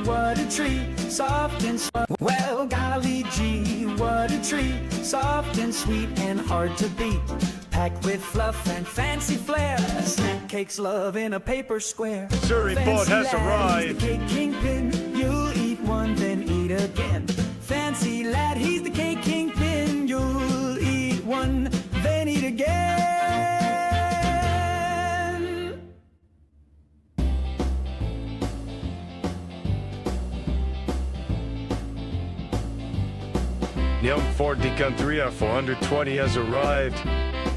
what a treat, soft and sweet. Well, golly gee, what a treat, soft and sweet and hard to beat. Packed with fluff and fancy flair, snack cakes love in a paper square. Surrey boat has arrived. The cake kingpin, you'll eat one then eat again. Fancy lad, he's the cake kingpin, you'll eat one then eat again. Young Ford Decanteria 420 has arrived.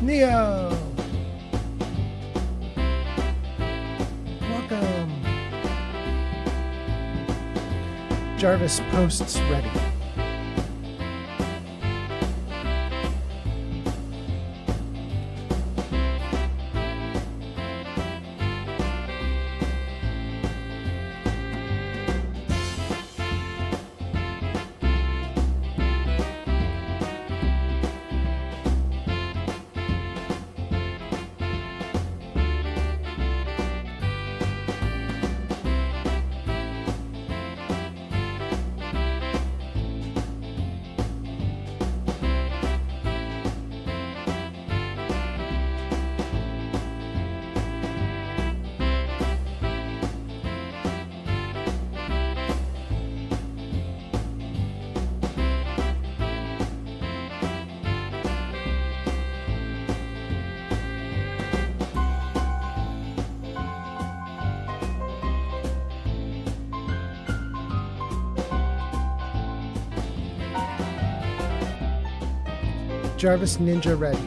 Neo! Welcome. Jarvis posts ready. Jarvis Ninja ready.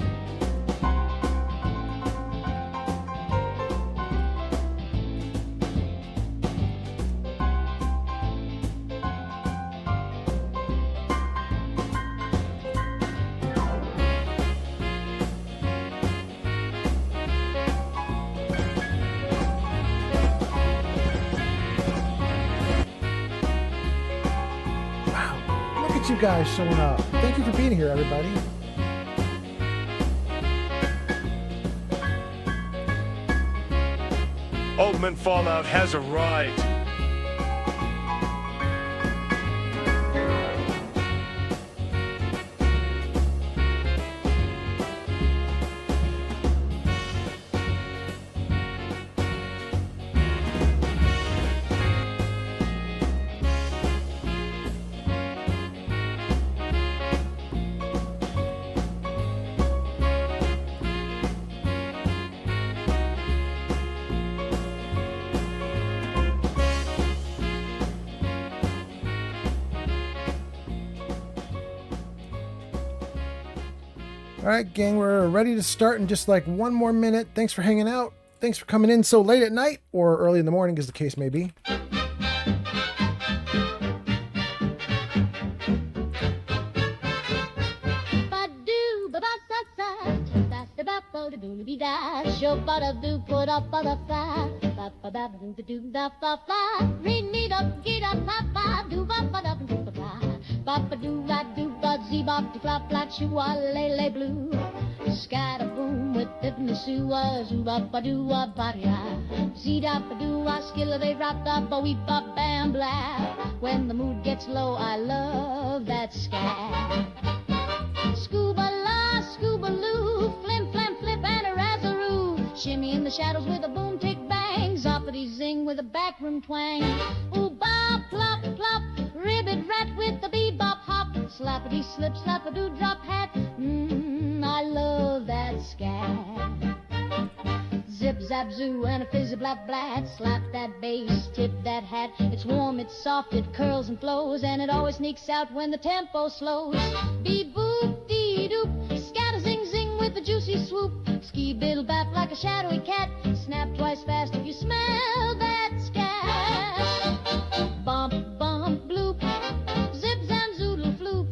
Wow, look at you guys showing up. Thank you for being here, everybody. Oldman Fallout has arrived. All right, gang, we're ready to start in just like one more minute. Thanks for hanging out. Thanks for coming in so late at night or early in the morning, as the case may be. Flop like shua lele blue. Scatter boom with different suas, ba doo a baria. Zee da ba doo a skill they rap da ba wee ba bam blah. When the mood gets low, I love that scat. Scuba la, scuba loo, flim flam flip and a razzaroo. Shimmy in the shadows with a boom tick bang, zoppity zing with a backroom twang. Ooh ba plop plop, ribbit rat with the bebop hop. Slappity slip, slap-a-doo drop hat. I love that scat. Zip zap zoo and a fizzy blap blat. Slap that bass, tip that hat. It's warm, it's soft, it curls and flows, and it always sneaks out when the tempo slows. Be boop dee doop, scatter zing zing with a juicy swoop. Ski biddle bap like a shadowy cat. Snap twice fast if you smell that scat. Bump bump bloop, zip zam zoodle floop.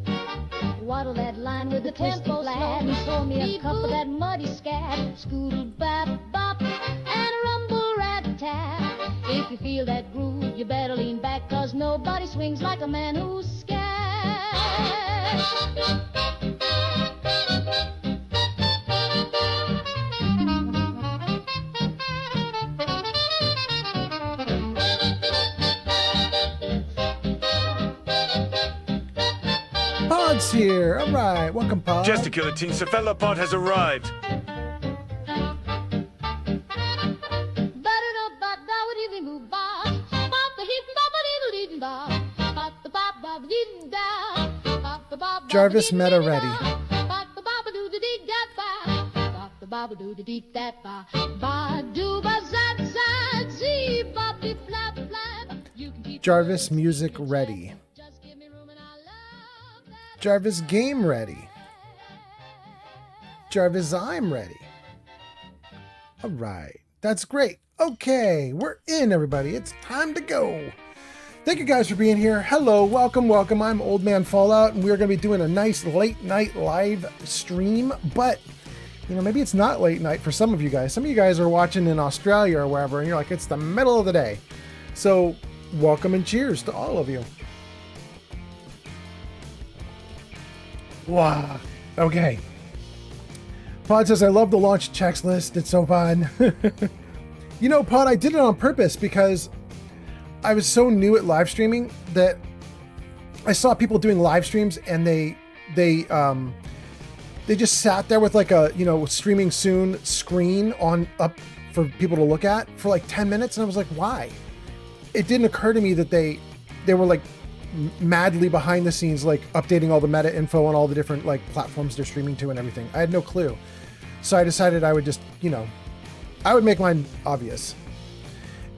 Waddle that line with the tempo lad and pour me a cup of that muddy scat. Scoodle bap bop and a rumble rat tap. If you feel that groove, you better lean back, 'cause nobody swings like a man who's scat. here. All right, welcome, Pod. Just to kill a teen cephalopod has arrived. Jarvis Meta ready. Jarvis music ready. Jarvis game ready. Jarvis I'm ready. All right, that's great. Okay, we're in, everybody. It's time to go. Thank you guys for being here. Hello, welcome, welcome. I'm Old Man Fallout, and we're going to be doing a nice late night live stream. But, you know, maybe it's not late night for some of you guys. Some of you guys are watching in Australia or wherever, and you're like, it's the middle of the day. So, welcome and cheers to all of you. Wow. Okay. Pod says, I love the launch checklist. It's so fun. You know, Pod, I did it on purpose because I was so new at live streaming that I saw people doing live streams and they just sat there with like a, you know, streaming soon screen on up for people to look at for like 10 minutes. And I was like, why? It didn't occur to me that they were like madly behind the scenes, like updating all the meta info on all the different like platforms they're streaming to and everything. I had no clue. So I decided I would just, you know, I would make mine obvious.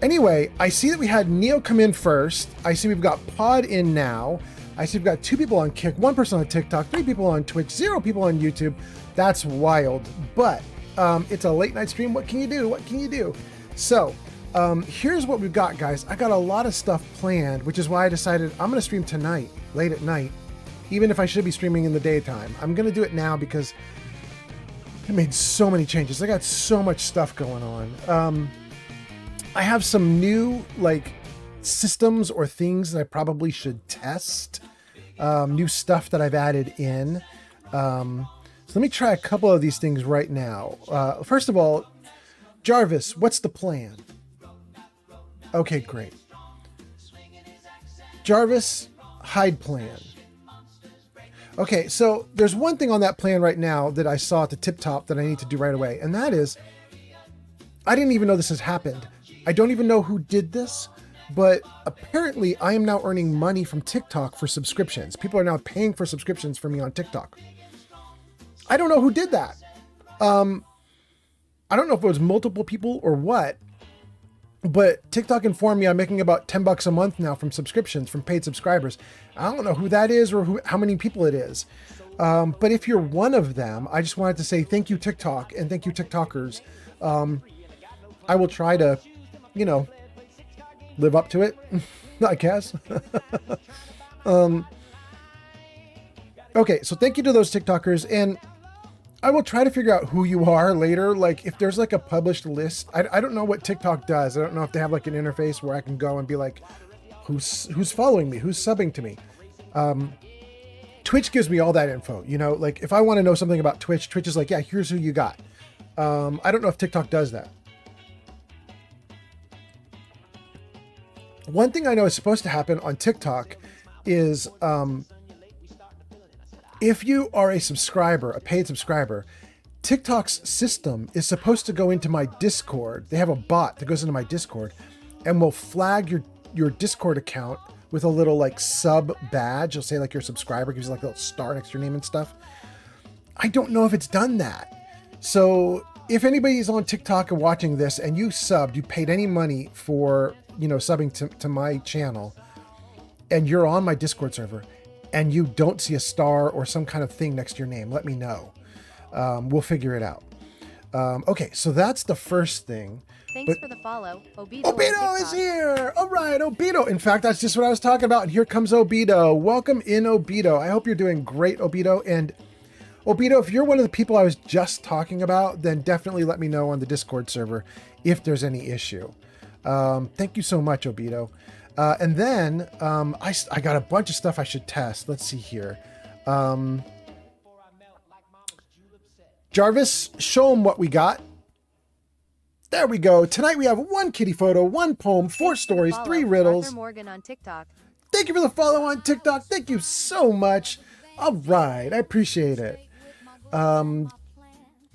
Anyway, I see that we had Neo come in first. I see we've got Pod in now. I see we've got 2 people on Kick, 1 person on TikTok, 3 people on Twitch, 0 people on YouTube. That's wild. But it's a late night stream. What can you do? What can you do? So here's what we've got, guys. I got a lot of stuff planned, which is why I decided I'm going to stream tonight, late at night, even if I should be streaming in the daytime. I'm going to do it now because I made so many changes. I got so much stuff going on. I have some new like systems or things that I probably should test. New stuff that I've added in. So let me try a couple of these things right now. First of all, Jarvis, what's the plan? Okay, great. Jarvis, hide plan. Okay, so there's one thing on that plan right now that I saw at the tip top that I need to do right away. And that is, I didn't even know this has happened. I don't even know who did this, but apparently I am now earning money from TikTok for subscriptions. People are now paying for subscriptions for me on TikTok. I don't know who did that. I don't know if it was multiple people or what, but TikTok informed me I'm making about $10 a month now from subscriptions, from paid subscribers. I don't know who that is or how many people it is. But if you're one of them, I just wanted to say thank you, TikTok, and thank you, TikTokers. I will try to, you know, live up to it, I guess. Okay, so thank you to those TikTokers, and I will try to figure out who you are later. Like if there's like a published list, I don't know what TikTok does. I don't know if they have like an interface where I can go and be like, who's following me, who's subbing to me. Twitch gives me all that info, you know, like if I want to know something about Twitch, Twitch is like, yeah, here's who you got. I don't know if TikTok does that. One thing I know is supposed to happen on TikTok is if you are a subscriber, a paid subscriber, TikTok's system is supposed to go into my Discord. They have a bot that goes into my Discord and will flag your Discord account with a little like sub badge. It'll say like your subscriber, gives you like a little star next to your name and stuff. I don't know if it's done that. So if anybody's on TikTok and watching this and you subbed, you paid any money for, you know, subbing to my channel, and you're on my Discord server and you don't see a star or some kind of thing next to your name, let me know. We'll figure it out. Okay, so that's the first thing. Thanks for the follow. Obito is here. All right, Obito. In fact, that's just what I was talking about. And here comes Obito. Welcome in, Obito. I hope you're doing great, Obito. And Obito, if you're one of the people I was just talking about, then definitely let me know on the Discord server if there's any issue. Thank you so much, Obito. And then I got a bunch of stuff I should test. Let's see here. Jarvis, show them what we got. There we go. Tonight we have 1 kitty photo, 1 poem, 4 stories, 3 riddles. Arthur Morgan on TikTok. Thank you for the follow on TikTok. Thank you so much. All right, I appreciate it.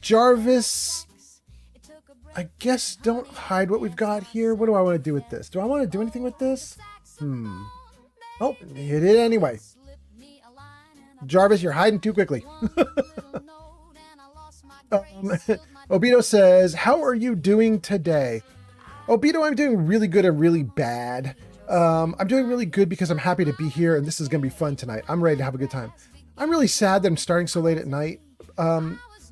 Jarvis, I guess don't hide what we've got here. What do I want to do with this? Do I want to do anything with this? Oh, you did anyway. Jarvis, you're hiding too quickly. Obito says, how are you doing today? Obito, I'm doing really good and really bad. I'm doing really good because I'm happy to be here and this is going to be fun tonight. I'm ready to have a good time. I'm really sad that I'm starting so late at night.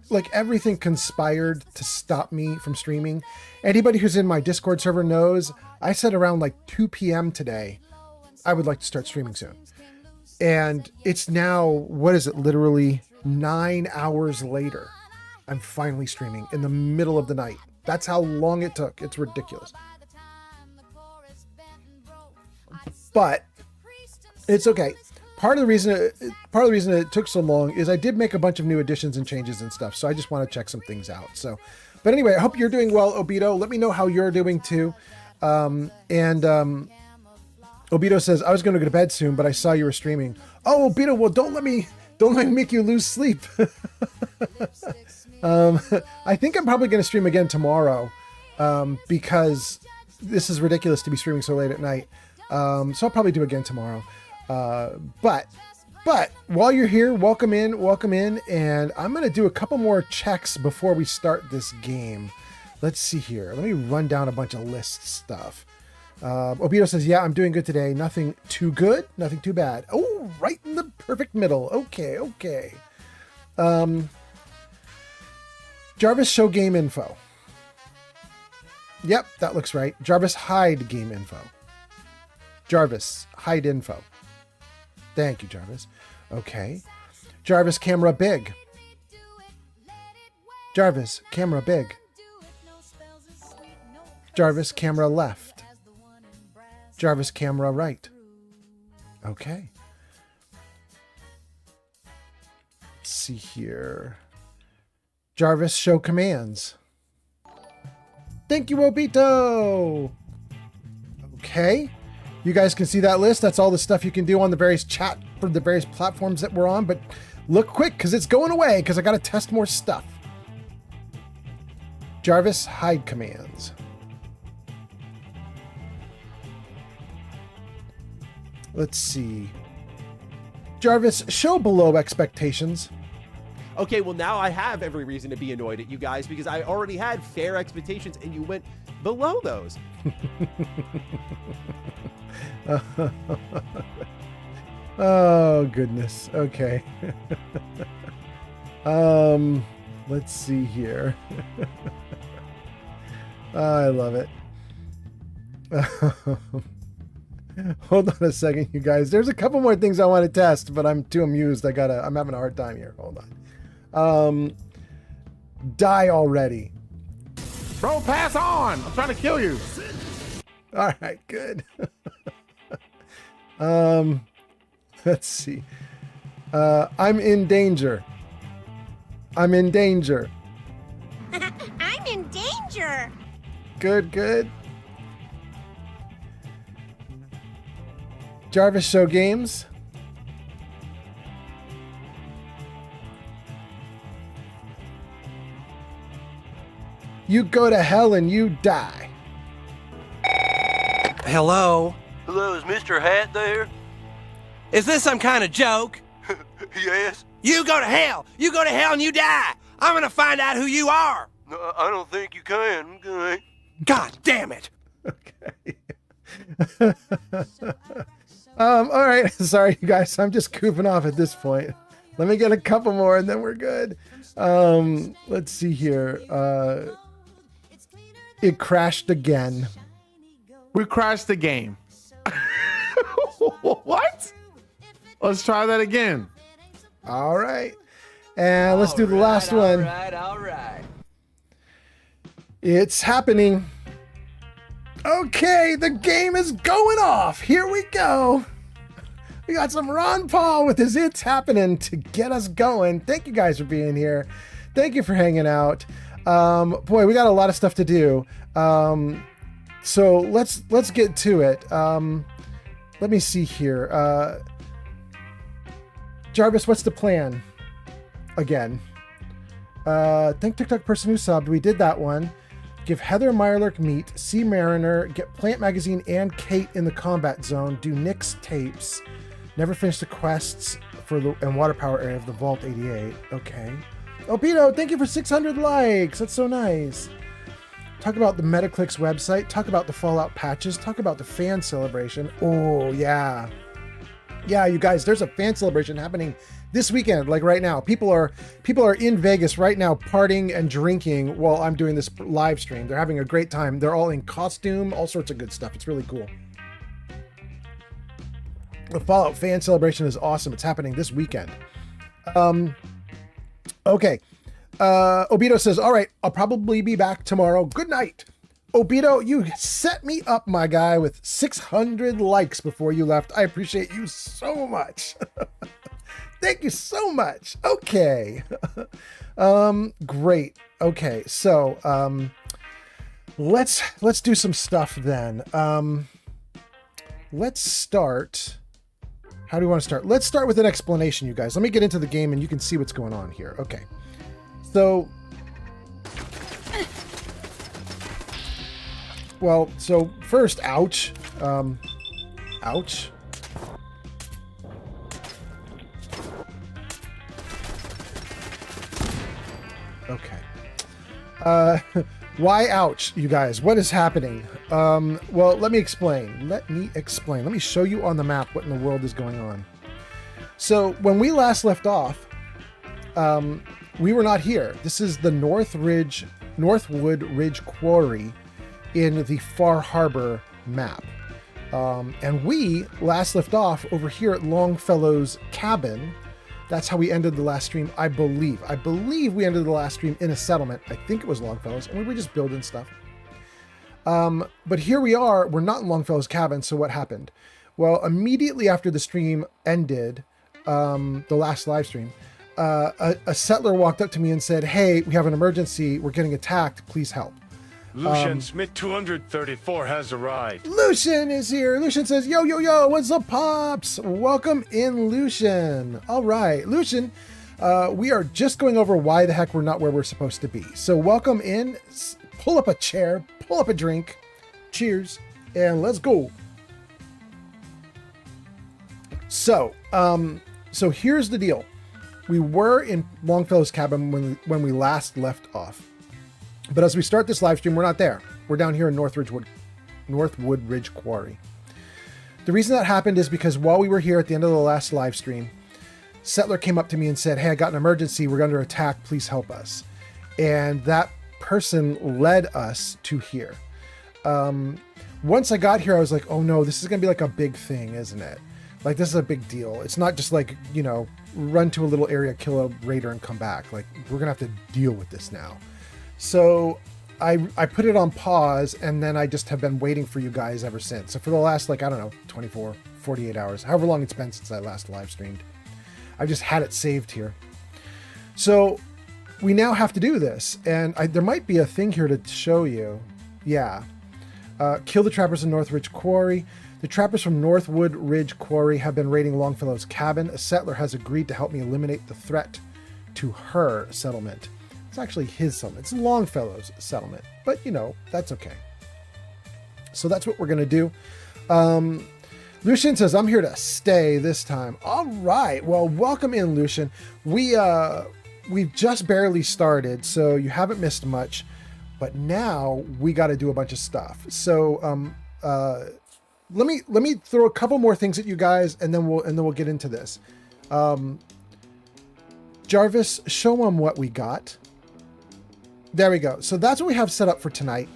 Like everything conspired to stop me from streaming. Anybody who's in my Discord server knows I said around like 2 p.m. today, I would like to start streaming soon. And it's now, what is it, literally 9 hours later. I'm finally streaming in the middle of the night. That's how long it took. It's ridiculous. But it's okay. Part of the reason it took so long is I did make a bunch of new additions and changes and stuff. So I just want to check some things out. So, but anyway, I hope you're doing well, Obito. Let me know how you're doing too. Obito says, I was going to go to bed soon, but I saw you were streaming. Oh, Obito, well, don't let me make you lose sleep. I think I'm probably going to stream again tomorrow, because this is ridiculous to be streaming so late at night. So I'll probably do again tomorrow. But while you're here, welcome in. And I'm going to do a couple more checks before we start this game. Let's see here. Let me run down a bunch of list stuff. Obito says, yeah, I'm doing good today. Nothing too good, nothing too bad. Oh, right in the perfect middle. Okay. Jarvis, show game info. Yep, that looks right. Jarvis, hide game info. Jarvis, hide info. Thank you, Jarvis. Okay. Jarvis, camera big. Jarvis, camera big. Jarvis, camera left. Jarvis, camera right. Okay. Let's see here. Jarvis, show commands. Thank you, Obito. Okay. You guys can see that list. That's all the stuff you can do on the various chat for the various platforms that we're on. But look quick, because it's going away, because I got to test more stuff. Jarvis, hide commands. Let's see. Jarvis, show below expectations. Okay, well now I have every reason to be annoyed at you guys because I already had fair expectations and you went below those. Oh, goodness. Okay. Let's see here. I love it. Hold on a second, you guys. There's a couple more things I want to test, but I'm too amused. I'm having a hard time here. Hold on. Die already. Bro, pass on. I'm trying to kill you. All right, good. Let's see. I'm in danger. I'm in danger. I'm in danger. Good. Jarvis, show games. You go to hell and you die. Hello? Hello, is Mr. Hat there? Is this some kind of joke? Yes. You go to hell! You go to hell and you die! I'm gonna find out who you are! No, I don't think you can. Okay. God damn it! Okay. All right. Sorry, you guys. I'm just goofing off at this point. Let me get a couple more and then we're good. Let's see here. It crashed again. We crashed the game. What? Let's try that again. All right. And let's do the last one. All right. It's happening. Okay, the game is going off. Here we go. We got some Ron Paul with his It's Happening to get us going. Thank you guys for being here. Thank you for hanging out. Boy, we got a lot of stuff to do. So let's get to it. Let me see here. Jarvis, what's the plan? Again. Thank TikTok person who subbed. We did that one. Give Heather Meyerlurk meat, Sea Mariner, get Plant Magazine and Kate in the combat zone, do Nick's tapes, never finish the quests for the and water power area of the Vault 88. Okay. Oh, Pito, thank you for 600 likes. That's so nice. Talk about the Metaclicks website. Talk about the Fallout patches. Talk about the fan celebration. Oh, yeah. Yeah, you guys, there's a fan celebration happening this weekend, like right now. People are in Vegas right now partying and drinking while I'm doing this live stream. They're having a great time. They're all in costume, all sorts of good stuff. It's really cool. The Fallout fan celebration is awesome. It's happening this weekend. Okay. Obito says, all right, I'll probably be back tomorrow. Good night. Obito, you set me up, my guy, with 600 likes before you left. I appreciate you so much. Thank you so much. Okay. Great. Okay. So, let's do some stuff then. Let's start. How do we want to start? Let's start with an explanation, you guys. Let me get into the game and you can see what's going on here. Okay. So, so first, ouch. Ouch. Okay. Why ouch, you guys? What is happening? Well, let me explain. Let me show you on the map what in the world is going on. So when we last left off, we were not here. This is the Northwood Ridge Quarry in the Far Harbor map. And we last left off over here at Longfellow's cabin. That's how we ended the last stream, I believe. I believe we ended the last stream in a settlement. I think it was Longfellow's, and we were just building stuff. But here we are. We're not in Longfellow's cabin, so what happened? Well, immediately after the stream ended, the last live stream, a settler walked up to me and said, hey, we have an emergency. We're getting attacked. Please help. Lucian Smith 234 has arrived. Lucian is here. Lucian says, yo, yo, yo, what's up, pops? Welcome in, Lucian. All right, Lucian, we are just going over why the heck we're not where we're supposed to be. So welcome in, pull up a chair, pull up a drink, cheers, and let's go. So, so here's the deal. We were in Longfellow's cabin when we last left off. But as we start this live stream, we're not there. We're down here in Northwood Ridge Quarry. The reason that happened is because while we were here at the end of the last live stream, settler came up to me and said, hey, I got an emergency. We're under attack. Please help us. And that person led us to here. Once I got here, I was like, oh no, this is going to be like a big thing, isn't it? Like, this is a big deal. It's not just like, you know, run to a little area, kill a raider and come back. Like, we're going to have to deal with this now. So I put it on pause, and then I just have been waiting for you guys ever since. So for the last, like, I don't know, 24, 48 hours, however long it's been since I last live streamed, I've just had it saved here. So we now have to do this, and there might be a thing here to show you. Yeah. Kill the trappers in North Ridge Quarry. The trappers from Northwood Ridge Quarry have been raiding Longfellow's cabin. A settler has agreed to help me eliminate the threat to her settlement. It's actually his settlement. It's Longfellow's settlement, but you know, that's okay. So that's what we're going to do. Lucian says, I'm here to stay this time. All right. Well, welcome in, Lucian. We've just barely started, so you haven't missed much, but now we got to do a bunch of stuff. So, let me throw a couple more things at you guys, and then we'll get into this. Jarvis, show them what we got. There we go. So that's what we have set up for tonight.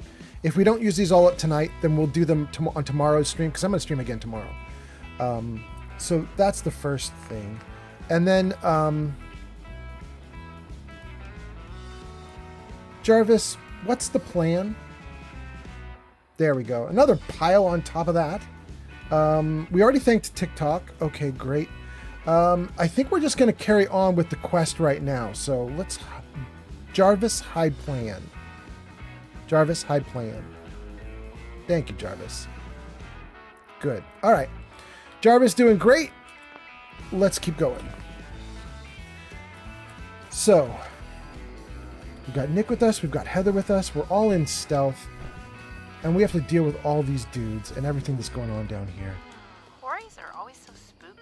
If we don't use these all up tonight, then we'll do them on tomorrow's stream, because I'm going to stream again tomorrow. So that's the first thing. And then, Jarvis, what's the plan? There we go. Another pile on top of that. We already thanked TikTok. Okay, great. I think we're just going to carry on with the quest right now. So let's... Jarvis, hide plan. Jarvis, hide plan. Thank you, Jarvis. Good. All right. Jarvis doing great. Let's keep going. So, we've got Nick with us, we've got Heather with us, we're all in stealth, and we have to deal with all these dudes and everything that's going on down here. Quarries are always so spooky.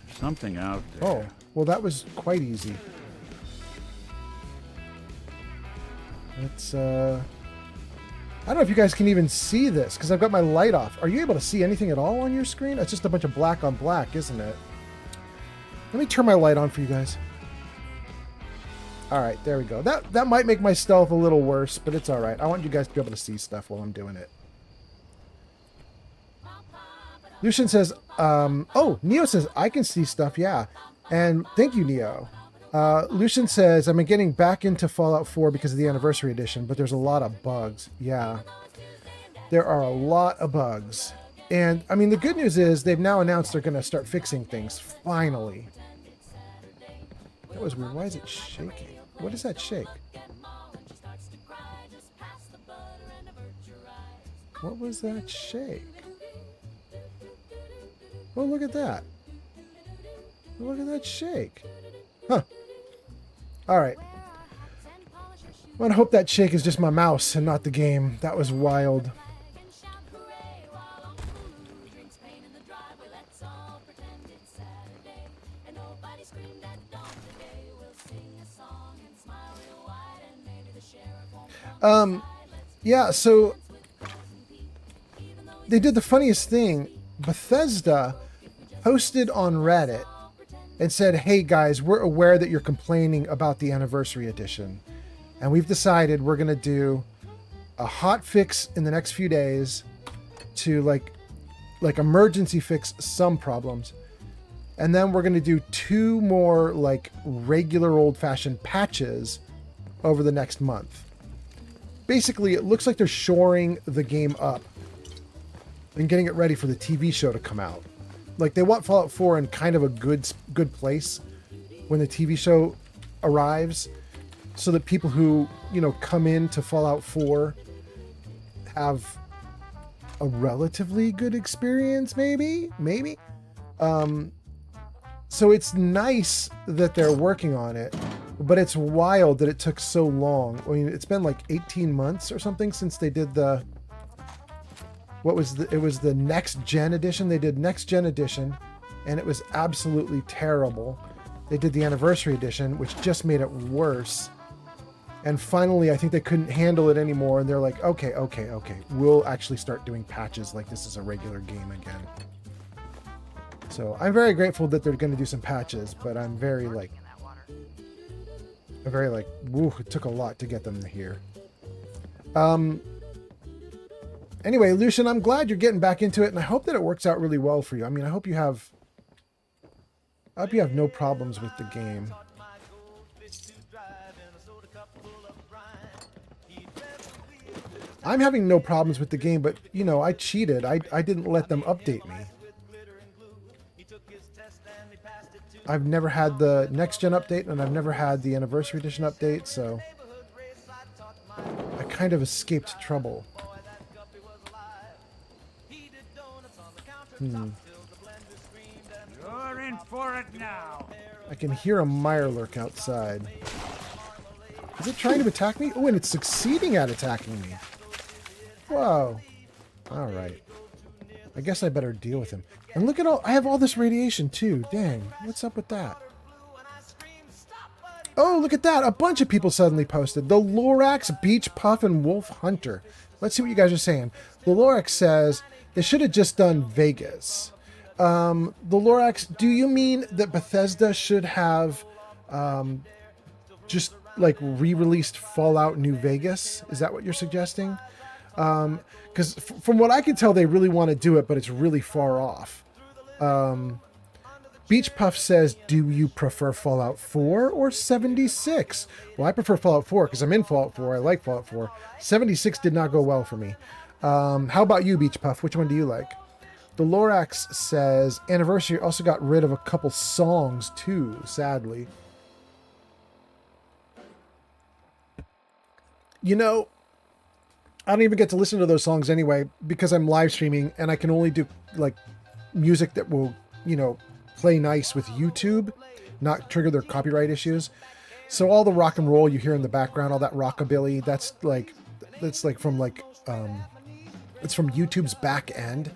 There's something out there. Oh, well, that was quite easy. Let's, I don't know if you guys can even see this, because I've got my light off. Are you able to see anything at all on your screen? It's just a bunch of black on black, isn't it? Let me turn my light on for you guys. All right, there we go. That might make my stealth a little worse, but it's all right. I want you guys to be able to see stuff while I'm doing it. Lucian says, oh, Neo says, I can see stuff, yeah. And thank you, Neo. Lucian says, I'm getting back into Fallout 4 because of the Anniversary Edition, but there's a lot of bugs. Yeah, there are a lot of bugs. And, I mean, the good news is they've now announced they're going to start fixing things, finally. That was weird. Why is it shaking? What does that shake? What was that shake? Oh, look at that. Look at that shake. Huh. All right. I want to hope that shake is just my mouse and not the game. That was wild. Yeah, so they did the funniest thing. Bethesda posted on Reddit and said, hey guys, we're aware that you're complaining about the Anniversary Edition, and we've decided we're going to do a hot fix in the next few days to like emergency fix some problems. And then we're going to do 2 more like regular old-fashioned patches over the next month. Basically, it looks like they're shoring the game up and getting it ready for the TV show to come out. Like, they want Fallout 4 in kind of a good place when the TV show arrives, so that people who, you know, come into Fallout 4 have a relatively good experience, maybe. So it's nice that they're working on it, but it's wild that it took so long. I mean, it's been like 18 months or something since they did the... it was the Next Gen Edition. They did Next Gen Edition, and it was absolutely terrible. They did the Anniversary Edition, which just made it worse. And finally, I think they couldn't handle it anymore, and they're like, okay. We'll actually start doing patches like this is a regular game again. So I'm very grateful that they're going to do some patches, but I'm very like, woo, it took a lot to get them here. Anyway, Lucian, I'm glad you're getting back into it, and I hope that it works out really well for you. I mean, I hope you have no problems with the game. I'm having no problems with the game, but, you know, I cheated. I didn't let them update me. I've never had the Next Gen update, and I've never had the Anniversary Edition update, so I kind of escaped trouble. You're in for it now. I can hear a Mirelurk outside. Is it trying to attack me? Oh, and it's succeeding at attacking me. Whoa. All right. I guess I better deal with him. And look at I have all this radiation too. Dang. What's up with that? Oh, look at that. A bunch of people suddenly posted. The Lorax, Beach Puff, and Wolf Hunter. Let's see what you guys are saying. The Lorax says they should have just done Vegas. The Lorax, do you mean that Bethesda should have just like re-released Fallout New Vegas? Is that what you're suggesting? Because from what I can tell, they really want to do it, but it's really far off. Beach Puff says, do you prefer Fallout 4 or 76? Well, I prefer Fallout 4 because I'm in Fallout 4. I like Fallout 4. 76 did not go well for me. How about you, Beach Puff? Which one do you like? The Lorax says, Anniversary also got rid of a couple songs too, sadly. You know, I don't even get to listen to those songs anyway because I'm live streaming and I can only do like music that will play nice with YouTube, not trigger their copyright issues. So all the rock and roll you hear in the background, all that rockabilly, that's from it's from YouTube's back end.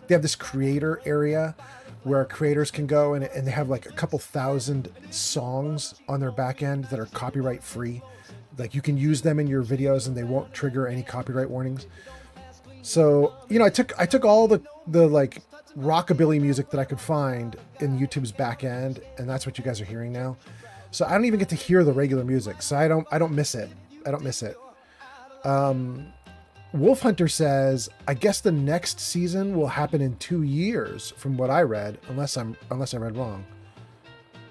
They have this creator area where creators can go and they have like a couple thousand songs on their back end that are copyright free. Like you can use them in your videos and they won't trigger any copyright warnings. So, I took all the like rockabilly music that I could find in YouTube's back end, and that's what you guys are hearing now. So I don't even get to hear the regular music. So I don't miss it. Wolf Hunter says, I guess the next season will happen in 2 years from what I read, unless I read wrong.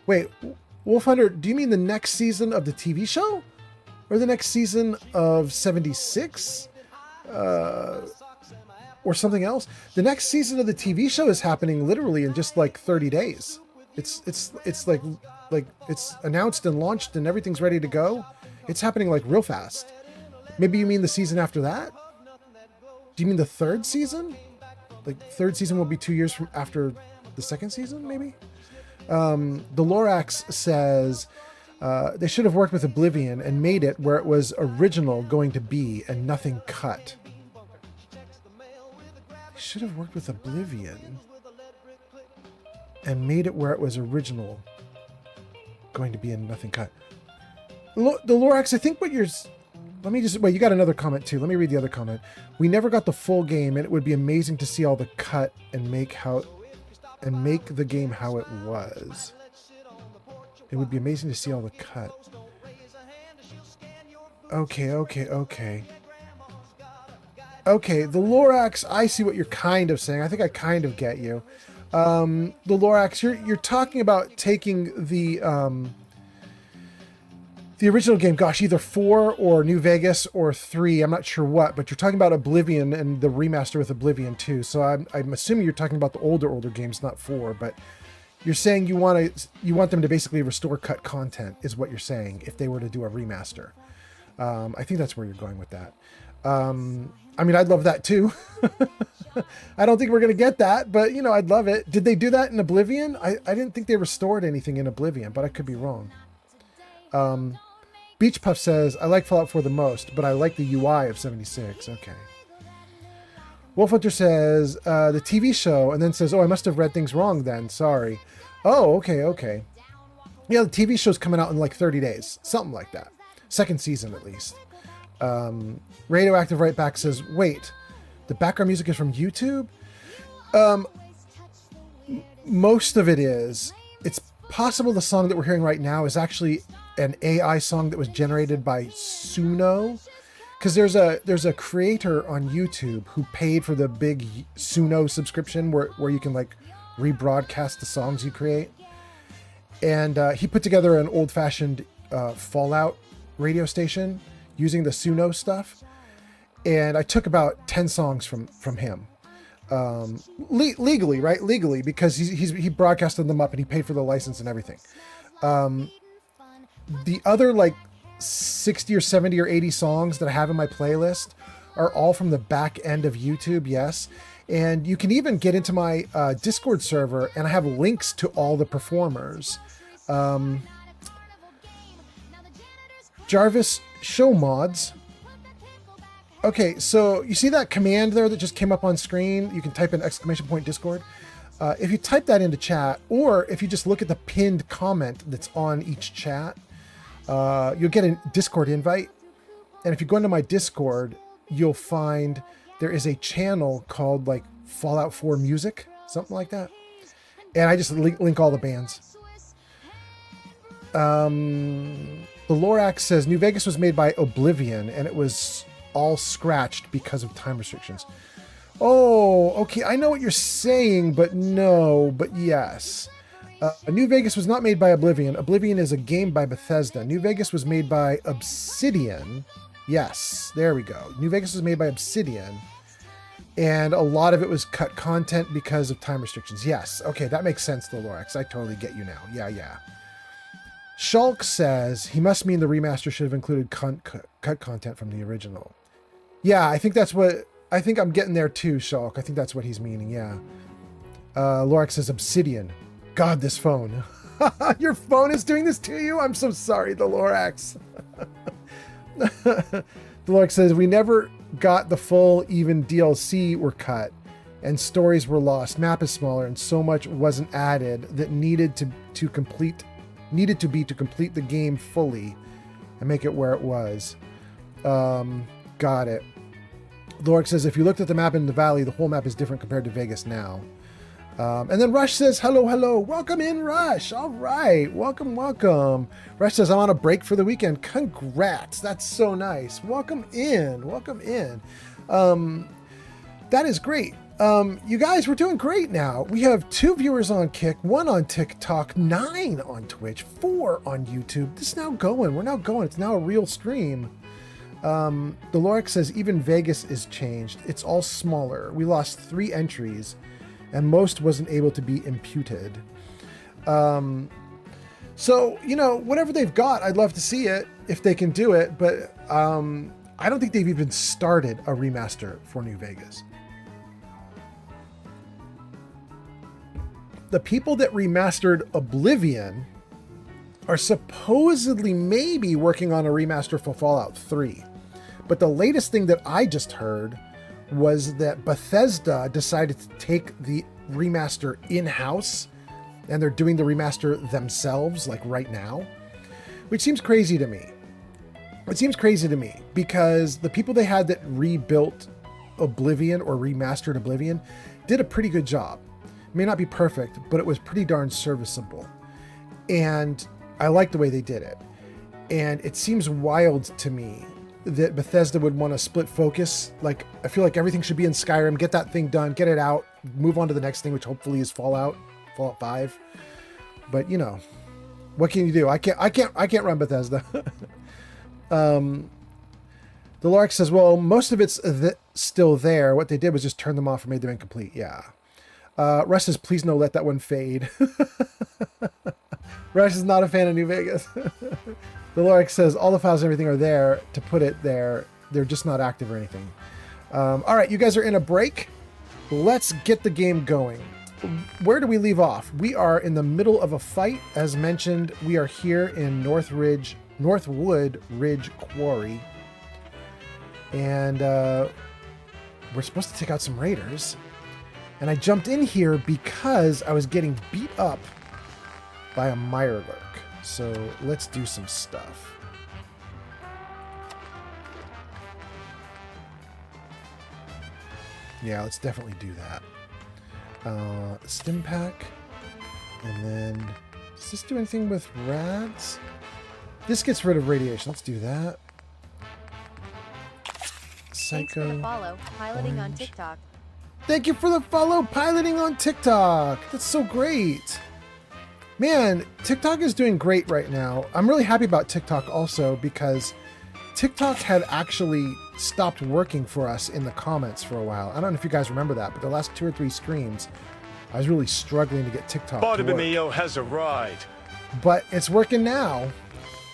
Wait, Wolf Hunter, do you mean the next season of the TV show? Or the next season of 76? Or something else? The next season of the TV show is happening literally in just like 30 days. It's like it's announced and launched and everything's ready to go. It's happening like real fast. Maybe you mean the season after that? Do you mean the third season? Like third season will be 2 years from after the second season, maybe? The Lorax says they should have worked with Oblivion and made it where it was original going to be and nothing cut. They should have worked with Oblivion and made it where it was original going to be and nothing cut. The Lorax, I think what you're... Let me just... Wait, you got another comment too. Let me read the other comment. We never got the full game and it would be amazing to see all the cut and make the game how it was. It would be amazing to see all the cut. Okay. Okay, the Lorax, I see what you're kind of saying. I think I kind of get you. The Lorax, you're talking about taking the original game, gosh, either 4 or New Vegas or 3, I'm not sure what, but you're talking about Oblivion and the remaster with Oblivion 2. So I'm assuming you're talking about the older games, not 4, but you're saying you want them to basically restore cut content is what you're saying if they were to do a remaster. I think that's where you're going with that. I mean, I'd love that too. I don't think we're going to get that, but I'd love it. Did they do that in Oblivion? I didn't think they restored anything in Oblivion, but I could be wrong. Beach Puff says, I like Fallout 4 the most, but I like the UI of 76. Okay. Wolf Hunter says, the TV show, and then says, oh, I must have read things wrong then. Sorry. Oh, okay. Yeah, the TV show's coming out in like 30 days. Something like that. Second season, at least. Radioactive Right Back says, wait, the background music is from YouTube? Most of it is. It's possible the song that we're hearing right now is actually an AI song that was generated by Suno, because there's a creator on YouTube who paid for the big Suno subscription where you can like rebroadcast the songs you create, and he put together an old-fashioned Fallout radio station using the Suno stuff, and I took about 10 songs from him. Legally, right? Legally, because he broadcasted them up and he paid for the license and everything. The other like 60 or 70 or 80 songs that I have in my playlist are all from the back end of YouTube, yes. And you can even get into my Discord server and I have links to all the performers. Jarvis, show mods. Okay, so you see that command there that just came up on screen? You can type in !Discord. If you type that into chat, or if you just look at the pinned comment that's on each chat, you'll get a Discord invite. And if you go into my Discord, you'll find there is a channel called like Fallout 4 Music, something like that. And I just link all the bands. The Lorax says New Vegas was made by Oblivion and it was all scratched because of time restrictions. Oh, okay. I know what you're saying, but no, but yes. New Vegas was not made by Oblivion. Oblivion is a game by Bethesda. New Vegas was made by Obsidian. Yes, there we go. New Vegas was made by Obsidian. And a lot of it was cut content because of time restrictions. Yes. Okay, that makes sense, the Lorax. I totally get you now. Yeah. Shulk says he must mean the remaster should have included cut content from the original. Yeah, I think I'm getting there too, Shulk. I think that's what he's meaning, yeah. Lorax says Obsidian. God, this phone. Your phone is doing this to you? I'm so sorry, the Lorax. The Lorax says, we never got the full, even DLC were cut and stories were lost. Map is smaller and so much wasn't added that needed to complete the game fully and make it where it was. Got it. Lorax says, if you looked at the map in the valley, the whole map is different compared to Vegas now. And then Rush says, hello. Welcome in, Rush. All right. Welcome. Rush says, I'm on a break for the weekend. Congrats. That's so nice. Welcome in. That is great. You guys, we're doing great now. We have 2 viewers on Kick, 1 on TikTok, 9 on Twitch, 4 on YouTube. This is now going. We're now going. It's now a real stream. The Lorax says, even Vegas is changed. It's all smaller. We lost 3 entries. And most wasn't able to be imputed. So, whatever they've got, I'd love to see it if they can do it. But I don't think they've even started a remaster for New Vegas. The people that remastered Oblivion are supposedly maybe working on a remaster for Fallout 3. But the latest thing that I just heard was that Bethesda decided to take the remaster in-house and they're doing the remaster themselves, like right now, which seems crazy to me. It seems crazy to me because the people they had that rebuilt Oblivion or remastered Oblivion did a pretty good job. It may not be perfect, but it was pretty darn serviceable. And I like the way they did it. And it seems wild to me that Bethesda would want to split focus. Like, I feel like everything should be in Skyrim, get that thing done, get it out, move on to the next thing, which hopefully is Fallout 5. But what can you do? I can't run Bethesda. The Lark says, well, most of it's still there. What they did was just turn them off or made them incomplete. Yeah. Russ says, please no, let that one fade. Rush is not a fan of New Vegas. The Lorax says all the files and everything are there to put it there. They're just not active or anything. All right, you guys are in a break. Let's get the game going. Where do we leave off? We are in the middle of a fight. As mentioned, we are here in Northwood Ridge Quarry. And we're supposed to take out some raiders. And I jumped in here because I was getting beat up by a Mirelurk. So let's do some stuff. Yeah, let's definitely do that. Stim pack. And then, does this do anything with rats? This gets rid of radiation. Let's do that. Thanks for the follow. Piloting on TikTok. Thank you for the follow, piloting on TikTok. That's so great. Man, TikTok is doing great right now. I'm really happy about TikTok also because TikTok had actually stopped working for us in the comments for a while. I don't know if you guys remember that, but the last 2 or 3 streams, I was really struggling to get TikTok to work. Mio has arrived. But it's working now.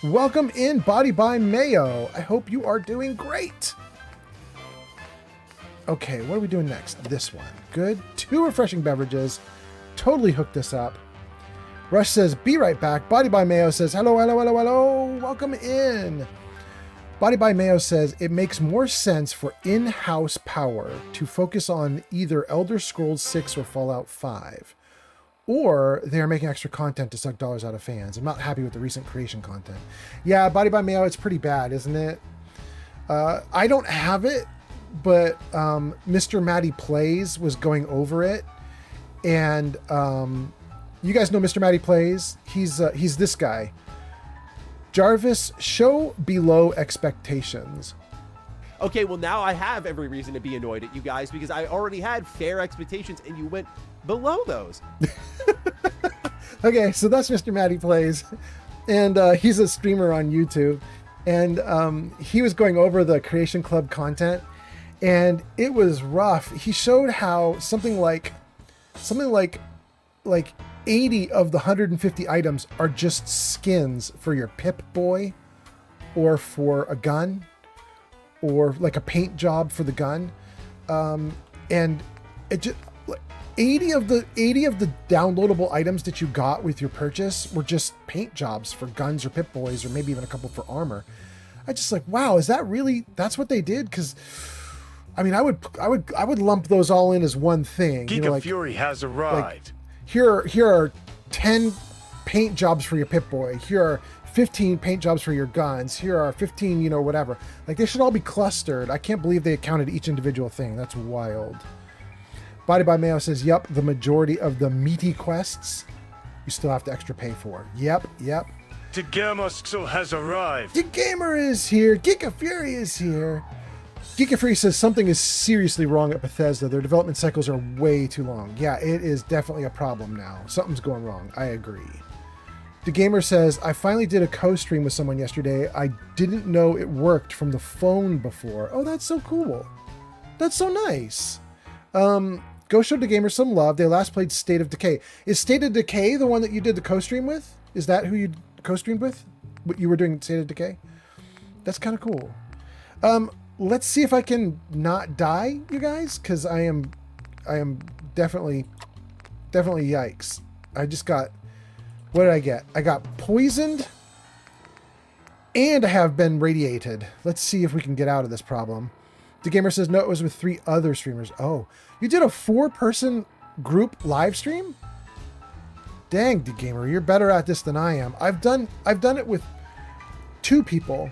Welcome in, Body by Mayo. I hope you are doing great. Okay, what are we doing next? This one. Good. 2 refreshing beverages. Totally hooked this up. Rush says, be right back. Body by Mayo says, hello. Welcome in. Body by Mayo says, it makes more sense for in-house power to focus on either Elder Scrolls 6 or Fallout 5. Or they're making extra content to suck dollars out of fans. I'm not happy with the recent creation content. Yeah, Body by Mayo, it's pretty bad, isn't it? I don't have it, but Mr. Matty Plays was going over it. And you guys know Mr. Matty Plays? He's this guy. Jarvis, show below expectations. Okay, well now I have every reason to be annoyed at you guys because I already had fair expectations and you went below those. Okay, so that's Mr. Matty Plays. And he's a streamer on YouTube. And he was going over the Creation Club content. And it was rough. He showed how something like 80 of the 150 items are just skins for your Pip-Boy or for a gun or like a paint job for the gun. And it just, 80 of the downloadable items that you got with your purchase were just paint jobs for guns or Pip-Boys, or maybe even a couple for armor. I just like, wow, is that really, that's what they did? Because I mean, I would lump those all in as one thing. Giga Fury has arrived. Like, here are 10 paint jobs for your Pip-Boy. Here are 15 paint jobs for your guns. Here are 15, you know, whatever. Like, they should all be clustered. I can't believe they counted each individual thing. That's wild. Body by Mayo says, yep, the majority of the meaty quests you still have to extra pay for. Yep. The Gamuxel has arrived. The gamer is here. Giga Fury is here. Giga Fury says something is seriously wrong at Bethesda. Their development cycles are way too long. Yeah, it is definitely a problem now. Something's going wrong. I agree. The gamer says, I finally did a co-stream with someone yesterday. I didn't know it worked from the phone before. Oh, that's so cool. That's so nice. Go show the gamer some love. They last played State of Decay. Is State of Decay the one that you did the co-stream with? Is that who you co-streamed with? What you were doing State of Decay? That's kind of cool. Let's see if I can not die, you guys, because I am definitely yikes. I just got, what did I get? I got poisoned and I have been radiated. Let's see if we can get out of this problem. The gamer says, no, it was with 3 other streamers. Oh, you did a 4-person group live stream? Dang, the gamer, you're better at this than I am. I've done it with 2 people.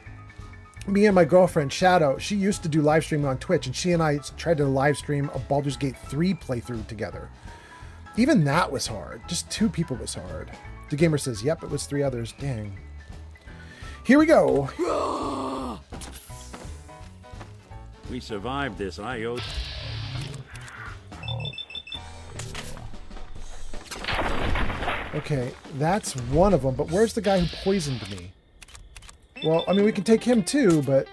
Me and my girlfriend, Shadow, she used to do live streaming on Twitch, and she and I tried to live stream a Baldur's Gate 3 playthrough together. Even that was hard. Just 2 people was hard. The gamer says, yep, it was 3 others. Dang. Here we go. We survived this IO. Okay, that's one of them, but where's the guy who poisoned me? Well, I mean, we can take him too, but...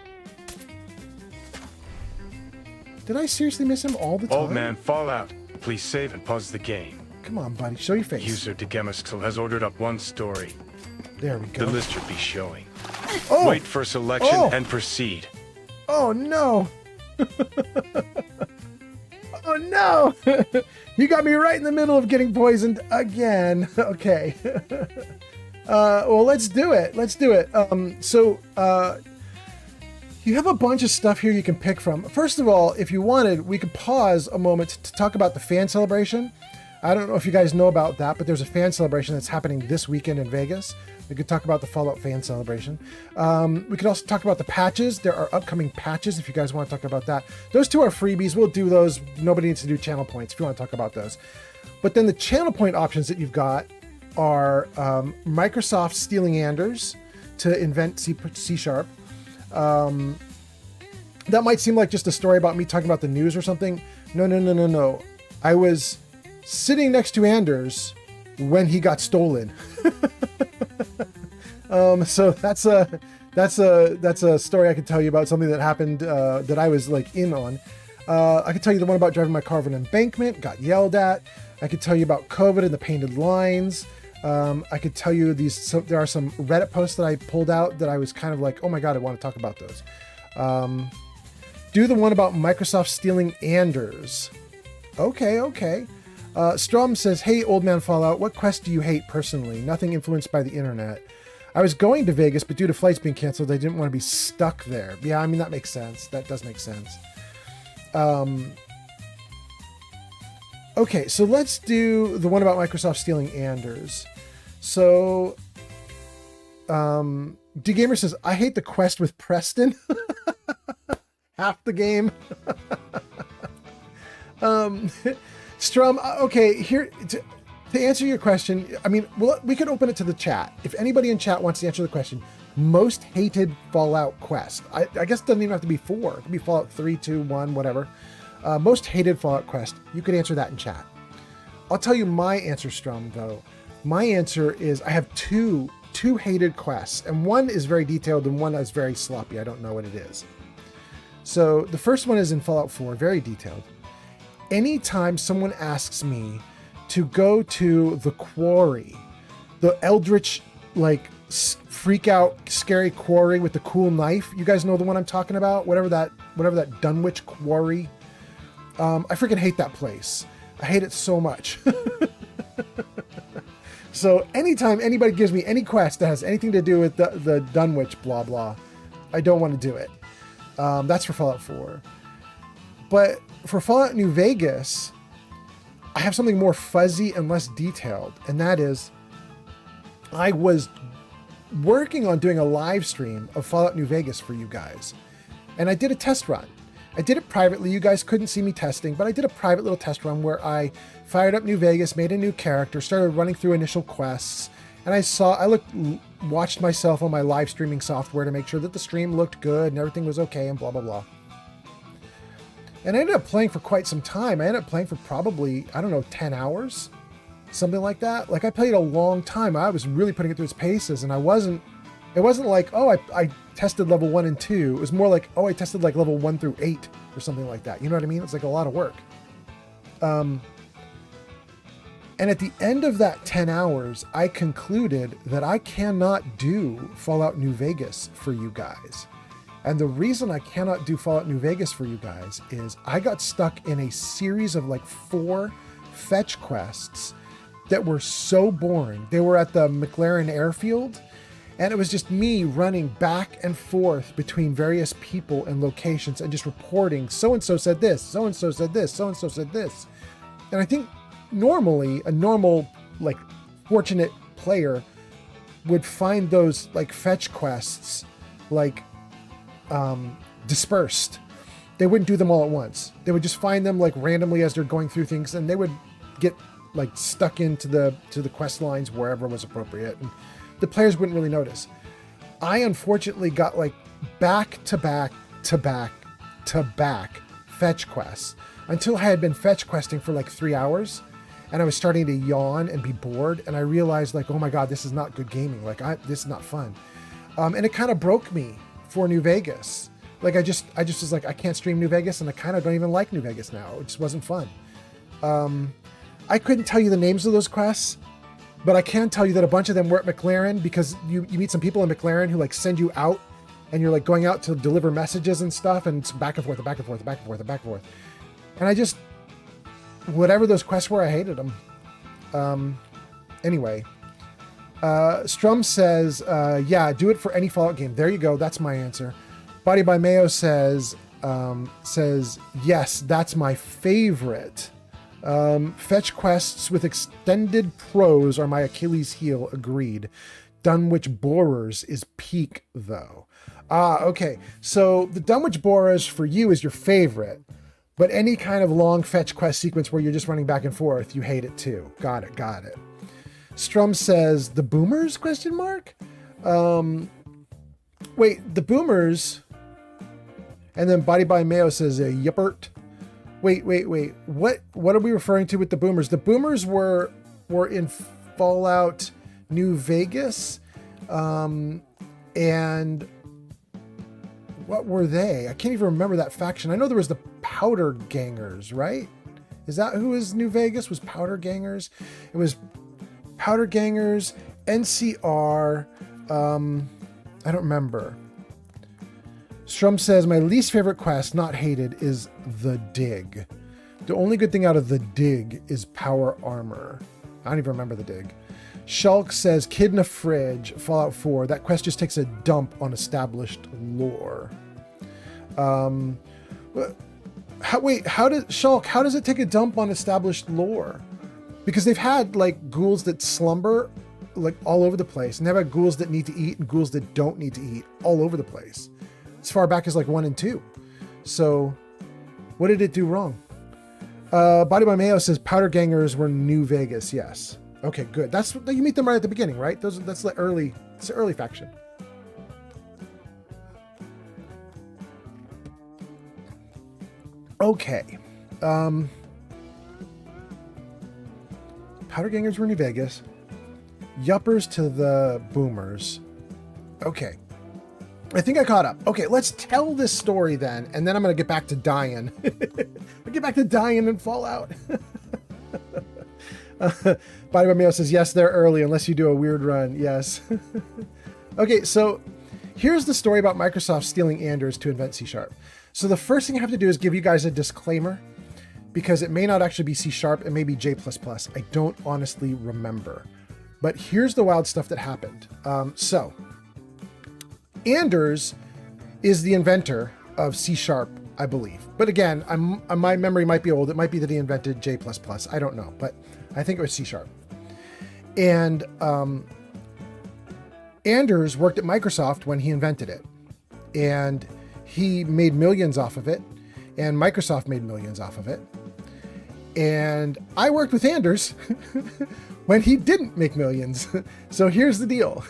Did I seriously miss him all the time? Old man, Fallout. Please save and pause the game. Come on, buddy, show your face. User Degemuskel has ordered up 1 story. There we go. The list should be showing. Oh! Wait for selection and proceed. Oh, no! Oh, no! You got me right in the middle of getting poisoned again. Okay. Well, let's do it. You have a bunch of stuff here you can pick from. First of all, if you wanted, we could pause a moment to talk about the fan celebration. I don't know if you guys know about that, but there's a fan celebration that's happening this weekend in Vegas. We could talk about the Fallout fan celebration. We could also talk about the patches. There are upcoming patches if you guys want to talk about that. Those 2 are freebies. We'll do those. Nobody needs to do channel points if you want to talk about those. But then the channel point options that you've got are Microsoft stealing Anders to invent C#. That might seem like just a story about me talking about the news or something. No. I was sitting next to Anders when he got stolen. So that's a story I could tell you about, something that happened that I was like in on. I could tell you the one about driving my car over an embankment, got yelled at. I could tell you about COVID and the painted lines. I could tell you there are some Reddit posts that I pulled out that I was kind of like, oh my God, I want to talk about those. Do the one about Microsoft stealing Anders. Okay. Strom says, hey, old man Fallout, what quest do you hate personally? Nothing influenced by the internet. I was going to Vegas, but due to flights being canceled, I didn't want to be stuck there. Yeah, I mean, that makes sense. That does make sense. Okay, so let's do the one about Microsoft stealing Anders. So, D-Gamer says, I hate the quest with Preston. Half the game. Strum, okay, here, to answer your question, I mean, well, we could open it to the chat. If anybody in chat wants to answer the question, most hated Fallout quest. I guess it doesn't even have to be 4. It could be Fallout 3, 2, 1, whatever. Most hated Fallout quest. You could answer that in chat. I'll tell you my answer, Strum, though. My answer is I have two hated quests, and one is very detailed and one is very sloppy. I don't know what it is. So the first one is in Fallout 4, very detailed. Anytime someone asks me to go to the quarry, the eldritch, like, freak out, scary quarry with the cool knife, you guys know the one I'm talking about? Whatever that Dunwich quarry. I freaking hate that place. I hate it so much. So anytime anybody gives me any quest that has anything to do with the Dunwich blah blah, I don't want to do it. That's for Fallout 4. But for Fallout New Vegas, I have something more fuzzy and less detailed, and that is I was working on doing a live stream of Fallout New Vegas for you guys, and I did a test run. I did it privately. You guys couldn't see me testing, but I did a private little test run where I fired up New Vegas, made a new character, started running through initial quests, and I watched myself on my live streaming software to make sure that the stream looked good and everything was okay and blah, blah, blah. And I ended up playing for quite some time. I ended up playing for probably, 10 hours, something like that. Like, I played a long time. I was really putting it through its paces, and it wasn't like, oh, I tested level 1 and 2. It was more like, oh, I tested like level 1 through 8 or something like that. You know what I mean? It's like a lot of work. And at the end of that 10 hours, I concluded that I cannot do Fallout New Vegas for you guys. And the reason I cannot do Fallout New Vegas for you guys is I got stuck in a series of like 4 fetch quests that were so boring. They were at the McLaren airfield, and it was just me running back and forth between various people and locations and just reporting, so-and-so said this, so-and-so said this, so-and-so said this. And I think normally a normal, like, fortunate player would find those like fetch quests like dispersed. They wouldn't do them all at once. They would just find them like randomly as they're going through things, and they would get like stuck into the quest lines wherever was appropriate, and the players wouldn't really notice. I unfortunately got like back to back fetch quests until I had been fetch questing for like 3 hours, and I was starting to yawn and be bored, and I realized like, oh my god, this is not good gaming. Like, this is not fun. And it kind of broke me for New Vegas. Like, I just was like, I can't stream New Vegas, and I kind of don't even like New Vegas now. It just wasn't fun. I couldn't tell you the names of those quests, but I can tell you that a bunch of them were at McLaren, because you meet some people in McLaren who like send you out, and you're like going out to deliver messages and stuff, and it's back and forth, back and forth, back and forth, back and forth. And I just, whatever those quests were, I hated them. Anyway, Strum says, yeah, do it for any Fallout game. There you go. That's my answer. Body by Mayo says, yes, that's my favorite. Fetch quests with extended prose are my Achilles heel. Agreed. Dunwich Borers is peak though. Okay. So the Dunwich Borers for you is your favorite, but any kind of long fetch quest sequence where you're just running back and forth, you hate it too. Got it. Strum says the Boomers ? Wait, the Boomers. And then Body by Mayo says a yippert. Wait. What are we referring to with the Boomers? The Boomers were in Fallout New Vegas. And what were they? I can't even remember that faction. I know there was the Powder Gangers, right? Is that who was New Vegas? Was Powder Gangers? It was Powder Gangers, NCR. I don't remember. Strum says, my least favorite quest, not hated, is the Dig. The only good thing out of the Dig is power armor. I don't even remember the Dig. Shulk says, Kid in a Fridge, Fallout 4. That quest just takes a dump on established lore. How does it take a dump on established lore? Because they've had like ghouls that slumber like all over the place, and they've had ghouls that need to eat and ghouls that don't need to eat all over the place. As far back as like 1 and 2. So what did it do wrong? Body by Mayo says Powder Gangers were New Vegas. Yes. Okay, good. That's you meet them right at the beginning, right? That's the early faction. Okay. Powder Gangers were New Vegas. Yuppers to the Boomers. Okay. I think I caught up. Okay, let's tell this story then, and then I'm going to get back to dying. I'll get back to dying and Fallout. Body by Mayo says, yes, they're early, unless you do a weird run. Yes. Okay, so here's the story about Microsoft stealing Anders to invent C#. So the first thing I have to do is give you guys a disclaimer. because it may not actually be C#, it may be J++. I don't honestly remember. But here's the wild stuff that happened. So Anders is the inventor of C#, I believe. But again, my memory might be old. It might be that he invented J++. I don't know, but I think it was C#. And Anders worked at Microsoft when he invented it. And he made millions off of it. And Microsoft made millions off of it. And I worked with Anders when he didn't make millions. So here's the deal.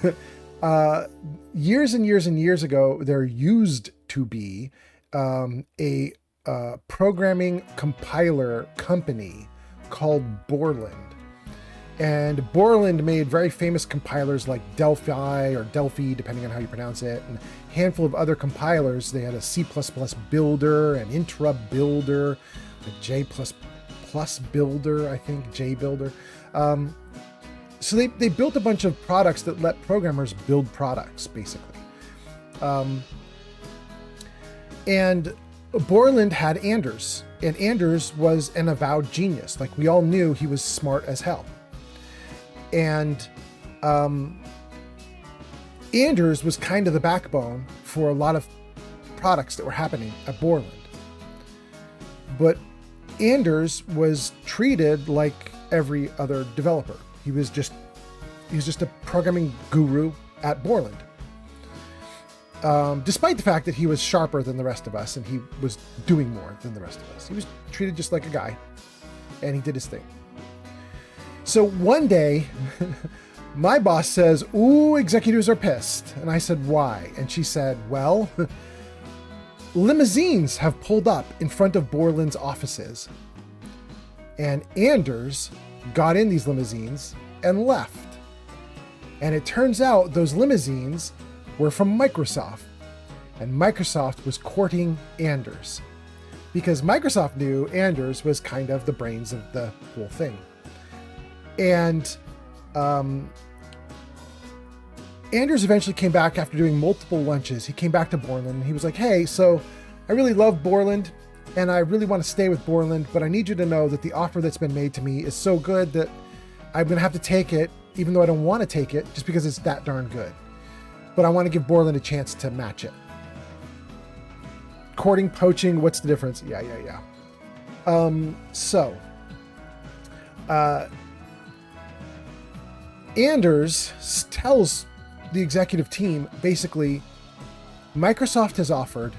Years and years and years ago, there used to be a programming compiler company called Borland. And Borland made very famous compilers like Delphi or Delphi, depending on how you pronounce it, and a handful of other compilers. They had a C++ builder, an Intra builder, a J++ builder, I think, J builder. So they built a bunch of products that let programmers build products, basically. And Borland had Anders, and Anders was an avowed genius. Like, we all knew he was smart as hell. And Anders was kind of the backbone for a lot of products that were happening at Borland. But Anders was treated like every other developer. He was just a programming guru at Borland. Despite the fact that he was sharper than the rest of us and he was doing more than the rest of us. He was treated just like a guy, and he did his thing. So one day, my boss says, "Ooh, executives are pissed." And I said, "Why?" And she said, "Well, limousines have pulled up in front of Borland's offices. And Anders got in these limousines and left. And it turns out those limousines were from Microsoft. And Microsoft was courting Anders. Because Microsoft knew Anders was kind of the brains of the whole thing. And Anders eventually came back after doing multiple lunches. He came back to Borland and he was like, "Hey, so I really love Borland and I really want to stay with Borland, but I need you to know that the offer that's been made to me is so good that I'm going to have to take it, even though I don't want to take it, just because it's that darn good. But I want to give Borland a chance to match it." Courting, poaching, what's the difference? Yeah. Anders tells the executive team, basically, Microsoft has offered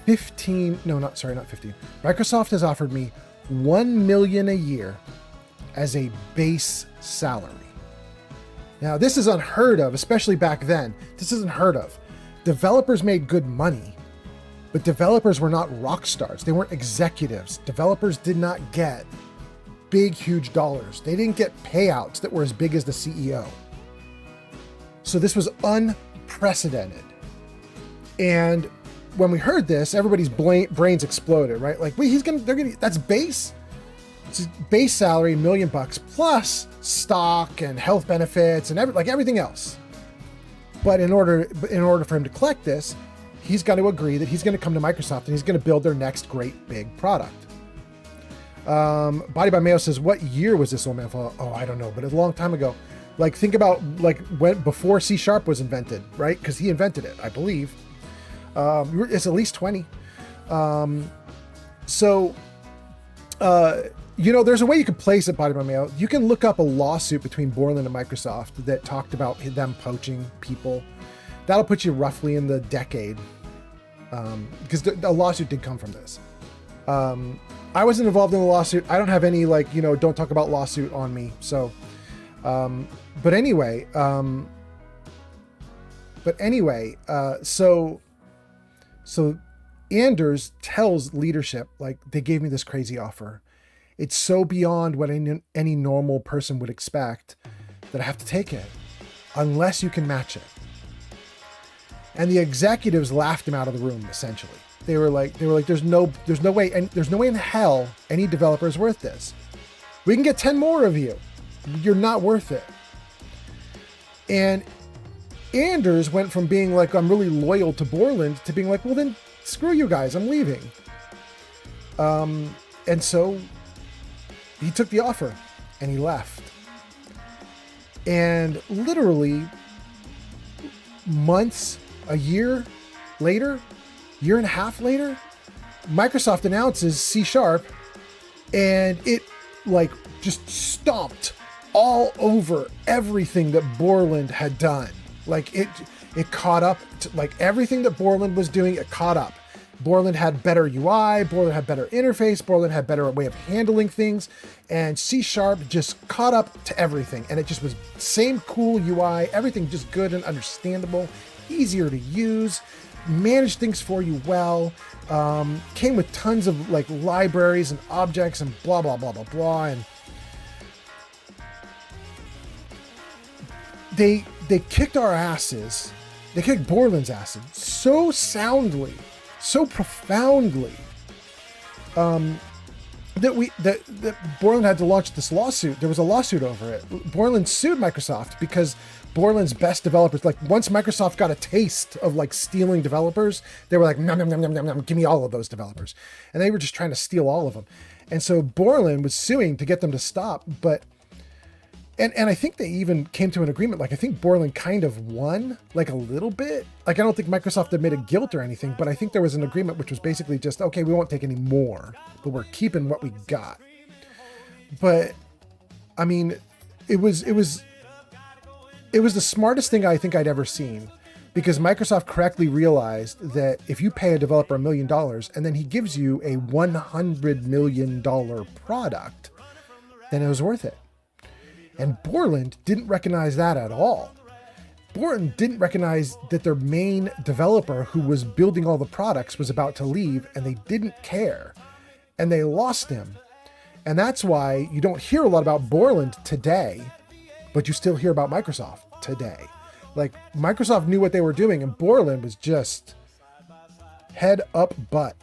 Microsoft has offered me $1 million a year as a base salary. Now, this is unheard of, especially back then. This is unheard of. Developers made good money, but developers were not rock stars. They weren't executives. Developers did not get big, huge dollars. They didn't get payouts that were as big as the CEO. So this was unprecedented. And when we heard this, everybody's brains exploded, right? Like, wait, that's base? It's base salary, $1 million plus stock and health benefits and everything else. But in order for him to collect this, he's got to agree that he's going to come to Microsoft and he's going to build their next great big product. Body by Mayo says, "What year was this, old man?" Oh, I don't know, but a long time ago. Like, think about when before C# was invented, right? Because he invented it, I believe. It's at least 20. There's a way you can place it, Body by Mayo. You can look up a lawsuit between Borland and Microsoft that talked about them poaching people. That'll put you roughly in the decade, because a lawsuit did come from this. I wasn't involved in the lawsuit. I don't have any don't talk about lawsuit on me. So, but anyway, so Anders tells leadership, like, they gave me this crazy offer. It's so beyond what any normal person would expect that I have to take it unless you can match it. And the executives laughed him out of the room, essentially. They were like, there's no way, and there's no way in hell any developer is worth this. We can get 10 more of you. You're not worth it. And Anders went from being like, I'm really loyal to Borland, to being like, well then screw you guys, I'm leaving. And so he took the offer and he left. And literally months, a year later, year and a half later, Microsoft announces C#, and it like just stomped all over everything that Borland had done. Like it caught up to, like everything that Borland was doing, it caught up. Borland had better UI, Borland had better interface, Borland had better way of handling things, and C# just caught up to everything. And it just was same cool UI, everything just good and understandable, easier to use, managed things for you well, came with tons of like libraries and objects and blah, blah, blah, blah, blah. And they kicked our asses. They kicked Borland's asses so soundly, so profoundly, that Borland had to launch this lawsuit. There was a lawsuit over it. Borland sued Microsoft because Borland's best developers, like once Microsoft got a taste of like stealing developers, they were like, nom, nom, nom, nom, nom, nom, give me all of those developers. And they were just trying to steal all of them. And so Borland was suing to get them to stop. But, and I think they even came to an agreement. Like I think Borland kind of won like a little bit. Like I don't think Microsoft admitted guilt or anything, but I think there was an agreement which was basically just, okay, we won't take any more, but we're keeping what we got. But I mean, it was the smartest thing I think I'd ever seen, because Microsoft correctly realized that if you pay a developer $1 million and then he gives you a $100 million product, then it was worth it. And Borland didn't recognize that at all. Borland didn't recognize that their main developer who was building all the products was about to leave, and they didn't care. And they lost him. And that's why you don't hear a lot about Borland today, but you still hear about Microsoft today. Like Microsoft knew what they were doing, and Borland was just head up butt.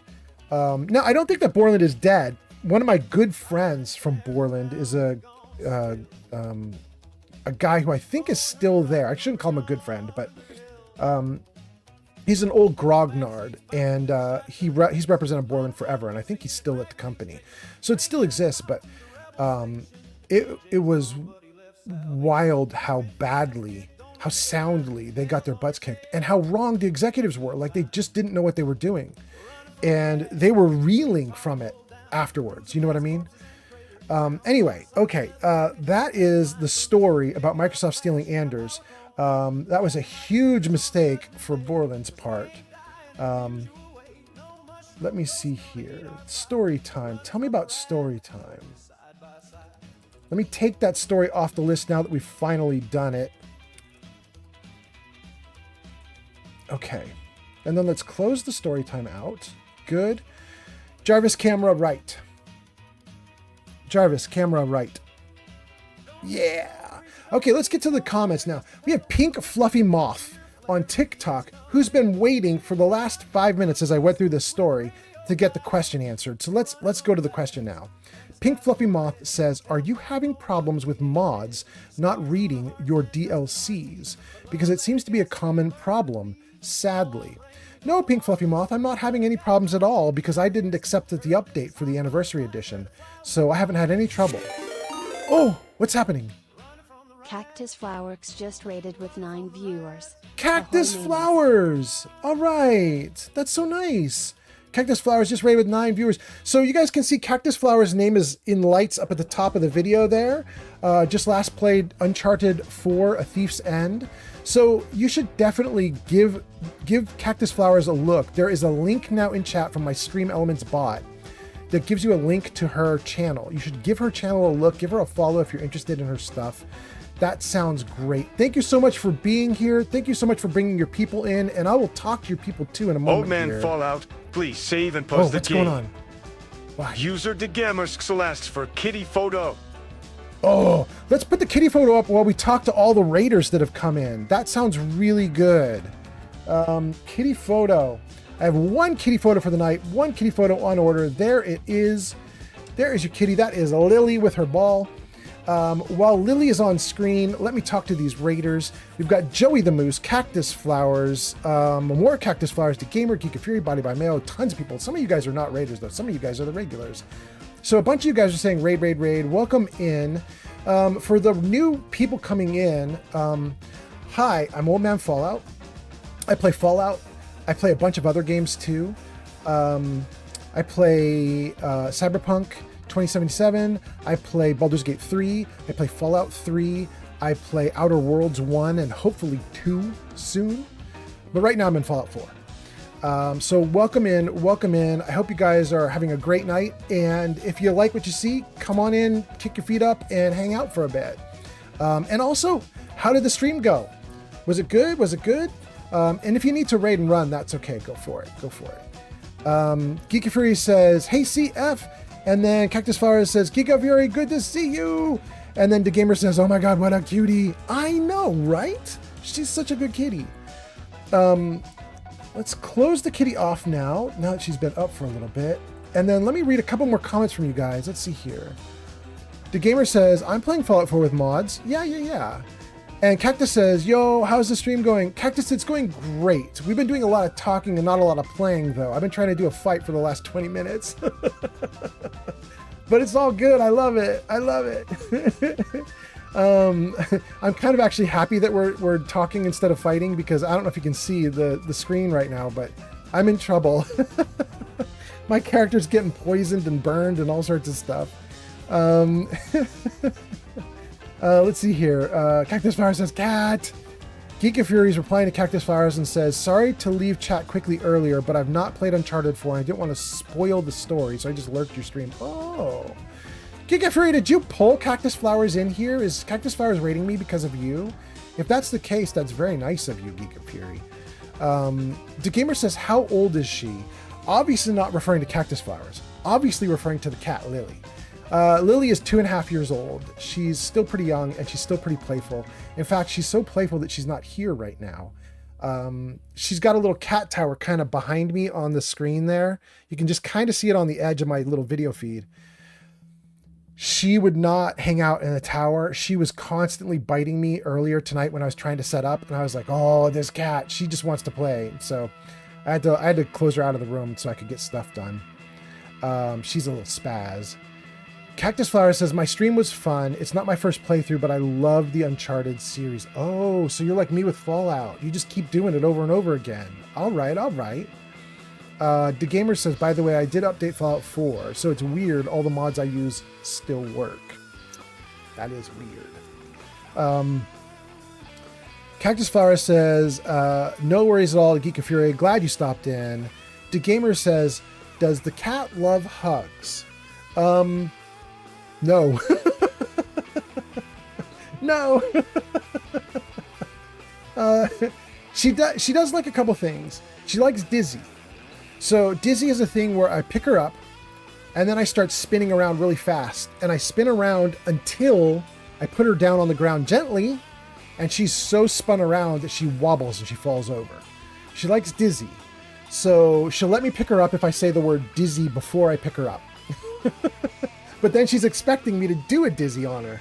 Now, I don't think that Borland is dead. One of my good friends from Borland is a guy who I think is still there. I shouldn't call him a good friend, but he's an old grognard, and he's represented Borland forever, and I think he's still at the company. So it still exists, but it was wild how badly, how soundly they got their butts kicked, and how wrong the executives were. Like they just didn't know what they were doing, and they were reeling from it afterwards. You know what I mean? Anyway, okay, that is the story about Microsoft stealing Anders. That was a huge mistake for Borland's part. Let me see here. Story time. Tell me about story time. Let me take that story off the list now that we've finally done it. Okay. And then let's close the story time out. Good. Jarvis, camera right. Jarvis, camera right. Yeah. Okay, let's get to the comments now. We have Pink Fluffy Moth on TikTok, who's been waiting for the last 5 minutes as I went through this story to get the question answered. So let's go to the question now. Pink Fluffy Moth says, are you having problems with mods not reading your DLCs? Because it seems to be a common problem, sadly. No, Pink Fluffy Moth, I'm not having any problems at all because I didn't accept the update for the anniversary edition. So I haven't had any trouble. Oh, what's happening? Cactus Flowers just rated with 9 viewers. Cactus Flowers! All right. That's so nice. Cactus Flowers just rated with 9 viewers. So you guys can see Cactus Flowers' name is in lights up at the top of the video there. Just last played Uncharted 4, A Thief's End. So you should definitely give Cactus Flowers a look. There is a link now in chat from my Stream Elements bot that gives you a link to her channel. You should give her channel a look, give her a follow if you're interested in her stuff. That sounds great. Thank you so much for being here. Thank you so much for bringing your people in, and I will talk to your people too in a moment. Old man here. Fallout, please save and post the what's game. going on? Why? User de Gamers Celeste for kitty photo. Oh, let's put the kitty photo up while we talk to all the raiders that have come in. That sounds really good. Kitty photo. I have one kitty photo for the night, one kitty photo on order. There it is. There is your kitty. That is Lily with her ball. While Lily is on screen, let me talk to these raiders. We've got Joey the Moose, Cactus Flowers, more Cactus Flowers, the Gamer, Geek of Fury, Body by Mayo, tons of people. Some of you guys are not raiders though. Some of you guys are the regulars. So a bunch of you guys are saying raid, raid, raid. Welcome in. For the new people coming in, hi, I'm Old Man Fallout. I play Fallout. I play a bunch of other games too. I play Cyberpunk 2077. I play Baldur's Gate 3. I play Fallout 3. I play Outer Worlds 1 and hopefully 2 soon. But right now I'm in Fallout 4. So welcome in, welcome in. I hope you guys are having a great night. And if you like what you see, come on in, kick your feet up and hang out for a bit. And also, how did the stream go? Was it good? Was it good? And if you need to raid and run, that's okay. Go for it. Go for it. Geeky Fury says, hey CF. And then Cactus Flowers says, Geeky Fury, good to see you. And then the gamer says, oh my God, what a cutie. I know, right? She's such a good kitty. Let's close the kitty off now that she's been up for a little bit. And then let me read a couple more comments from you guys. Let's see here. The gamer says, I'm playing Fallout 4 with mods. Yeah. And Cactus says, yo, how's the stream going? Cactus, it's going great. We've been doing a lot of talking and not a lot of playing, though. I've been trying to do a fight for the last 20 minutes. But it's all good. I love it. I love it. I'm kind of actually happy that we're talking instead of fighting, because I don't know if you can see the screen right now, but I'm in trouble. My character's getting poisoned and burned and all sorts of stuff. Let's see here. Cactus Flowers says, Cat! Geek of Fury is replying to Cactus Flowers and says, sorry to leave chat quickly earlier, but I've not played Uncharted 4 and I didn't want to spoil the story, so I just lurked your stream. Oh. Geek of Fury, did you pull Cactus Flowers in here? Is Cactus Flowers rating me because of you? If that's the case, that's very nice of you, Geek of Fury. The gamer says, how old is she? Obviously not referring to Cactus Flowers. Obviously referring to the cat, Lily. Lily is 2.5 years old. She's still pretty young and she's still pretty playful. In fact, she's so playful that she's not here right now. She's got a little cat tower kind of behind me on the screen there. You can just kind of see it on the edge of my little video feed. She would not hang out in the tower. She was constantly biting me earlier tonight when I was trying to set up, and I was like, oh, this cat, she just wants to play. So I had to close her out of the room so I could get stuff done. She's a little spaz. Cactus Flower says, my stream was fun. It's not my first playthrough, but I love the Uncharted series. Oh, so you're like me with Fallout. You just keep doing it over and over again. All right. The gamer says, by the way, I did update Fallout 4, so it's weird all the mods I use still work. That is weird. Cactus Flower says, no worries at all, Geek of Fury. Glad you stopped in. The gamer says, does the cat love hugs? No. No. She does like a couple things. She likes Dizzy. So Dizzy is a thing where I pick her up and then I start spinning around really fast, and I spin around until I put her down on the ground gently, and she's so spun around that she wobbles and she falls over. She likes Dizzy. So she'll let me pick her up if I say the word Dizzy before I pick her up. But then she's expecting me to do a Dizzy on her.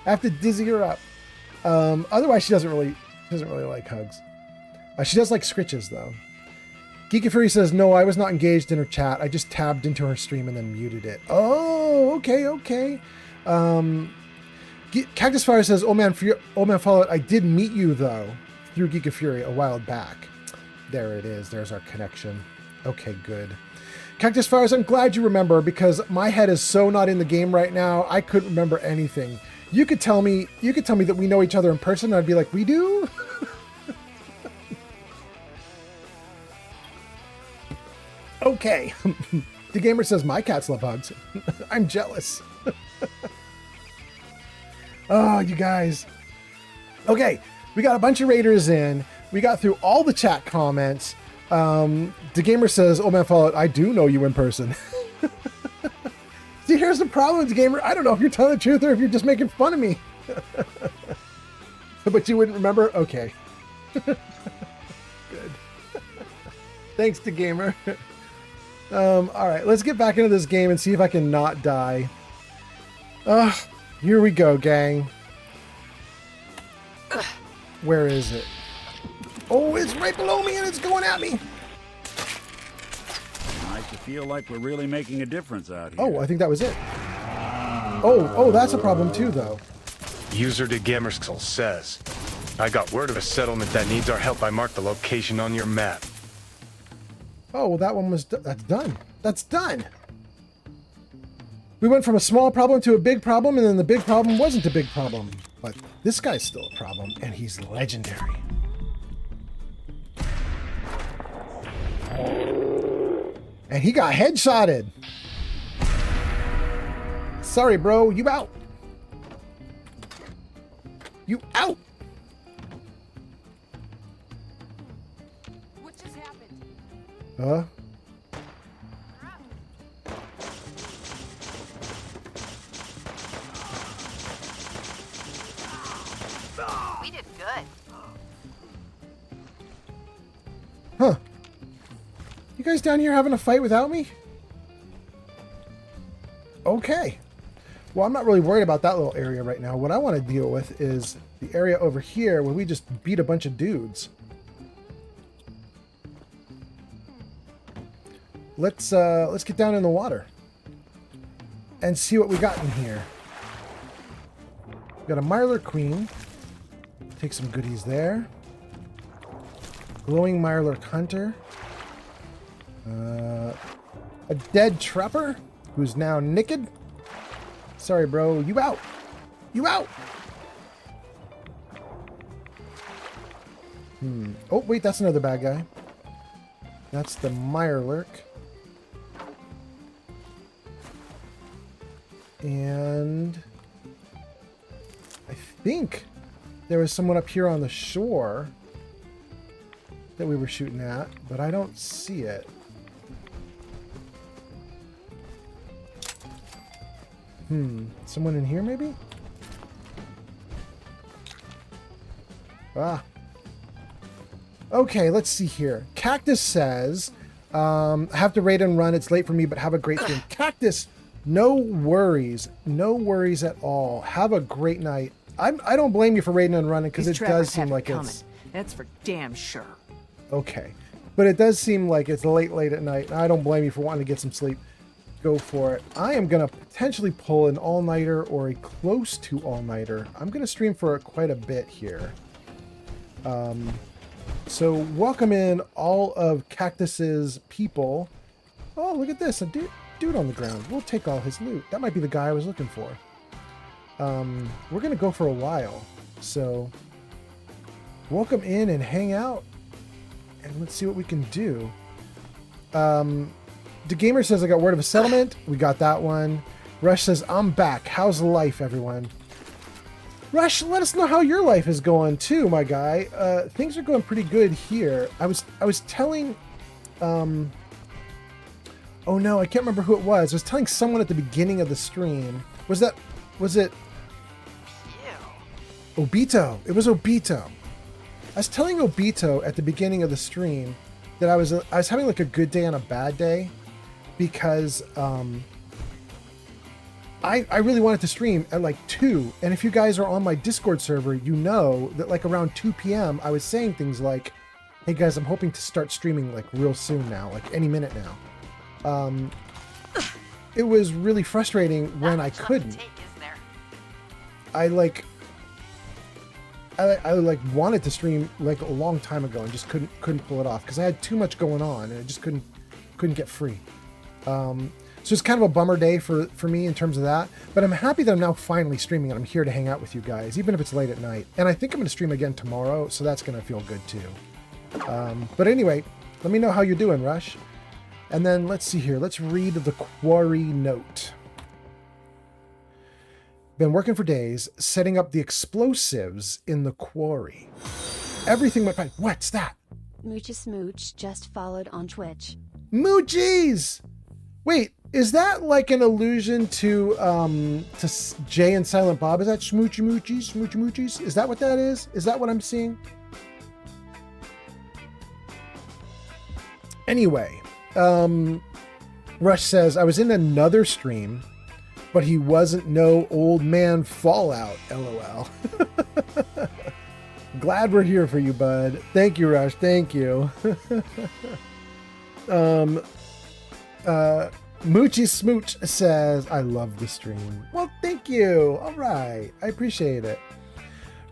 I have to Dizzy her up. Otherwise, she doesn't really like hugs. She does like scritches, though. Geeky Fury says, no, I was not engaged in her chat. I just tabbed into her stream and then muted it. Oh, okay. Cactus Fire says, oh man, Fallout, I did meet you, though, through Geeky Fury a while back. There it is. There's our connection. Okay, good. Cactus Fires, I'm glad you remember, because my head is so not in the game right now. I couldn't remember anything. You could tell me that we know each other in person, and I'd be like, we do? Okay. The gamer says, my cats love hugs. I'm jealous. Oh, you guys. Okay, we got a bunch of raiders in. We got through all the chat comments. The gamer says, oh man, Fallout, I do know you in person. See, here's the problem, gamer. I don't know if you're telling the truth or if you're just making fun of me. But you wouldn't remember? Okay. Good. Thanks to gamer. All right, let's get back into this game and see if I can not die. Here we go, gang. Where is it? Oh, it's right below me and it's going at me. I just feel like we're really making a difference out here. Oh, I think that was it. Oh, that's a problem too, though. User de Gamerskull says, I got word of a settlement that needs our help. I marked the location on your map. Oh, well, that one was... That's done. That's done. We went from a small problem to a big problem, and then the big problem wasn't a big problem. But this guy's still a problem, and he's legendary. And he got headshotted. Sorry, bro. You out. You out. What just happened? Huh? We did good. Huh. You guys down here having a fight without me? Okay. Well, I'm not really worried about that little area right now. What I want to deal with is the area over here where we just beat a bunch of dudes. Let's get down in the water and see what we got in here. We got a Mirelurk Queen. Take some goodies there. Glowing Mirelurk Hunter. A dead Trapper who's now naked. Sorry, bro. You out. You out. Oh, wait. That's another bad guy. That's the Mirelurk. And I think there was someone up here on the shore that we were shooting at, but I don't see it. Someone in here maybe? Ah. Okay, let's see here. Cactus says, I have to raid and run. It's late for me, but have a great stream. Cactus, no worries. No worries at all. Have a great night. I don't blame you for raiding and running because it does seem like it's... That's for damn sure. Okay. But it does seem like it's late at night. I don't blame you for wanting to get some sleep. Go for it. I am going to potentially pull an all-nighter or a close to all-nighter. I'm going to stream for quite a bit here. So welcome in all of Cactus's people. Oh, look at this. A dude on the ground. We'll take all his loot. That might be the guy I was looking for. We're going to go for a while. So welcome in and hang out. And let's see what we can do. The Gamer says, I got word of a settlement. We got that one. Rush says, I'm back. How's life, everyone? Rush, let us know how your life is going too, my guy. Things are going pretty good here. I was telling, oh no, I can't remember who it was. I was telling someone at the beginning of the stream. Was it Obito? It was Obito. I was telling Obito at the beginning of the stream that I was having like a good day and a bad day because I really wanted to stream at like 2, and if you guys are on my Discord server, you know that like around 2 p.m. I was saying things like, hey guys, I'm hoping to start streaming like real soon now, like any minute now. It was really frustrating when I couldn't. I wanted to stream like a long time ago and just couldn't pull it off because I had too much going on and I just couldn't get free. So it's kind of a bummer day for me in terms of that, but I'm happy that I'm now finally streaming and I'm here to hang out with you guys, even if it's late at night. And I think I'm going to stream again tomorrow, so that's going to feel good too. But anyway, let me know how you're doing, Rush. And then let's see here. Let's read the quarry note. Been working for days, setting up the explosives in the quarry. Everything went fine. What's that? Moochie Smooch just followed on Twitch. Moochies! Wait, is that like an allusion to Jay and Silent Bob? Is that Smoochy Moochies? Smoochy Moochies? Is that what that is? Is that what I'm seeing? Anyway, Rush says, I was in another stream, but he wasn't no old man Fallout, LOL. Glad we're here for you, bud. Thank you, Rush. Thank you. Moochie Smooch says, I love the stream. Well, thank you. All right. I appreciate it.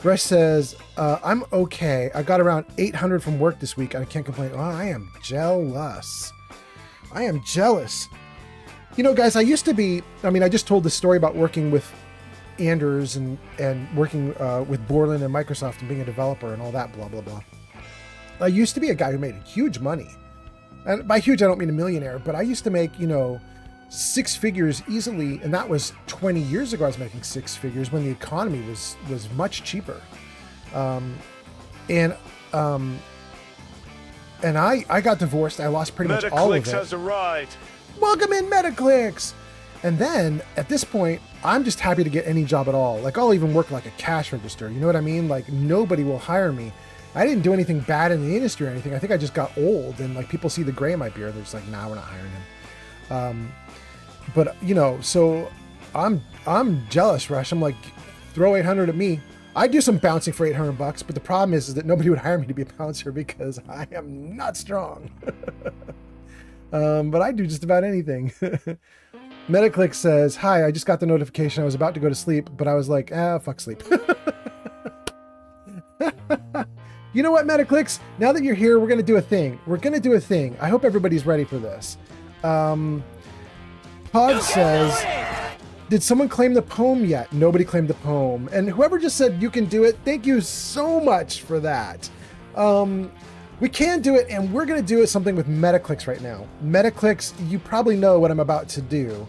Rush says, I'm okay. I got around 800 from work this week and I can't complain. Oh, I am jealous. I am jealous. You know, guys, I used to be, I just told the story about working with Anders and working with Borland and Microsoft and being a developer and all that, blah, blah, blah. I used to be a guy who made huge money. And by huge, I don't mean a millionaire, but I used to make, 6 figures easily. And that was 20 years ago. I was making 6 figures when the economy was much cheaper. And I got divorced. I lost pretty much all of it. Metaclicks has arrived. Welcome in, Metaclicks. And then at this point, I'm just happy to get any job at all. Like, I'll even work like a cash register. You know what I mean? Like, nobody will hire me. I didn't do anything bad in the industry or anything. I think I just got old and like people see the gray in my beard. They're just like, nah, we're not hiring him. But so I'm jealous, Rush. I'm like, throw 800 at me. I do some bouncing for $800, but the problem is that nobody would hire me to be a bouncer because I am not strong. But I do just about anything. Metaclick says, hi, I just got the notification. I was about to go to sleep, but I was like, fuck sleep. You know what, Metaclicks? Now that you're here, we're going to do a thing. I hope everybody's ready for this. Pod says, did someone claim the poem yet? Nobody claimed the poem. And whoever just said you can do it, thank you so much for that. We can do it, and we're going to do it something with Metaclicks right now. Metaclicks, you probably know what I'm about to do.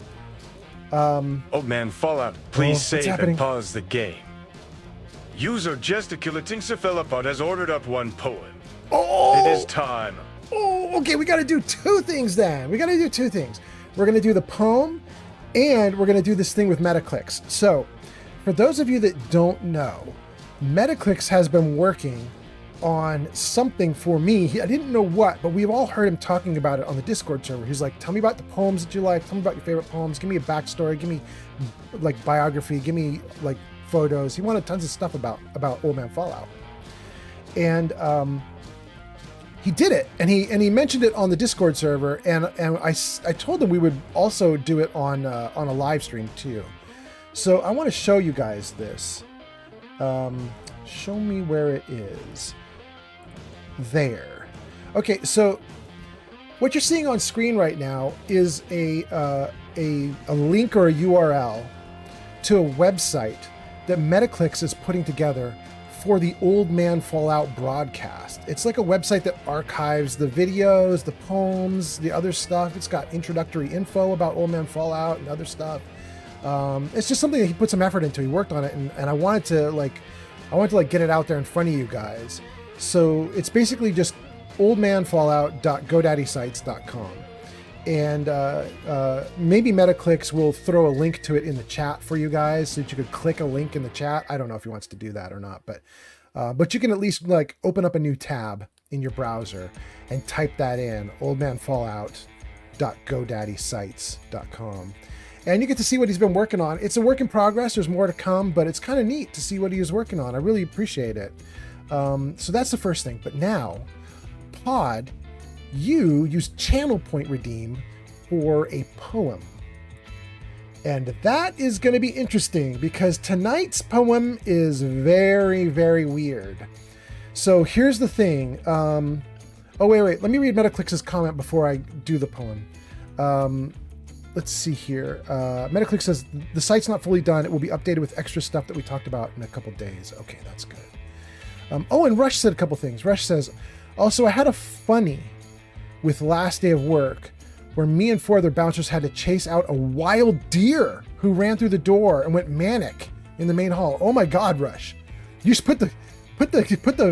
Old man Fallout, please save happening? and pause the game. User gesticulating cephalopod has ordered up one poem. Oh! It is time. Oh, okay, we got to do 2 things then. We're going to do the poem, and we're going to do this thing with Metaclicks. So, for those of you that don't know, Metaclicks has been working on something for me. I didn't know what, but we've all heard him talking about it on the Discord server. He's like, tell me about the poems that you like. Tell me about your favorite poems. Give me a backstory. Give me like biography. Give me like photos. He wanted tons of stuff about Old Man Fallout. And he did it, and he mentioned it on the Discord server, and I told him we would also do it on a live stream too. So I want to show you guys this. Show me where it is. There. Okay, so what you're seeing on screen right now is a link or a URL to a website that Metaclicks is putting together for the Old Man Fallout broadcast. It's like a website that archives the videos, the poems, the other stuff. It's got introductory info about Old Man Fallout and other stuff. It's just something that he put some effort into. He worked on it, and I wanted to get it out there in front of you guys. So it's basically just oldmanfallout.godaddysite.com. And maybe Metaclicks will throw a link to it in the chat for you guys so that you could click a link in the chat. I don't know if he wants to do that or not, but you can at least like open up a new tab in your browser and type that in, oldmanfallout.godaddysite.com. And you get to see what he's been working on. It's a work in progress. There's more to come, but it's kind of neat to see what he was working on. I really appreciate it. So that's the first thing. But now, Pod, you used channel point redeem for a poem. And that is going to be interesting because tonight's poem is very, very weird. So here's the thing. Oh, wait. Let me read Metaclicks' comment before I do the poem. Let's see here. Metaclick says, the site's not fully done. It will be updated with extra stuff that we talked about in a couple days. Okay, that's good. And Rush said a couple things. Rush says, also, I had a funny with last day of work where me and 4 other bouncers had to chase out a wild deer who ran through the door and went manic in the main hall. Oh my God, Rush. You should put the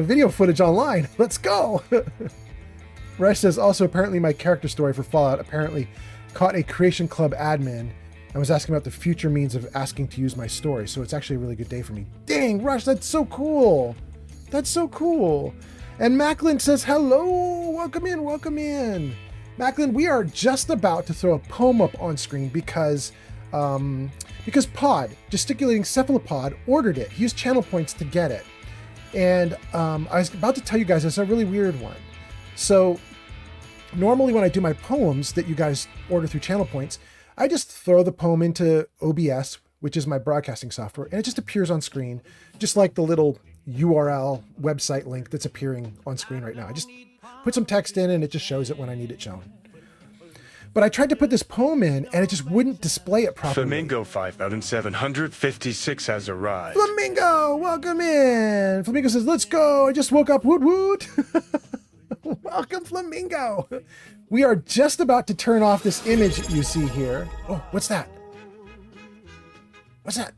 video footage online. Let's go. Rush says, also, apparently my character story for Fallout apparently caught a Creation Club admin and was asking about the future means of asking to use my story. So it's actually a really good day for me. Dang, Rush, that's so cool. That's so cool. And Macklin says, hello, welcome in. Macklin, we are just about to throw a poem up on screen because Pod, gesticulating cephalopod, ordered it. He used channel points to get it. And I was about to tell you guys, it's a really weird one. So normally when I do my poems that you guys order through Channel Points, I just throw the poem into OBS, which is my broadcasting software, and it just appears on screen, just like the little URL website link that's appearing on screen right now. I just put some text in and it just shows it when I need it shown. But I tried to put this poem in and it just wouldn't display it properly. Flamingo 5756 has arrived. Flamingo, welcome in. Flamingo says, let's go. I just woke up. Woot woot. Welcome, Flamingo. We are just about to turn off this image that you see here. Oh, what's that? What's that?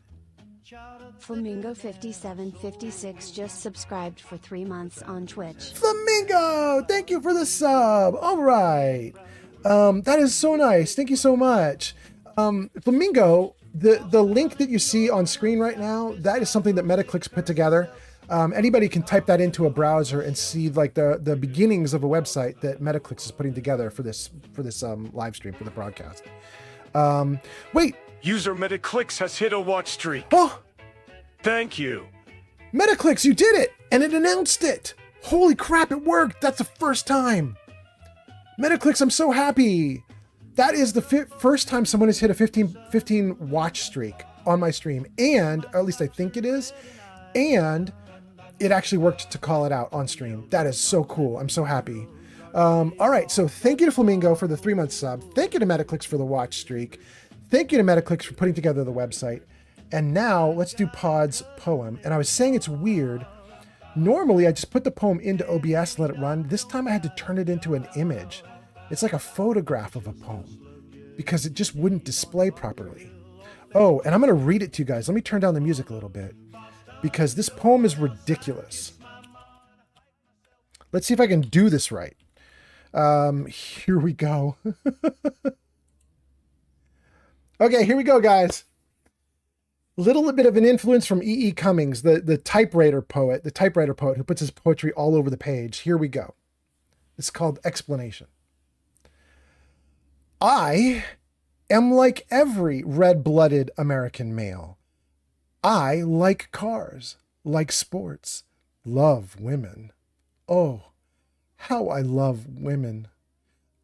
Flamingo 5756 just subscribed for 3 months on Twitch. Flamingo, thank you for the sub. All right. That is so nice. Thank you so much. Flamingo, the link that you see on screen right now, that is something that Metaclicks put together. Anybody can type that into a browser and see like the beginnings of a website that Metaclicks is putting together for this live stream, for the broadcast. Wait. User Metaclicks has hit a watch streak. Oh, thank you. Metaclicks, you did it, and it announced it. Holy crap, it worked. That's the first time. Metaclicks, I'm so happy. That is the first time someone has hit a 15 watch streak on my stream, and or at least I think it is, and it actually worked to call it out on stream. That is so cool. I'm so happy. All right, so thank you to Flamingo for the 3-month sub. Thank you to Metaclicks for the watch streak. Thank you to Metaclicks for putting together the website. And now let's do Pod's poem. And I was saying it's weird. Normally I just put the poem into OBS and let it run. This time I had to turn it into an image. It's like a photograph of a poem because it just wouldn't display properly. Oh, and I'm going to read it to you guys. Let me turn down the music a little bit because this poem is ridiculous. Let's see if I can do this right. Here we go. Okay, here we go, guys. Little bit of an influence from E.E. Cummings, the typewriter poet who puts his poetry all over the page. Here we go. It's called Explanation. I am like every red-blooded American male. I like cars, like sports, love women. Oh, how I love women.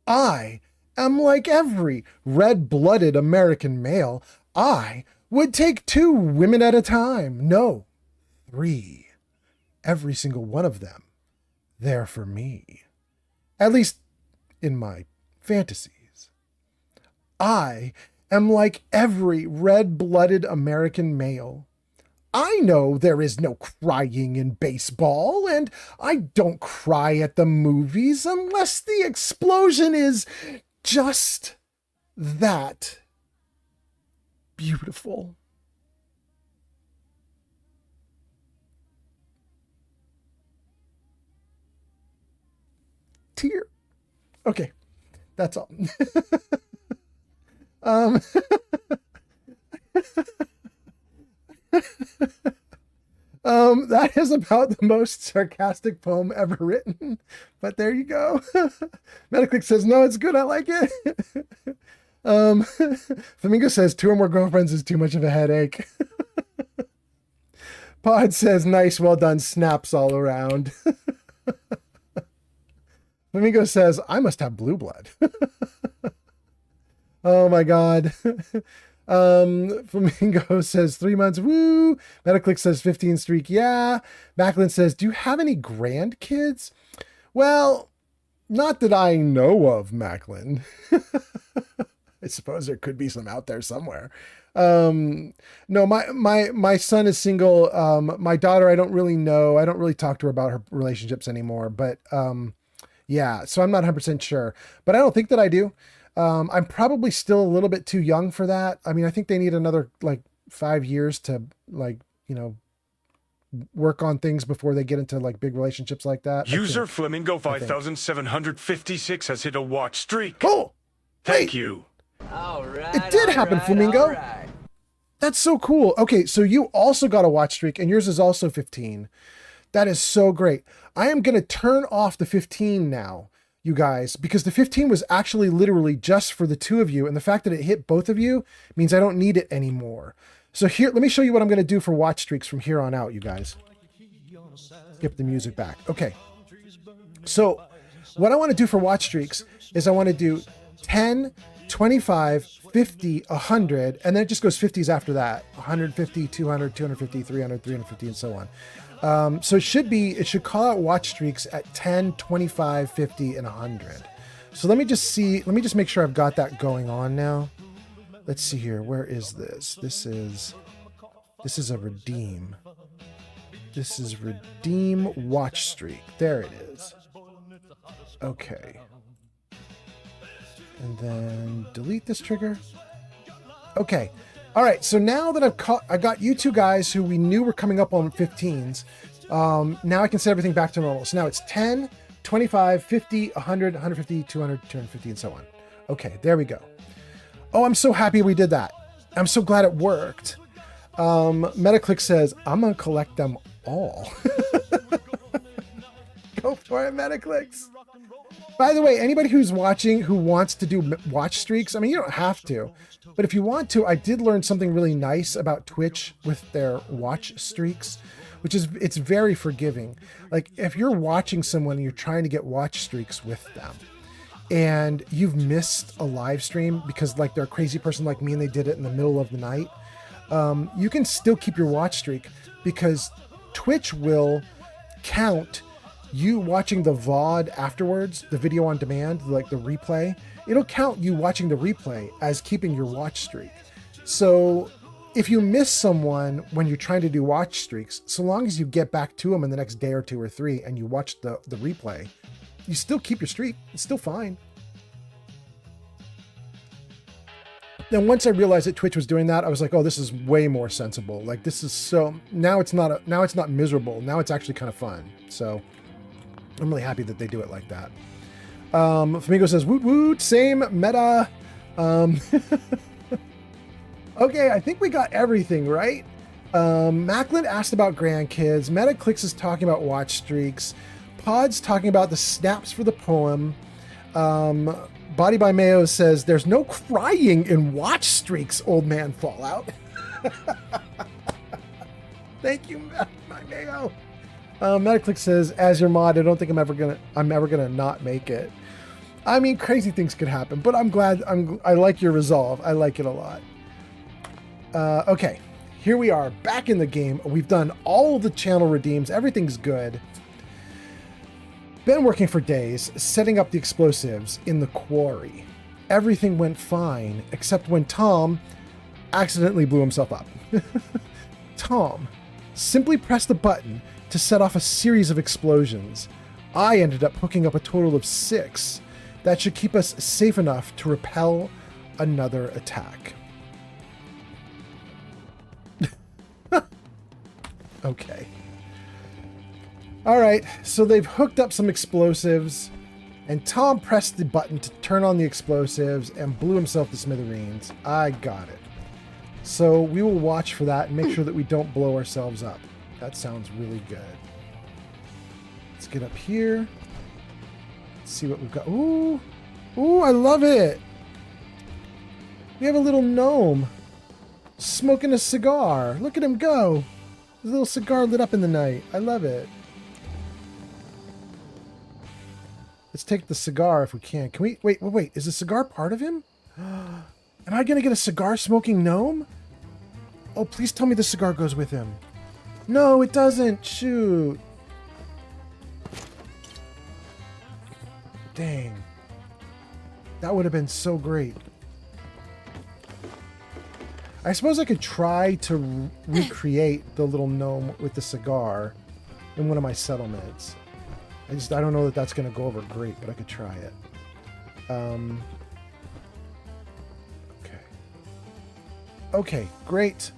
I am like every red-blooded American male. I would take 2 women at a time. No, 3. Every single one of them. They're for me. At least in my fantasies. I am like every red-blooded American male. I know there is no crying in baseball, and I don't cry at the movies unless the explosion is just that beautiful. Tear. Okay, that's all. That is about the most sarcastic poem ever written, but there you go. Metaclick says, no, it's good. I like it. Flamingo says 2 or more girlfriends is too much of a headache. Pod says, nice, well done, snaps all around. Flamingo says, I must have blue blood. Oh my God. Flamingo says 3 months, woo. Metaclick says 15 streak, yeah. Macklin says, do you have any grandkids? Well, not that I know of, Macklin. I suppose there could be some out there somewhere. No, my son is single. My daughter, I don't really know. I don't really talk to her about her relationships anymore, but yeah, so I'm not 100% sure, but I don't think that I do. I'm probably still a little bit too young for that. I mean, I think they need another like 5 years to like, you know, work on things before they get into like big relationships like that. User Flamingo 5756 has hit a watch streak. Oh, thank you. All right. It did happen, Flamingo. Right. That's so cool. Okay, so you also got a watch streak and yours is also 15. That is so great. I am going to turn off the 15 now, you guys, because the 15 was actually literally just for the 2 of you. And the fact that it hit both of you means I don't need it anymore. So here, let me show you what I'm going to do for watch streaks from here on out, you guys. Skip the music back. Okay. So what I want to do for watch streaks is I want to do 10, 25, 50, 100, and then it just goes 50s after that. 150, 200, 250, 300, 350, and so on. So it should call out watch streaks at 10, 25, 50, and 100. So let me just make sure I've got that going on now. Let's see here. Where is this? This is a redeem. This is redeem watch streak. There it is. Okay. And then delete this trigger. Okay. All right. So now that I got you two guys who we knew were coming up on 15s, now I can set everything back to normal. So now it's 10, 25, 50, 100, 150, 200, 250, and so on. Okay, there we go. Oh, I'm so happy we did that. I'm so glad it worked. Metaclick says, I'm going to collect them all. Go for it, Metaclicks. By the way, anybody who's watching who wants to do watch streaks, I mean, you don't have to, but if you want to, I did learn something really nice about Twitch with their watch streaks, which is, it's very forgiving. Like if you're watching someone and you're trying to get watch streaks with them and you've missed a live stream because like they're a crazy person like me and they did it in the middle of the night, you can still keep your watch streak because Twitch will count you watching the VOD afterwards, the video on demand, like the replay. It'll count you watching the replay as keeping your watch streak. So if you miss someone when you're trying to do watch streaks, so long as you get back to them in the next day or 2 or 3 and you watch the replay, you still keep your streak. It's still fine. Then once I realized that Twitch was doing that, I was like, oh, this is way more sensible. Like this is so, now it's not miserable. Now it's actually kind of fun. So I'm really happy that they do it like that. Flamingo says, woot woot, same meta. Okay, I think we got everything, right? Macklin asked about grandkids. Metaclicks is talking about watch streaks. Pod's talking about the snaps for the poem. Body by Mayo says, there's no crying in watch streaks, old man Fallout. Thank you, my Mayo. Metaclick says, as your mod, I don't think I'm ever gonna not make it. I mean, crazy things could happen, but I'm glad. I like your resolve. I like it a lot. Okay, here we are back in the game. We've done all the channel redeems. Everything's good. Been working for days, setting up the explosives in the quarry. Everything went fine, except when Tom accidentally blew himself up. Tom simply pressed the button to set off a series of explosions. I ended up hooking up a total of 6. That should keep us safe enough to repel another attack. Okay. All right, so they've hooked up some explosives, and Tom pressed the button to turn on the explosives and blew himself to smithereens. I got it. So we will watch for that and make sure that we don't blow ourselves up. That sounds really good. Let's get up here. Let's see what we've got. Ooh, ooh, I love it. We have a little gnome smoking a cigar. Look at him go. His little cigar lit up in the night. I love it. Let's take the cigar if we can. Can we? Wait. Is the cigar part of him? Am I going to get a cigar smoking gnome? Oh, please tell me the cigar goes with him. No, it doesn't. Shoot. Dang. That would have been so great. I suppose I could try to recreate the little gnome with the cigar in one of my settlements. I don't know that that's going to go over great, but I could try it. Okay, great.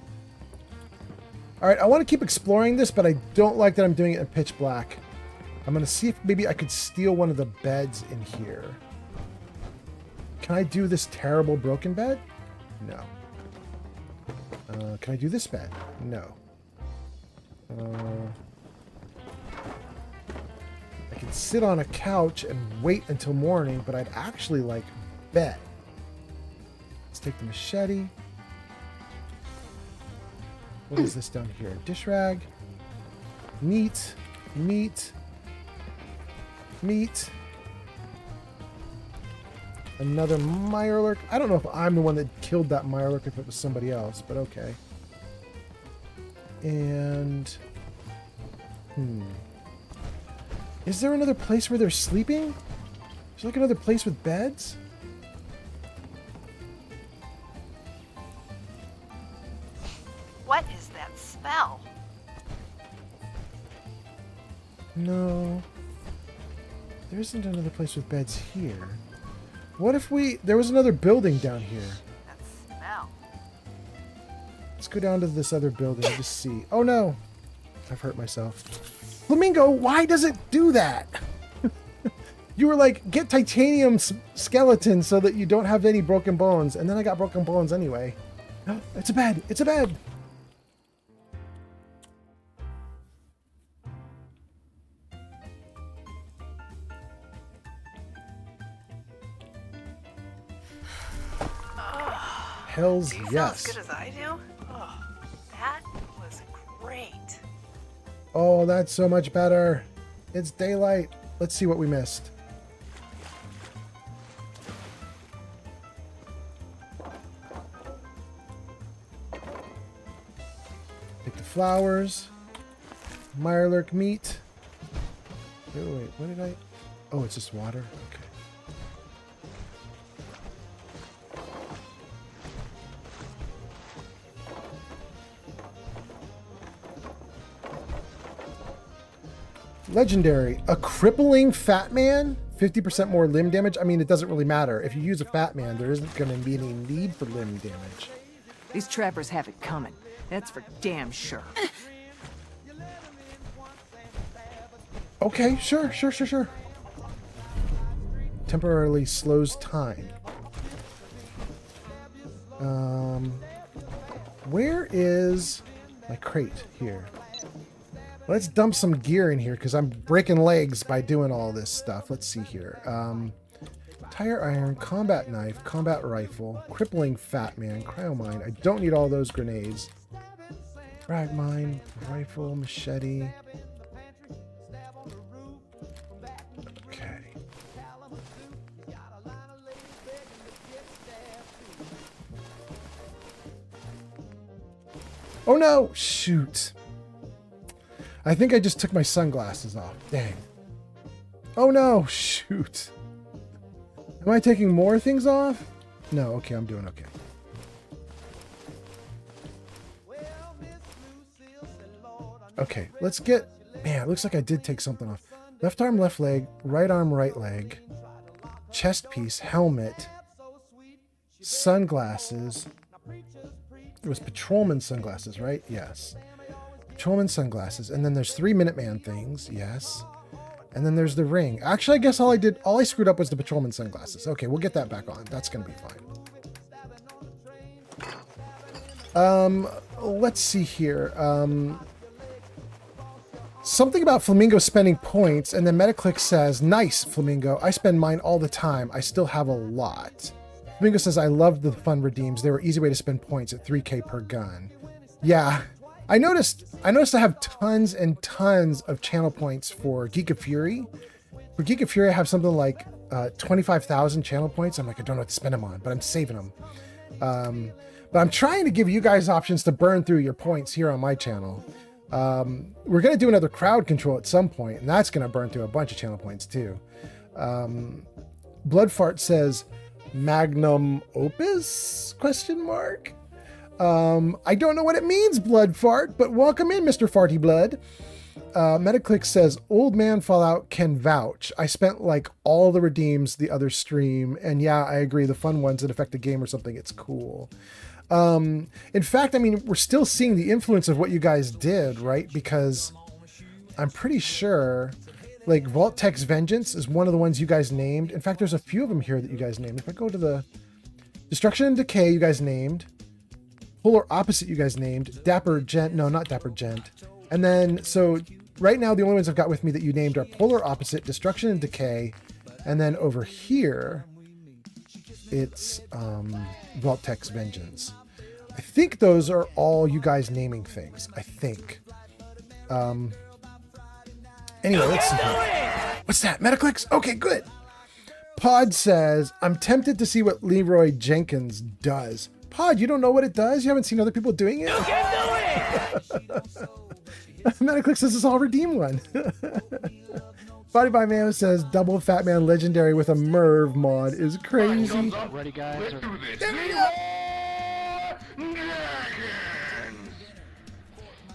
All right, I want to keep exploring this, but I don't like that I'm doing it in pitch black. I'm going to see if maybe I could steal one of the beds in here. Can I do this terrible broken bed? No. Can I do this bed? No. I can sit on a couch and wait until morning, but I'd actually like bed. Let's take the machete. What is this down here? Dish rag. Meat. Meat. Meat. Another Mirelurk. I don't know if I'm the one that killed that Mirelurk, if it was somebody else, but okay. And... Is there another place where they're sleeping? Is there like another place with beds? What is that smell? No. There isn't another place with beds here. What if there was another building down here? That smell. Let's go down to this other building and just see. Oh no! I've hurt myself. Flamingo, why does it do that? You were like, get titanium skeleton so that you don't have any broken bones. And then I got broken bones anyway. Oh, it's a bed. It's a bed. Hells Do you feel yes. as good as I do? Oh, that was great. Oh, that's so much better. It's daylight. Let's see what we missed. Pick the flowers. Mirelurk meat. Wait, what did I... Oh, it's just water? Okay. Legendary. A crippling fat man? 50% more limb damage? I mean, it doesn't really matter. If you use a fat man, there isn't going to be any need for limb damage. These trappers have it coming. That's for damn sure. Okay, sure. Temporarily slows time. Where is my crate here? Let's dump some gear in here because I'm breaking legs by doing all this stuff. Let's see here. Tire iron, combat knife, combat rifle, crippling fat man, cryo mine. I don't need all those grenades. Frag mine, rifle, machete. Okay. Oh no! Shoot. I think I just took my sunglasses off. Dang. Oh no! Shoot. Am I taking more things off? No, okay, I'm doing okay. Okay, let's get... Man, it looks like I did take something off. Left arm, left leg, right arm, right leg, chest piece, helmet, sunglasses. It was patrolman sunglasses, right? Yes. Patrolman sunglasses. And then there's 3 Minuteman things. Yes. And then there's the ring. Actually, I guess all I screwed up was the patrolman sunglasses. Okay, we'll get that back on. That's going to be fine. Let's see here. Something about Flamingo spending points, and then Metaclick says, nice, Flamingo. I spend mine all the time. I still have a lot. Flamingo says, I love the fun redeems. They were easy way to spend points at 3K per gun. Yeah. I noticed I have tons and tons of channel points for Geek of Fury. For Geek of Fury, I have something like 25,000 channel points. I'm like, I don't know what to spend them on, but I'm saving them. But I'm trying to give you guys options to burn through your points here on my channel. We're going to do another crowd control at some point, and that's going to burn through a bunch of channel points too. Bloodfart says, Magnum Opus? Question mark. I don't know what it means, Bloodfart, but welcome in, Mr. Farty Blood. Metaclick says, Old Man Fallout can vouch. I spent like all the redeems the other stream, and yeah, I agree. The fun ones that affect the game or something, it's cool. In fact, I mean, we're still seeing the influence of what you guys did, right? Because I'm pretty sure like Vault-Tech's Vengeance is one of the ones you guys named. In fact, there's a few of them here that you guys named. If I go to the Destruction and Decay, you guys named. Polar Opposite, you guys named. Dapper Gent, no, not Dapper Gent. And then, so right now, the only ones I've got with me that you named are Polar Opposite, Destruction and Decay. And then over here, it's Vault-Tech's Vengeance. I think those are all you guys naming things. I think. Anyway, let's see here. What's that? Metaclicks? Okay, good. Pod says, I'm tempted to see what Leroy Jenkins does. Pod, you don't know what it does? You haven't seen other people doing it? You can do it! Metaclick says it's all redeem one. Body by Mayo says, double Fat Man Legendary with a Merv mod is crazy. Ready, guys?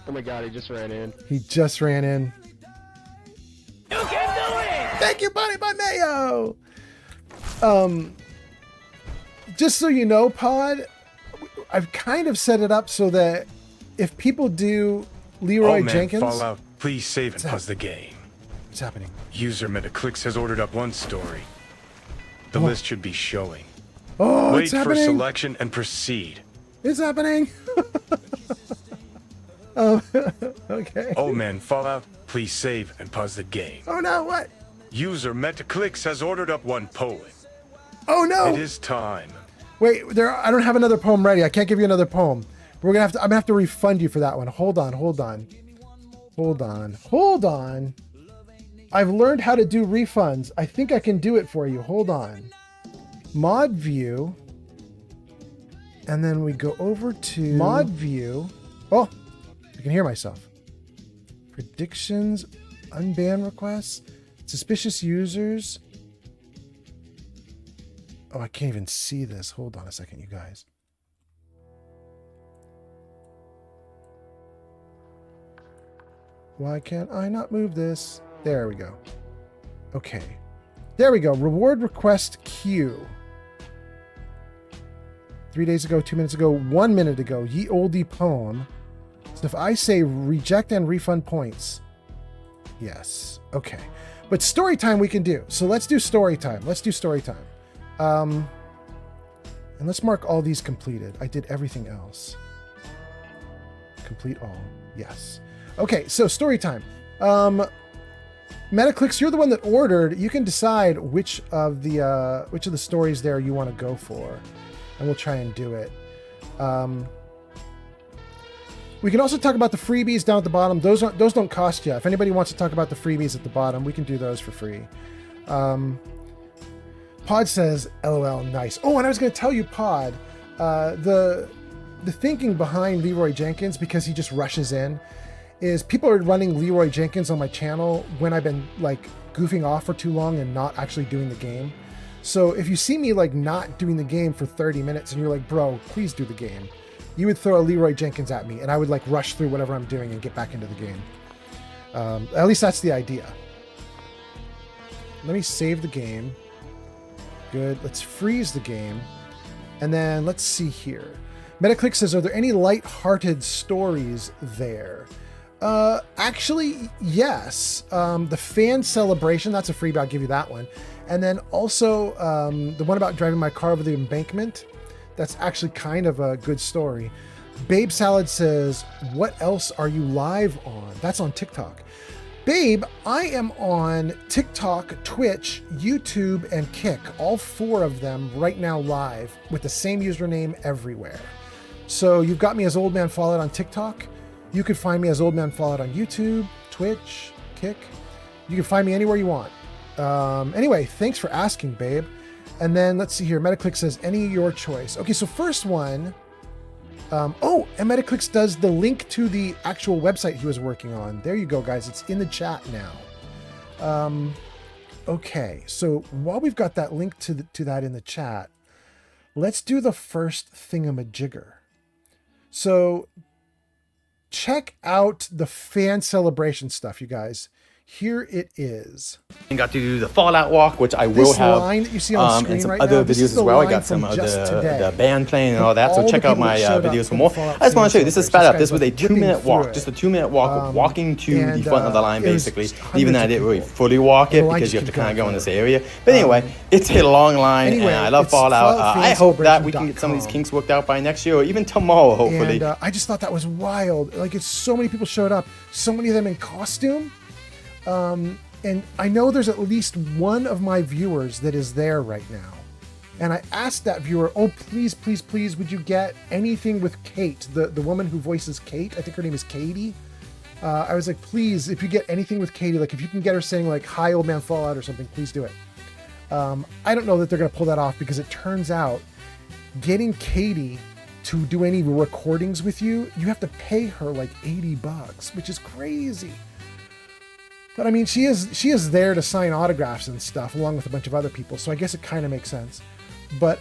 Oh my god, he just ran in. He just ran in. You can do it! Thank you, Body by Mayo! Just so you know, Pod, I've kind of set it up so that if people do Leroy Jenkins... Fallout, please save and pause the game. What's happening? User Metaclicks has ordered up one story. The list should be showing. Oh, Wait it's for happening! selection and proceed. It's happening! Oh, okay. Oh man, Fallout, please save and pause the game. Oh no, what? User Metaclicks has ordered up one poem. Oh no! It is time. Wait, I don't have another poem ready. I can't give you another poem. I'm gonna have to refund you for that one. Hold on. I've learned how to do refunds. I think I can do it for you. Hold on. Mod view. And then we go over to mod view. Oh, I can hear myself. Predictions, unban requests, suspicious users. Oh, I can't even see this. Hold on a second, you guys. Why can't I not move this? There we go. Okay. There we go. Reward request queue. 3 days ago, 2 minutes ago, 1 minute ago. Ye oldie poem. So if I say reject and refund points. Yes. Okay. But story time we can do. So let's do story time. And let's mark all these completed. I did everything else. Complete all. Yes. Okay, so story time. Metaclicks, you're the one that ordered. You can decide which of the stories there you want to go for, and we'll try and do it. We can also talk about the freebies down at the bottom. Those don't cost you. If anybody wants to talk about the freebies at the bottom, we can do those for free. Pod says, LOL, nice. Oh, and I was going to tell you, Pod, the thinking behind Leroy Jenkins, because he just rushes in, is people are running Leroy Jenkins on my channel when I've been like goofing off for too long and not actually doing the game. So if you see me like not doing the game for 30 minutes and you're like, bro, please do the game, you would throw a Leroy Jenkins at me and I would like rush through whatever I'm doing and get back into the game. At least that's the idea. Let me save the game. Good. Let's freeze the game. And then let's see here. Metaclick says, are there any light-hearted stories there? Actually, yes. The fan celebration, that's a freebie. I'll give you that one. And then also the one about driving my car over the embankment. That's actually kind of a good story. Babe Salad says, what else are you live on? That's on TikTok. Babe, I am on TikTok, Twitch, YouTube, and Kick. All 4 of them right now live with the same username everywhere. So you've got me as Old Man Fallout on TikTok. You could find me as Old Man Fallout on YouTube, Twitch, Kick. You can find me anywhere you want. Anyway, thanks for asking, babe. And then let's see here. Metaclick says, any your choice. Okay, so first one. Oh, and Metaclicks does the link to the actual website he was working on. There you go, guys. It's in the chat now. Okay, so while we've got that link to that in the chat, let's do the first thingamajigger. So check out the fan celebration stuff, you guys. Here it is. And got to do the Fallout walk, which I will This have. line that you see on screen and some right other now, this videos is as the well. I line got some from of just today. the band playing and all that. So All check the out people my that showed up videos for from more. Fallout I just want to show you. Celebrations. This is sped up. This This was a guy's like 2-minute whipping walk. through Just a it. 2-minute walk, walking to the and, front of the line, it was basically. hundreds Even though I of didn't really people. fully walk The it line because just you have to keeps kind of going go in this forever. area. But anyway, it's a long line, Anyway, and I love it's Fallout. I hope that we can get some of these FalloutFansWorks.com. kinks worked out by next year, or even tomorrow, hopefully. And I just thought that was wild. Like, it's so many people showed up, so many of them in costume. And I know there's at least one of my viewers that is there right now. And I asked that viewer, oh, please, please, please, would you get anything with Kate, the woman who voices Kate? I think her name is Katie. I was like, please, if you get anything with Katie, like if you can get her saying like, hi, Old Man Fallout or something, please do it. I don't know that they're going to pull that off because it turns out getting Katie to do any recordings with you, you have to pay her like $80, which is crazy. But I mean, she is there to sign autographs and stuff along with a bunch of other people. So I guess it kind of makes sense. But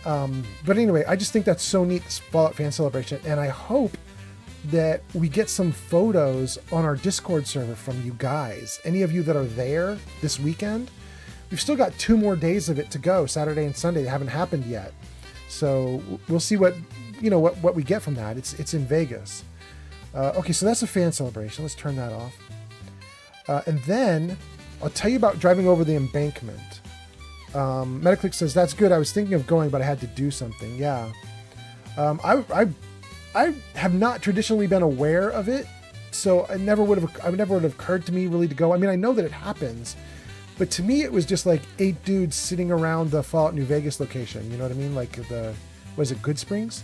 anyway, I just think that's so neat, this Fallout fan celebration. And I hope that we get some photos on our Discord server from you guys. Any of you that are there this weekend, we've still got 2 more days of it to go, Saturday and Sunday. They haven't happened yet. So we'll see what we get from that. It's in Vegas. Okay, so that's a fan celebration. Let's turn that off. And then I'll tell you about driving over the embankment. Metaclick says, that's good. I was thinking of going, but I had to do something. Yeah. I have not traditionally been aware of it, so it never would have occurred to me really to go. I mean, I know that it happens, but to me, it was just like 8 dudes sitting around the Fallout New Vegas location. You know what I mean? Like was it Good Springs?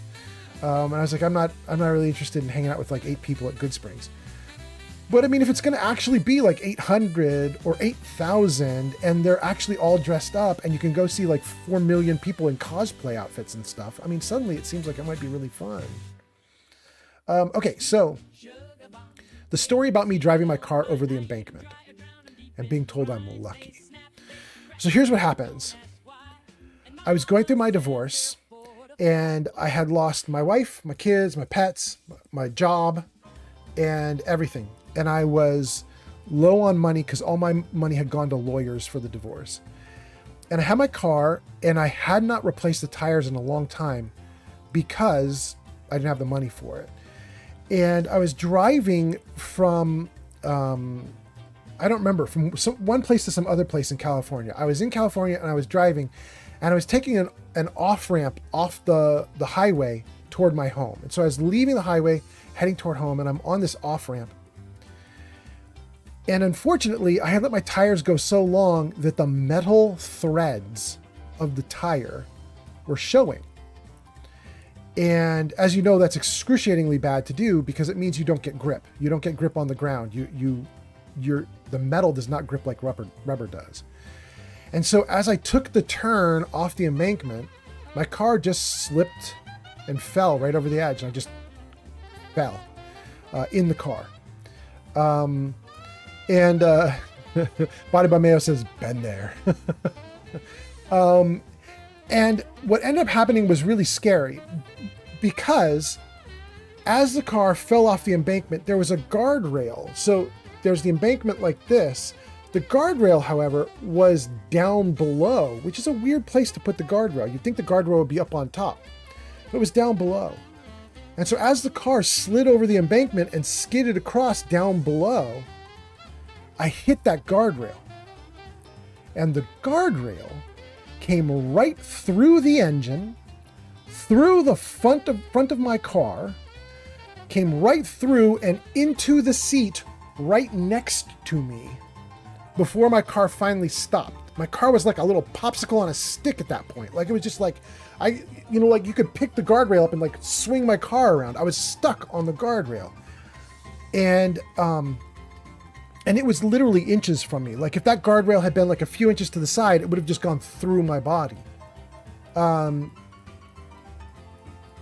And I was like, I'm not really interested in hanging out with like 8 people at Good Springs. But I mean, if it's going to actually be like 800 or 8,000 and they're actually all dressed up and you can go see like 4 million people in cosplay outfits and stuff, I mean, suddenly it seems like it might be really fun. Okay, so the story about me driving my car over the embankment and being told I'm lucky. So here's what happens. I was going through my divorce and I had lost my wife, my kids, my pets, my job, and everything. And I was low on money because all my money had gone to lawyers for the divorce. And I had my car and I had not replaced the tires in a long time because I didn't have the money for it. And I was driving from, I don't remember, from one place to some other place in California. I was in California and I was driving and I was taking an off-ramp off the highway toward my home. And so I was leaving the highway, heading toward home, and I'm on this off-ramp. And unfortunately, I had let my tires go so long that the metal threads of the tire were showing. And as you know, that's excruciatingly bad to do because it means you don't get grip. You don't get grip on the ground. The metal does not grip like rubber does. And so as I took the turn off the embankment, my car just slipped and fell right over the edge. And I just fell in the car. And Body by Mayo says, been there. And what ended up happening was really scary because as the car fell off the embankment, there was a guardrail. So there's the embankment like this. The guardrail, however, was down below, which is a weird place to put the guardrail. You'd think the guardrail would be up on top, but it was down below. And so as the car slid over the embankment and skidded across down below, I hit that guardrail. And the guardrail came right through the engine, through the front of my car, came right through and into the seat right next to me before my car finally stopped. My car was like a little popsicle on a stick at that point. Like it was just like, like you could pick the guardrail up and like swing my car around. I was stuck on the guardrail. And it was literally inches from me. Like if that guardrail had been like a few inches to the side, it would have just gone through my body.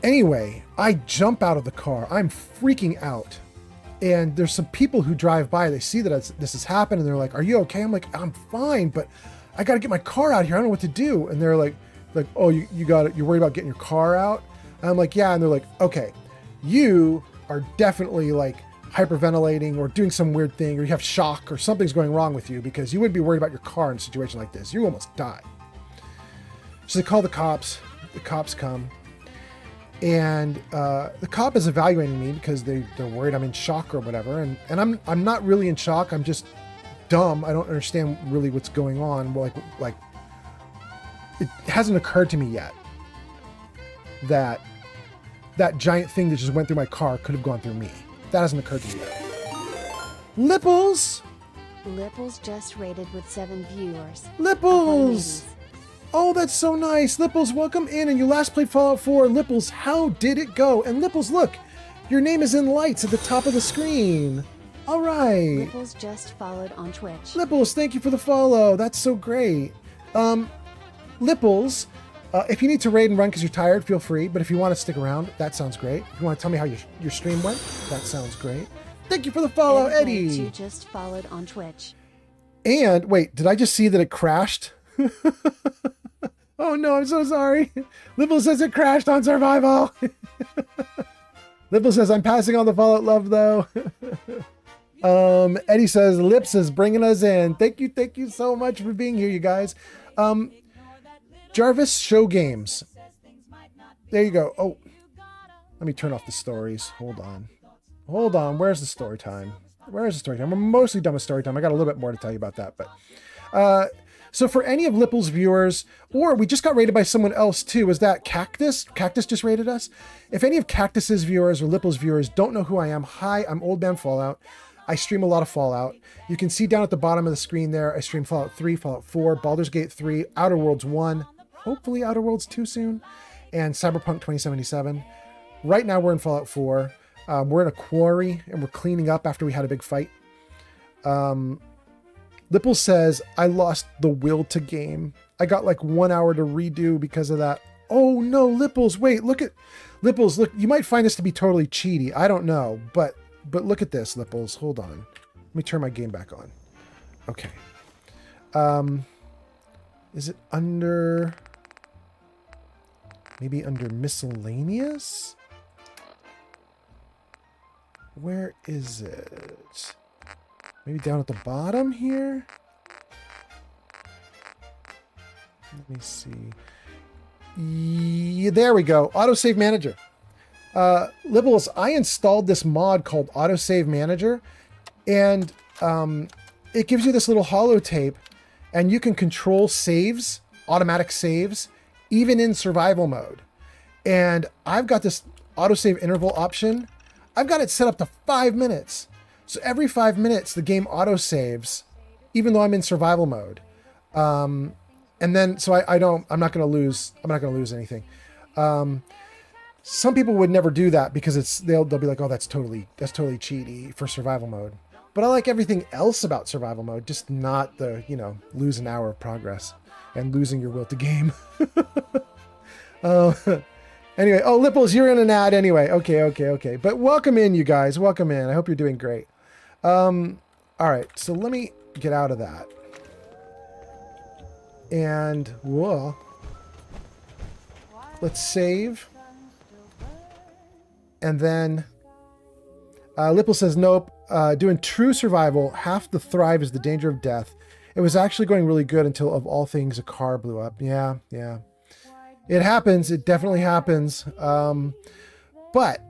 Anyway, I jump out of the car. I'm freaking out. And there's some people who drive by. They see that this has happened and they're like, are you okay? I'm like, I'm fine, but I got to get my car out here. I don't know what to do. And they're like, oh, you got it. You're worried about getting your car out? And I'm like, yeah. And they're like, okay, you are definitely like hyperventilating or doing some weird thing, or you have shock or something's going wrong with you because you wouldn't be worried about your car in a situation like this. You almost die. So they call the cops. The cops come. And the cop is evaluating me because they're worried I'm in shock or whatever. And I'm not really in shock. I'm just dumb. I don't understand really what's going on. Like it hasn't occurred to me yet that giant thing that just went through my car could have gone through me. That hasn't occurred to me yet. Lipples! Lipples just rated with 7 viewers. Lipples! Oh, that's so nice. Lipples, welcome in. And you last played Fallout 4. Lipples, how did it go? And Lipples, look, your name is in lights at the top of the screen. All right. Lipples just followed on Twitch. Lipples, thank you for the follow. That's so great. Lipples, if you need to raid and run because you're tired, feel free. But if you want to stick around, that sounds great. If you want to tell me how your stream went, that sounds great. Thank you for the follow, Eddie. You just followed on Twitch. And wait, did I just see that it crashed? Oh no, I'm so sorry. Lipples says it crashed on survival. Lipples says I'm passing on the Fallout love though. Eddie says Lips is bringing us in. Thank you so much for being here, you guys. Jarvis Show Games. There you go. Oh, let me turn off the stories. Hold on. Where's the story time? We're mostly done with story time. I got a little bit more to tell you about that, but so for any of Lipple's viewers, or we just got rated by someone else too. Was that Cactus? Cactus just rated us. If any of Cactus's viewers or Lipple's viewers don't know who I am, hi, I'm Old Man Fallout. I stream a lot of Fallout. You can see down at the bottom of the screen there, I stream Fallout 3, Fallout 4, Baldur's Gate 3, Outer Worlds 1, hopefully Outer Worlds 2 soon, and Cyberpunk 2077. Right now we're in Fallout 4. We're in a quarry and we're cleaning up after we had a big fight. Lipple says, I lost the will to game. I got like 1 hour to redo because of that. Oh no, Lipples, wait, look at Lipples. Look, you might find this to be totally cheaty. I don't know, but look at this, Lipples. Hold on. Let me turn my game back on. Okay. Is it under, maybe under miscellaneous? Where is it? Maybe down at the bottom here? Let me see. Yeah, there we go. Autosave Manager. Libbles, I installed this mod called Autosave Manager, and it gives you this little holotape, and you can control saves, automatic saves, even in survival mode. And I've got this autosave interval option. I've got it set up to 5 minutes. So every 5 minutes, the game autosaves, even though I'm in survival mode. And then, so I'm not going to lose anything. Some people would never do that because they'll be like, oh, that's totally cheaty for survival mode. But I like everything else about survival mode, just not the, lose an hour of progress and losing your will to game. Anyway, oh, Lipples, you're in an ad anyway. Okay. But welcome in, you guys. Welcome in. I hope you're doing great. All right, so let me get out of that. And, whoa. Let's save. And then, Lipple says, nope. Doing true survival, half the thrive is the danger of death. It was actually going really good until, of all things, a car blew up. Yeah. It happens. It definitely happens. But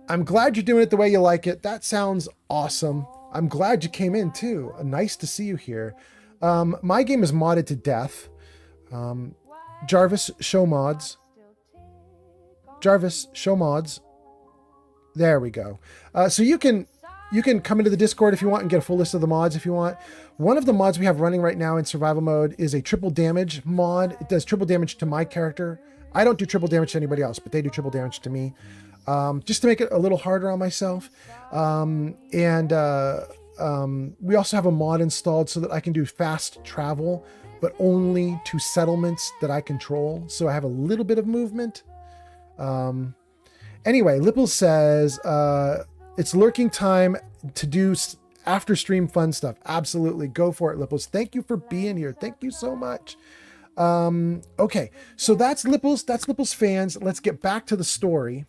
I'm glad you're doing it the way you like it. That sounds awesome. I'm glad you came in too. Nice to see you here. My game is modded to death. Jarvis, show mods. There we go. So you can come into the Discord if you want and get a full list of the mods if you want. One of the mods we have running right now in survival mode is a triple damage mod. It does triple damage to my character. I don't do triple damage to anybody else, but they do triple damage to me. Just to make it a little harder on myself. We also have a mod installed so that I can do fast travel, but only to settlements that I control. So I have a little bit of movement. Anyway, Lipple says, it's lurking time to do after stream fun stuff. Absolutely. Go for it, Lipples. Thank you for being here. Thank you so much. Okay, so that's Lipples. That's Lipples fans. Let's get back to the story.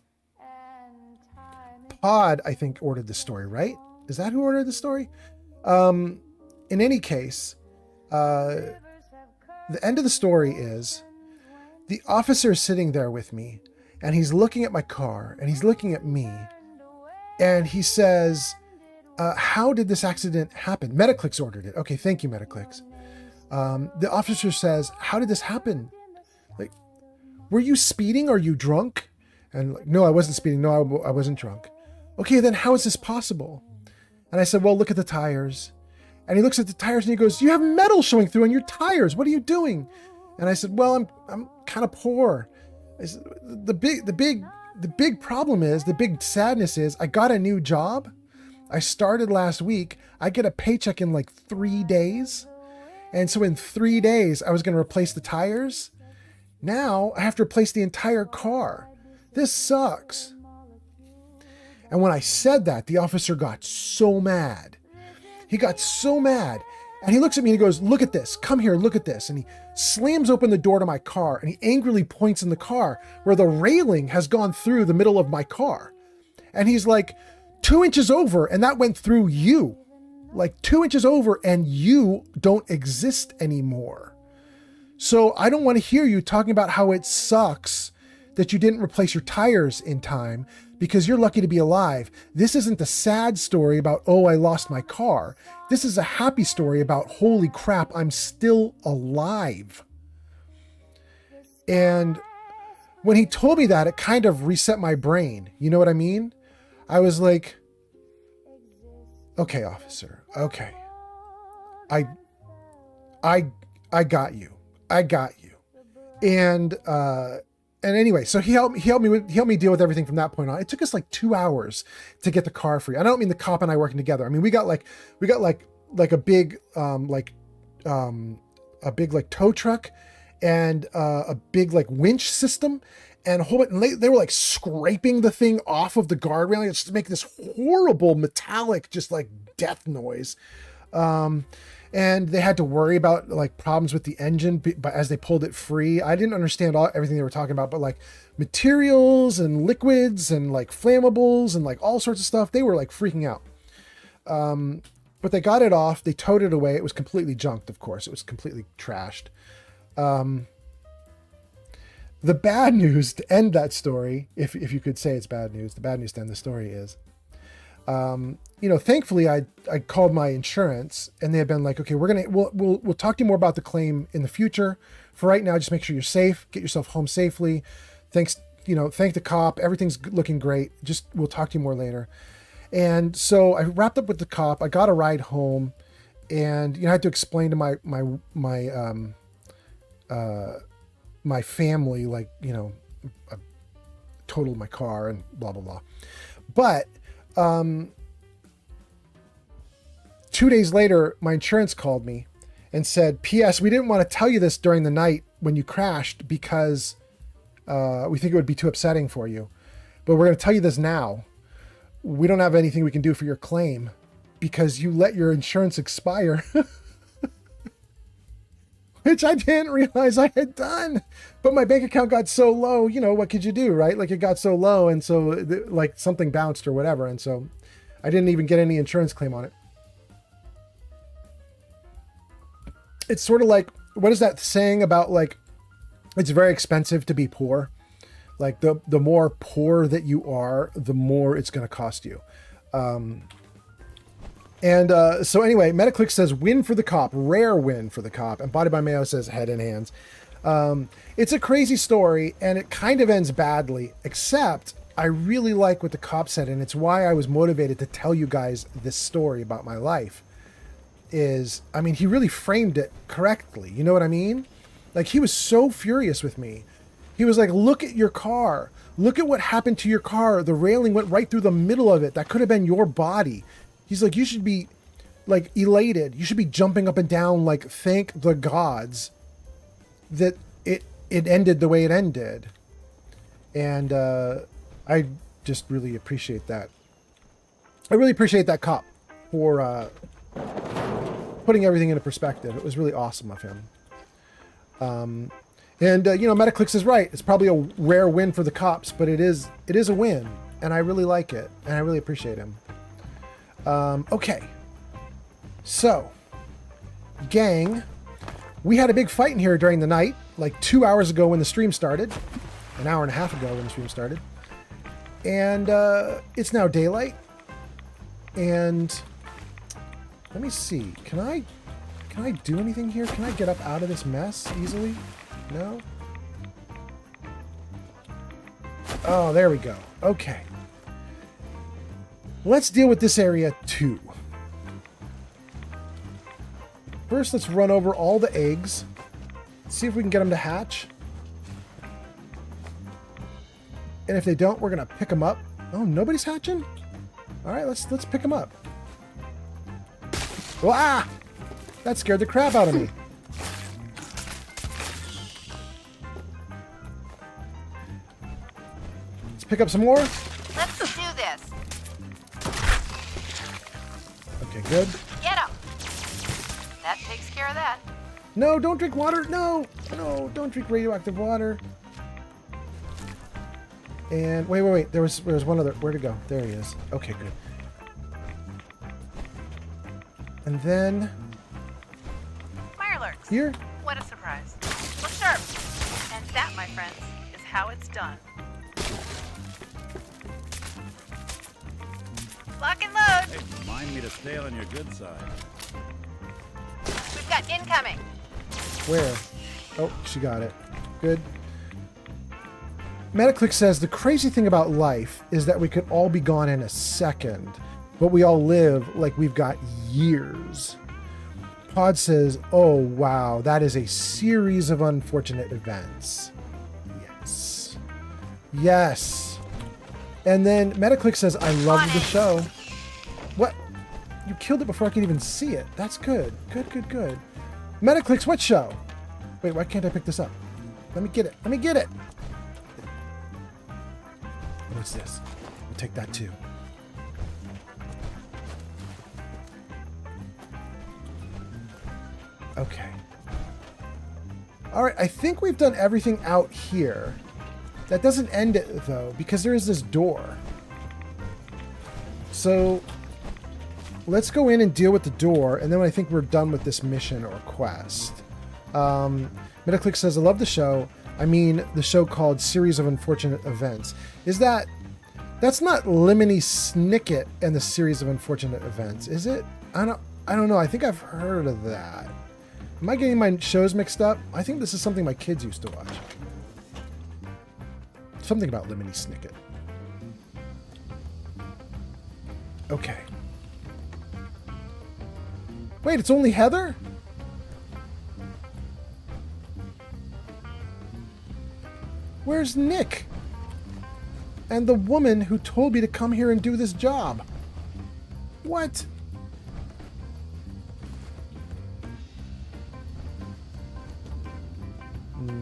Pod, I think, ordered the story, right? Is that who ordered the story? In any case, the end of the story is the officer is sitting there with me, and he's looking at my car, and he's looking at me, and he says, how did this accident happen? Metaclicks ordered it. Okay, thank you, Metaclicks. The officer says, how did this happen? Like, were you speeding? Are you drunk? And like, no, I wasn't speeding. No, I wasn't drunk. Okay, then how is this possible? And I said, well, look at the tires. And he looks at the tires and he goes, you have metal showing through on your tires. What are you doing? And I said, well, I'm kind of poor. I said, the big problem is, the big sadness is, I got a new job. I started last week. I get a paycheck in like 3 days. And so in 3 days, I was going to replace the tires. Now I have to replace the entire car. This sucks. And when I said that, the officer got so mad. He got so mad. And he looks at me and he goes, look at this. Come here, look at this. And he slams open the door to my car and he angrily points in the car where the railing has gone through the middle of my car. And he's like, 2 inches over, and that went through you. Like 2 inches over, and you don't exist anymore. So I don't want to hear you talking about how it sucks that you didn't replace your tires in time because you're lucky to be alive. This isn't the sad story about, oh, I lost my car. This is a happy story about, holy crap, I'm still alive. And when he told me that, it kind of reset my brain. You know what I mean? I was like, okay, officer, okay. I got you. I got you. And anyway, so he helped me deal with everything from that point on. It took us like 2 hours to get the car free. I don't mean the cop and I working together. I mean, we got like a big tow truck and a big like winch system and a whole bunch, and they were like scraping the thing off of the guardrail. It's making this horrible metallic, just like death noise. And they had to worry about like problems with the engine, but as they pulled it free, I didn't understand everything they were talking about, but like materials and liquids and like flammables and like all sorts of stuff, they were like freaking out. But they got it off. They towed it away. It was completely junked, of course. It was completely trashed. The bad news to end that story, if you could say it's bad news, the bad news to end the story is, thankfully I called my insurance and they had been like, okay, we'll talk to you more about the claim in the future. For right now, just make sure you're safe, get yourself home safely. Thank the cop. Everything's looking great. Just, we'll talk to you more later. And so I wrapped up with the cop. I got a ride home and, I had to explain to my family, like, I totaled my car and blah, blah, blah. But, 2 days later, my insurance called me and said, P.S. we didn't want to tell you this during the night when you crashed because we think it would be too upsetting for you. But we're going to tell you this now. We don't have anything we can do for your claim because you let your insurance expire. Which I didn't realize I had done. But my bank account got so low, what could you do, right? Like it got so low and so like something bounced or whatever. And so I didn't even get any insurance claim on it. It's sort of like, what is that saying about like, it's very expensive to be poor. Like the more poor that you are, the more it's going to cost you. So anyway, Metaclick says win for the cop, rare win for the cop. And Body by Mayo says head in hands. It's a crazy story and it kind of ends badly, except I really like what the cop said. And it's why I was motivated to tell you guys this story about my life is, he really framed it correctly. You know what I mean? Like he was so furious with me. He was like, look at your car. Look at what happened to your car. The railing went right through the middle of it. That could have been your body. He's like, you should be like elated. You should be jumping up and down, like thank the gods that it ended the way it ended. And I just really appreciate that. I really appreciate that cop for putting everything into perspective. It was really awesome of him. Metaclicks is right. It's probably a rare win for the cops, but it is a win, and I really like it, and I really appreciate him. Okay. So, gang, we had a big fight in here during the night, like 2 hours ago when the stream started, an hour and a half ago when the stream started, and it's now daylight, and let me see, can I do anything here? Can I get up out of this mess easily? No? Oh, there we go. Okay. Let's deal with this area too. First, let's run over all the eggs. See if we can get them to hatch. And if they don't, we're going to pick them up. Oh, nobody's hatching? All right, let's pick them up. Ah! That scared the crap out of me. Let's pick up some more. Let's do this. Okay, good. Get him. That takes care of that. No, don't drink water. No, no, don't drink radioactive water. And wait. There was one other. Where'd it go? There he is. Okay, good. And then Mirelurks. here. What a surprise. Look sharp. And that, my friends, is how it's done. Lock and load. Hey, remind me to stay on your good side. We've got incoming. Where? Oh, she got it. Good. Metaclick says the crazy thing about life is that we could all be gone in a second, but we all live like we've got years. Pod says, oh wow, that is a series of unfortunate events. Yes. Yes. And then Metaclick says, I love the show. What? You killed it before I could even see it. That's good. Good. Metaclicks, what show? Wait, why can't I pick this up? Let me get it. What's this? We'll take that too. Okay. All right, I think we've done everything out here. That doesn't end it though, because there is this door. So let's go in and deal with the door, and then I think we're done with this mission or quest. Metaclick says, I love the show. I mean, the show called Series of Unfortunate Events. That's not Lemony Snicket and the Series of Unfortunate Events, is it? I don't know. I think I've heard of that. Am I getting my shows mixed up? I think this is something my kids used to watch. Something about Lemony Snicket. Okay. Wait, it's only Heather? Where's Nick? And the woman who told me to come here and do this job? What?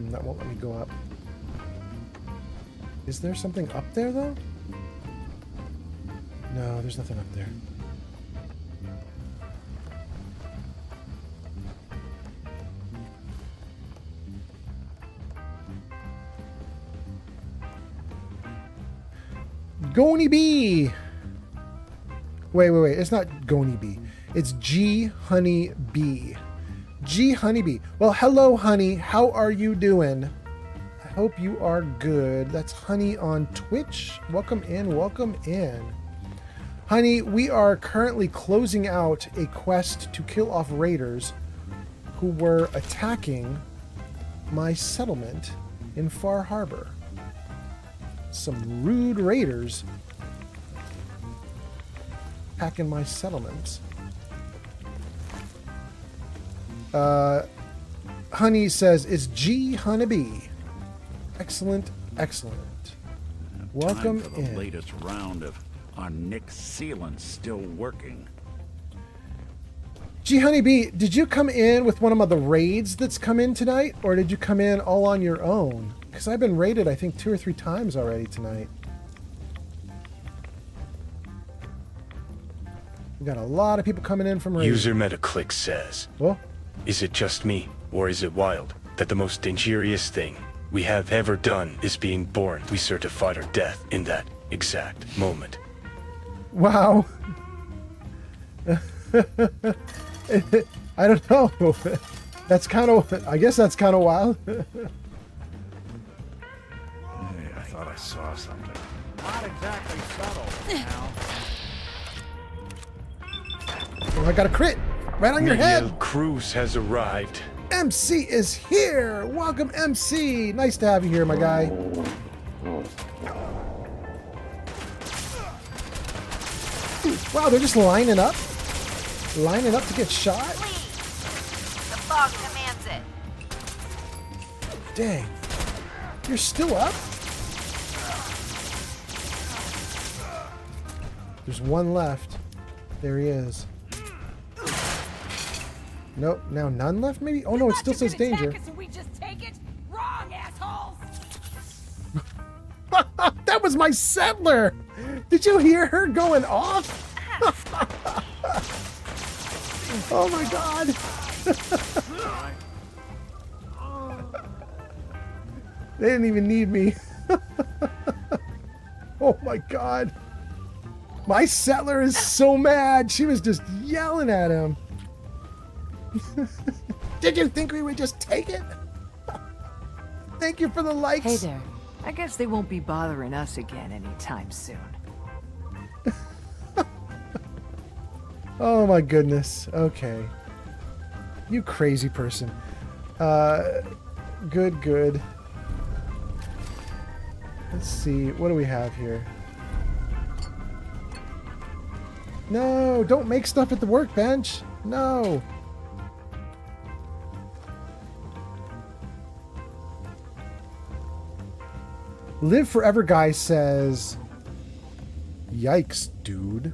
That won't let me go up. Is there something up there, though? No, there's nothing up there. Gony Bee! Wait. It's not Gony Bee. It's G Honey Bee. G Honeybee. Well, hello, honey. How are you doing? I hope you are good. That's Honey on Twitch. Welcome in. Honey, we are currently closing out a quest to kill off raiders who were attacking my settlement in Far Harbor. Some rude raiders attacking my settlements. Honey says, it's G Honeybee. Excellent. Welcome Time for the latest round of our Nick sealant still working. G Honeybee, did you come in with one of the raids that's come in tonight, or did you come in all on your own? Because I've been raided, I think, 2 or 3 times already tonight. We got a lot of people coming in from raids. User Metaclick says, well, is it just me, or is it wild, that the most dangerous thing we have ever done is being born? We certified our death in that exact moment. Wow. I don't know. That's kind of, I guess that's kind of wild. Hey, I thought I saw something. Not exactly subtle, now. Oh, I got a crit right on your Miguel head. Cruz has arrived. MC is here. Welcome, MC. Nice to have you here, my guy. Wow, they're just lining up to get shot. Please. The fog commands it. Dang, you're still up? There's one left. There he is. Nope, now none left maybe? Oh no, it still says danger. We just take it? Wrong, assholes! That That was my settler. Did you hear her going off? Oh my God. They didn't even need me. Oh my God. My settler is so mad. She was just yelling at him. Did you think we would just take it? Thank you for the likes. Hey there. I guess they won't be bothering us again anytime soon. Oh my goodness. Okay. You crazy person. Good. Let's see. What do we have here? No, don't make stuff at the workbench. No. Live Forever Guy says, yikes, dude.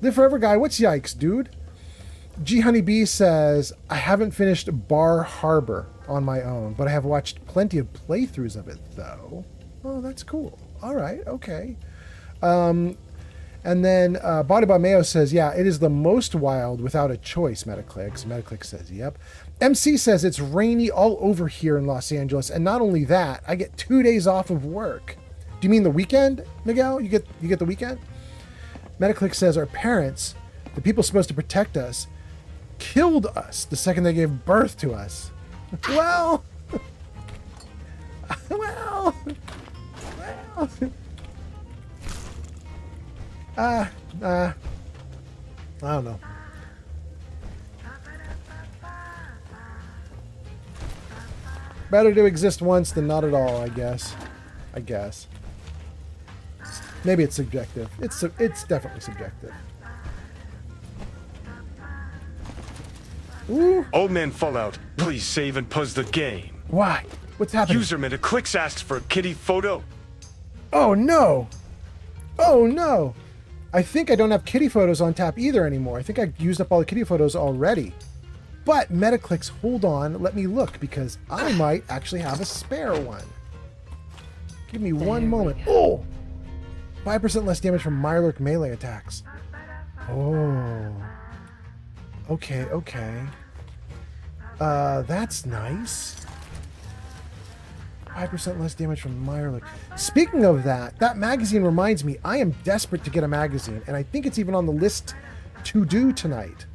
Live Forever Guy, what's yikes, dude? G Honeybee says, I haven't finished Bar Harbor on my own, but I have watched plenty of playthroughs of it, though. Oh, that's cool. All right, okay. And then Body by Mayo says, yeah, it is the most wild without a choice, Metaclicks. Metaclick says, yep. MC says it's rainy all over here in Los Angeles, and not only that, I get 2 days off of work. Do you mean the weekend, Miguel? You get the weekend? Metaclick says our parents, the people supposed to protect us, killed us the second they gave birth to us. Well, I don't know. Better to exist once than not at all, I guess. Maybe it's subjective. It's definitely subjective. Ooh. Old Man Fallout, please save and pause the game. Why? What's happening? User Metaclicks asked for a kitty photo. Oh no! Oh no! I think I don't have kitty photos on tap either anymore. I think I used up all the kitty photos already. But Metaclicks, hold on, let me look, because I might actually have a spare one. Give me one moment. Oh! 5% less damage from Mirelurk melee attacks. Oh. Okay. That's nice. 5% less damage from Mirelurk. Speaking of that magazine reminds me, I am desperate to get a magazine, and I think it's even on the list to do tonight.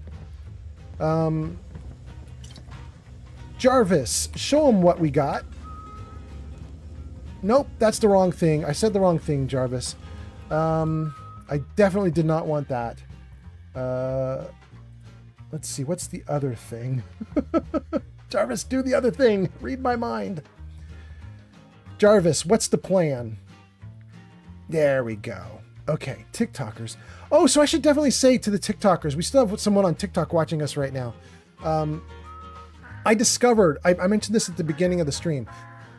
Jarvis, show him what we got. Nope, that's the wrong thing. I said the wrong thing, Jarvis. I definitely did not want that. Let's see, what's the other thing? Jarvis, do the other thing. Read my mind. Jarvis, what's the plan? There we go. Okay, TikTokers. Oh, so I should definitely say to the TikTokers, we still have someone on TikTok watching us right now. I discovered, I mentioned this at the beginning of the stream.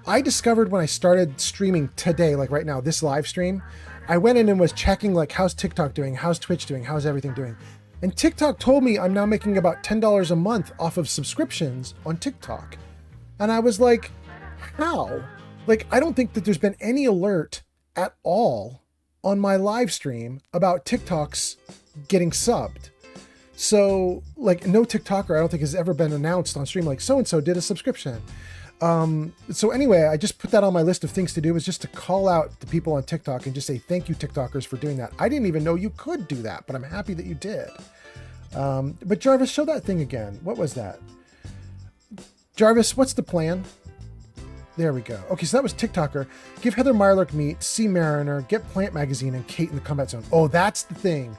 I discovered when I started streaming today, like right now, this live stream, I went in and was checking like, how's TikTok doing? How's Twitch doing? How's everything doing? And TikTok told me I'm now making about $10 a month off of subscriptions on TikTok. And I was like, how? Like, I don't think that there's been any alert at all on my live stream about TikToks getting subbed. So, like, no TikToker I don't think has ever been announced on stream, like, so-and-so did a subscription. So anyway, I just put that on my list of things to do, is just to call out the people on TikTok and just say, thank you, TikTokers, for doing that. I didn't even know you could do that, but I'm happy that you did. But Jarvis, show that thing again. What was that? Jarvis, what's the plan? There we go. Okay, so that was TikToker. Give Heather Mirelurk meat, Sea Mariner, get Plant Magazine, and Kate in the Combat Zone. Oh, that's the thing.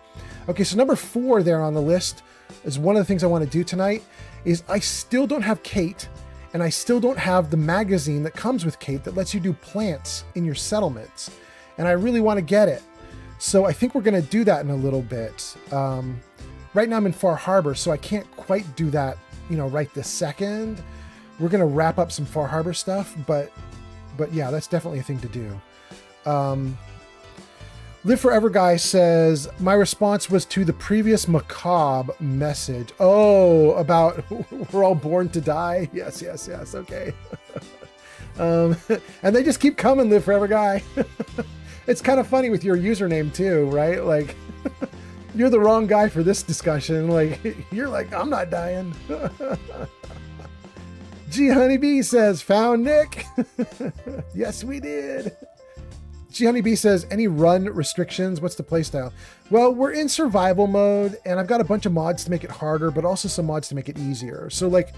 Okay, so number 4 there on the list is one of the things I want to do tonight, is I still don't have Kate, and I still don't have the magazine that comes with Kate that lets you do plants in your settlements. And I really want to get it. So I think we're going to do that in a little bit. Right now I'm in Far Harbor, so I can't quite do that, right this second. We're going to wrap up some Far Harbor stuff, but yeah, that's definitely a thing to do. Live Forever Guy says, my response was to the previous macabre message. Oh, about we're all born to die. Yes. Okay. And they just keep coming, Live Forever Guy. It's kind of funny with your username too, right? Like, you're the wrong guy for this discussion. Like, you're like, I'm not dying. G Honeybee says, found Nick. Yes, we did. G Honeybee says, any run restrictions? What's the playstyle? Well, we're in survival mode, and I've got a bunch of mods to make it harder, but also some mods to make it easier. So, like,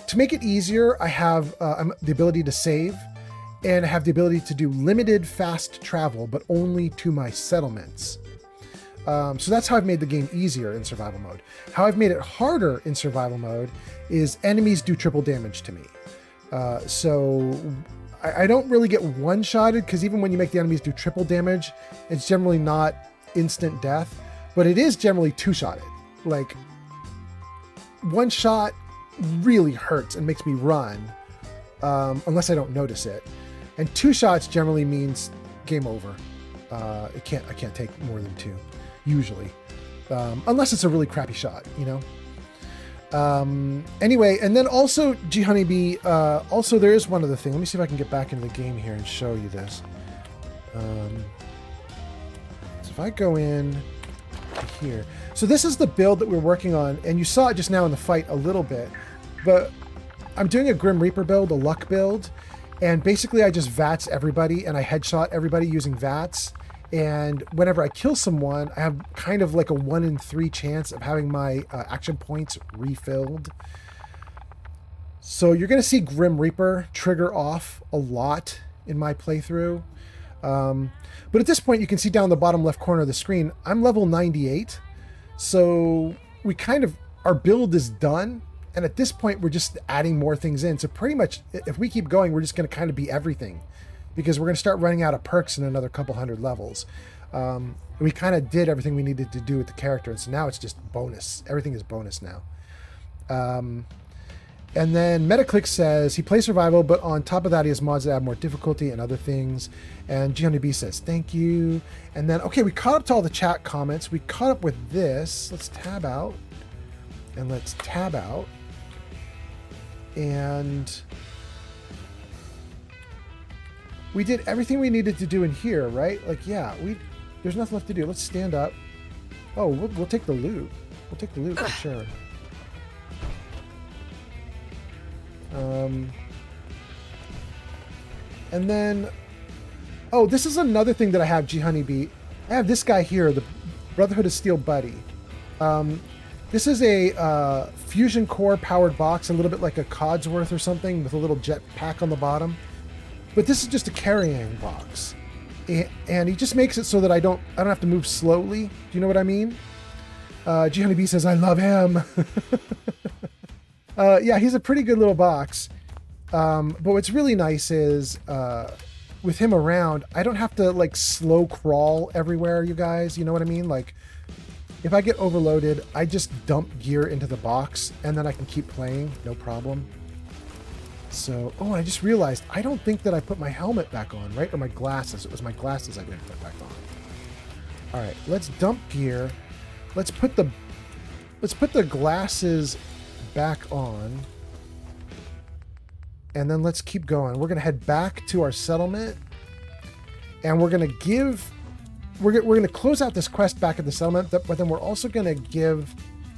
to make it easier, I have the ability to save, and I have the ability to do limited fast travel, but only to my settlements. So that's how I've made the game easier in survival mode. How I've made it harder in survival mode is enemies do triple damage to me. So I don't really get one-shotted, because even when you make the enemies do triple damage, it's generally not instant death, but it is generally two-shotted. Like, one shot really hurts and makes me run, unless I don't notice it. And two shots generally means game over. I can't take more than two, usually, unless it's a really crappy shot, you know. Anyway, and then also G Honeybee. Also, there is one other thing. Let me see if I can get back into the game here and show you this. So if I go in here, so this is the build that we're working on, and you saw it just now in the fight a little bit, but I'm doing a Grim Reaper build, a luck build. And basically I just VATS everybody, and I headshot everybody using VATS. And whenever I kill someone, I have kind of like a 1 in 3 chance of having my action points refilled. So you're going to see Grim Reaper trigger off a lot in my playthrough. But at this point, you can see down the bottom left corner of the screen, I'm level 98. So we kind of, our build is done. And at this point, we're just adding more things in. So pretty much, if we keep going, we're just going to kind of be everything, because we're going to start running out of perks in another couple hundred levels. We kind of did everything we needed to do with the character, and so now it's just bonus. Everything is bonus now. And then Metaclick says he plays survival, but on top of that, he has mods that add more difficulty and other things. And GNB says thank you. And then, okay, we caught up to all the chat comments. We caught up with this. Let's tab out. And let's tab out. And we did everything we needed to do in here, right? Like, yeah, there's nothing left to do. Let's stand up. Oh, we'll take the loot. We'll take the loot for sure. And then, oh, this is another thing that I have, G Honeybee. I have this guy here, the Brotherhood of Steel Buddy. This is a fusion core powered box, a little bit like a Codsworth or something, with a little jet pack on the bottom. But this is just a carrying box, and he just makes it so that I don't have to move slowly. Do you know what I mean? G Honeybee says I love him. Yeah, he's a pretty good little box. But what's really nice is with him around, I don't have to like slow crawl everywhere, you guys. You know what I mean? Like, if I get overloaded, I just dump gear into the box, and then I can keep playing, no problem. So, oh, I just realized, I don't think that I put my helmet back on, right? Or my glasses. It was my glasses I didn't put back on. All right, let's dump gear. Let's put the glasses back on. And then let's keep going. We're going to head back to our settlement, and we're going to give... We're going to close out this quest back at the settlement, but then we're also going to give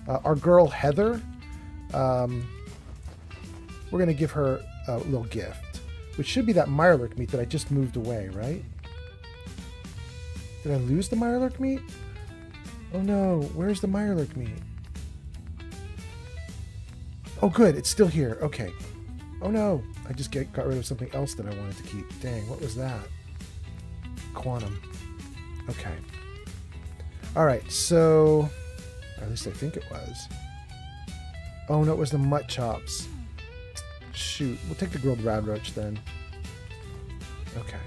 our girl Heather, we're going to give her a little gift, which should be that Mirelurk meat that I just moved away, right? Did I lose the Mirelurk meat? Oh no, where's the Mirelurk meat? Oh good, it's still here, okay. Oh no, I just got rid of something else that I wanted to keep. Dang, what was that? Quantum. Okay. All right, so, or at least I think it was. Oh no, it was the mutt chops. Shoot, we'll take the grilled radroach then. Okay.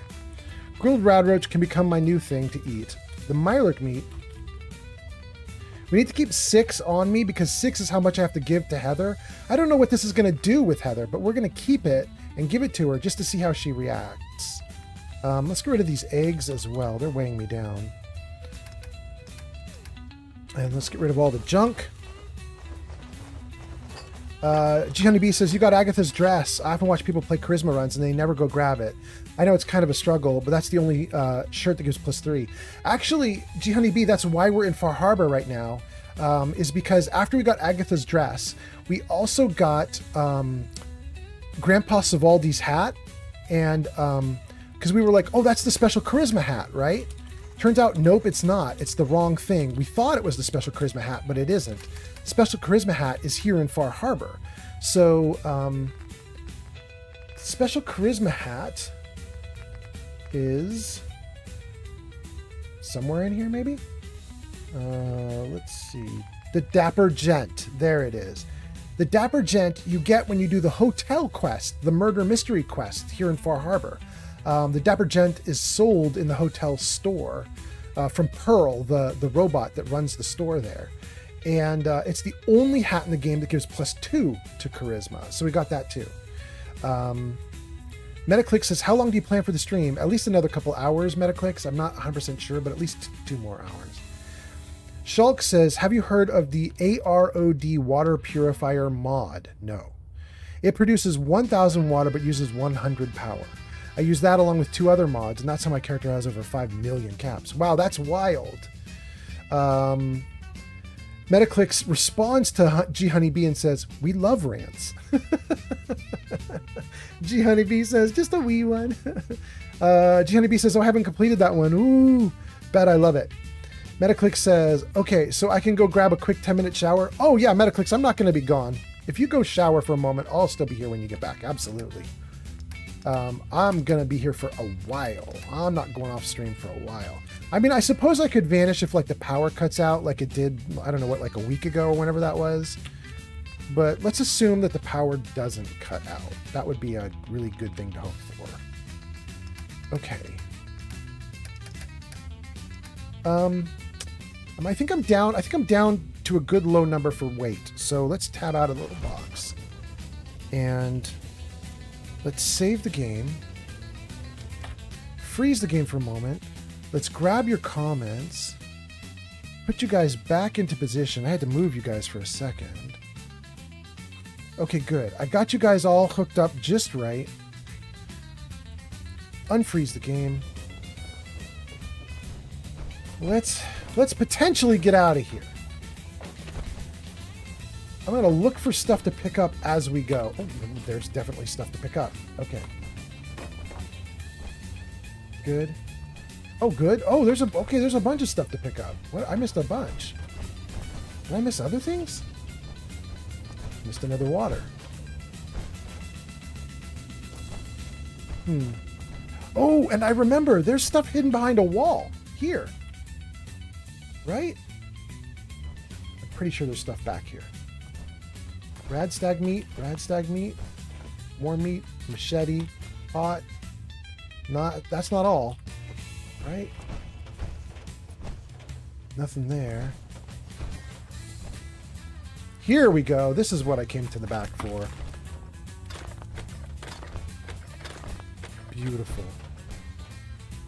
Grilled radroach can become my new thing to eat. The Mirelurk meat. We need to keep 6 on me because 6 is how much I have to give to Heather. I don't know what this is going to do with Heather, but we're going to keep it and give it to her just to see how she reacts. Let's get rid of these eggs as well. They're weighing me down. And let's get rid of all the junk. G Honeybee says, you got Agatha's dress. I often watch people play charisma runs and they never go grab it. I know it's kind of a struggle, but that's the only shirt that gives +3. Actually, G Honeybee, that's why we're in Far Harbor right now, is because after we got Agatha's dress, we also got Grandpa Savaldi's hat, and because we were like, oh, that's the special charisma hat, right? Turns out, nope, it's not. It's the wrong thing. We thought it was the special charisma hat, but it isn't. Special charisma hat is here in Far Harbor. So, special charisma hat is somewhere in here, maybe? Let's see. The Dapper Gent. There it is. The Dapper Gent you get when you do the hotel quest, the murder mystery quest here in Far Harbor. The Dapper Gent is sold in the hotel store from Pearl, the robot that runs the store there. And it's the only hat in the game that gives +2 to charisma. So we got that too. Metaclick says, how long do you plan for the stream? At least another couple hours, Metaclicks. I'm not 100% sure, but at least 2 more hours. Shulk says, have you heard of the AROD water purifier mod? No. It produces 1000 water but uses 100 power. I use that along with 2 other mods, and that's how my character has over 5 million caps. Wow, that's wild. Metaclicks responds to G Honeybee and says, we love rants. G Honeybee says, just a wee one. G Honeybee says, oh, I haven't completed that one. Ooh, bet I love it. Metaclicks says, okay, so I can go grab a quick 10-minute shower. Oh yeah, Metaclicks, I'm not going to be gone. If you go shower for a moment, I'll still be here when you get back. Absolutely. I'm going to be here for a while. I'm not going off stream for a while. I mean, I suppose I could vanish if like the power cuts out like it did, I don't know what, like a week ago or whenever that was. But let's assume that the power doesn't cut out. That would be a really good thing to hope for. Okay. I think I'm down to a good low number for weight. So let's tab out a little box. And let's save the game. Freeze the game for a moment. Let's grab your comments. Put you guys back into position. I had to move you guys for a second. Okay, good. I got you guys all hooked up just right. Unfreeze the game. Let's potentially get out of here. I'm going to look for stuff to pick up as we go. Oh, there's definitely stuff to pick up. Okay. Good. Oh, good. Oh, there's a bunch of stuff to pick up. What? I missed a bunch. Did I miss other things? Missed another water. Oh, and I remember there's stuff hidden behind a wall here. Right? I'm pretty sure there's stuff back here. Radstag meat, more meat, machete, pot. That's not all, right? Nothing there. Here we go. This is what I came to the back for. Beautiful.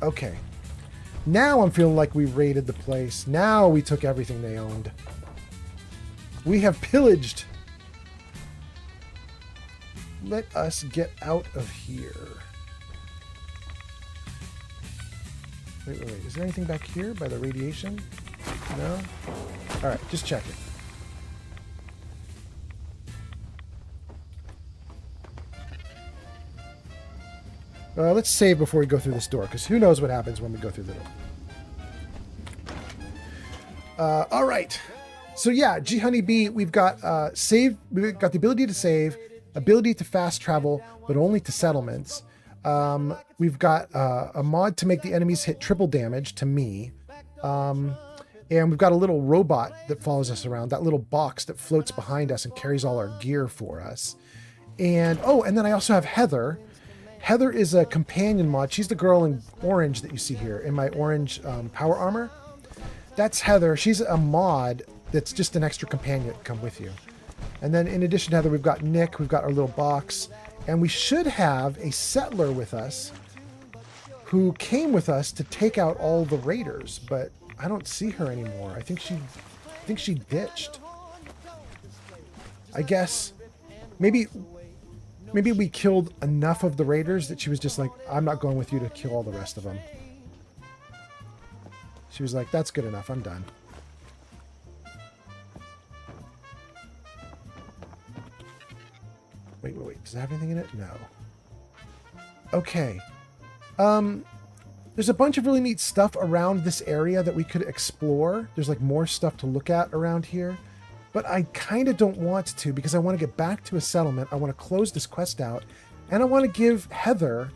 Okay. Now I'm feeling like we raided the place. Now we took everything they owned. We have pillaged. Let us get out of here. Wait. Is there anything back here by the radiation? No? Alright, just check it. Let's save before we go through this door, because who knows what happens when we go through the door. Alright. So yeah, G Honeybee, we've got save. We've got the ability to save, ability to fast travel, but only to settlements. We've got a mod to make the enemies hit triple damage to me. And we've got a little robot that follows us around, that little box that floats behind us and carries all our gear for us. And then I also have Heather. Heather is a companion mod. She's the girl in orange that you see here in my orange power armor. That's Heather. She's a mod that's just an extra companion that come with you. And then in addition to Heather, we've got Nick, we've got our little box, and we should have a settler with us who came with us to take out all the raiders, but I don't see her anymore. I think she ditched. I guess maybe maybe we killed enough of the raiders that she was just like, I'm not going with you to kill all the rest of them. She was like, that's good enough. I'm done. Wait. Does it have anything in it? No. Okay. There's a bunch of really neat stuff around this area that we could explore. There's like more stuff to look at around here. But I kind of don't want to because I want to get back to a settlement. I want to close this quest out. And I want to give Heather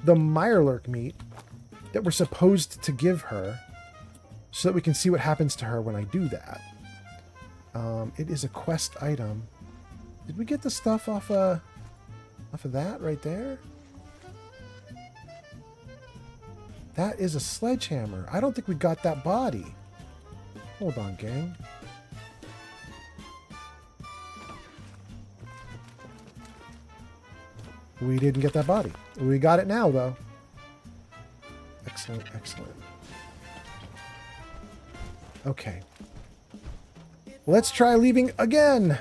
the Mirelurk meat that we're supposed to give her so that we can see what happens to her when I do that. It is a quest item. Did we get the stuff off of that right there? That is a sledgehammer. I don't think we got that body. Hold on, gang. We didn't get that body. We got it now, though. Excellent, excellent. Okay. Let's try leaving again.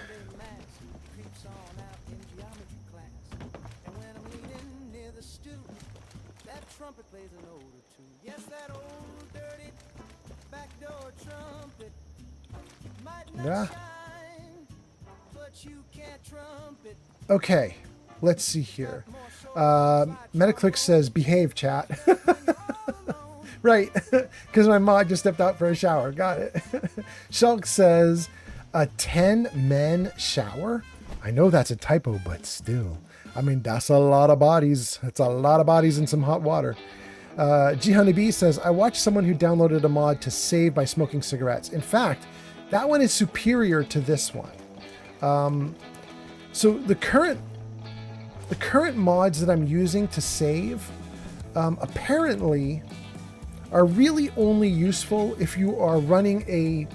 Yeah. Okay. Let's see here. Metaclick says, behave, chat. Right. Because my mod just stepped out for a shower. Got it. Shulk says, a 10-men shower? I know that's a typo, but still. I mean, that's a lot of bodies. That's a lot of bodies in some hot water. G Honeybee says, I watched someone who downloaded a mod to save by smoking cigarettes. In fact, that one is superior to this one. So the current mods that I'm using to save apparently are really only useful if you are running a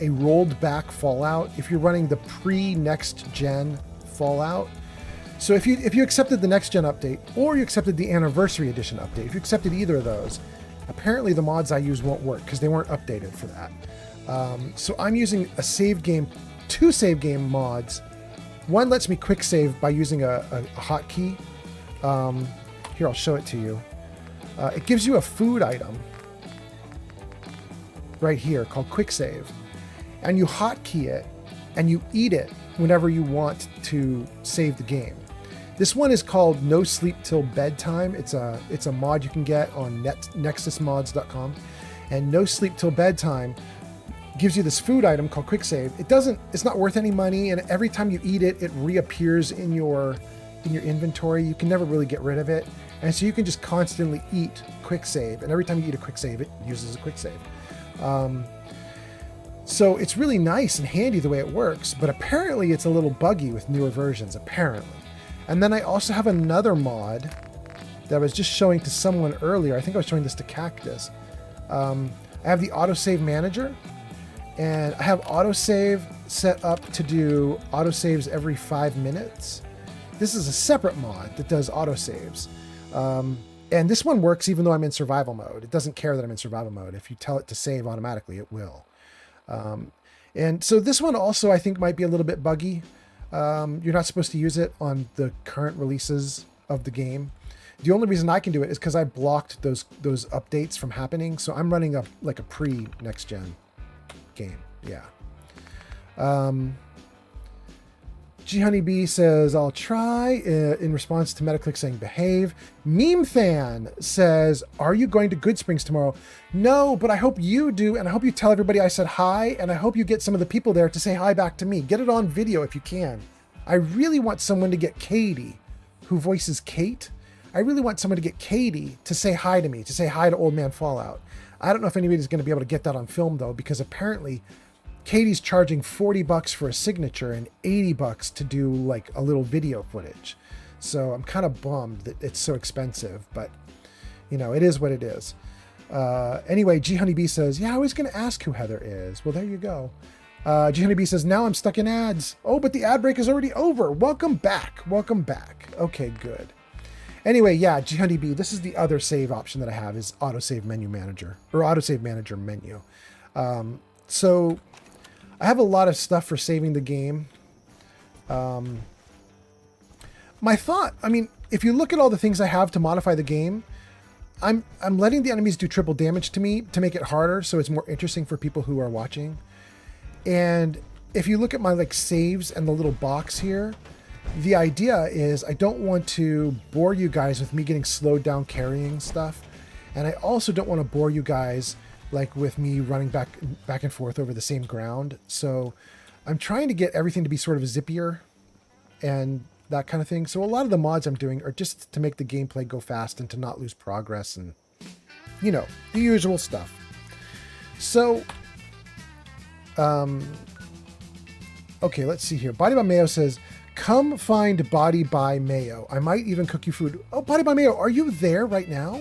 rolled back Fallout, if you're running the pre-next gen Fallout. So if you accepted the next gen update or you accepted the anniversary edition update, if you accepted either of those, apparently the mods I use won't work because they weren't updated for that. So I'm using two save game mods. One lets me quick save by using a hotkey. Here, I'll show it to you. It gives you a food item right here called quick save, and you hotkey it and you eat it whenever you want to save the game. This one is called No Sleep Till Bedtime. It's a mod you can get on nexusmods.com, and No Sleep Till Bedtime gives you this food item called quick save. It's not worth any money, and every time you eat it, it reappears in your inventory. You can never really get rid of it, and so you can just constantly eat quick save, and every time you eat a quick save, it uses a quick save. So it's really nice and handy the way it works, but apparently it's a little buggy with newer versions, apparently. And then I also have another mod that I was just showing to someone earlier. I think I was showing this to Cactus. I have the autosave manager, and I have autosave set up to do autosaves every 5 minutes. This is a separate mod that does autosaves. And this one works even though I'm in survival mode. It doesn't care that I'm in survival mode. If you tell it to save automatically, it will. And so this one also I think might be a little bit buggy. You're not supposed to use it on the current releases of the game. The only reason I can do it is because I blocked those updates from happening. So I'm running a pre-next gen game. Yeah. G Honeybee says, I'll try, in response to Metaclick saying behave. Meme Fan says, are you going to Good Springs tomorrow? No, but I hope you do, and I hope you tell everybody I said hi, and I hope you get some of the people there to say hi back to me. Get it on video if you can. I really want someone to get Katie, who voices Kate. I really want someone to get Katie to say hi to me, to say hi to Old Man Fallout. I don't know if anybody's going to be able to get that on film, though, because apparently Katie's charging $40 for a signature and $80 to do like a little video footage. So I'm kind of bummed that it's so expensive, but you know, it is what it is. Anyway, G Honeybee says, yeah, I was going to ask who Heather is. Well, there you go. G Honeybee says, now I'm stuck in ads. Oh, but the ad break is already over. Welcome back. Welcome back. Okay, good. Anyway, yeah, G Honeybee, this is the other save option that I have is autosave menu manager or autosave manager menu. So I have a lot of stuff for saving the game. my thought, I mean, if you look at all the things I have to modify the game, I'm letting the enemies do triple damage to me to make it harder, so it's more interesting for people who are watching. And if you look at my like saves and the little box here, the idea is I don't want to bore you guys with me getting slowed down carrying stuff, and I also don't want to bore you guys like with me running back and forth over the same ground. So I'm trying to get everything to be sort of zippier and that kind of thing. So a lot of the mods I'm doing are just to make the gameplay go fast and to not lose progress and, you know, the usual stuff. So, okay, let's see here. Body by Mayo says, come find Body by Mayo. I might even cook you food. Oh, Body by Mayo, are you there right now?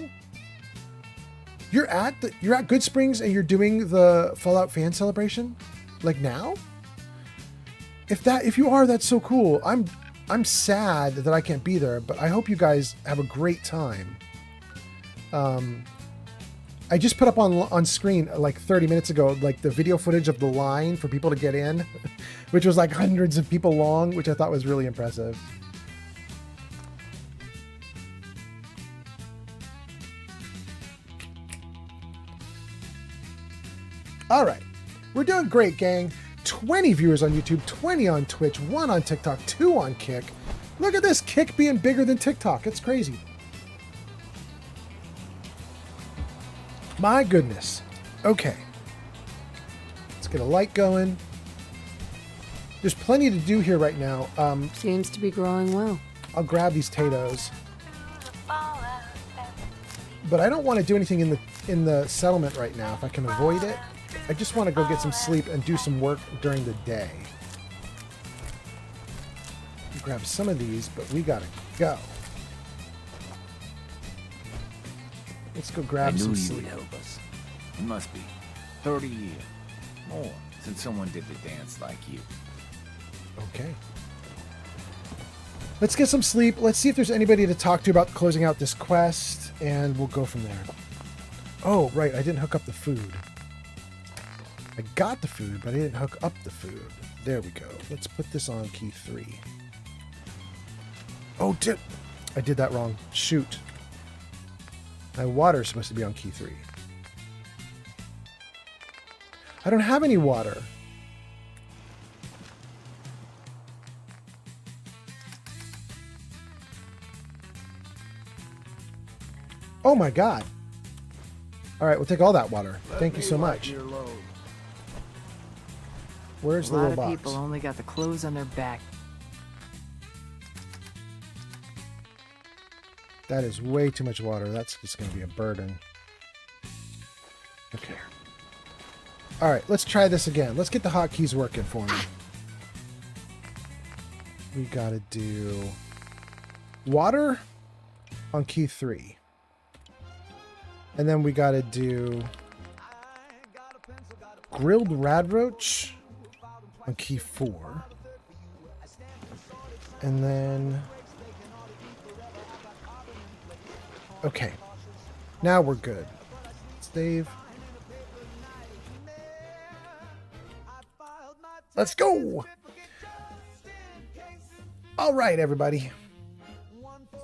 You're at Good Springs and you're doing the Fallout fan celebration? Like now? If you are, that's so cool. I'm sad that I can't be there, but I hope you guys have a great time. I just put up on screen like 30 minutes ago, like the video footage of the line for people to get in, which was like hundreds of people long, which I thought was really impressive. All right, we're doing great, gang. 20 viewers on YouTube, 20 on Twitch, 1 on TikTok, 2 on Kick. Look at this, Kick being bigger than TikTok. It's crazy. My goodness. Okay. Let's get a light going. There's plenty to do here right now. Seems to be growing well. I'll grab these potatoes. But I don't want to do anything in the settlement right now if I can avoid it. I just want to go get some sleep and do some work during the day. Grab some of these, but we gotta go. Let's go grab some sleep. I knew you would help us. It must be 30 years more since someone did the dance like you. Okay. Let's get some sleep. Let's see if there's anybody to talk to about closing out this quest, and we'll go from there. Oh, right, I didn't hook up the food. I got the food, but I didn't hook up the food. There we go. Let's put this on key 3. Oh, I did that wrong. Shoot. My water is supposed to be on key 3. I don't have any water. Oh my God. All right, we'll take all that water. Thank you so much. Where's the little box? A lot of people only got the clothes on their back. That is way too much water. That's just going to be a burden. Okay. All right, let's try this again. Let's get the hotkeys working for me. We got to do water on key 3. And then we got to do grilled radroach on key 4. And then... Okay. Now we're good. Save. Let's go! All right, everybody.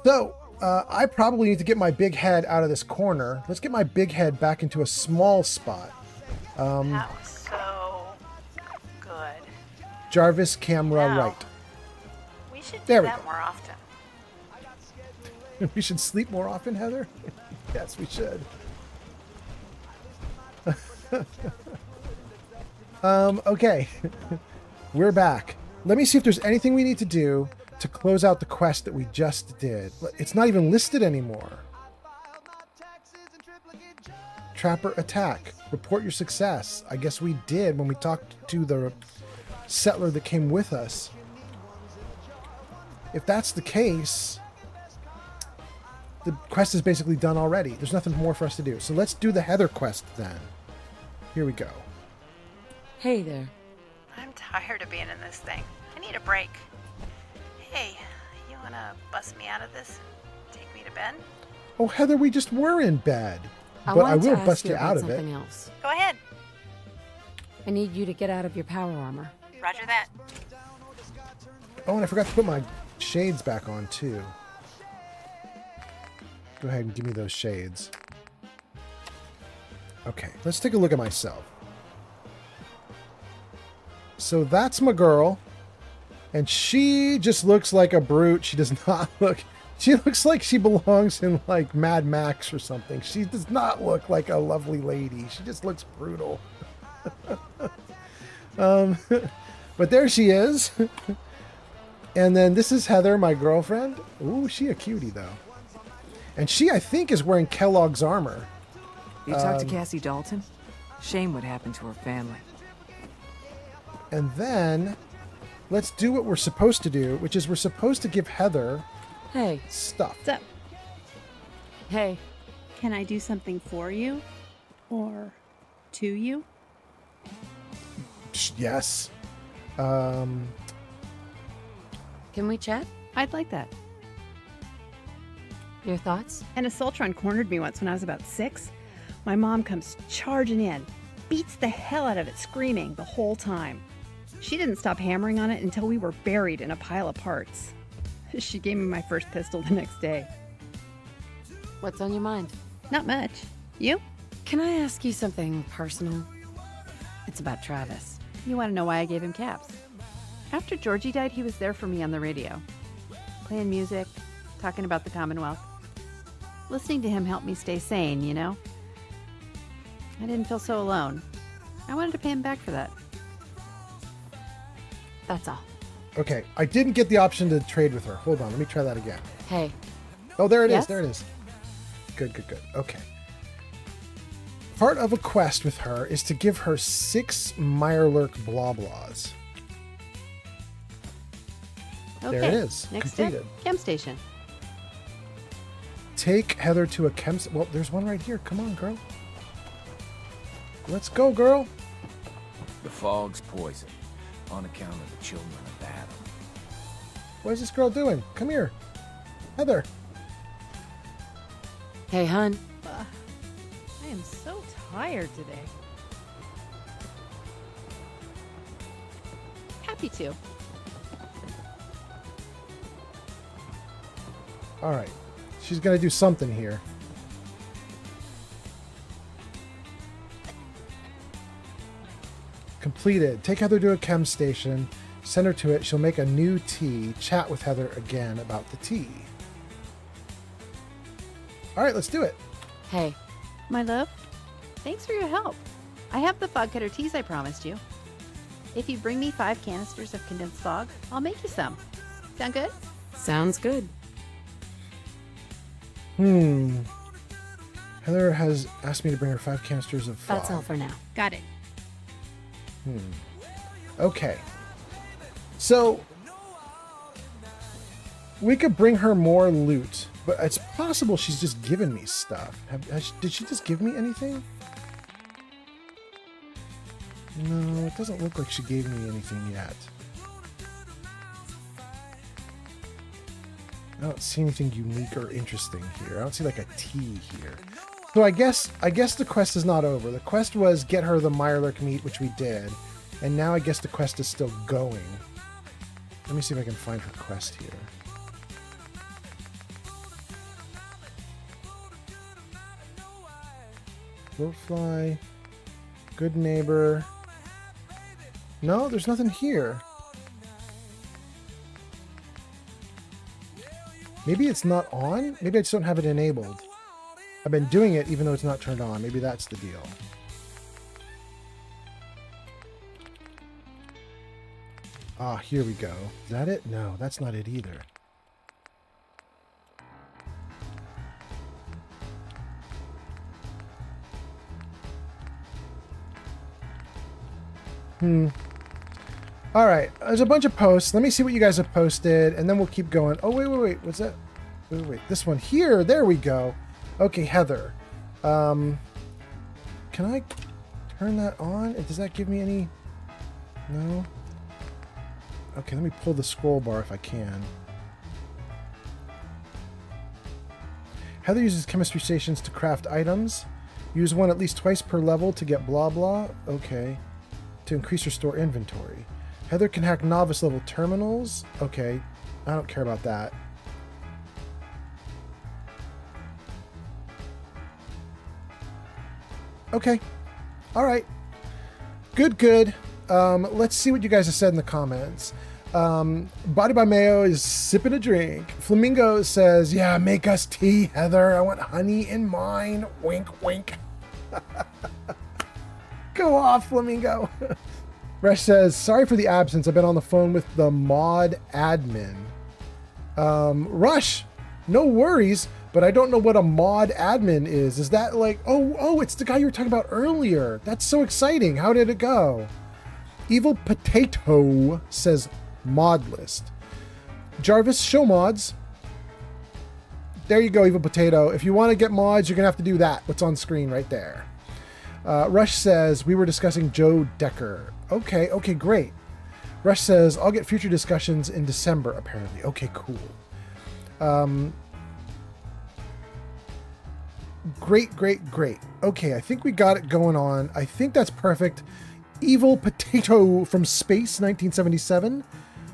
So, I probably need to get my big head out of this corner. Let's get my big head back into a small spot. That was so good. Jarvis, camera, right. We should do There we that go. more often. We should sleep more often, Heather? Yes, we should. Okay. We're back. Let me see if there's anything we need to do to close out the quest that we just did. It's not even listed anymore. Trapper attack. Report your success. I guess we did when we talked to the settler that came with us. If that's the case, the quest is basically done already. There's nothing more for us to do. So let's do the Heather quest then. Here we go. Hey there. I'm tired of being in this thing. I need a break. Hey, you wanna bust me out of this? Take me to bed? Oh, Heather, we just were in bed. I But I wanted to will ask bust you you out about of it. something else. Go ahead. I need you to get out of your power armor. Roger that. Oh, and I forgot to put my shades back on too. Go ahead and give me those shades. Okay, let's take a look at myself. So that's my girl. And she just looks like a brute. She does not look... She looks like she belongs in, like, Mad Max or something. She does not look like a lovely lady. She just looks brutal. But there she is. And then this is Heather, my girlfriend. Ooh, she a cutie, though. And she, I think, is wearing Kellogg's armor. You talked to Cassie Dalton? Shame what happened to her family. And then... let's do what we're supposed to do, which is we're supposed to give Heather stuff. What's up? Hey. Can I do something for you? Or to you? Yes. Can we chat? I'd like that. Your thoughts? An Assaultron cornered me once when I was about 6. My mom comes charging in, beats the hell out of it, screaming the whole time. She didn't stop hammering on it until we were buried in a pile of parts. She gave me my first pistol the next day. What's on your mind? Not much. You? Can I ask you something personal? It's about Travis. You want to know why I gave him caps? After Georgie died, he was there for me on the radio. Playing music, talking about the Commonwealth. Listening to him helped me stay sane, you know? I didn't feel so alone. I wanted to pay him back for that. That's all. Okay, I didn't get the option to trade with her. Hold on, let me try that again. Hey. Oh, there it Yes? is. There it is. Good, good, good. Okay. Part of a quest with her is to give her 6 Mirelurk blah-blahs. Okay. There it is. Next Completed. step, chem station. Take Heather to a chem... Well, there's one right here. Come on, girl. Let's go, girl. The fog's poison on account of the children of Adam. What is this girl doing? Come here. Heather. Hey, hun. I am so tired today. Happy to. All right. She's going to do something here. Completed. Take Heather to a chem station. Send her to it. She'll make a new tea. Chat with Heather again about the tea. All right, let's do it. Hey. My love, thanks for your help. I have the fog cutter teas I promised you. If you bring me 5 canisters of condensed fog, I'll make you some. Sound good? Sounds good. Heather has asked me to bring her 5 canisters of fog. That's all for now. Got it. Okay. So, we could bring her more loot, but it's possible she's just given me stuff. Did she just give me anything? No, it doesn't look like she gave me anything yet. I don't see anything unique or interesting here. I don't see like a tea here. So I guess the quest is not over. The quest was get her the Mirelurk meat, which we did. And now I guess the quest is still going. Let me see if I can find her quest here. Blowfly. Good neighbor. No, there's nothing here. Maybe it's not on? Maybe I just don't have it enabled. I've been doing it even though it's not turned on. Maybe that's the deal. Ah, here we go. Is that it? No, that's not it either. All right, there's a bunch of posts. Let me see what you guys have posted, and then we'll keep going. Oh, wait. What's that? Wait. This one here. There we go. Okay, Heather. Can I turn that on? Does that give me any... No? Okay, let me pull the scroll bar if I can. Heather uses chemistry stations to craft items. Use one at least twice per level to get blah blah. Okay. To increase or store inventory. Heather can hack novice level terminals. Okay. I don't care about that. Okay. All right. Good. Let's see what you guys have said in the comments. Body by Mayo is sipping a drink. Flamingo says, yeah, make us tea, Heather. I want honey in mine. Wink, wink. Go off, Flamingo. Resh says, sorry for the absence. I've been on the phone with the mod admin. Rush, no worries, but I don't know what a mod admin is. Is that like, oh, it's the guy you were talking about earlier. That's so exciting. How did it go? Evil Potato says mod list. Jarvis, show mods. There you go, Evil Potato. If you want to get mods, you're going to have to do that. What's on screen right there. Rush says, we were discussing Joe Decker. Okay, great. Rush says, I'll get future discussions in December, apparently. Okay, cool. Great. Okay, I think we got it going on. I think that's perfect. Evil Potato from Space 1977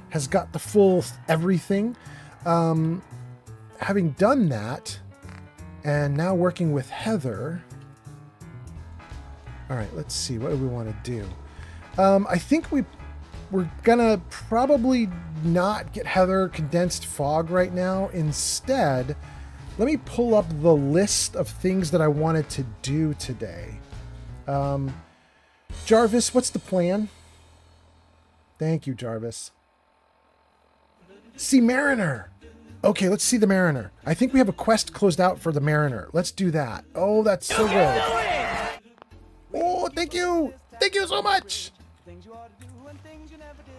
has got the full everything. Having done that, and now working with Heather. All right, let's see. What do we want to do? I think we're gonna probably not get Heather condensed fog right now. Instead, let me pull up the list of things that I wanted to do today. Jarvis, what's the plan? Thank you, Jarvis. See Mariner. Okay, let's see the Mariner. I think we have a quest closed out for the Mariner. Let's do that. Oh, that's so good. Oh, thank you. Thank you so much.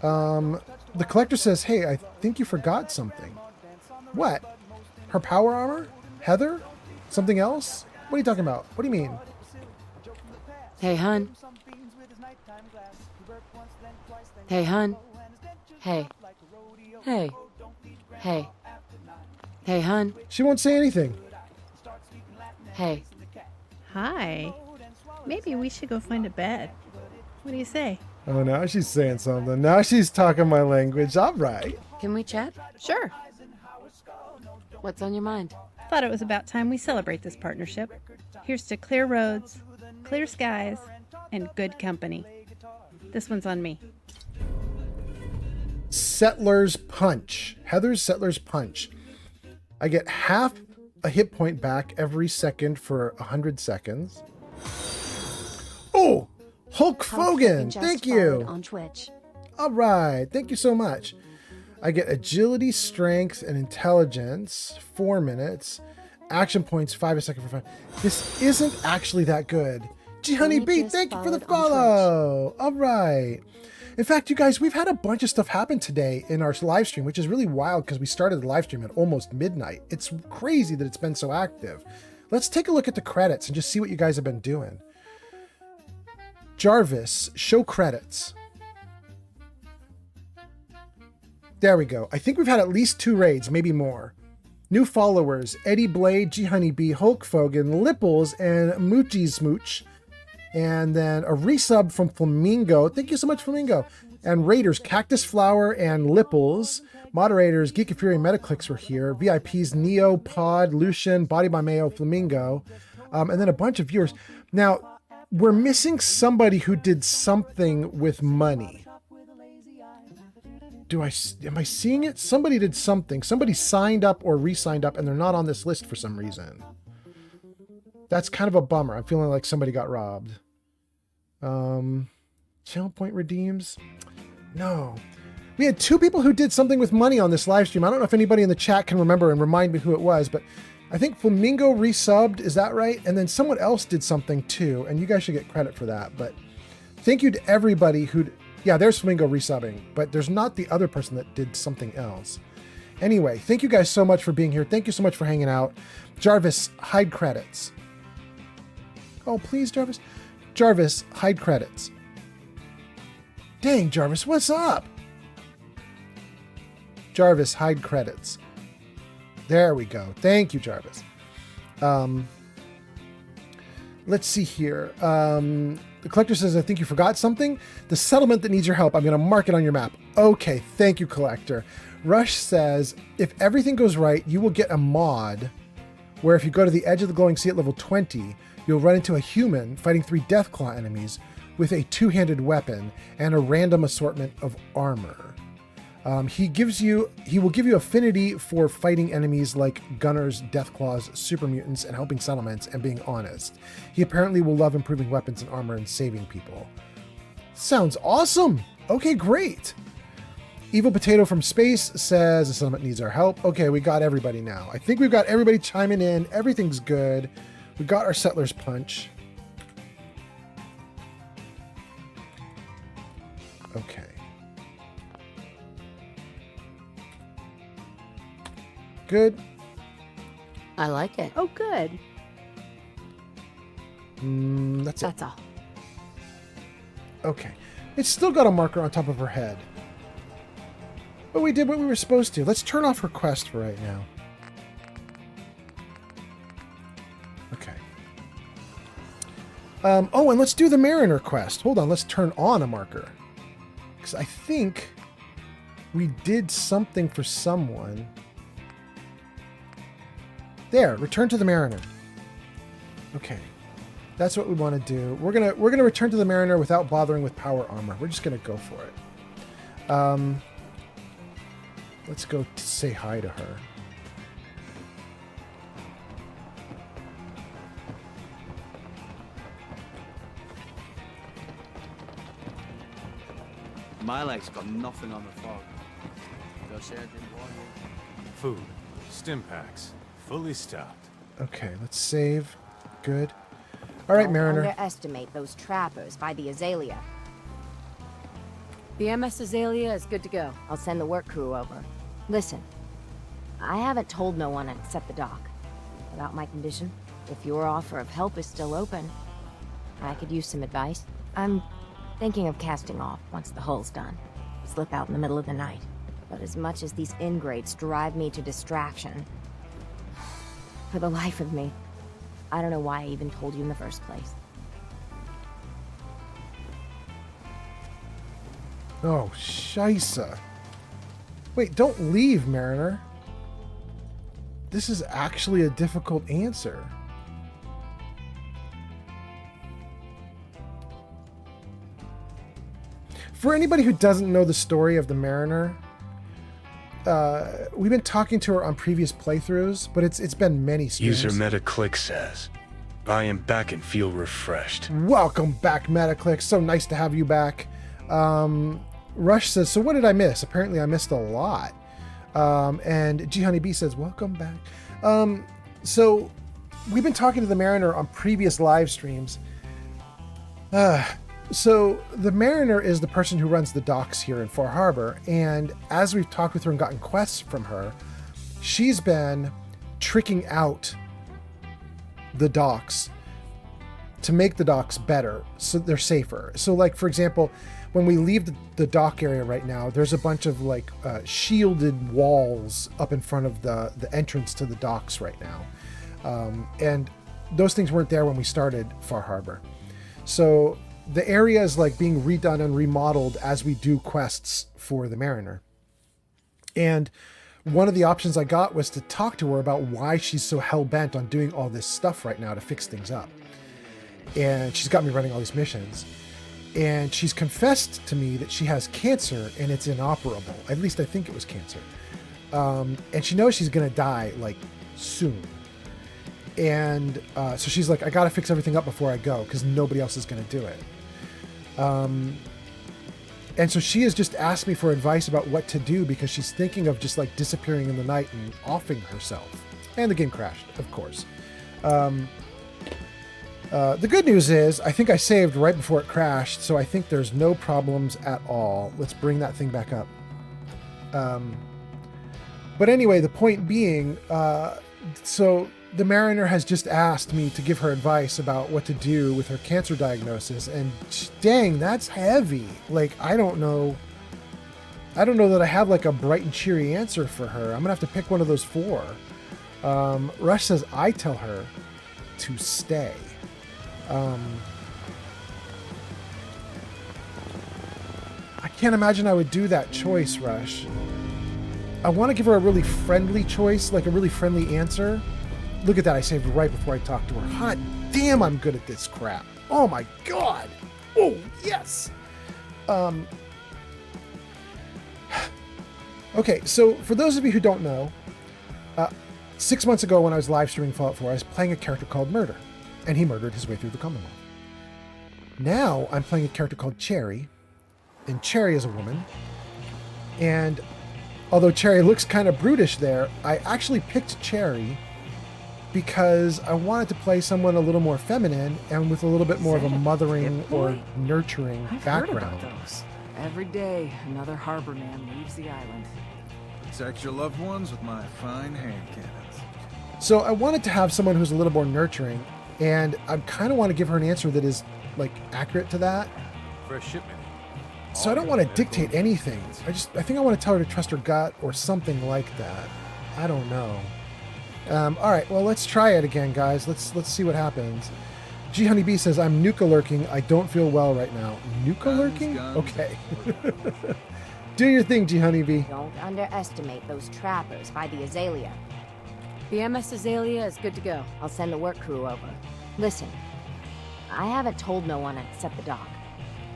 The collector says, hey, I think you forgot something. What? Her power armor? Heather? Something else? What are you talking about? What do you mean? Hey, hun. Hey, hun. Hey. Hey. Hey. Hey, hun. She won't say anything. Hey. Hi. Maybe we should go find a bed. What do you say? Oh, now she's saying something. Now she's talking my language. All right. Can we chat? Sure. What's on your mind? Thought it was about time we celebrate this partnership. Here's to clear roads, clear skies, and good company. This one's on me. Settler's Punch. Heather's Settler's Punch. I get half a hit point back every second for 100 seconds. Oh, Hulk Fogan. Thank you. On Twitch. All right. Thank you so much. I get agility, strength, and intelligence, 4 minutes. Action points, 5 a second for 5. This isn't actually that good. G Honey B, thank you for the follow. All right. In fact, you guys, we've had a bunch of stuff happen today in our live stream, which is really wild because we started the live stream at almost midnight. It's crazy that it's been so active. Let's take a look at the credits and just see what you guys have been doing. Jarvis, show credits. There we go. I think we've had at least 2 raids, maybe more. New followers, Eddie Blade, G Honeybee, Hulk Fogan, Lipples, and Moochie Smooch. And then a resub from Flamingo. Thank you so much, Flamingo. And Raiders, Cactus Flower, and Lipples. Moderators, Geek and Fury and Metaclicks were here. VIPs, Neo, Pod, Lucian, Body by Mayo, Flamingo. And then a bunch of viewers. Now, we're missing somebody who did something with money. Am I seeing it? Somebody did something. Somebody signed up or re-signed up and they're not on this list for some reason. That's kind of a bummer. I'm feeling like somebody got robbed. Channel point redeems? No. We had 2 people who did something with money on this live stream. I don't know if anybody in the chat can remember and remind me who it was, but I think Flamingo resubbed, is that right? And then someone else did something too, and you guys should get credit for that. But thank you to everybody who... Yeah, there's Flamingo resubbing, but there's not the other person that did something else. Anyway, thank you guys so much for being here. Thank you so much for hanging out. Jarvis, hide credits. Oh, please, Jarvis. Jarvis, hide credits. Dang, Jarvis, what's up? Jarvis, hide credits. There we go. Thank you, Jarvis. let's see here. The collector says, I think you forgot something. The settlement that needs your help. I'm going to mark it on your map. Okay, thank you, collector. Rush says, if everything goes right, you will get a mod where if you go to the edge of the glowing sea at level 20, you'll run into a human fighting 3 Deathclaw enemies with a 2-handed weapon and a random assortment of armor. He will give you affinity for fighting enemies like gunners, deathclaws, super mutants, and helping settlements and being honest. He apparently will love improving weapons and armor and saving people. Sounds awesome. Okay, great. Evil Potato from Space says the settlement needs our help. Okay, we got everybody now. I think we've got everybody chiming in. Everything's good. We got our Settler's Punch. Okay. Good. I like it. Oh, good. That's it. That's all. Okay. It's still got a marker on top of her head. But we did what we were supposed to. Let's turn off her quest for right now. Okay. Oh, and let's do the Mariner quest. Hold on, let's turn on a marker. Because I think we did something for someone. There, return to the Mariner. Okay. That's what we want to do. We're gonna return to the Mariner without bothering with power armor. We're just gonna go for it. Let's go say hi to her. My leg's got nothing on the fog. Go say I didn't warn you. Food, stim packs, fully stocked. Okay, let's save. Good. All right, Don't Mariner. underestimate those trappers by the Azalea. The MS Azalea is good to go. I'll send the work crew over. Listen, I haven't told no one except the doc about my condition. If your offer of help is still open, I could use some advice. I'm thinking of casting off once the hull's done. Slip out in the middle of the night. But as much as these ingrates drive me to distraction, for the life of me, I don't know why I even told you in the first place. Oh, scheisse. Wait, don't leave, Mariner. This is actually a difficult answer. For anybody who doesn't know the story of the Mariner, we've been talking to her on previous playthroughs, but it's been many streams. User MetaClick says, I am back and feel refreshed. Welcome back, MetaClick. So nice to have you back. Rush says, so what did I miss? Apparently I missed a lot. And G Honeybee says, welcome back. So we've been talking to the Mariner on previous live streams. So the Mariner is the person who runs the docks here in Far Harbor. And as we've talked with her and gotten quests from her, she's been tricking out the docks to make the docks better so they're safer. So like, for example, when we leave the dock area right now, there's a bunch of like shielded walls up in front of the entrance to the docks right now. And those things weren't there when we started Far Harbor. So the area is like being redone and remodeled as we do quests for the Mariner. And one of the options I got was to talk to her about why she's so hell-bent on doing all this stuff right now to fix things up. And she's got me running all these missions. And she's confessed to me that she has cancer and it's inoperable. At least I think it was cancer. And she knows she's going to die like soon. And so she's like, I got to fix everything up before I go because nobody else is going to do it. And so she has just asked me for advice about what to do because she's thinking of just like disappearing in the night and offing herself. And the game crashed, of course. The good news is I think I saved right before it crashed, so I think there's no problems at all. Let's bring that thing back up. But anyway, the point being, so the Mariner has just asked me to give her advice about what to do with her cancer diagnosis, and dang, that's heavy. Like, I don't know that I have like a bright and cheery answer for her. I'm gonna have to pick one of those four. Rush says I tell her to stay. I can't imagine I would do that choice, Rush. I want to give her a really friendly choice, like a really friendly answer. Look at that, I saved right before I talked to her. Hot damn, I'm good at this crap. Oh my god. Oh, yes. Okay, so for those of you who don't know, 6 months ago when I was live streaming Fallout 4, I was playing a character called Murder, and he murdered his way through the Commonwealth. Now I'm playing a character called Cherry, and Cherry is a woman, and although Cherry looks kind of brutish there, I actually picked Cherry because I wanted to play someone a little more feminine and with a little bit more of a mothering or nurturing background. Heard about those. Every day, another harbor man leaves the island. Protect your loved ones with my fine hand cannons. So I wanted to have someone who's a little more nurturing, and I kind of want to give her an answer that is like accurate to that. Fresh shipment. So I don't want to dictate anything. I think I want to tell her to trust her gut or something like that. I don't know. All right, well, let's try it again, guys. Let's see what happens. G Honeybee says, I'm nuka lurking. I don't feel well right now. Nuka lurking? Okay. Do your thing, G Honeybee. Don't underestimate those trappers by the Azalea. The MS Azalea is good to go. I'll send the work crew over. Listen, I haven't told no one except the doc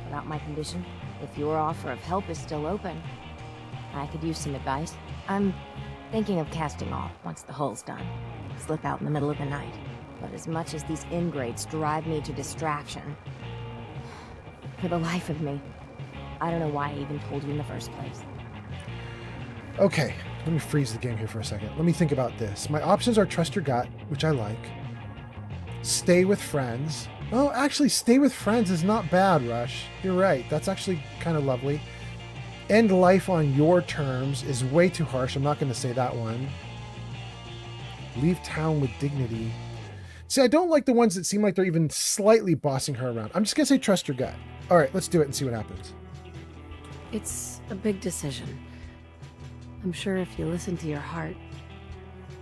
about my condition. If your offer of help is still open, I could use some advice. I'm thinking of casting off once the hull's done. Slip out in the middle of the night. But as much as these ingrates drive me to distraction, for the life of me, I don't know why I even told you in the first place. Okay, let me freeze the game here for a second. Let me think about this. My options are trust your gut, which I like. Stay with friends. Oh, actually, stay with friends is not bad, Rush. You're right. That's actually kind of lovely. End life on your terms is way too harsh. I'm not going to say that one. Leave town with dignity. See, I don't like the ones that seem like they're even slightly bossing her around. I'm just going to say trust your gut. All right, let's do it and see what happens. It's a big decision. I'm sure if you listen to your heart,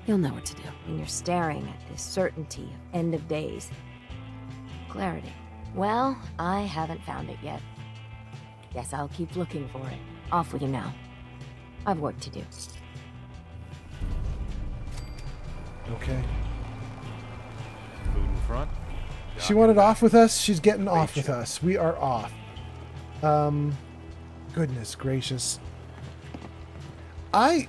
you'll know what to do. When you're staring at this certainty of end of days. Clarity. Well, I haven't found it yet. Guess I'll keep looking for it. Off with you now. I've work to do. Okay. Food in front. She wanted off with us. She's getting off with us. We are off. Goodness gracious. All right.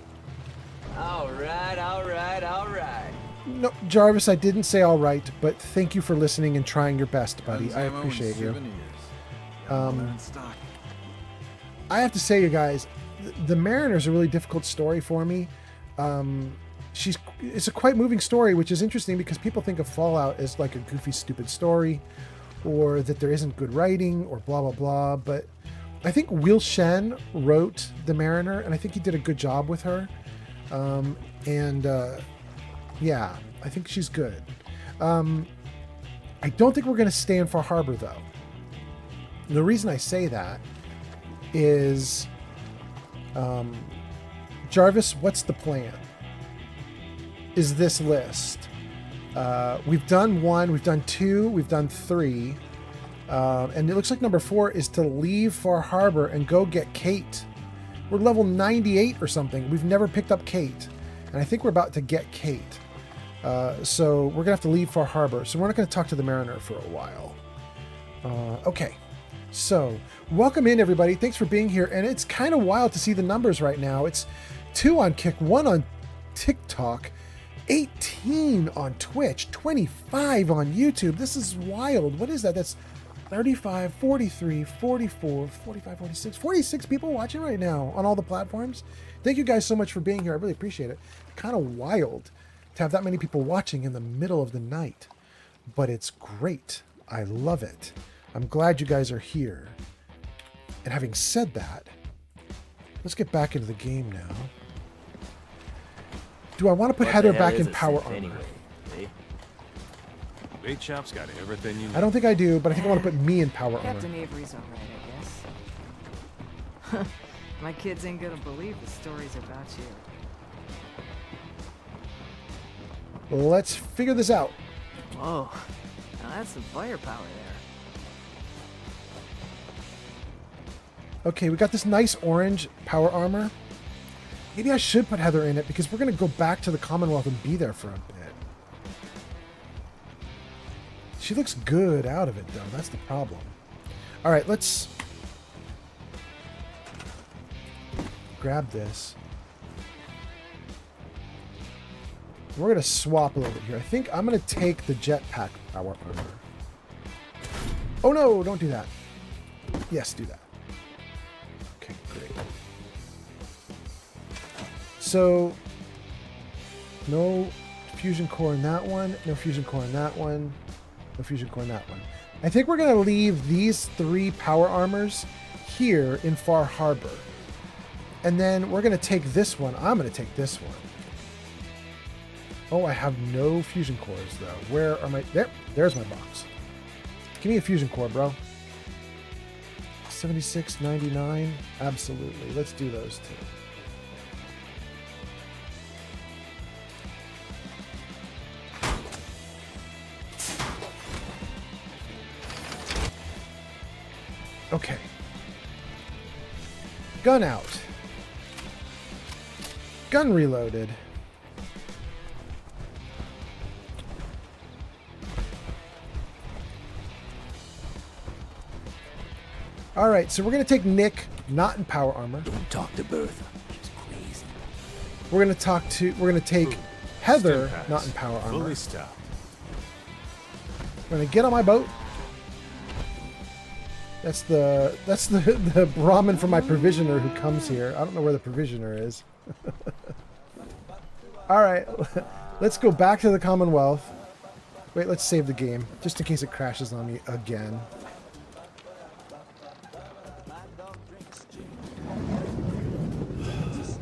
No, Jarvis, I didn't say all right, but thank you for listening and trying your best, buddy. I appreciate you. I have to say, you guys, the Mariner's a really difficult story for me. It's a quite moving story, which is interesting because people think of Fallout as like a goofy, stupid story, or that there isn't good writing, or blah, blah, blah. But I think Will Shen wrote the Mariner, and I think he did a good job with her. Yeah, I think she's good. I don't think we're going to stay in Far Harbor, though. The reason I say that is, Jarvis, what's the plan? Is this list? We've done 1, we've done 2, we've done 3. And it looks like number 4 is to leave Far Harbor and go get Kate. We're level 98 or something. We've never picked up Kate. And I think we're about to get Kate. So we're going to have to leave Far Harbor. So we're not going to talk to the Mariner for a while. Okay. So welcome in, everybody. Thanks for being here. And it's kind of wild to see the numbers right now. It's 2 on Kick, 1 on TikTok, 18 on Twitch, 25 on YouTube. This is wild. What is that? That's 35, 43, 44, 45, 46, 46 people watching right now on all the platforms. Thank you guys so much for being here. I really appreciate it. Kind of wild to have that many people watching in the middle of the night, but it's great. I love it. I'm glad you guys are here. And having said that, let's get back into the game now. Do I want to put Heather back in power armor? Anyway, Bait Shop's got everything you need. I don't think I do, but I think I want to put me in power armor. Captain Avery's alright, I guess. My kids ain't gonna believe the stories about you. Let's figure this out. Whoa. that's some firepower there. Okay, we got this nice orange power armor. Maybe I should put Heather in it because we're going to go back to the Commonwealth and be there for a bit. She looks good out of it, though. That's the problem. All right, let's grab this. We're going to swap a little bit here. I think I'm going to take the jetpack power armor. Oh, no, don't do that. Yes, do that. Okay, great. So, no fusion core in that one, no fusion core in that one, no fusion core in that one. I think we're going to leave these 3 power armors here in Far Harbor. And then we're going to take this one. I'm going to take this one. Oh, I have no fusion cores, though. Where are my... There's my box. Give me a fusion core, bro. 76.99. Absolutely. Let's do those 2. Okay. Gun out. Gun reloaded. All right, so we're going to take Nick, not in power armor. Don't talk to Bertha. She's crazy. We're going to take Heather, not in power armor. Fully stopped. We're going to get on my boat. That's the Brahmin from my provisioner who comes here. I don't know where the provisioner is. All right, let's go back to the Commonwealth. Wait, let's save the game, just in case it crashes on me again.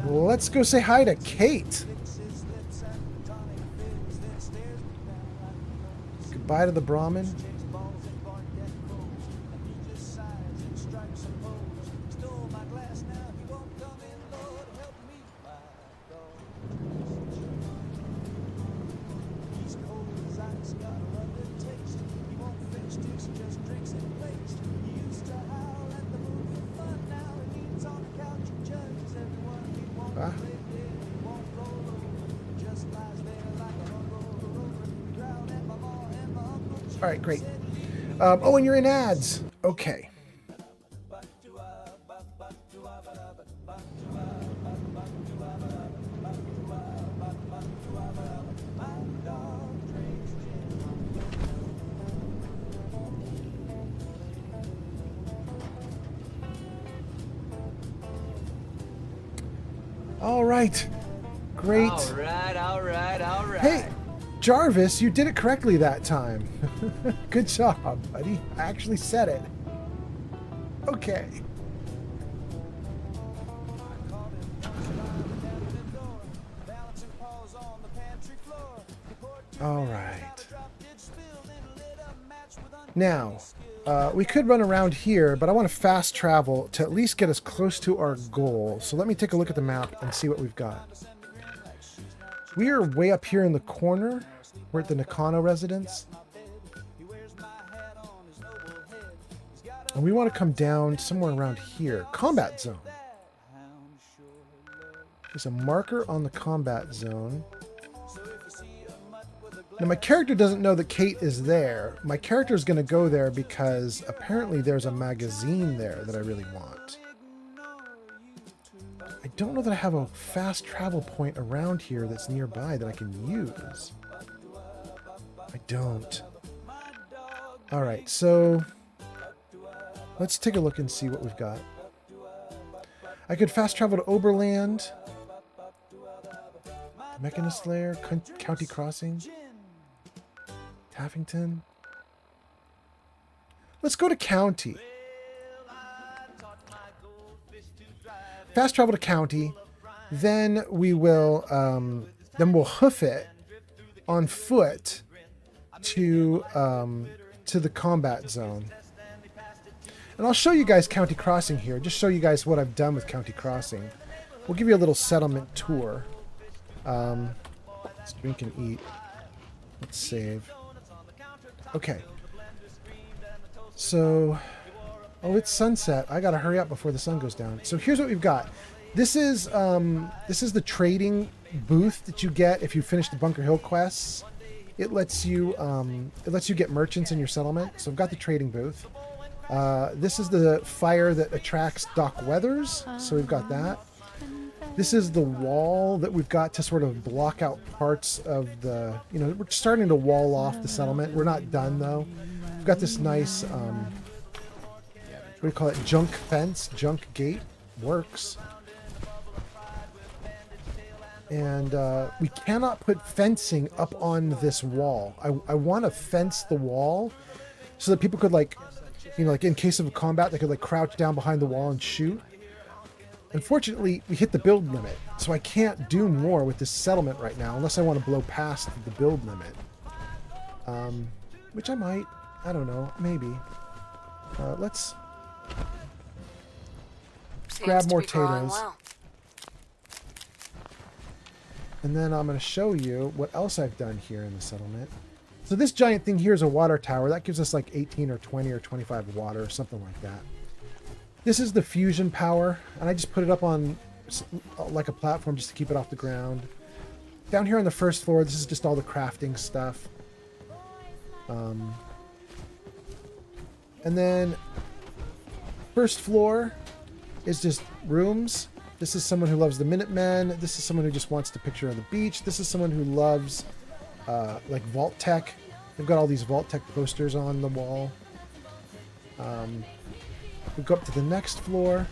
Let's go say hi to Kate. Goodbye to the Brahmin. All right, great. Oh, and you're in ads. Okay. All right. Great. All right, all right, all right. Hey, Jarvis, you did it correctly that time. Good job, buddy. I actually said it. Okay. All right. Now, we could run around here, but I want to fast travel to at least get us close to our goal. So let me take a look at the map and see what we've got. We are way up here in the corner. We're at the Nakano residence. And we want to come down somewhere around here. Combat zone. There's a marker on the combat zone. Now my character doesn't know that Kate is there. My character is going to go there because apparently there's a magazine there that I really want. I don't know that I have a fast travel point around here that's nearby that I can use. I don't. All right, so let's take a look and see what we've got. I could fast travel to Oberland, Mechanist Lair, County Crossing, Taffington. Let's go to County. Fast travel to County, then we will we'll hoof it on foot to the combat zone. And I'll show you guys County Crossing here, just show you guys what I've done with County Crossing. We'll give you a little settlement tour. Let's drink and eat. Let's save. Okay, So, oh, it's sunset. I gotta hurry up before the sun goes down. So here's what we've got. This is the trading booth that you get if you finish the Bunker Hill quests. It lets you get merchants in your settlement. So I've got the trading booth. This is the fire that attracts Doc Weathers. So we've got that. This is the wall that we've got to sort of block out parts of the, we're starting to wall off the settlement. We're not done though. We've got this nice, what do we call it? Junk fence, junk gate. Works. And we cannot put fencing up on this wall. I want to fence the wall so that people could like in case of a combat, they could like crouch down behind the wall and shoot. Unfortunately, we hit the build limit, so I can't do more with this settlement right now unless I want to blow past the build limit. Which I might. I don't know. Maybe. Let's grab more potatoes. Well. And then I'm going to show you what else I've done here in the settlement. So this giant thing here is a water tower. That gives us like 18 or 20 or 25 water or something like that. This is the fusion power, and I just put it up on like a platform just to keep it off the ground. Down here on the first floor, this is just all the crafting stuff. And then first floor is just rooms. This is someone who loves the Minutemen. This is someone who just wants the picture of the beach. This is someone who loves like Vault Tech. They've got all these Vault Tech posters on the wall. We go up to the next floor.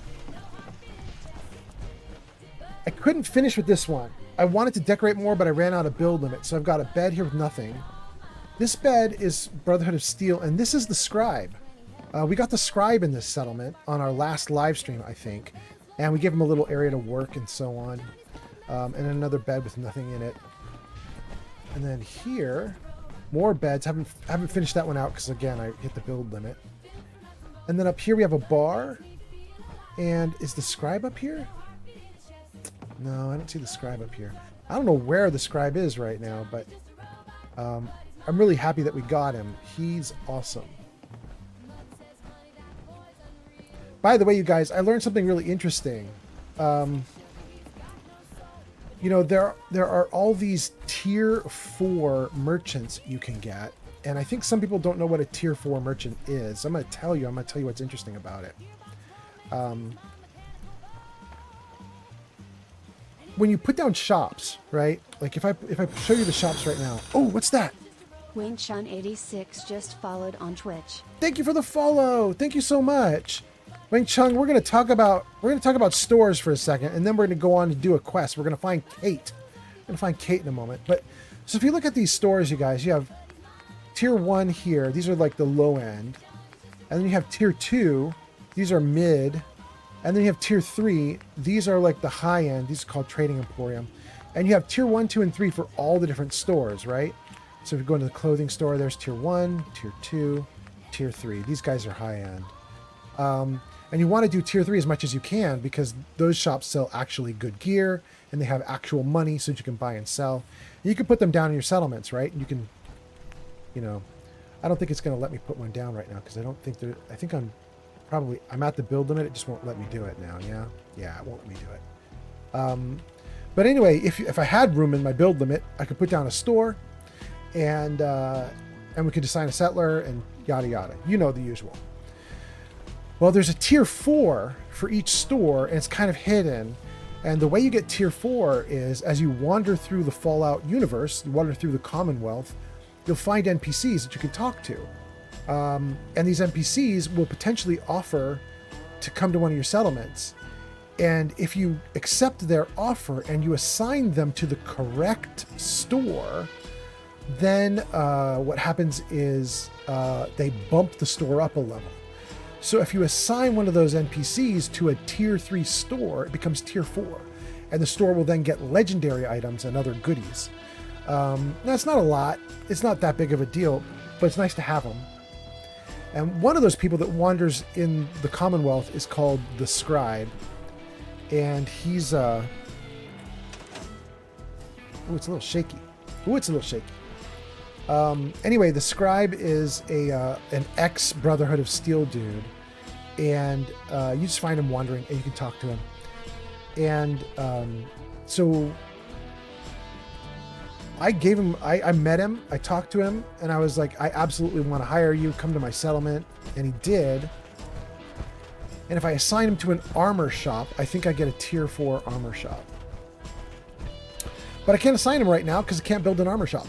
I couldn't finish with this one. I wanted to decorate more, but I ran out of build limit. So I've got a bed here with nothing. This bed is Brotherhood of Steel, and this is the Scribe. We got the Scribe in this settlement on our last live stream, I think. And we give him a little area to work and so on. And another bed with nothing in it. And then here, more beds. Haven't finished that one out because, again, I hit the build limit. And then up here we have a bar. And is the Scribe up here? No, I don't see the Scribe up here. I don't know where the Scribe is right now, but I'm really happy that we got him. He's awesome. By the way, you guys, I learned something really interesting. There are all these tier 4 merchants you can get, and I think some people don't know what a tier 4 merchant is. I'm going to tell you what's interesting about it. When you put down shops, right? Like if I show you the shops right now. Oh, what's that? Wayne Chun 86 just followed on Twitch. Thank you for the follow. Thank you so much. Wayne Chung, we're going to talk about stores for a second, and then we're going to go on to do a quest. We're going to find Kate. We're going to find Kate in a moment. But so if you look at these stores, you guys, you have tier 1 here. These are like the low end. And then you have tier 2. These are mid. And then you have tier 3. These are like the high end. These are called Trading Emporium. And you have tier 1, 2, and 3 for all the different stores, right? So if you go into the clothing store, there's tier 1, tier 2, tier 3. These guys are high end. And you want to do tier 3 as much as you can because those shops sell actually good gear and they have actual money so that you can buy and sell. And you can put them down in your settlements, right? And you can, I don't think it's going to let me put one down right now because I don't think I think I'm at the build limit. It just won't let me do it now. Yeah. Yeah. It won't let me do it. But anyway, if I had room in my build limit, I could put down a store and we could assign a settler and yada, yada, the usual. Well, there's a tier 4 for each store, and it's kind of hidden. And the way you get tier 4 is as you wander through the Fallout universe, you wander through the Commonwealth, you'll find NPCs that you can talk to. And these NPCs will potentially offer to come to one of your settlements. And if you accept their offer and you assign them to the correct store, then what happens is they bump the store up a level. So if you assign one of those NPCs to a tier 3 store, it becomes tier 4. And the store will then get legendary items and other goodies. Now, it's not a lot. It's not that big of a deal, but it's nice to have them. And one of those people that wanders in the Commonwealth is called the Scribe. And he's... Ooh, it's a little shaky. Ooh, it's a little shaky. Anyway, the scribe is an ex Brotherhood of Steel dude, and you just find him wandering, and you can talk to him. And so I met him, I talked to him, and I was like, I absolutely want to hire you, come to my settlement, and he did. And if I assign him to an armor shop, I think I get a tier 4 armor shop. But I can't assign him right now because I can't build an armor shop.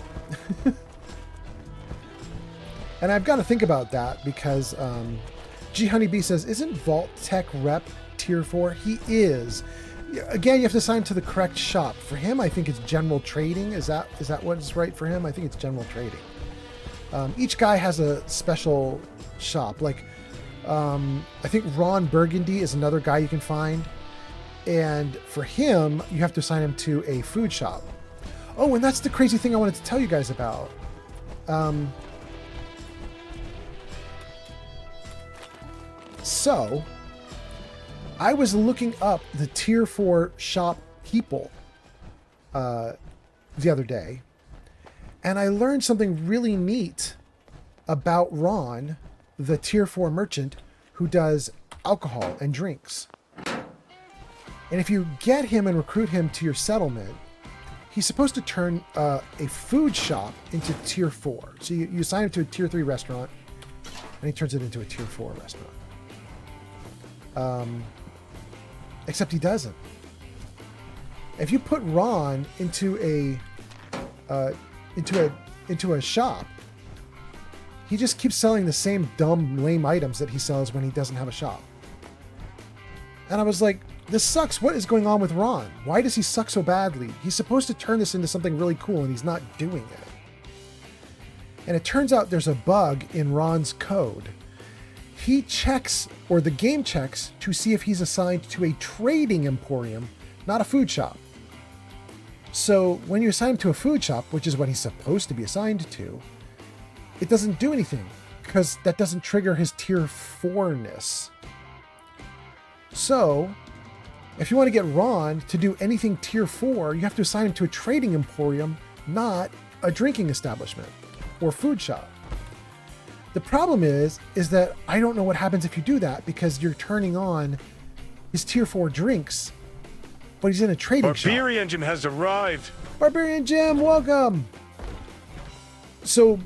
And I've got to think about that because G Honeybee says, isn't Vault Tech Rep tier 4? He is. Again, you have to assign to the correct shop. For him, I think it's general trading. Is that what's right for him? I think it's general trading. Each guy has a special shop. Like, I think Ron Burgundy is another guy you can find. And for him, you have to assign him to a food shop. Oh, and that's the crazy thing I wanted to tell you guys about. So, I was looking up the tier 4 shop people the other day, and I learned something really neat about Ron, the tier 4 merchant who does alcohol and drinks. And if you get him and recruit him to your settlement, he's supposed to turn a food shop into tier 4. So you assign him to a tier 3 restaurant, and he turns it into a tier 4 restaurant. Except he doesn't. If you put Ron into a shop, he just keeps selling the same dumb, lame items that he sells when he doesn't have a shop. And I was like, this sucks. What is going on with Ron? Why does he suck so badly? He's supposed to turn this into something really cool, and he's not doing it. And it turns out there's a bug in Ron's code. He checks, or the game checks, to see if he's assigned to a trading emporium, not a food shop. So when you assign him to a food shop, which is what he's supposed to be assigned to, it doesn't do anything, because that doesn't trigger his tier 4-ness. So, if you want to get Ron to do anything tier 4, you have to assign him to a trading emporium, not a drinking establishment or food shop. The problem is that I don't know what happens if you do that, because you're turning on his tier 4 drinks, but he's in a trading shop. Barbarian Jim has arrived. Barbarian Jim, welcome. So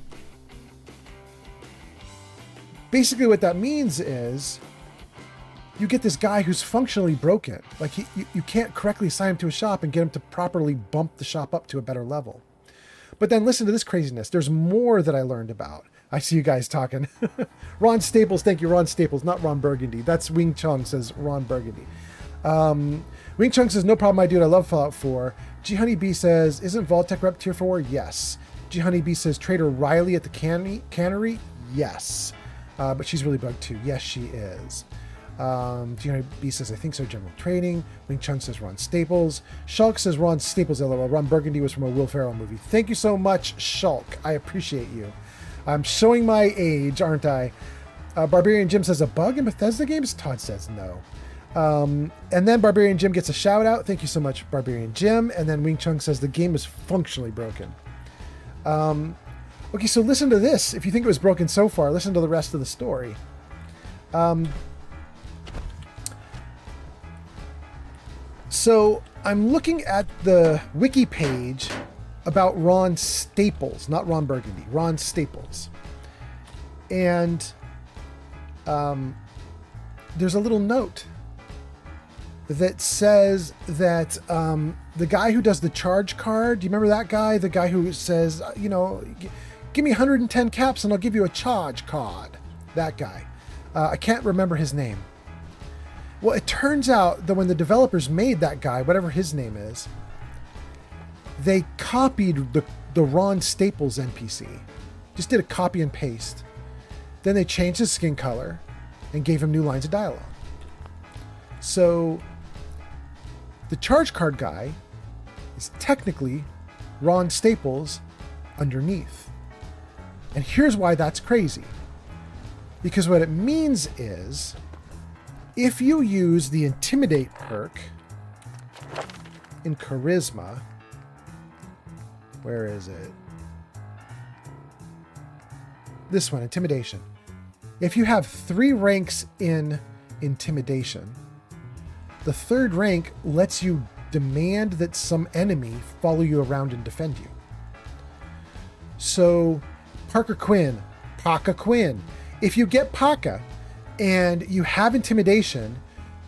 basically what that means is you get this guy who's functionally broken. Like you can't correctly assign him to a shop and get him to properly bump the shop up to a better level. But then listen to this craziness. There's more that I learned about. I see you guys talking. Ron Staples, thank you, Ron Staples, not Ron Burgundy. That's Wing Chun says Ron Burgundy. Wing Chun says, no problem, my dude, I love Fallout 4. G Honeybee says, isn't Vault-Tec Rep tier 4? Yes. G Honeybee says, Trader Riley at the cannery? Yes. But she's really bugged too. Yes, she is. G Honeybee says, I think so, general trading. Wing Chun says, Ron Staples. Shulk says, Ron Staples, LOL. Ron Burgundy was from a Will Ferrell movie. Thank you so much, Shulk. I appreciate you. I'm showing my age, aren't I? Barbarian Jim says, a bug in Bethesda games? Todd says no. And then Barbarian Jim gets a shout out. Thank you so much, Barbarian Jim. And then Wing Chun says the game is functionally broken. Okay, so listen to this. If you think it was broken so far, listen to the rest of the story. So I'm looking at the wiki page about Ron Staples, not Ron Burgundy, Ron Staples. And there's a little note that says that the guy who does the charge card, do you remember that guy? The guy who says, you know, give me 110 caps and I'll give you a charge card. That guy. I can't remember his name. Well, it turns out that when the developers made that guy, whatever his name is, they copied the Ron Staples NPC. Just did a copy and paste. Then they changed his skin color and gave him new lines of dialogue. So the charge card guy is technically Ron Staples underneath. And here's why that's crazy. Because what it means is, if you use the Intimidate perk in Charisma, where is it? this one, intimidation. If you have 3 ranks in intimidation, the 3rd rank lets you demand that some enemy follow you around and defend you. So Parker Quinn, Paka Quinn. If you get Paka and you have intimidation,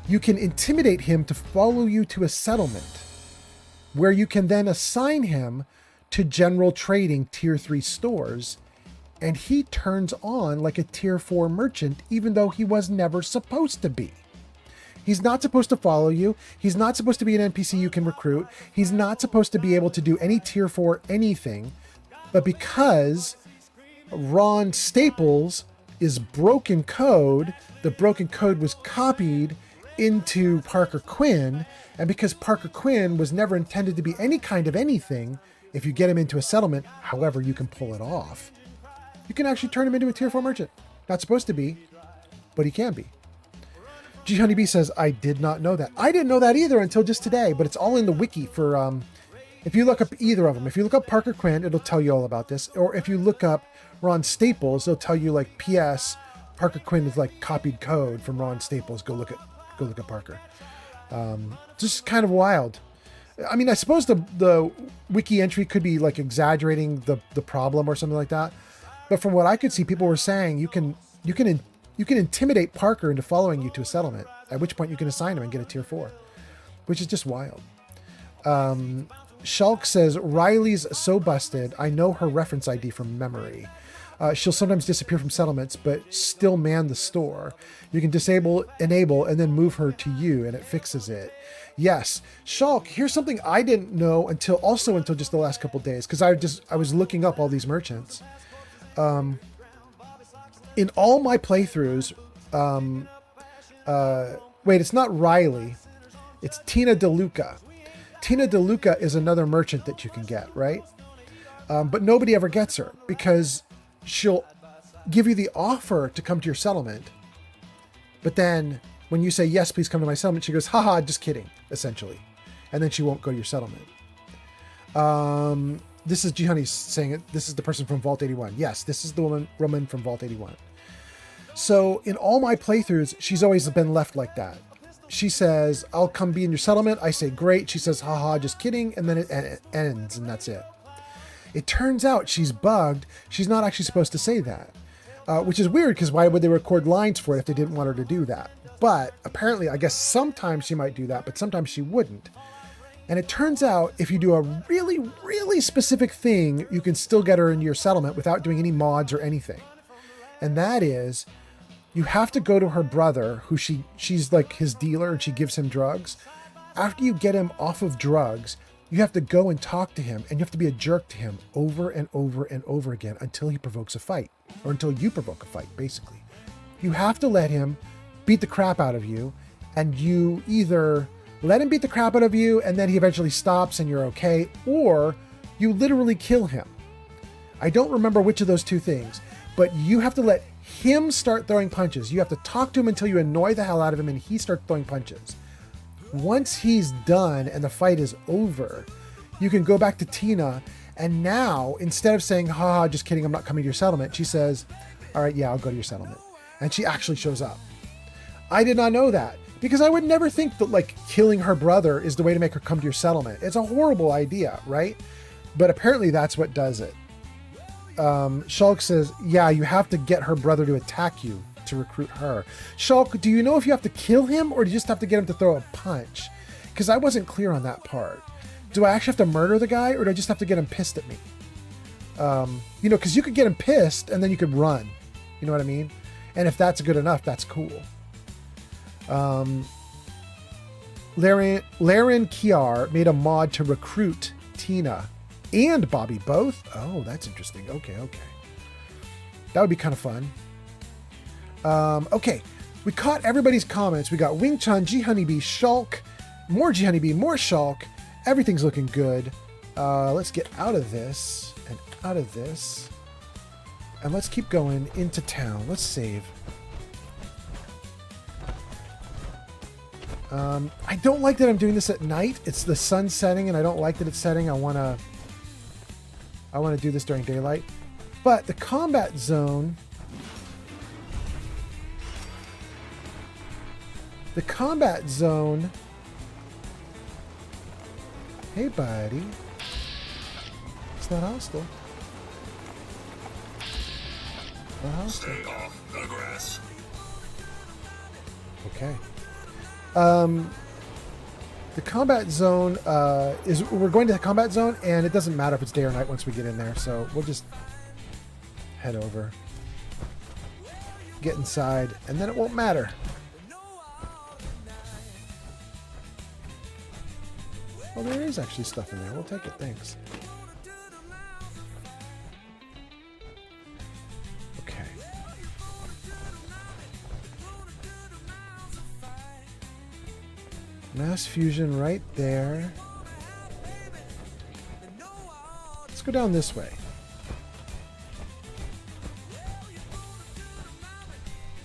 you can intimidate him to follow you to a settlement where you can then assign him to general trading tier 3 stores, and he turns on like a tier 4 merchant even though he was never supposed to be. He's not supposed to follow you. He's not supposed to be an NPC you can recruit. He's not supposed to be able to do any tier 4 anything. But because Ron Staples is broken code, the broken code was copied into Parker Quinn, and because Parker Quinn was never intended to be any kind of anything, if you get him into a settlement, however you can pull it off, you can actually turn him into a tier 4 merchant. Not supposed to be, but he can be. G Honeybee says, I did not know that. I didn't know that either until just today, but it's all in the wiki for, if you look up either of them, if you look up Parker Quinn, it'll tell you all about this. Or if you look up Ron Staples, it'll tell you like, P.S. Parker Quinn is like copied code from Ron Staples. Go look at Parker. Just kind of wild. I mean, I suppose the wiki entry could be like exaggerating the problem or something like that. But from what I could see, people were saying you can intimidate Parker into following you to a settlement, at which point you can assign him and get a tier 4, which is just wild. Shulk says, Riley's so busted, I know her reference ID from memory. She'll sometimes disappear from settlements, but still man the store. You can disable, enable, and then move her to you, and it fixes it. Yes. Shulk, here's something I didn't know until just the last couple days, because I was looking up all these merchants. In all my playthroughs, wait, it's not Riley. It's Tina DeLuca. Tina DeLuca is another merchant that you can get, right? But nobody ever gets her because she'll give you the offer to come to your settlement. But then when you say, yes, please come to my settlement, she goes, haha, just kidding, essentially. And then she won't go to your settlement. This is G Honey saying it. This is the person from Vault 81. Yes, this is the woman from Vault 81. So in all my playthroughs, she's always been left like that. She says, I'll come be in your settlement. I say, great. She says, haha, just kidding. And then it ends, and that's it. It turns out she's bugged. She's not actually supposed to say that, which is weird because why would they record lines for it if they didn't want her to do that? But apparently, I guess sometimes she might do that, but sometimes she wouldn't. And it turns out if you do a really, really specific thing, you can still get her into your settlement without doing any mods or anything. And that is, you have to go to her brother, who she's like his dealer and she gives him drugs. After you get him off of drugs, you have to go and talk to him, and you have to be a jerk to him over and over and over again until he provokes a fight, or until you provoke a fight, basically. You have to let him beat the crap out of you, and you either let him beat the crap out of you and then he eventually stops and you're okay, or you literally kill him. I don't remember which of those two things, but you have to let him start throwing punches. You have to talk to him until you annoy the hell out of him and he starts throwing punches. Once he's done and the fight is over, you can go back to Tina, and now instead of saying, haha, just kidding, I'm not coming to your settlement, she says, all right, yeah, I'll go to your settlement. And she actually shows up. I did not know that, because I would never think that like killing her brother is the way to make her come to your settlement. It's a horrible idea, right? But apparently that's what does it. Shulk says, yeah, you have to get her brother to attack you to recruit her. Shulk, do you know if you have to kill him or do you just have to get him to throw a punch? Because I wasn't clear on that part. Do I actually have to murder the guy, or do I just have to get him pissed at me? Because you could get him pissed and then you could run. You know what I mean? And if that's good enough, that's cool. Laren Kiar made a mod to recruit Tina and Bobby both. Oh, that's interesting. Okay. That would be kind of fun. Okay, we caught everybody's comments. We got Wing Chun, G Honeybee, Shulk, more G Honeybee, more Shulk. Everything's looking good. Let's get out of this and out of this. And let's keep going into town. Let's save. I don't like that I'm doing this at night. It's the sun setting and I don't like that it's setting. I want to do this during daylight. But the combat zone... The combat zone... Hey, buddy. It's not hostile. Not hostile. Stay off the grass. Okay. The combat zone we're going to the combat zone, and it doesn't matter if it's day or night once we get in there, so we'll just head over, get inside, and then it won't matter. Well, there is actually stuff in there. We'll take it, thanks. Okay. Mass fusion right there. Let's go down this way.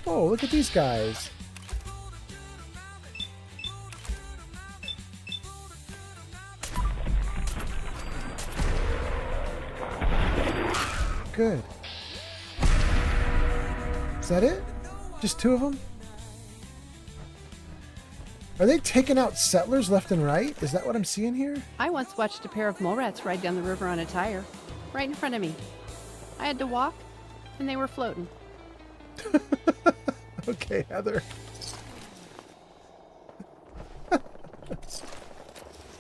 Oh, look at these guys. Good. Is that it? Just two of them? Are they taking out settlers left and right? Is that what I'm seeing here? I once watched a pair of mole rats ride down the river on a tire, right in front of me. I had to walk, and they were floating. Okay, Heather.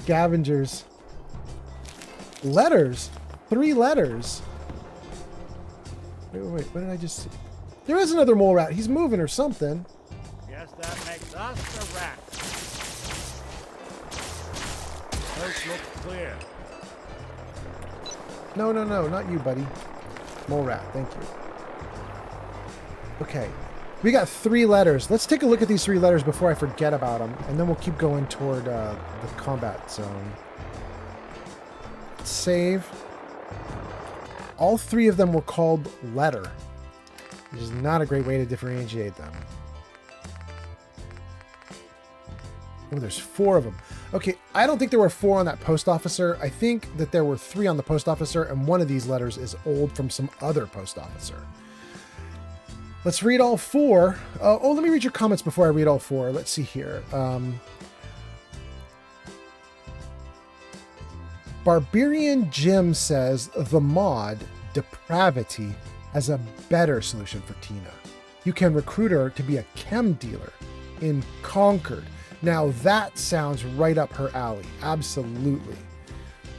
Scavengers. Letters. 3 letters. Wait, what did I just see? There is another mole rat. He's moving or something. Guess that makes us the rats. Coast looks clear. No, not you, buddy. Mole rat, thank you. Okay, we got 3 letters. Let's take a look at these 3 letters before I forget about them, and then we'll keep going toward the combat zone. Save. All 3 of them were called letter, which is not a great way to differentiate them. Oh, there's 4 of them. Okay, I don't think there were 4 on that post officer. I think that there were 3 on the post officer, and one of these letters is old from some other post officer. Let's read all 4. Let me read your comments before I read all 4. Let's see here. Barbarian Jim says the mod Depravity has a better solution for Tina. You can recruit her to be a chem dealer in Concord. Now that sounds right up her alley. Absolutely.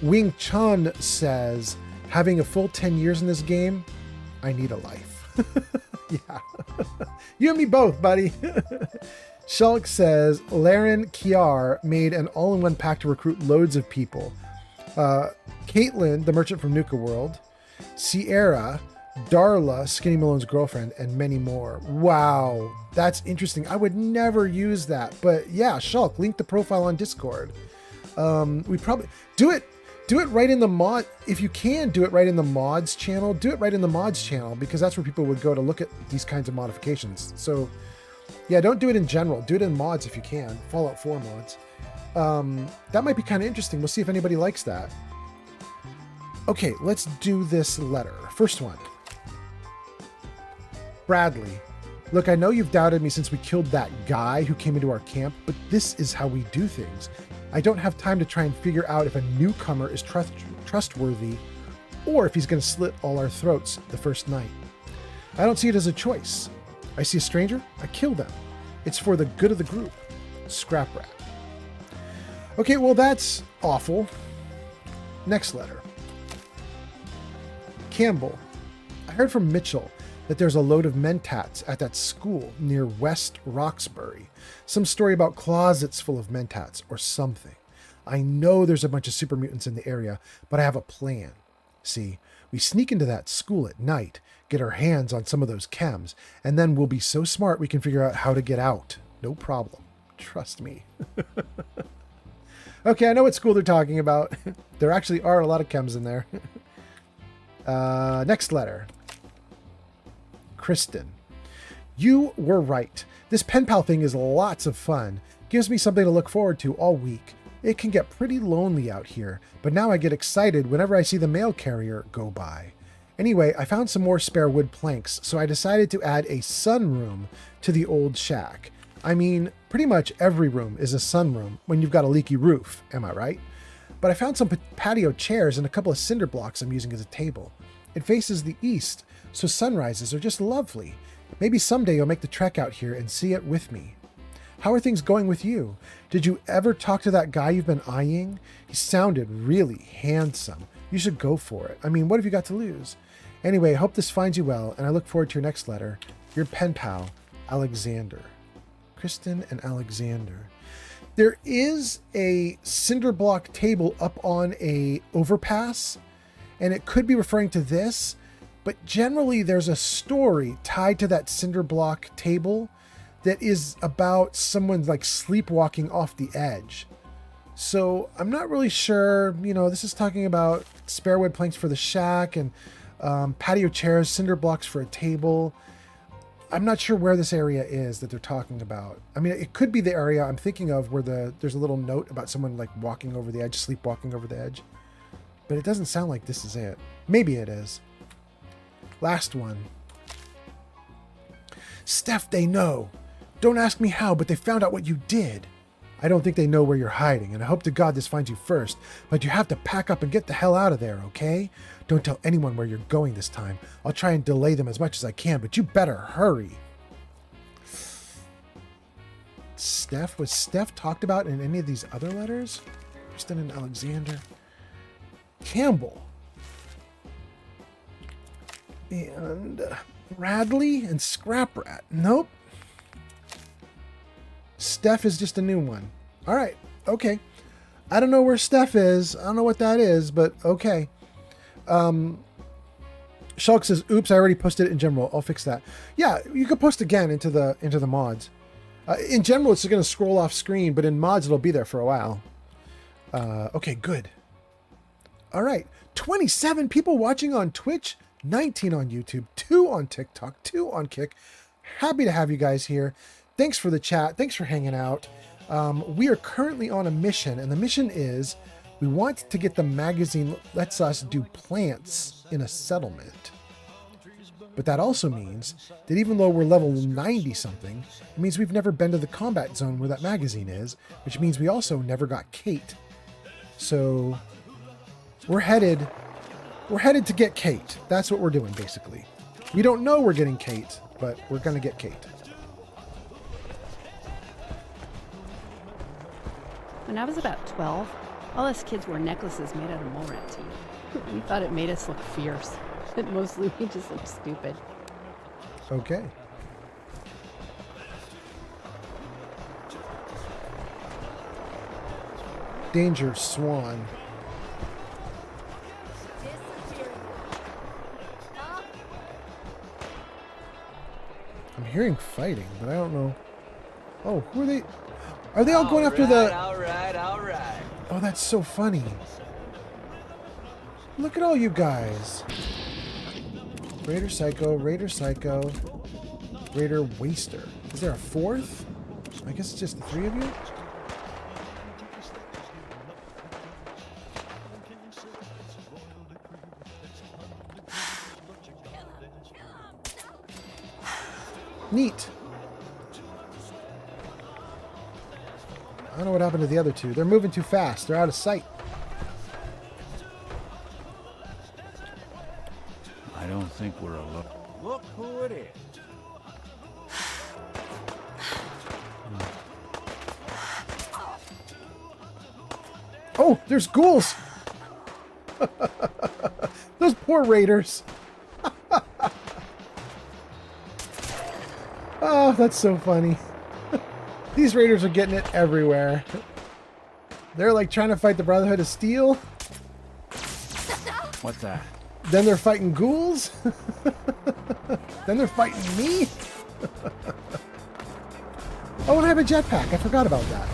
Wing Chun says, having a full 10 years in this game, I need a life. Yeah. You and me both, buddy. Shulk says, Laren Kiar made an all-in-one pack to recruit loads of people. Caitlin, the merchant from Nuka World, Sierra, Darla, Skinny Malone's girlfriend, and many more. Wow, that's interesting. I would never use that, but yeah, Shulk, link the profile on Discord. We probably do it right in the mod. If you can do it right in the mods channel, do it right in the mods channel, because that's where people would go to look at these kinds of modifications. So yeah, don't do it in general. Do it in mods if you can. Fallout 4 mods. That might be kind of interesting. We'll see if anybody likes that. Okay, let's do this letter. First one. Bradley. Look, I know you've doubted me since we killed that guy who came into our camp, but this is how we do things. I don't have time to try and figure out if a newcomer is trustworthy or if he's going to slit all our throats the first night. I don't see it as a choice. I see a stranger, I kill them. It's for the good of the group. Scrap rat. Okay, well, that's awful. Next letter. Campbell. I heard from Mitchell that there's a load of mentats at that school near West Roxbury. Some story about closets full of mentats or something. I know there's a bunch of super mutants in the area, but I have a plan. See, we sneak into that school at night, get our hands on some of those chems, and then we'll be so smart we can figure out how to get out. No problem. Trust me. Okay, I know what school they're talking about. There actually are a lot of chems in there. Next letter. Kristen. You were right. This pen pal thing is lots of fun. Gives me something to look forward to all week. It can get pretty lonely out here, but now I get excited whenever I see the mail carrier go by. Anyway, I found some more spare wood planks, so I decided to add a sunroom to the old shack. I mean, pretty much every room is a sunroom when you've got a leaky roof, am I right? But I found some patio chairs and a couple of cinder blocks I'm using as a table. It faces the east, so sunrises are just lovely. Maybe someday you'll make the trek out here and see it with me. How are things going with you? Did you ever talk to that guy you've been eyeing? He sounded really handsome. You should go for it. I mean, what have you got to lose? Anyway, I hope this finds you well, and I look forward to your next letter. Your pen pal, Alexander. Kristen and Alexander. There is a cinder block table up on a overpass, and it could be referring to this, but generally there's a story tied to that cinder block table that is about someone like sleepwalking off the edge. So I'm not really sure, this is talking about spare wood planks for the shack and patio chairs, cinder blocks for a table. I'm not sure where this area is that they're talking about. I mean, it could be the area I'm thinking of where there's a little note about someone like walking over the edge, sleepwalking over the edge. But it doesn't sound like this is it. Maybe it is. Last one. Steph, they know. Don't ask me how, but they found out what you did. I don't think they know where you're hiding, and I hope to God this finds you first, but you have to pack up and get the hell out of there, okay? Don't tell anyone where you're going this time. I'll try and delay them as much as I can, but you better hurry. Steph? Was Steph talked about in any of these other letters? Kristen and Alexander. Campbell. And Radley and Scrap Rat. Nope. Steph is just a new one. All right. Okay. I don't know where Steph is. I don't know what that is, but okay. Shulk says, oops, I already posted it in general. I'll fix that. Yeah, you could post again into the mods. In general, it's going to scroll off screen, but in mods, it'll be there for a while. Okay, good. All right. 27 people watching on Twitch, 19 on YouTube, 2 on TikTok, 2 on Kick. Happy to have you guys here. Thanks for the chat. Thanks for hanging out. We are currently on a mission, and the mission is we want to get the magazine lets us do plants in a settlement. But that also means that even though we're level 90 something, it means we've never been to the combat zone where that magazine is, which means we also never got Kate. So we're headed to get Kate. That's what we're doing, basically. We don't know we're getting Kate, but we're going to get Kate. When I was about 12, all us kids wore necklaces made out of mole rat teeth. We thought it made us look fierce, but mostly we just looked stupid. Okay. Danger, Swan. I'm hearing fighting, but I don't know. Oh, who are they? Are they all going after the... All right. Oh, that's so funny. Look at all you guys. Raider Psycho, Raider Waster. Is there a fourth? I guess it's just the 3 of you? Neat. I don't know what happened to the other 2. They're moving too fast. They're out of sight. I don't think we're alone. Look who it is. Oh, there's ghouls. Those poor raiders. Oh, that's so funny. These raiders are getting it everywhere. They're like trying to fight the Brotherhood of Steel. What's that? Then they're fighting ghouls. Then they're fighting me. Oh, and I have a jetpack. I forgot about that.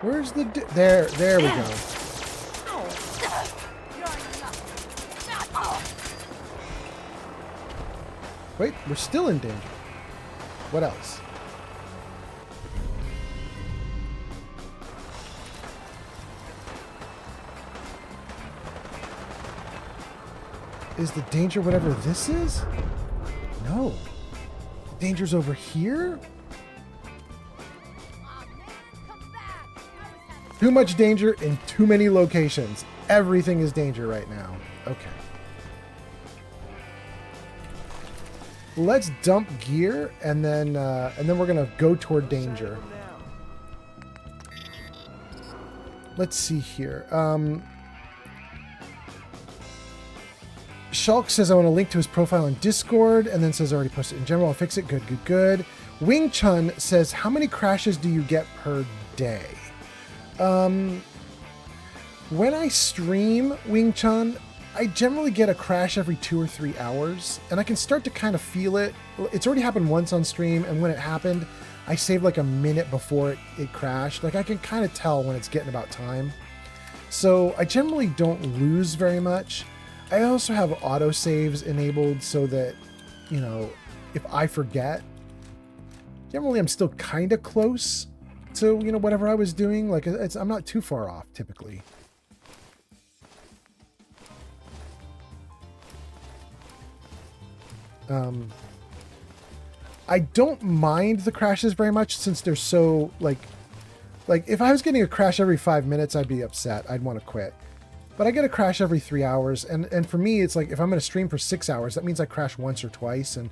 Where's the... There we go. Wait, we're still in danger. What else? Is the danger whatever this is? No. The danger's over here? Too much danger in too many locations. Everything is danger right now. Okay. Let's dump gear and then we're gonna go toward danger. Let's see here. Shulk says I want to link to his profile on Discord, and then says I already posted in general. I'll fix it. Good, good, good. Wing Chun says, how many crashes do you get per day? When I stream Wing Chun, I generally get a crash every 2 or 3 hours, and I can start to kind of feel it. It's already happened once on stream, and when it happened, I saved like a minute before it crashed. Like I can kind of tell when it's getting about time. So I generally don't lose very much. I also have auto saves enabled so that, you know, if I forget, generally I'm still kind of close to, you know, whatever I was doing. Like I'm not too far off typically. I don't mind the crashes very much since they're so like if I was getting a crash every 5 minutes, I'd be upset. I'd want to quit. But I get a crash every 3 hours, and for me, it's like if I'm going to stream for 6 hours, that means I crash once or twice, and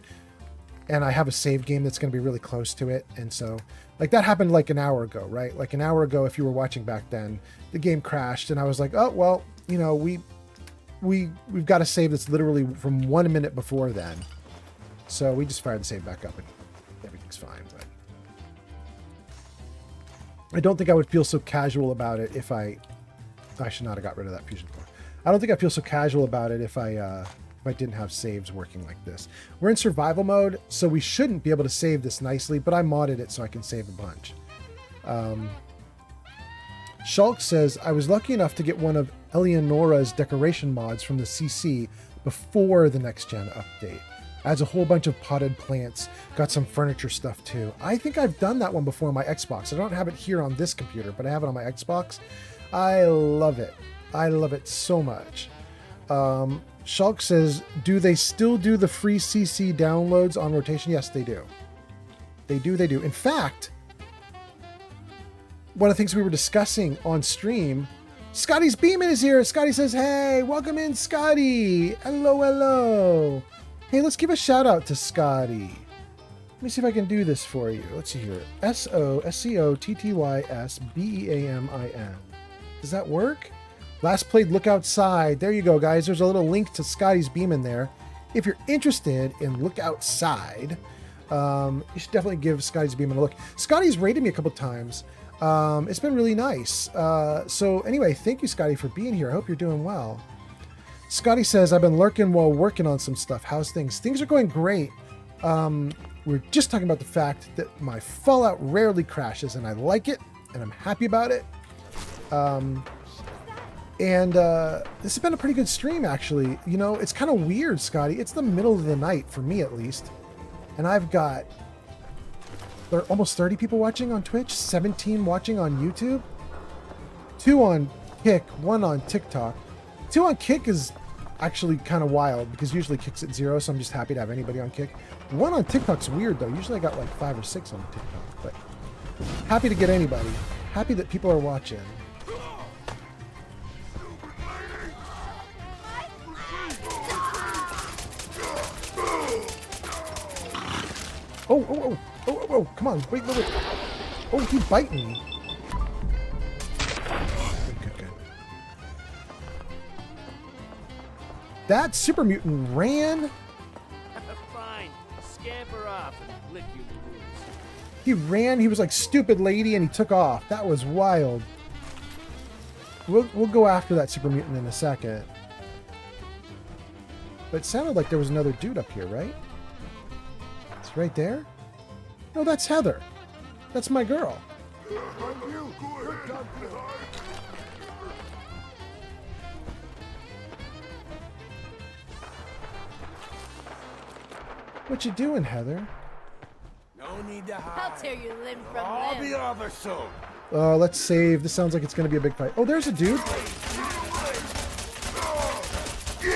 I have a save game that's going to be really close to it, and so like that happened like an hour ago, right? Like an hour ago, if you were watching back then, the game crashed, and I was like, oh well, you know, we've got a save that's literally from 1 minute before then, so we just fired the save back up, and everything's fine. But I don't think I would feel so casual about it if I should not have got rid of that fusion core. I don't think I feel so casual about it if I didn't have saves working like this. We're in survival mode, so we shouldn't be able to save this nicely, but I modded it so I can save a bunch. Shulk says, I was lucky enough to get one of Eleonora's decoration mods from the CC before the next gen update. Adds a whole bunch of potted plants, got some furniture stuff too. I think I've done that one before on my Xbox. I don't have it here on this computer, but I have it on my Xbox. I love it. I love it so much. Shulk says, do they still do the free CC downloads on rotation? Yes, they do. They do. In fact, one of the things we were discussing on stream, Scotty's Beeman is here. Scotty says, hey, welcome in, Scotty. Hello, hello. Hey, let's give a shout out to Scotty. Let me see if I can do this for you. Let's see here. SOSCOTTYSBEAMIN. Does that work? Last played Look Outside. There you go, guys. There's a little link to Scotty's Beam in there. If you're interested in Look Outside, you should definitely give Scotty's Beam a look. Scotty's rated me a couple times. It's been really nice. So anyway, thank you, Scotty, for being here. I hope you're doing well. Scotty says, I've been lurking while working on some stuff. How's things? Things are going great. We're just talking about the fact that my Fallout rarely crashes, and I like it, and I'm happy about it. This has been a pretty good stream, actually. You know, it's kind of weird, Scotty. It's the middle of the night, for me at least. And I've got almost 30 people watching on Twitch, 17 watching on YouTube, 2 on Kick, 1 on TikTok. 2 on Kick is actually kind of wild, because usually Kick's at 0, so I'm just happy to have anybody on Kick. 1 on TikTok's weird, though. Usually I got like 5 or 6 on TikTok, but happy to get anybody. Happy that people are watching. Oh, come on. Wait. Oh, he's biting me. Good. That super mutant ran. Fine. Scamper off and lick you wounds. He ran. He was like, stupid lady, and he took off. That was wild. We'll go after that super mutant in a second. But it sounded like there was another dude up here, right? It's right there? No, that's Heather. That's my girl. What you doing, Heather? No need to hide. I'll tear you limb from I'll limb. be over soon. Let's save. This sounds like it's going to be a big fight. Oh, there's a dude. We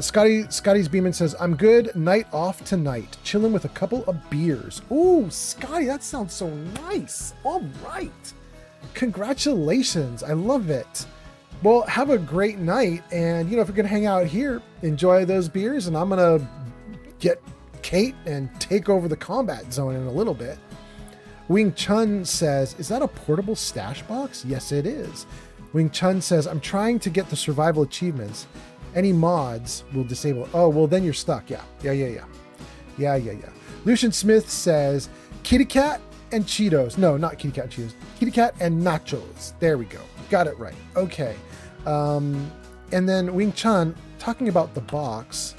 Scotty's Beeman says, I'm good. Night off tonight. Chilling with a couple of beers. Ooh, Scotty, that sounds so nice. All right. Congratulations. I love it. Well, have a great night. And, if you're going to hang out here, enjoy those beers. And I'm going to get Kate and take over the combat zone in a little bit. Wing Chun says, is that a portable stash box? Yes, it is. Wing Chun says, I'm trying to get the survival achievements. Any mods will disable it. Oh, well, then you're stuck. Yeah. Lucian Smith says, kitty cat and Cheetos. No, not kitty cat and Cheetos. Kitty cat and nachos. There we go. Got it right. Okay. And then Wing Chun, talking about the box.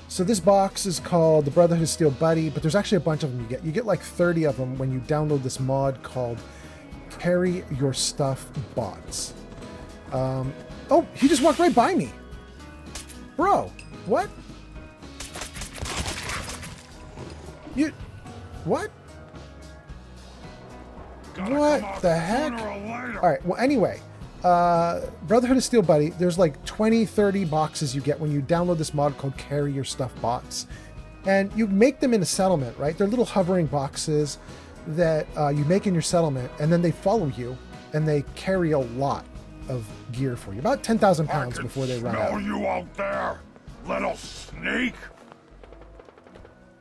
So this box is called the Brotherhood of Steel Buddy, but there's actually a bunch of them you get. You get like 30 of them when you download this mod called Carry Your Stuff Bots. Oh, he just walked right by me. Bro, what? What? What the heck? All right, well, anyway, Brotherhood of Steel Buddy, there's like 20, 30 boxes you get when you download this mod called Carry Your Stuff Bots. And you make them in a settlement, right? They're little hovering boxes that you make in your settlement, and then they follow you, and they carry a lot of gear for you. About 10,000 pounds before they run out. Smell you out there, little sneak!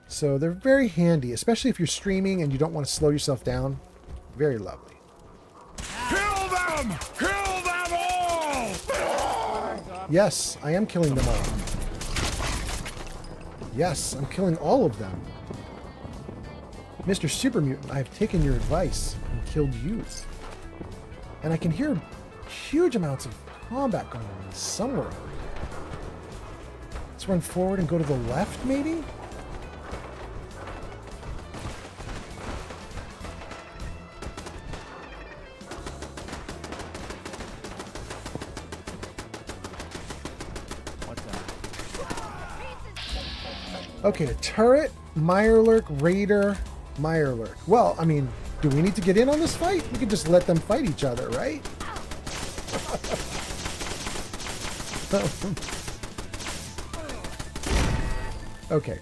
So they're very handy, especially if you're streaming and you don't want to slow yourself down. Very lovely. Kill them! Kill them all! Yes, I am killing them all. Yes, I'm killing all of them. Mr. Super Mutant, I have taken your advice and killed you. And I can hear huge amounts of combat going on somewhere. Let's run forward and go to the left, maybe? Okay, a turret, Mirelurk, Raider, Mirelurk. Well, I mean, do we need to get in on this fight? We could just let them fight each other, right? Okay.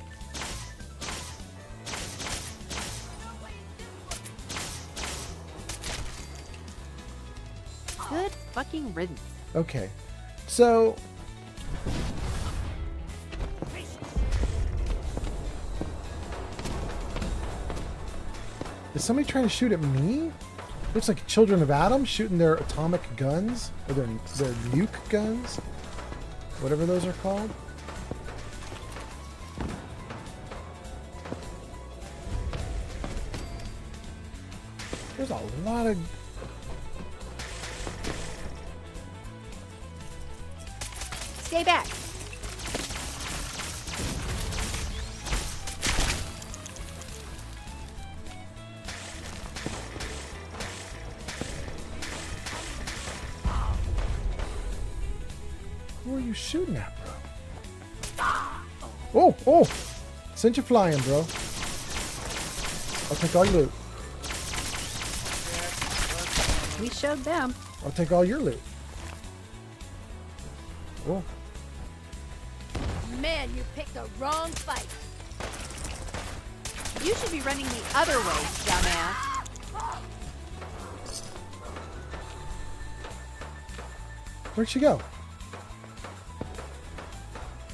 Good fucking riddance. Okay. So... is somebody trying to shoot at me? Looks like Children of Atom shooting their atomic guns, or their nuke guns, whatever those are called. There's a lot of... Stay back. Who are you shooting at, bro? Oh! Sent you flying, bro. I'll take all your loot. We showed them. I'll take all your loot. Oh. Man, you picked the wrong fight. You should be running the other way, dumbass. Where'd she go?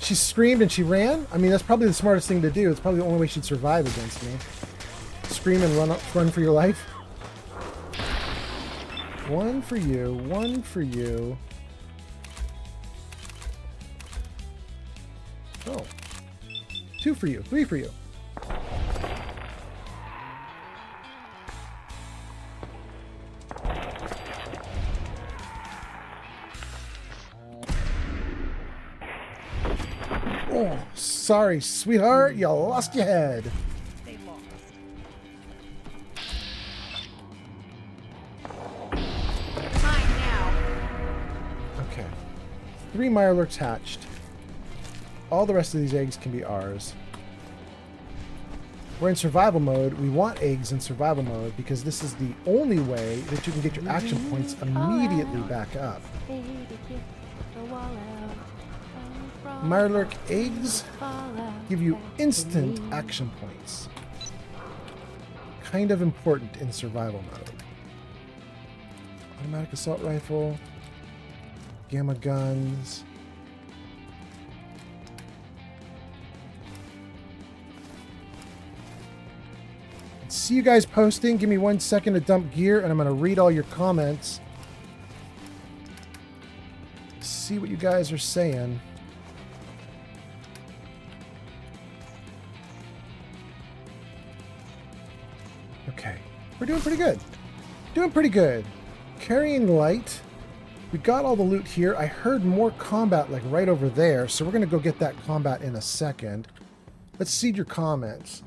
She screamed and she ran? I mean, that's probably the smartest thing to do. It's probably the only way she'd survive against me. Scream and run for your life. One for you, one for you. Oh. Two for you, three for you. Oh, sorry, sweetheart, you lost your head. They lost. Mine now. Okay. 3 Mirelurks hatched. All the rest of these eggs can be ours. We're in survival mode. We want eggs in survival mode because this is the only way that you can get your action points immediately back up. Mirelurk eggs give you instant action points. Kind of important in survival mode. Automatic assault rifle. Gamma guns. See you guys posting. Give me 1 second to dump gear, and I'm going to read all your comments. See what you guys are saying. Okay. We're doing pretty good. Doing pretty good. Carrying light. We got all the loot here. I heard more combat like right over there, so we're going to go get that combat in a second. Let's see your comments.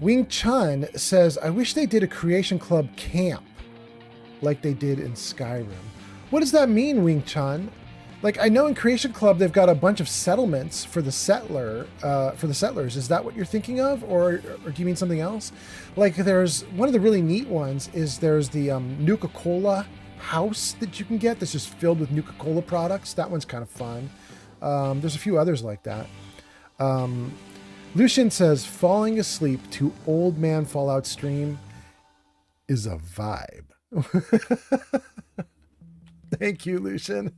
Wing Chun says, I wish they did a Creation Club camp like they did in Skyrim. What does that mean, Wing Chun? Like, I know in Creation Club they've got a bunch of settlements for the settlers. Is that what you're thinking of, or do you mean something else? Like, there's one of the really neat ones is there's the Nuka-Cola house that you can get that's just filled with Nuka-Cola products. That one's kind of fun. There's a few others like that. Lucian says, falling asleep to Old Man Fallout stream is a vibe. Thank you, Lucian.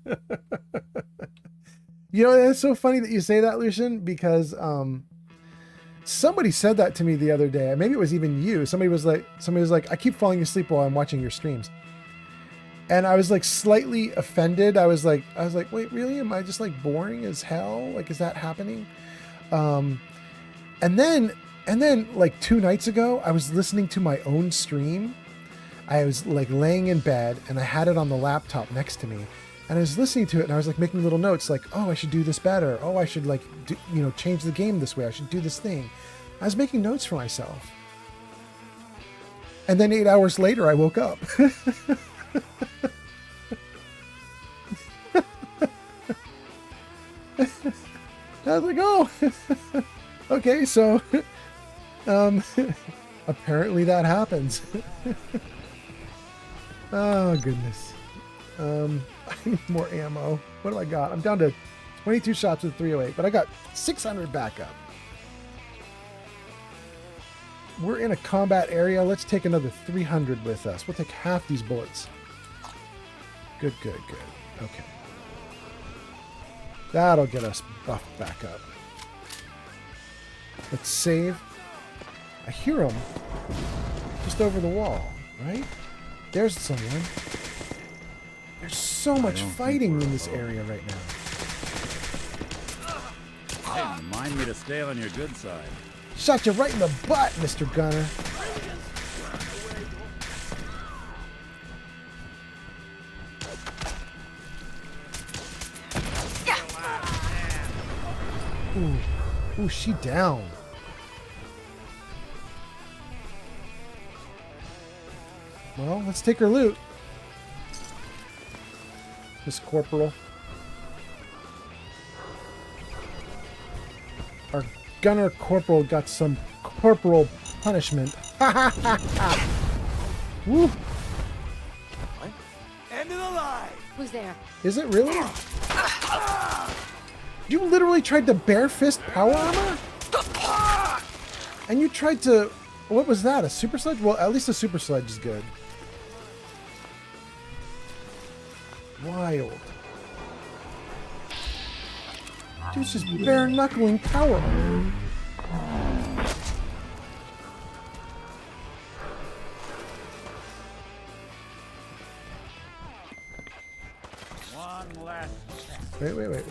You know, it's so funny that you say that, Lucian, because somebody said that to me the other day. Maybe it was even you. Somebody was like, I keep falling asleep while I'm watching your streams. And I was like slightly offended. I was like, wait, really? Am I just like boring as hell? Like, is that happening? And then like 2 nights ago, I was listening to my own stream. I was like laying in bed and I had it on the laptop next to me, and I was listening to it and I was like making little notes like, oh, I should do this better. Oh, I should like, change the game this way. I should do this thing. I was making notes for myself. And then 8 hours later, I woke up. I was like, oh, okay, so apparently that happens. Oh, goodness. I need more ammo. What do I got? I'm down to 22 shots with 308, but I got 600 backup. We're in a combat area. Let's take another 300 with us. We'll take half these bullets. Good, good, good. Okay. That'll get us buffed back up. Let's save. I hear him just over the wall, right? There's someone. There's so much fighting in this area right now. Hey, remind me to stay on your good side. Shot you right in the butt, Mr. Gunner. Ooh, she down. Well, let's take her loot. Miss Corporal. Our Gunner Corporal got some corporal punishment. Woo! What? End of the line! Who's there? Is it really? You literally tried to bare fist power armor? And you tried to... What was that? A super sledge? Well, at least a super sledge is good. Wild. Dude's just bare knuckling power armor. One last check. Wait.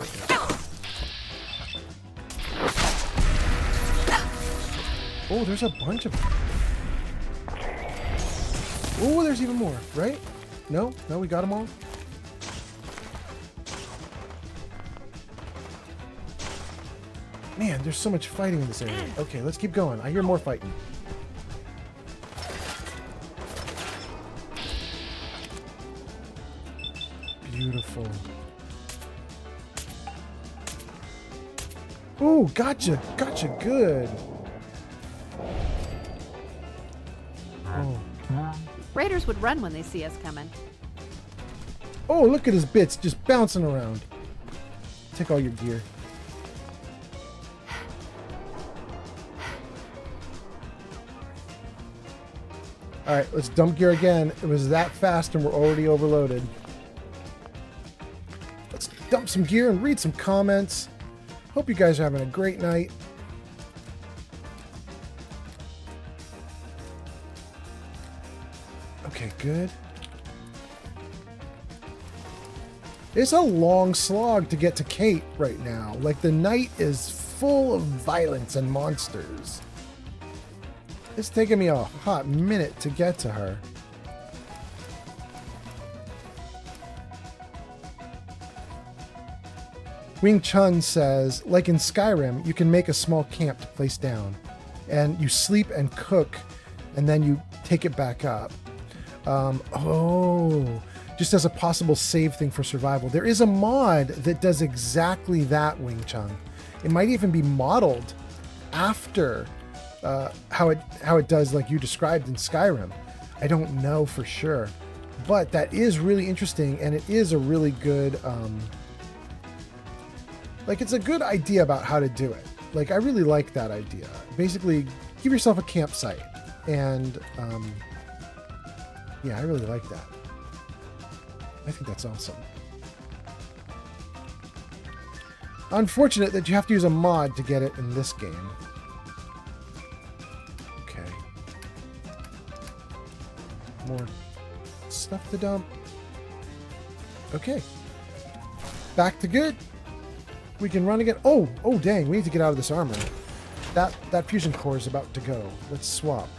Oh, there's a bunch of them. Oh, there's even more, right? No, we got them all. Man, there's so much fighting in this area. Okay, let's keep going. I hear more fighting. Beautiful. Ooh, gotcha good. Oh. Raiders would run when they see us coming. Oh, look at his bits just bouncing around. Take all your gear. All right, let's dump gear again. It was that fast and we're already overloaded. Let's dump some gear and read some comments. Hope you guys are having a great night. Okay, good. It's a long slog to get to Kate right now. Like, the night is full of violence and monsters. It's taken me a hot minute to get to her. Wing Chun says, like in Skyrim, you can make a small camp to place down. And you sleep and cook, and then you take it back up. Just as a possible save thing for survival. There is a mod that does exactly that, Wing Chun. It might even be modeled after how it does like you described in Skyrim. I don't know for sure. But that is really interesting, and it is a really good... like, it's a good idea about how to do it. Like, I really like that idea. Basically, give yourself a campsite. And, yeah, I really like that. I think that's awesome. Unfortunate that you have to use a mod to get it in this game. Okay. More stuff to dump. Okay. Back to good. We can run again. Oh, dang. We need to get out of this armor. That fusion core is about to go. Let's swap.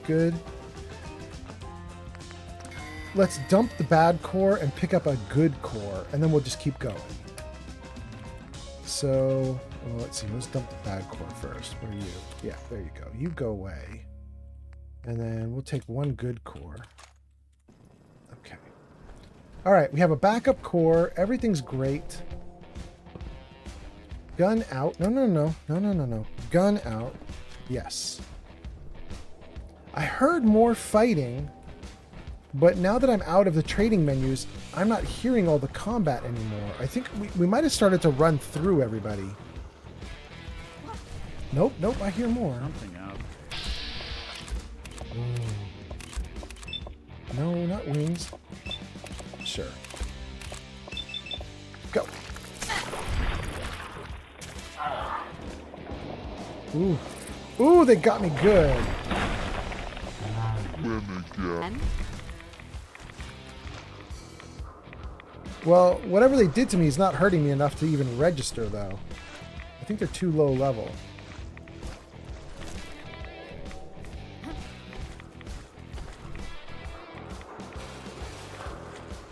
Good. Let's dump the bad core and pick up a good core, and then we'll just keep going. So, well, let's see. Let's dump the bad core first. Where are you? Yeah, there you go. You go away. And then we'll take one good core. Okay. All right, we have a backup core. Everything's great. Gun out. No. Gun out. Yes. I heard more fighting, but now that I'm out of the trading menus, I'm not hearing all the combat anymore. I think we might have started to run through everybody. Nope, I hear more. Something out. No, not wings. Sure. Go. Ooh, they got me good. Well, whatever they did to me is not hurting me enough to even register, though. I think they're too low level.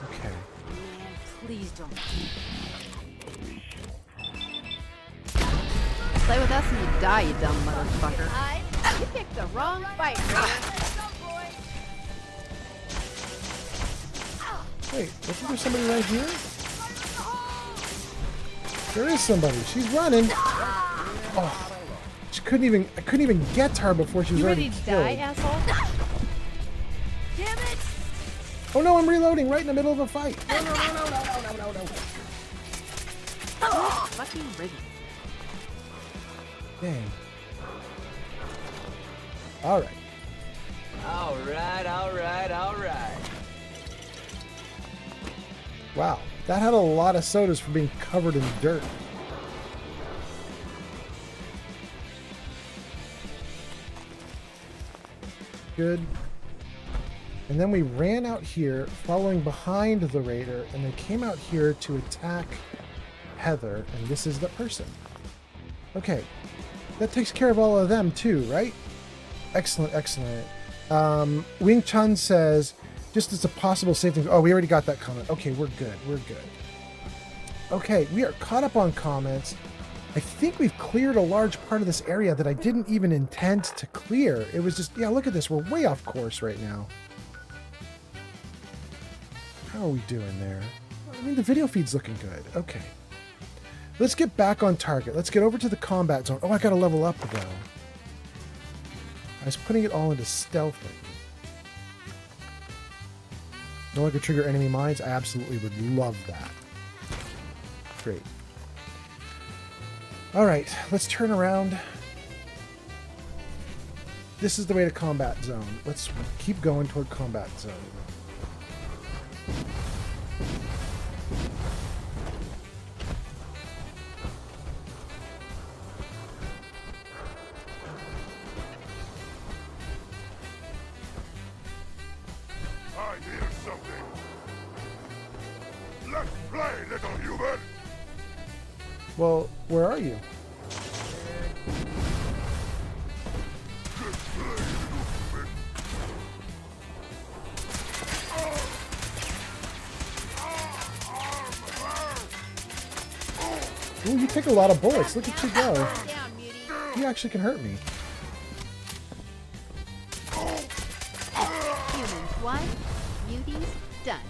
Okay. Man, please don't. Play with us and you die, you dumb motherfucker. You picked the wrong fight, Raider. Wait, wasn't there somebody right here? There is somebody. She's running. Oh, I couldn't even get to her before she was already ready to killed. die, asshole? Damn it! Oh no, I'm reloading right in the middle of a fight. No. Fucking rigged. Dang. All right. All right. Wow, that had a lot of sodas for being covered in dirt. Good. And then we ran out here, following behind the raider, and they came out here to attack Heather, and this is the person. Okay, that takes care of all of them too, right? Excellent. Wing Chun says, just as a possible safety... Oh, we already got that comment. Okay, we're good. Okay, we are caught up on comments. I think we've cleared a large part of this area that I didn't even intend to clear. It was just... Yeah, look at this. We're way off course right now. How are we doing there? I mean, the video feed's looking good. Okay. Let's get back on target. Let's get over to the combat zone. Oh, I gotta level up though. I was putting it all into stealth. No one could trigger enemy mines. I absolutely would love that. Great. All right, let's turn around. This is the way to combat zone. Let's keep going toward combat zone. I hear something. Let's play, little human. Well, where are you? Ooh, you take a lot of bullets. Look at you go. You actually can hurt me. Humans one, muties done.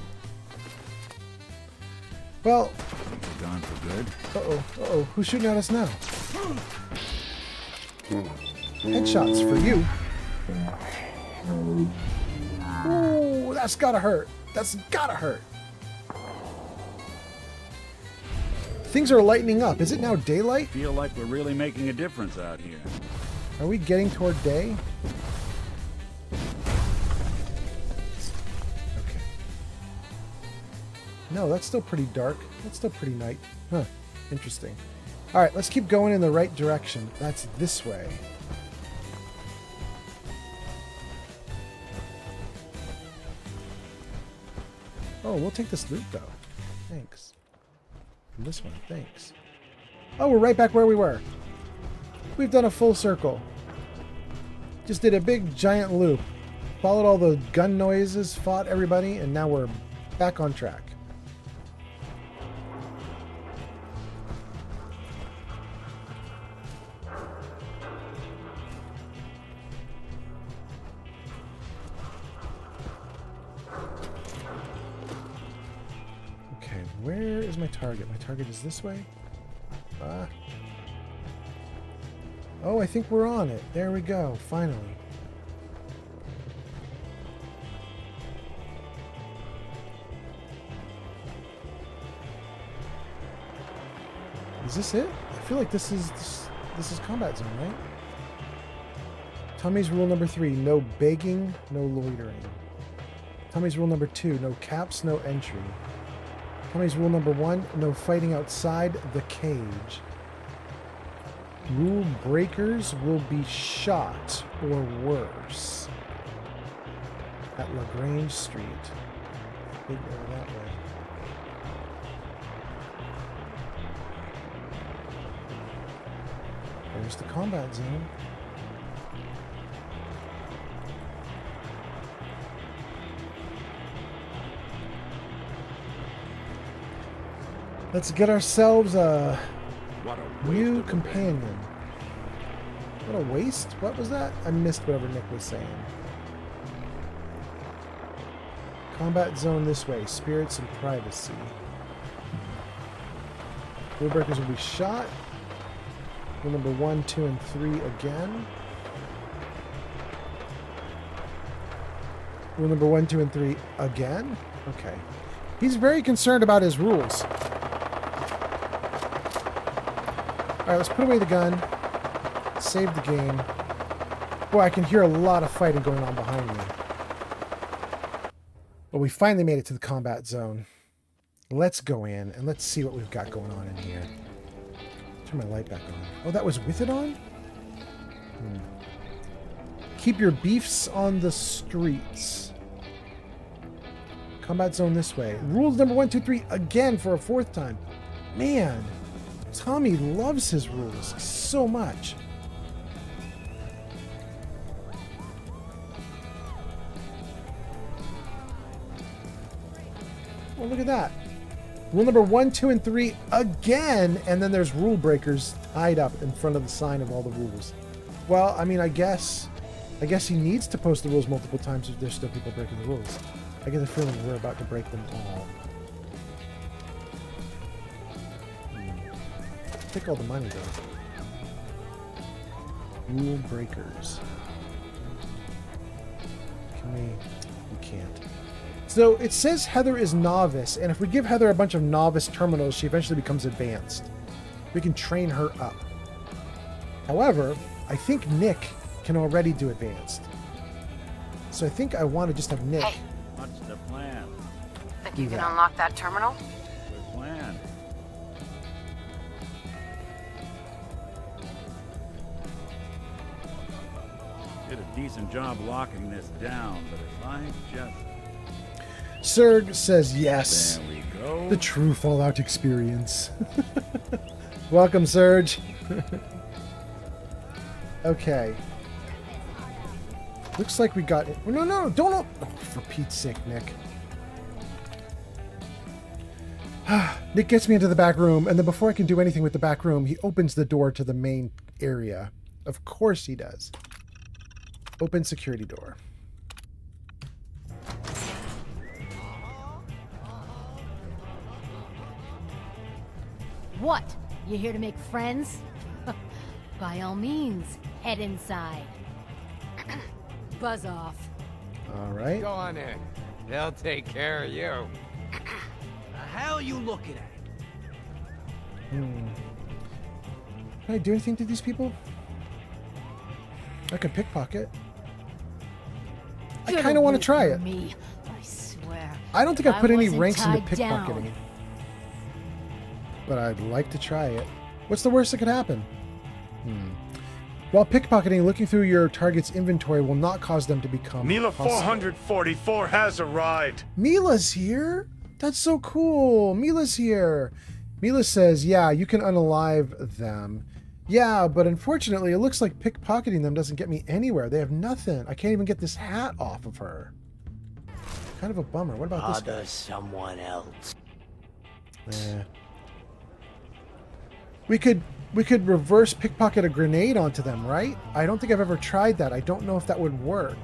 Well, Gone for good. uh-oh. Who's shooting at us now? Headshots for you. Ooh, that's gotta hurt. That's gotta hurt. Things are lightening up. Is it now daylight? Feel like we're really making a difference out here. Are we getting toward day? Okay. No, that's still pretty dark. That's still pretty night. Huh. Interesting. All right, let's keep going in the right direction. That's this way. Oh, we'll take this loot, though. Thanks. And this one, thanks. Oh, we're right back where we were. We've done a full circle. Just did a big giant loop. Followed all the gun noises, fought everybody, and now we're back on track. Okay, where is my target? My target is this way? Ah. Oh, I think we're on it. There we go, finally. Is this it? I feel like this is combat zone, right? Tommy's rule number 3, no begging, no loitering. Tommy's rule number 2, no caps, no entry. Tommy's rule number 1, no fighting outside the cage. Rule breakers will be shot or worse. At LaGrange Street. Big arrow that way. There's the combat zone. Let's get ourselves a new companion. What a waste. What was that? I missed whatever Nick was saying. Combat zone this way. Spirits and privacy. Rule breakers will be shot. Rule number 1, 2, and 3 again. Rule number 1, 2, and 3 again? Okay. He's very concerned about his rules. Alright, let's put away the gun. Save the game. Boy, I can hear a lot of fighting going on behind me. But we finally made it to the combat zone. Let's go in and let's see what we've got going on in here. Turn my light back on. Oh, that was with it on? Keep your beefs on the streets. Combat zone this way. Rules number 1, 2, 3 again for a 4th time. Man, Tommy loves his rules so much. Oh, look at that. Rule number 1, 2, and 3 again, and then there's rule breakers tied up in front of the sign of all the rules. Well, I mean, I guess he needs to post the rules multiple times if there's still people breaking the rules. I get the feeling we're about to break them all. take all the money though. Rule breakers. Can we can't. So it says Heather is novice, and if we give Heather a bunch of novice terminals, she eventually becomes advanced. We can train her up. However, I think Nick can already do advanced. So I think I want to just have Nick. Hey. What's the plan? Think you can unlock that terminal? Good plan. Did a decent job locking this down, but if I just... Serg says yes. There we go. The true Fallout experience. Welcome, Serge. Okay. Looks like we got it. No, don't. Oh, for Pete's sake, Nick. Nick gets me into the back room, and then before I can do anything with the back room, he opens the door to the main area. Of course he does. Open security door. What? You here to make friends? By all means, head inside. Buzz off. All right. Go on in. They'll take care of you. The hell you looking at? Can I do anything to these people? I could pickpocket. I kind of want to try it. Me, I swear. I don't think I've put any wasn't ranks into tied down. pickpocketing. But I'd like to try it. What's the worst that could happen? While pickpocketing, looking through your target's inventory will not cause them to become Mila hostile. 444 has arrived. Mila's here? That's so cool. Mila's here. Mila says, yeah, you can unalive them. Yeah, but unfortunately, it looks like pickpocketing them doesn't get me anywhere. They have nothing. I can't even get this hat off of her. Kind of a bummer. What about this guy? Someone else. We could reverse pickpocket a grenade onto them, right? I don't think I've ever tried that. I don't know if that would work.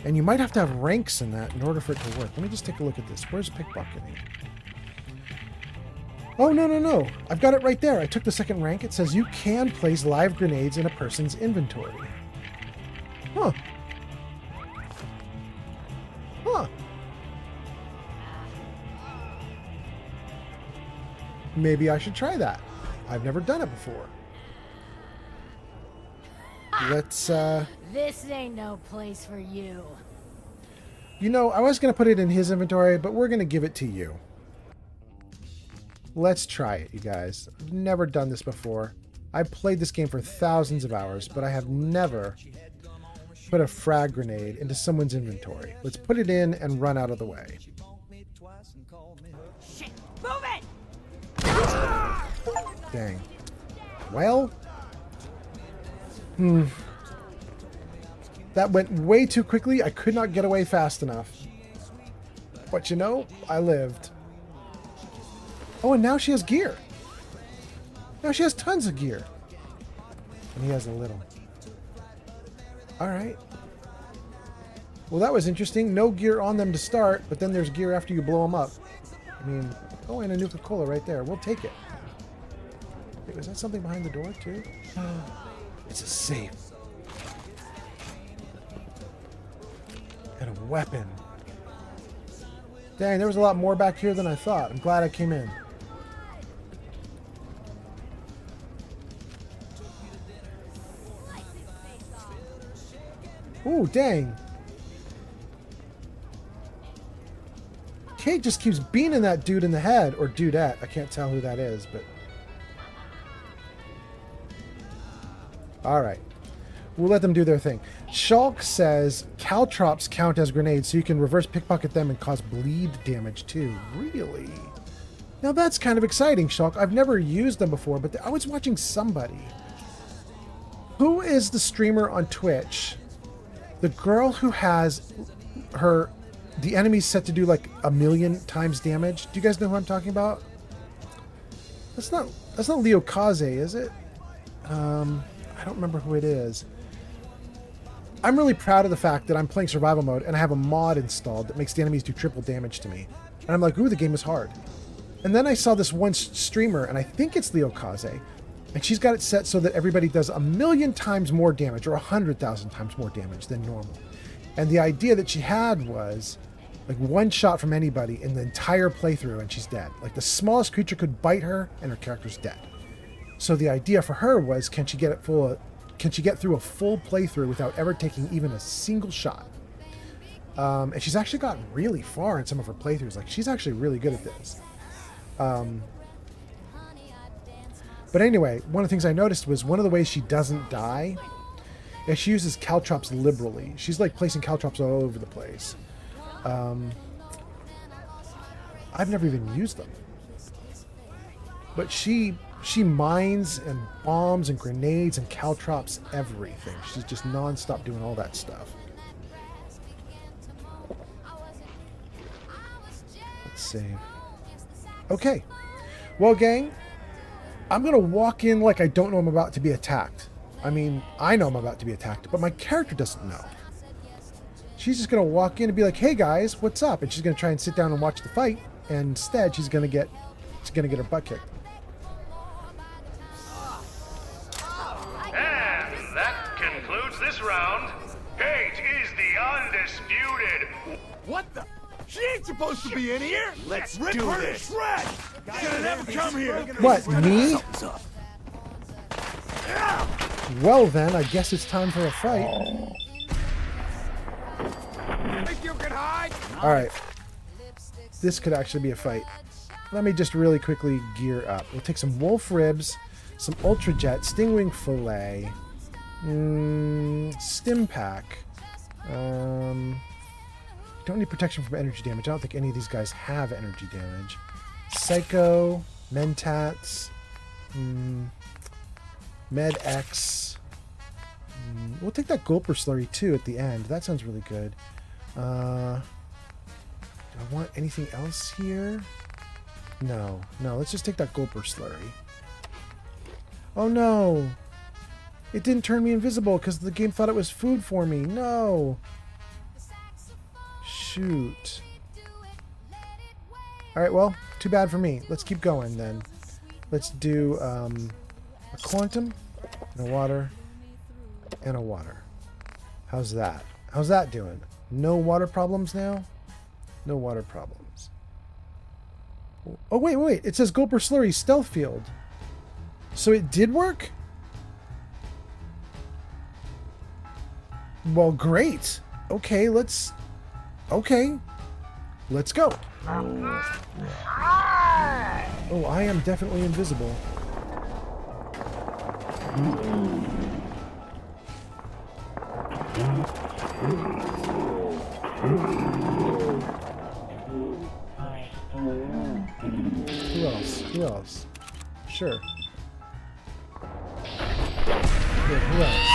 And you might have to have ranks in that in order for it to work. Let me just take a look at this. Where's pickpocketing? Oh, no. I've got it right there. I took the second rank. It says you can place live grenades in a person's inventory. Huh. Maybe I should try that. I've never done it before. Let's, This ain't no place for you. You know, I was going to put it in his inventory, but we're going to give it to you. Let's try it, you guys. I've never done this before. I've played this game for thousands of hours, but I have never put a frag grenade into someone's inventory. Let's put it in and run out of the way. Shit, move it! Dang. Well, that went way too quickly. I could not get away fast enough. But you know, I lived. Oh, and now she has gear. Now she has tons of gear. And he has a little. Alright. Well, that was interesting. No gear on them to start, but then there's gear after you blow them up. I mean, oh, and a Nuka-Cola right there. We'll take it. Wait, was that something behind the door, too? It's a safe. And a weapon. Dang, there was a lot more back here than I thought. I'm glad I came in. Ooh, dang. Kate just keeps beating that dude in the head. Or dudette. I can't tell who that is, but... Alright. We'll let them do their thing. Shulk says caltrops count as grenades, so you can reverse pickpocket them and cause bleed damage too. Really? Now that's kind of exciting, Shulk. I've never used them before, but I was watching somebody. Who is the streamer on Twitch? The girl who has the enemies set to do like 1,000,000 times damage. Do you guys know who I'm talking about? That's not Leo Kaze, is it? I don't remember who it is. I'm really proud of the fact that I'm playing survival mode and I have a mod installed that makes the enemies do triple damage to me. And I'm like, ooh, the game is hard. And then I saw this one streamer, and I think it's Leo Kaze, And she's got it set so that everybody does 1,000,000 times more damage, or 100,000 times more damage than normal. And the idea that she had was like one shot from anybody in the entire playthrough and she's dead. Like the smallest creature could bite her and her character's dead. So the idea for her was, can she get through a full playthrough without ever taking even a single shot? And she's actually gotten really far in some of her playthroughs. Like she's actually really good at this. But anyway, one of the things I noticed was one of the ways she doesn't die is she uses caltrops liberally. She's like placing caltrops all over the place. I've never even used them. But she mines and bombs and grenades and caltrops everything. She's just non-stop doing all that stuff. Let's save. Okay. Well, gang, I'm going to walk in like I don't know I'm about to be attacked. I mean, I know I'm about to be attacked, but my character doesn't know. She's just going to walk in and be like, hey guys, what's up? And she's going to try and sit down and watch the fight. And instead, she's going to get her butt kicked. And that concludes this round. Kate is the undisputed. What the? She ain't supposed to be in here. Let's rip do her to this. shreds. Should have never come here. What, me? Well then, I guess it's time for a fight. Think you can hide? Alright. This could actually be a fight. Let me just really quickly gear up. We'll take some wolf ribs, some ultra jet, stingwing fillet, stim pack. Don't need protection from energy damage. I don't think any of these guys have energy damage. Psycho, Mentats, Med X. We'll take that Gulper Slurry too at the end. That sounds really good. Do I want anything else here? No. Let's just take that Gulper Slurry. Oh no! It didn't turn me invisible because the game thought it was food for me. No! Shoot. Alright, well, too bad for me. Let's keep going then. Let's do a quantum, and a water, and a water. How's that? How's that doing? No water problems now? No water problems. Oh, wait. It says Gulper Slurry Stealth Field. So it did work? Well, great. Okay, let's go. Oh, I am definitely invisible. Who else? Sure. Good, who else?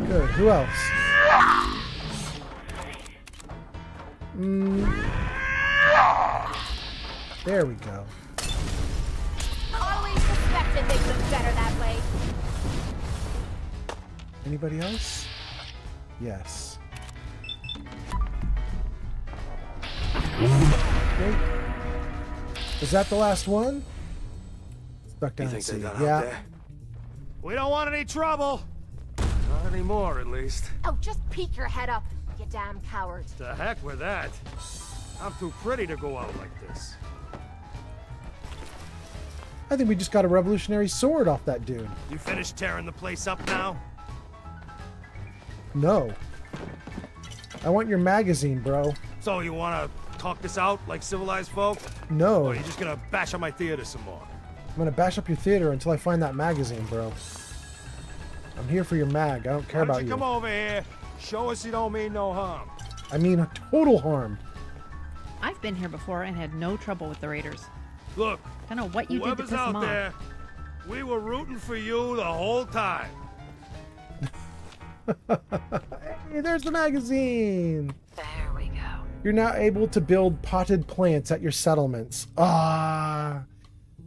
Good, who else? There we go. Always suspected they'd look better that way. Anybody else? Yes. Great. Is that the last one? Stuck down and see. Yeah. We don't want any trouble. Not anymore, at least. Oh, just peek your head up, you damn coward. To heck with that. I'm too pretty to go out like this. I think we just got a revolutionary sword off that dude. You finished tearing the place up now? No. I want your magazine, bro. So you want to talk this out like civilized folk? No. Or are you just gonna bash on my theater some more? I'm gonna bash up your theater until I find that magazine, bro. I'm here for your mag. I don't care about you. Come over here. Show us you don't mean no harm. I mean a total harm. I've been here before and had no trouble with the Raiders. Look, I don't know what you did to whoever's piss them out off. there, we were rooting for you the whole time. Hey, there's the magazine. There we go. You're now able to build potted plants at your settlements. Ah,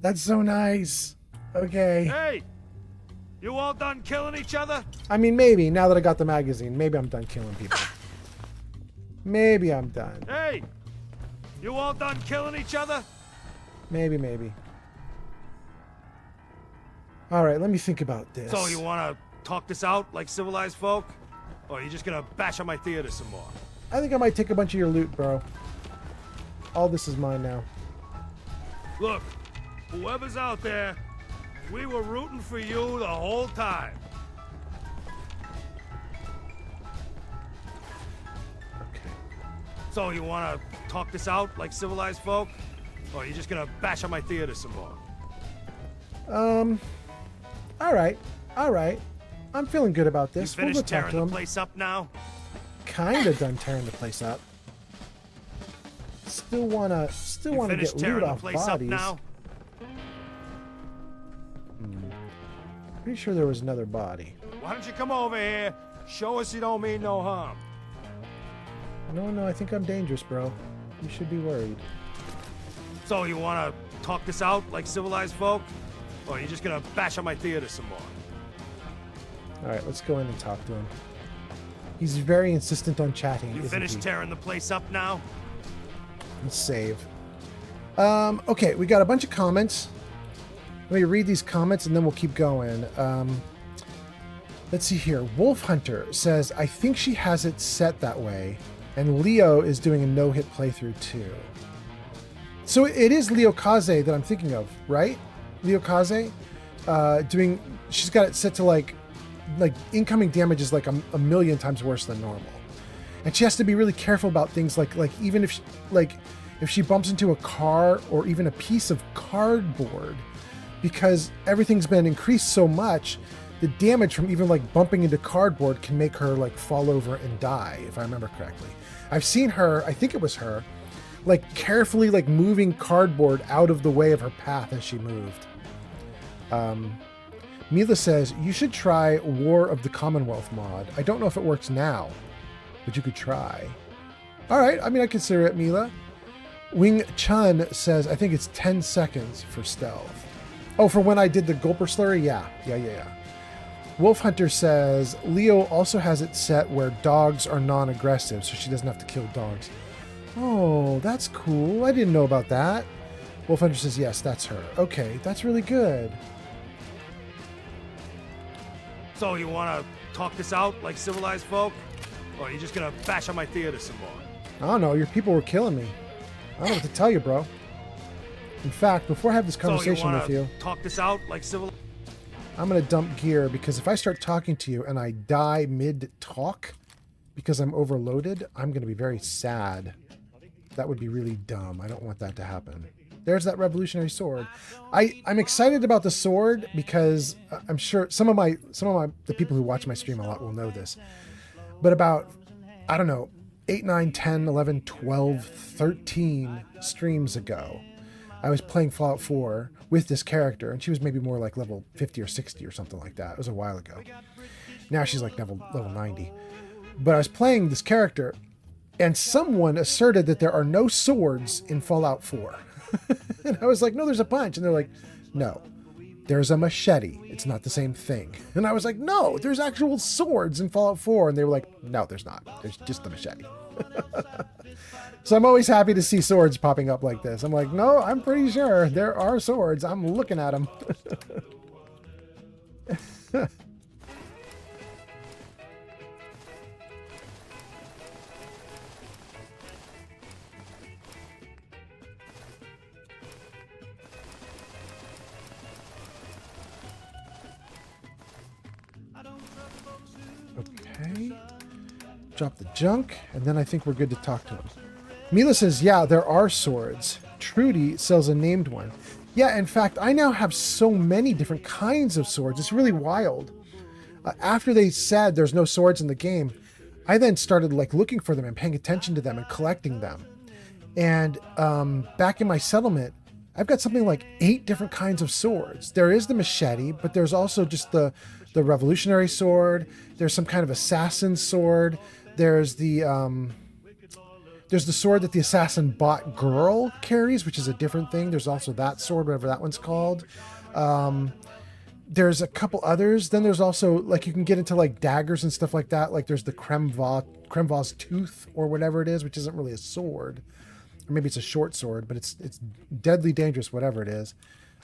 that's so nice. Okay. Hey, you all done killing each other? I mean, maybe now that I got the magazine, maybe I'm done killing people. Maybe I'm done. Hey, you all done killing each other? Maybe. All right, let me think about this. So you want to talk this out like civilized folk? Or are you just going to bash on my theater some more? I think I might take a bunch of your loot, bro. All this is mine now. Look, whoever's out there, we were rooting for you the whole time. So you want to talk this out like civilized folk? Or are you just going to bash on my theater some more? All right. I'm feeling good about this. You finished We'll go talk tearing to the him. place up now? Kind of done tearing the place up. Still wanna You get finished tearing loot the off place up bodies. now? Pretty sure there was another body. Why don't you come over here? Show us you don't mean no harm. No, I think I'm dangerous, bro. You should be worried. So you want to talk this out like civilized folk? Or are you just going to bash on my theater some more? All right, let's go in and talk to him. He's very insistent on chatting. You isn't finished he? tearing the place up now? Let's save. Okay, we got a bunch of comments. Let me read these comments and then we'll keep going. Let's see here. Wolf Hunter says, I think she has it set that way. And Leo is doing a no-hit playthrough too. So it is Leo Kaze that I'm thinking of, right? Leo Kaze she's got it set to like incoming damage is like a million times worse than normal. And she has to be really careful about things like even if she bumps into a car or even a piece of cardboard, because everything's been increased so much, the damage from even like bumping into cardboard can make her like fall over and die, if I remember correctly. I've seen her, I think it was her, like carefully like moving cardboard out of the way of her path as she moved. Mila says, you should try War of the Commonwealth mod. I don't know if it works now, but you could try. All right, I mean, I consider it, Mila. Wing Chun says, I think it's 10 seconds for stealth. Oh, for when I did the Gulper Slurry? Yeah. Wolf Hunter says, Leo also has it set where dogs are non-aggressive, so she doesn't have to kill dogs. Oh, that's cool. I didn't know about that. Wolf Hunter says, yes, that's her. Okay, that's really good. So you want to talk this out like civilized folk? Or are you just going to bash on my theater some more? I don't know. Your people were killing me. I don't know what to tell you, bro. In fact, before I have this conversation with you, talk this out like civil. I'm going to dump gear because if I start talking to you and I die mid-talk because I'm overloaded, I'm going to be very sad. That would be really dumb. I don't want that to happen. There's that revolutionary sword. I'm excited about the sword because I'm sure some of the people who watch my stream a lot will know this. But about, I don't know, 8, 9, 10, 11, 12, 13 streams ago, I was playing Fallout 4 with this character, and she was maybe more like level 50 or 60 or something like that. It was a while ago. Now she's like level 90. But I was playing this character, and someone asserted that there are no swords in Fallout 4. And I was like, no, there's a punch. And they're like, no, there's a machete. It's not the same thing. And I was like, no, there's actual swords in Fallout 4. And they were like, no, there's not. There's just the machete. So I'm always happy to see swords popping up like this. I'm like, no, I'm pretty sure there are swords. I'm looking at them. Okay. Drop the junk, and then I think we're good to talk to him. Mila says, yeah, there are swords. Trudy sells a named one. Yeah, in fact, I now have so many different kinds of swords. It's really wild. After they said there's no swords in the game, I then started like looking for them and paying attention to them and collecting them. And back in my settlement, I've got something like 8 different kinds of swords. There is the machete, but there's also just the revolutionary sword. There's some kind of assassin sword. There's the sword that the assassin bot girl carries, which is a different thing. There's also that sword, whatever that one's called. There's a couple others. Then there's also like you can get into like daggers and stuff like that. Like there's the Kremva's tooth or whatever it is, which isn't really a sword. or maybe it's a short sword, but it's deadly dangerous, whatever it is.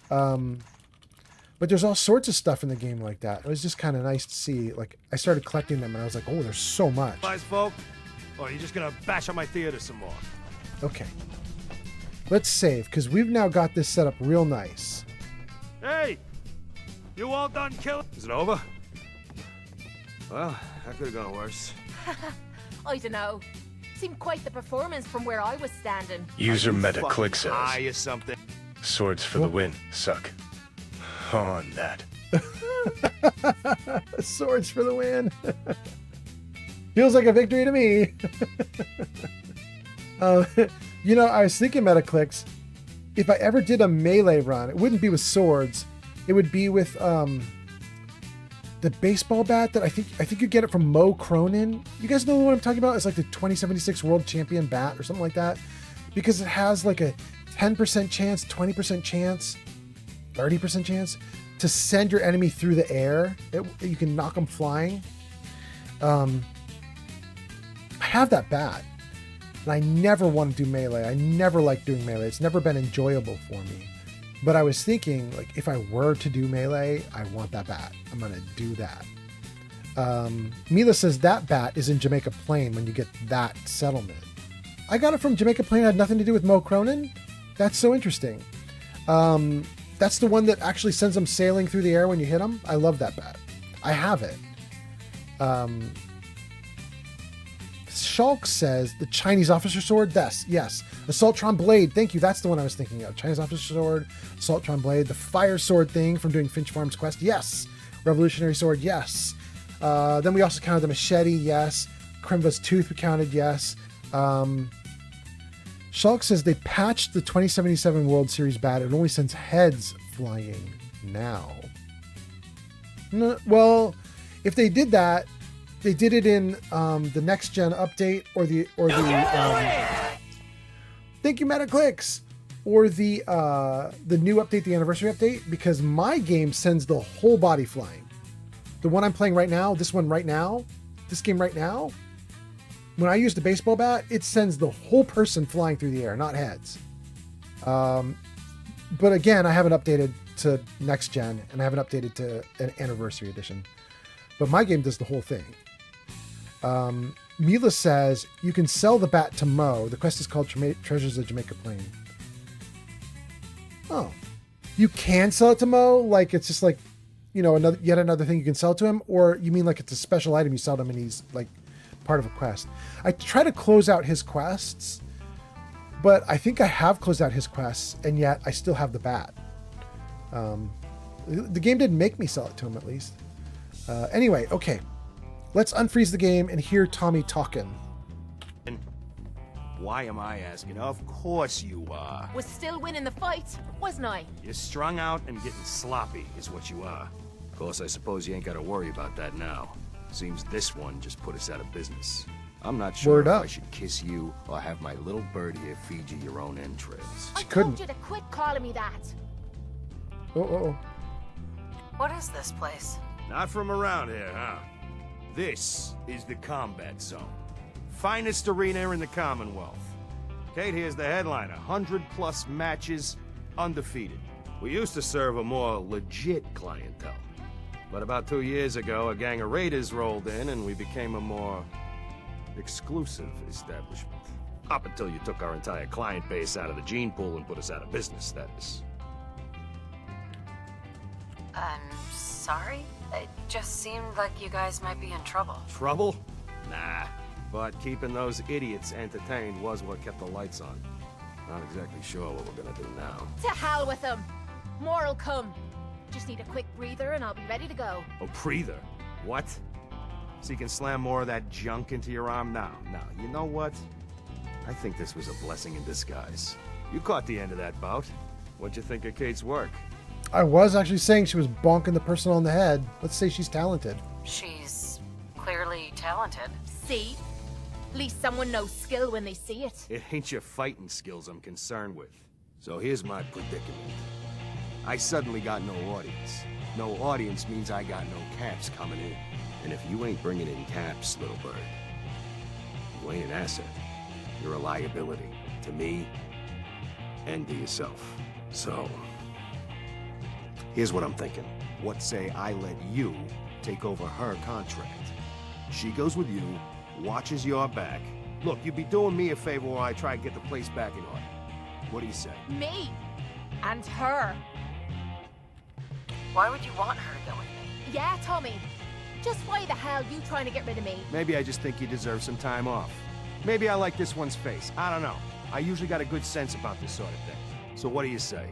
But there's all sorts of stuff in the game like that. It was just kind of nice to see. Like, I started collecting them, and I was like, oh, there's so much. Guys, folk, or are you just gonna bash on my theater some more? Okay. Let's save, because we've now got this set up real nice. Hey! You all done killing? Is it over? Well, that could have gone worse. I don't know. Seemed quite the performance from where I was standing. User meta click says. High or something. Swords for the win. Suck. On that. Swords for the win. Feels like a victory to me. You know, I was thinking Metaclicks, if I ever did a melee run, it wouldn't be with swords. It would be with the baseball bat that I think you get it from Mo Cronin. You guys know what I'm talking about? It's like the 2076 World Champion bat or something like that. Because it has like a 10% chance, 20% chance, 30% chance to send your enemy through the air. You can knock them flying. I have that bat. And I never want to do melee. I never like doing melee. It's never been enjoyable for me. But I was thinking, like, if I were to do melee, I want that bat. I'm going to do that. Mila says that bat is in Jamaica Plain when you get that settlement. I got it from Jamaica Plain. It had nothing to do with Mo Cronin. That's so interesting. That's the one that actually sends them sailing through the air when you hit them. I love that bat. I have it. Shulk says the Chinese officer sword. Yes. Assaultron blade. Thank you. That's the one I was thinking of. Chinese officer sword, Assaultron blade, the fire sword thing from doing Finch Farm's quest. Yes. Revolutionary sword. Yes. Then we also counted the machete. Yes. Krimva's tooth we counted. Yes. Shulk says they patched the 2077 World Series bat. It only sends heads flying now. No, well, if they did that, they did it in the next gen update or the thank you Metaclicks, or the new update, the anniversary update, because my game sends the whole body flying. The one I'm playing right now, this game right now, when I use the baseball bat, it sends the whole person flying through the air, not heads. But again, I haven't updated to next gen, and I haven't updated to an anniversary edition. But my game does the whole thing. Mila says you can sell the bat to Mo. The quest is called Treasures of Jamaica Plain. Oh, you can sell it to Mo? Like it's just like, you know, yet another thing you can sell to him? Or you mean like it's a special item you sell to him and he's like part of a quest? I try to close out his quests, but I think I have closed out his quests, and yet I still have the bat. The game didn't make me sell it to him, at least. Anyway, okay. Let's unfreeze the game and hear Tommy talking. Why am I asking? Of course you are. Was still winning the fight, wasn't I? You're strung out and getting sloppy is what you are. Of course, I suppose you ain't got to worry about that now. Seems this one just put us out of business. I'm not sure if I should kiss you or have my little bird here feed you your own entrails. I told you to quit calling me that. Oh. What is this place? Not from around here, huh? This is the combat zone. Finest arena in the Commonwealth. Kate, here's the headline. 100+ matches, undefeated. We used to serve a more legit clientele. But about 2 years ago, a gang of raiders rolled in and we became a more exclusive establishment. Up until you took our entire client base out of the gene pool and put us out of business, that is. I'm sorry? It just seemed like you guys might be in trouble. Trouble? Nah. But keeping those idiots entertained was what kept the lights on. Not exactly sure what we're gonna do now. To hell with them. More'll come. Just need a quick breather and I'll be ready to go. A breather? What? So you can slam more of that junk into your arm now? Now, you know what? I think this was a blessing in disguise. You caught the end of that bout. What'd you think of Kate's work? I was actually saying she was bonking the person on the head. Let's say she's talented. She's clearly talented. See? At least someone knows skill when they see it. It ain't your fighting skills I'm concerned with. So here's my predicament. I suddenly got no audience. No audience means I got no caps coming in. And if you ain't bringing in caps, little bird, you ain't an asset. You're a liability. To me, and to yourself. So, here's what I'm thinking. What say I let you take over her contract? She goes with you, watches your back. Look, you'd be doing me a favor while I try to get the place back in order. What do you say? Me? And her? Why would you want her to go with me? Yeah, Tommy. Just why the hell you trying to get rid of me? Maybe I just think you deserve some time off. Maybe I like this one's face. I don't know. I usually got a good sense about this sort of thing. So what do you say?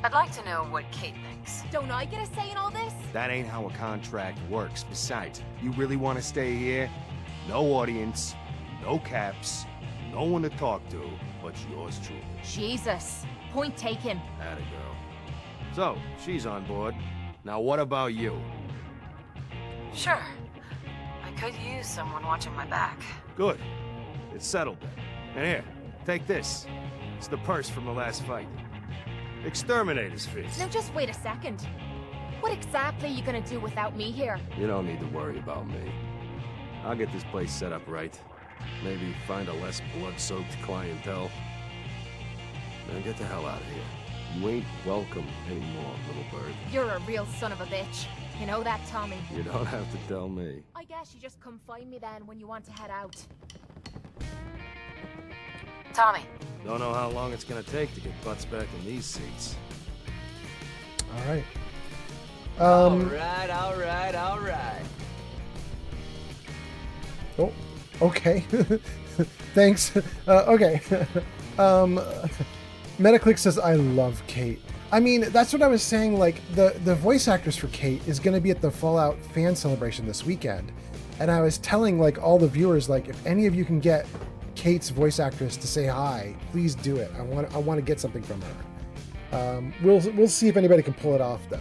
I'd like to know what Kate thinks. Don't I get a say in all this? That ain't how a contract works. Besides, you really want to stay here? No audience, no caps, no one to talk to, but yours truly. Jesus. Point taken. Atta girl. So, she's on board. Now what about you? Sure. I could use someone watching my back. Good. It's settled then. And here, take this. It's the purse from the last fight. Exterminator's fees. Now just wait a second. What exactly are you gonna do without me here? You don't need to worry about me. I'll get this place set up right. Maybe find a less blood-soaked clientele. Now get the hell out of here. You ain't welcome anymore, little bird. You're a real son of a bitch. You know that, Tommy? You don't have to tell me. I guess you just come find me then when you want to head out. Tommy. Don't know how long it's gonna take to get butts back in these seats. All right. All right. Oh, okay. Thanks. Okay. Metaclick says, I love Kate. I mean, that's what I was saying. Like, the voice actress for Kate is going to be at the Fallout fan celebration this weekend. And I was telling, like, all the viewers, like, if any of you can get Kate's voice actress to say hi, please do it. I want to get something from her. We'll see if anybody can pull it off, though.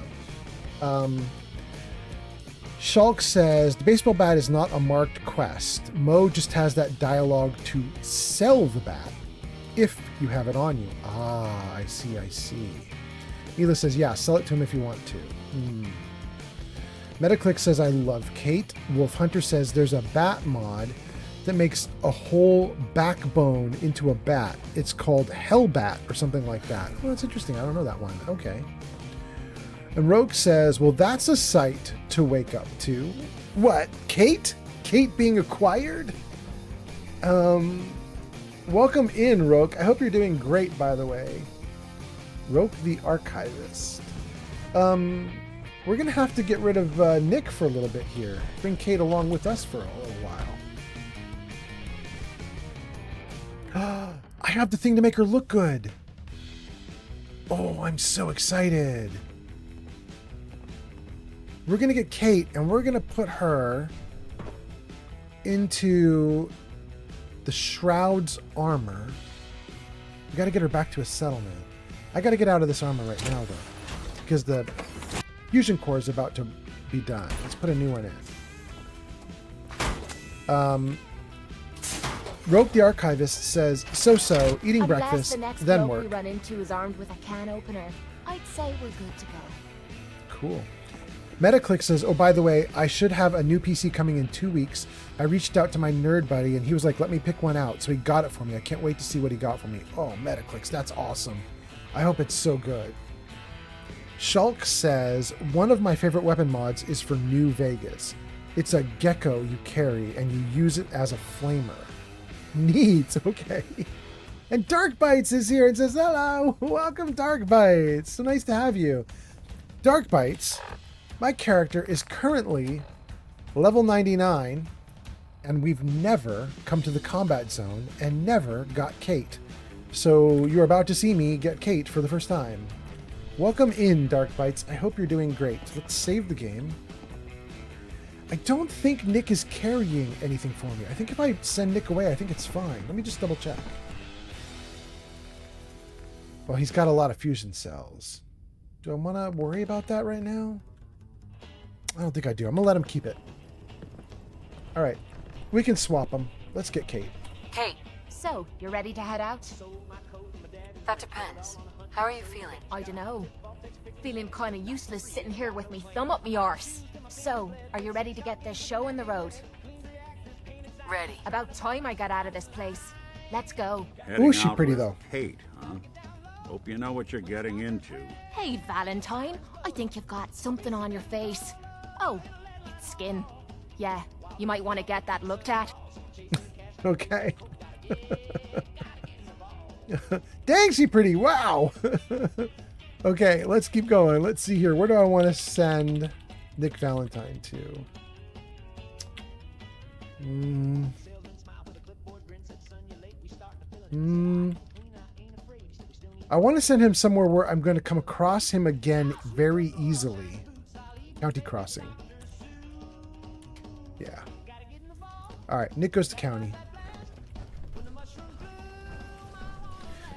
Shulk says, the baseball bat is not a marked quest. Mo just has that dialogue to sell the bat, if you have it on you. Ah, I see. Mila says, yeah, sell it to him if you want to. Metaclick says, I love Kate. Wolf Hunter says, there's a bat mod that makes a whole backbone into a bat. It's called Hellbat or something like that. Well, that's interesting. I don't know that one. Okay. And Rogue says, well, that's a sight to wake up to. What? Kate? Kate being acquired? Welcome in, Roke. I hope you're doing great, by the way. Roke the Archivist. We're going to have to get rid of Nick for a little bit here. Bring Kate along with us for a little while. I have the thing to make her look good. Oh, I'm so excited. We're going to get Kate, and we're going to put her into the Shroud's armor. We got to get her back to a settlement. I got to get out of this armor right now, though, because the fusion core is about to be done. Let's put a new one in. Rope the Archivist says, so, eating breakfast, the next then bloke work. we run into is armed with a can opener. I'd say we're good to go. Cool. Metaclick says, oh, by the way, I should have a new PC coming in 2 weeks. I reached out to my nerd buddy, and he was like, let me pick one out. So he got it for me. I can't wait to see what he got for me. Oh, Metaclicks, that's awesome. I hope it's so good. Shulk says, one of my favorite weapon mods is for New Vegas. It's a gecko you carry, and you use it as a flamer. Neat. Okay. And Dark Bites is here and says, hello. Welcome, Dark Bites. So nice to have you. Dark Bites, my character is currently level 99, and we've never come to the combat zone and never got Kate. So you're about to see me get Kate for the first time. Welcome in, Dark Bites. I hope you're doing great. Let's save the game. I don't think Nick is carrying anything for me. I think if I send Nick away, I think it's fine. Let me just double check. Well, he's got a lot of fusion cells. Do I want to worry about that right now? I don't think I do. I'm going to let him keep it. All right. We can swap them. Let's get Kate. Kate. So, you're ready to head out? That depends. How are you feeling? I dunno. Feeling kinda useless sitting here with me thumb up me arse. So, are you ready to get this show on the road? Ready. About time I got out of this place. Let's go. Heading Ooh, she out pretty, with though. Kate, huh? Hope you know what you're getting into. Hey, Valentine. I think you've got something on your face. Oh, it's skin. Yeah, you might want to get that looked at. Okay. Dang, she pretty. Wow. Okay, let's keep going. Let's see here. Where do I want to send Nick Valentine to? I want to send him somewhere where I'm going to come across him again very easily. County Crossing. Yeah. All right, Nick goes to county.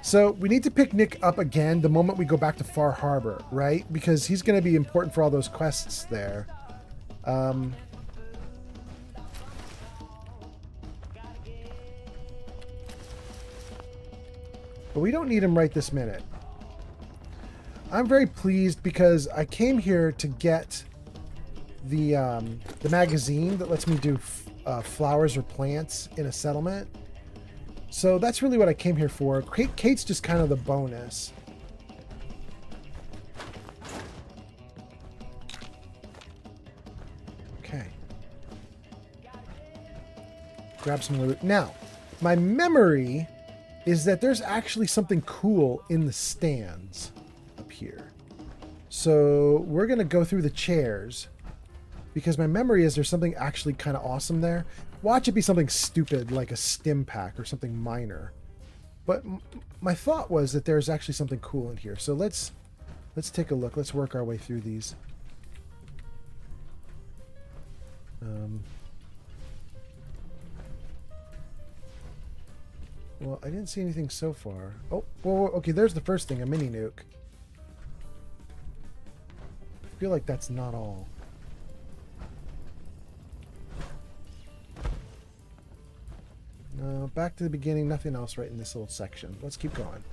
So we need to pick Nick up again the moment we go back to Far Harbor, right? Because he's going to be important for all those quests there. But we don't need him right this minute. I'm very pleased because I came here to get the magazine that lets me do flowers or plants in a settlement. So that's really what I came here for. Kate's just kind of the bonus. Okay. Grab some more loot. Now, my memory is that there's actually something cool in the stands up here. So we're going to go through the chairs because my memory is there's something actually kind of awesome there. Watch it be something stupid like a stim pack or something minor. But my thought was that there's actually something cool in here. So let's take a look. Let's work our way through these. Well, I didn't see anything so far. Oh, well, okay, there's the first thing, a mini nuke. I feel like that's not all. No, back to the beginning, nothing else right in this little section. Let's keep going.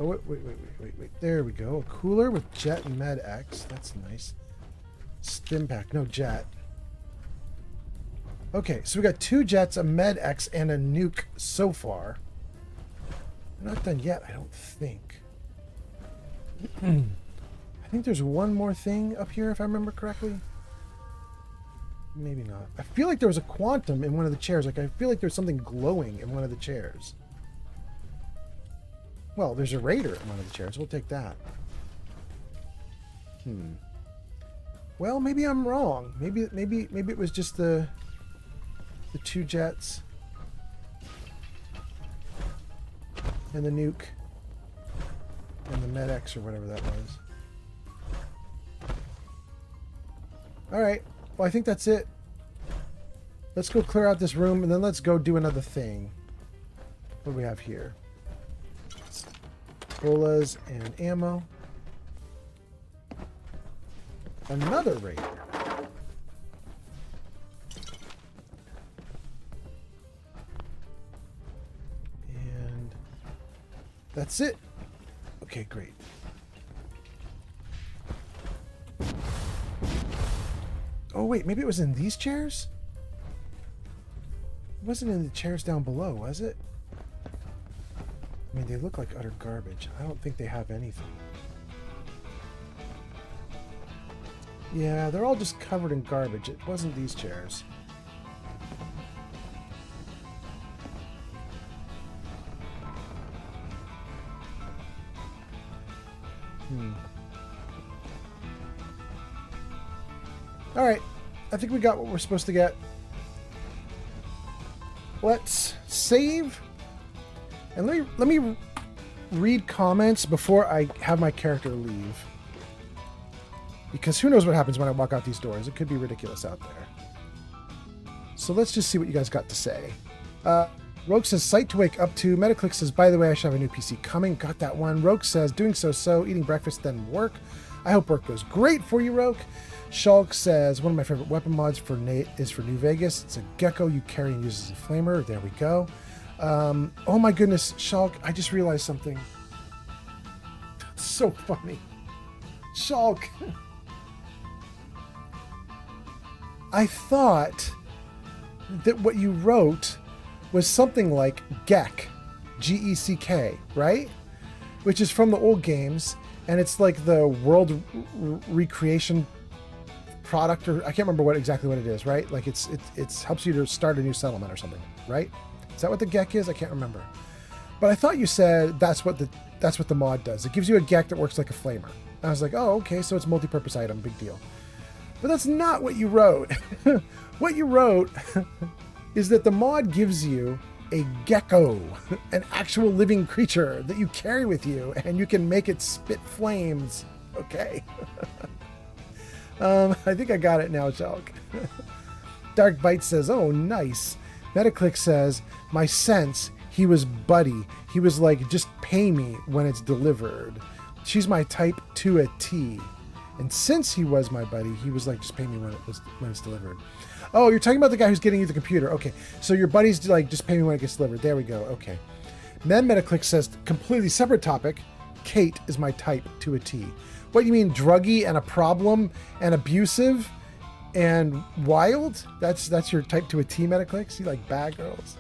Oh, wait. There we go. A cooler with Jet and Med X. That's nice. Stim pack. No, Jet. Okay, so we got 2 Jets, a Med X, and a nuke so far. We're not done yet, I don't think. I think there's one more thing up here, if I remember correctly. Maybe not. I feel like there was a quantum in one of the chairs. Like, I feel like there's something glowing in one of the chairs. Well, there's a raider in one of the chairs. We'll take that. Well, maybe I'm wrong. Maybe it was just the 2 Jets and the nuke and the Med-X or whatever that was. All right. Well, I think that's it. Let's go clear out this room and then let's go do another thing. What do we have here? Bolas and ammo. Another raider. And that's it. Okay, great. Oh, wait, maybe it was in these chairs? It wasn't in the chairs down below, was it? I mean, they look like utter garbage. I don't think they have anything. Yeah, they're all just covered in garbage. It wasn't these chairs. All right. I think we got what we're supposed to get. Let's save. And let me read comments before I have my character leave. Because who knows what happens when I walk out these doors. It could be ridiculous out there. So let's just see what you guys got to say. Rogue says, site to wake up to. Metaclick says, by the way, I should have a new PC coming. Got that one. Rogue says, doing so, eating breakfast, then work. I hope work goes great for you, Rogue. Shulk says, one of my favorite weapon mods is for New Vegas. It's a gecko you carry and use as a flamer. There we go. Oh my goodness, Shulk, I just realized something. That's so funny. Shulk. I thought that what you wrote was something like Geck, G-E-C-K, right? Which is from the old games, and it's like the world recreation product, or I can't remember exactly what it is, right? Like it's helps you to start a new settlement or something, right? Is that what the Geck is? I can't remember. But I thought you said that's what the mod does. It gives you a Geck that works like a flamer. And I was like, oh, okay, so it's a multi-purpose item, big deal. But that's not what you wrote. What you wrote is that the mod gives you a gecko, an actual living creature that you carry with you, and you can make it spit flames. Okay. I think I got it now, Chalk. Dark Bite says, oh, nice. Metaclick says, my sense, he was buddy. He was like, just pay me when it's delivered. She's my type to a T. And since he was my buddy, he was like, just pay me when it's delivered. Oh, you're talking about the guy who's getting you the computer. Okay, so your buddy's like, just pay me when it gets delivered. There we go. Okay. Then Metaclick says, completely separate topic. Kate is my type to a T. What, you mean druggy and a problem and abusive and wild? That's your type to a T, Metaclick? You like bad girls?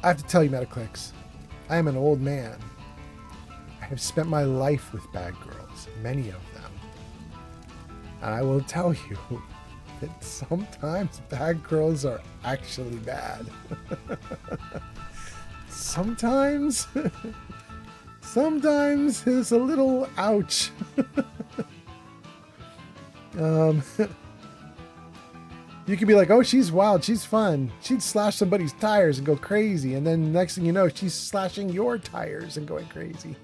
I have to tell you, Metaclicks, I am an old man. I have spent my life with bad girls, many of them. And I will tell you that sometimes bad girls are actually bad. Sometimes it's a little ouch. You could be like, oh, she's wild, she's fun. She'd slash somebody's tires and go crazy. And then next thing you know, she's slashing your tires and going crazy.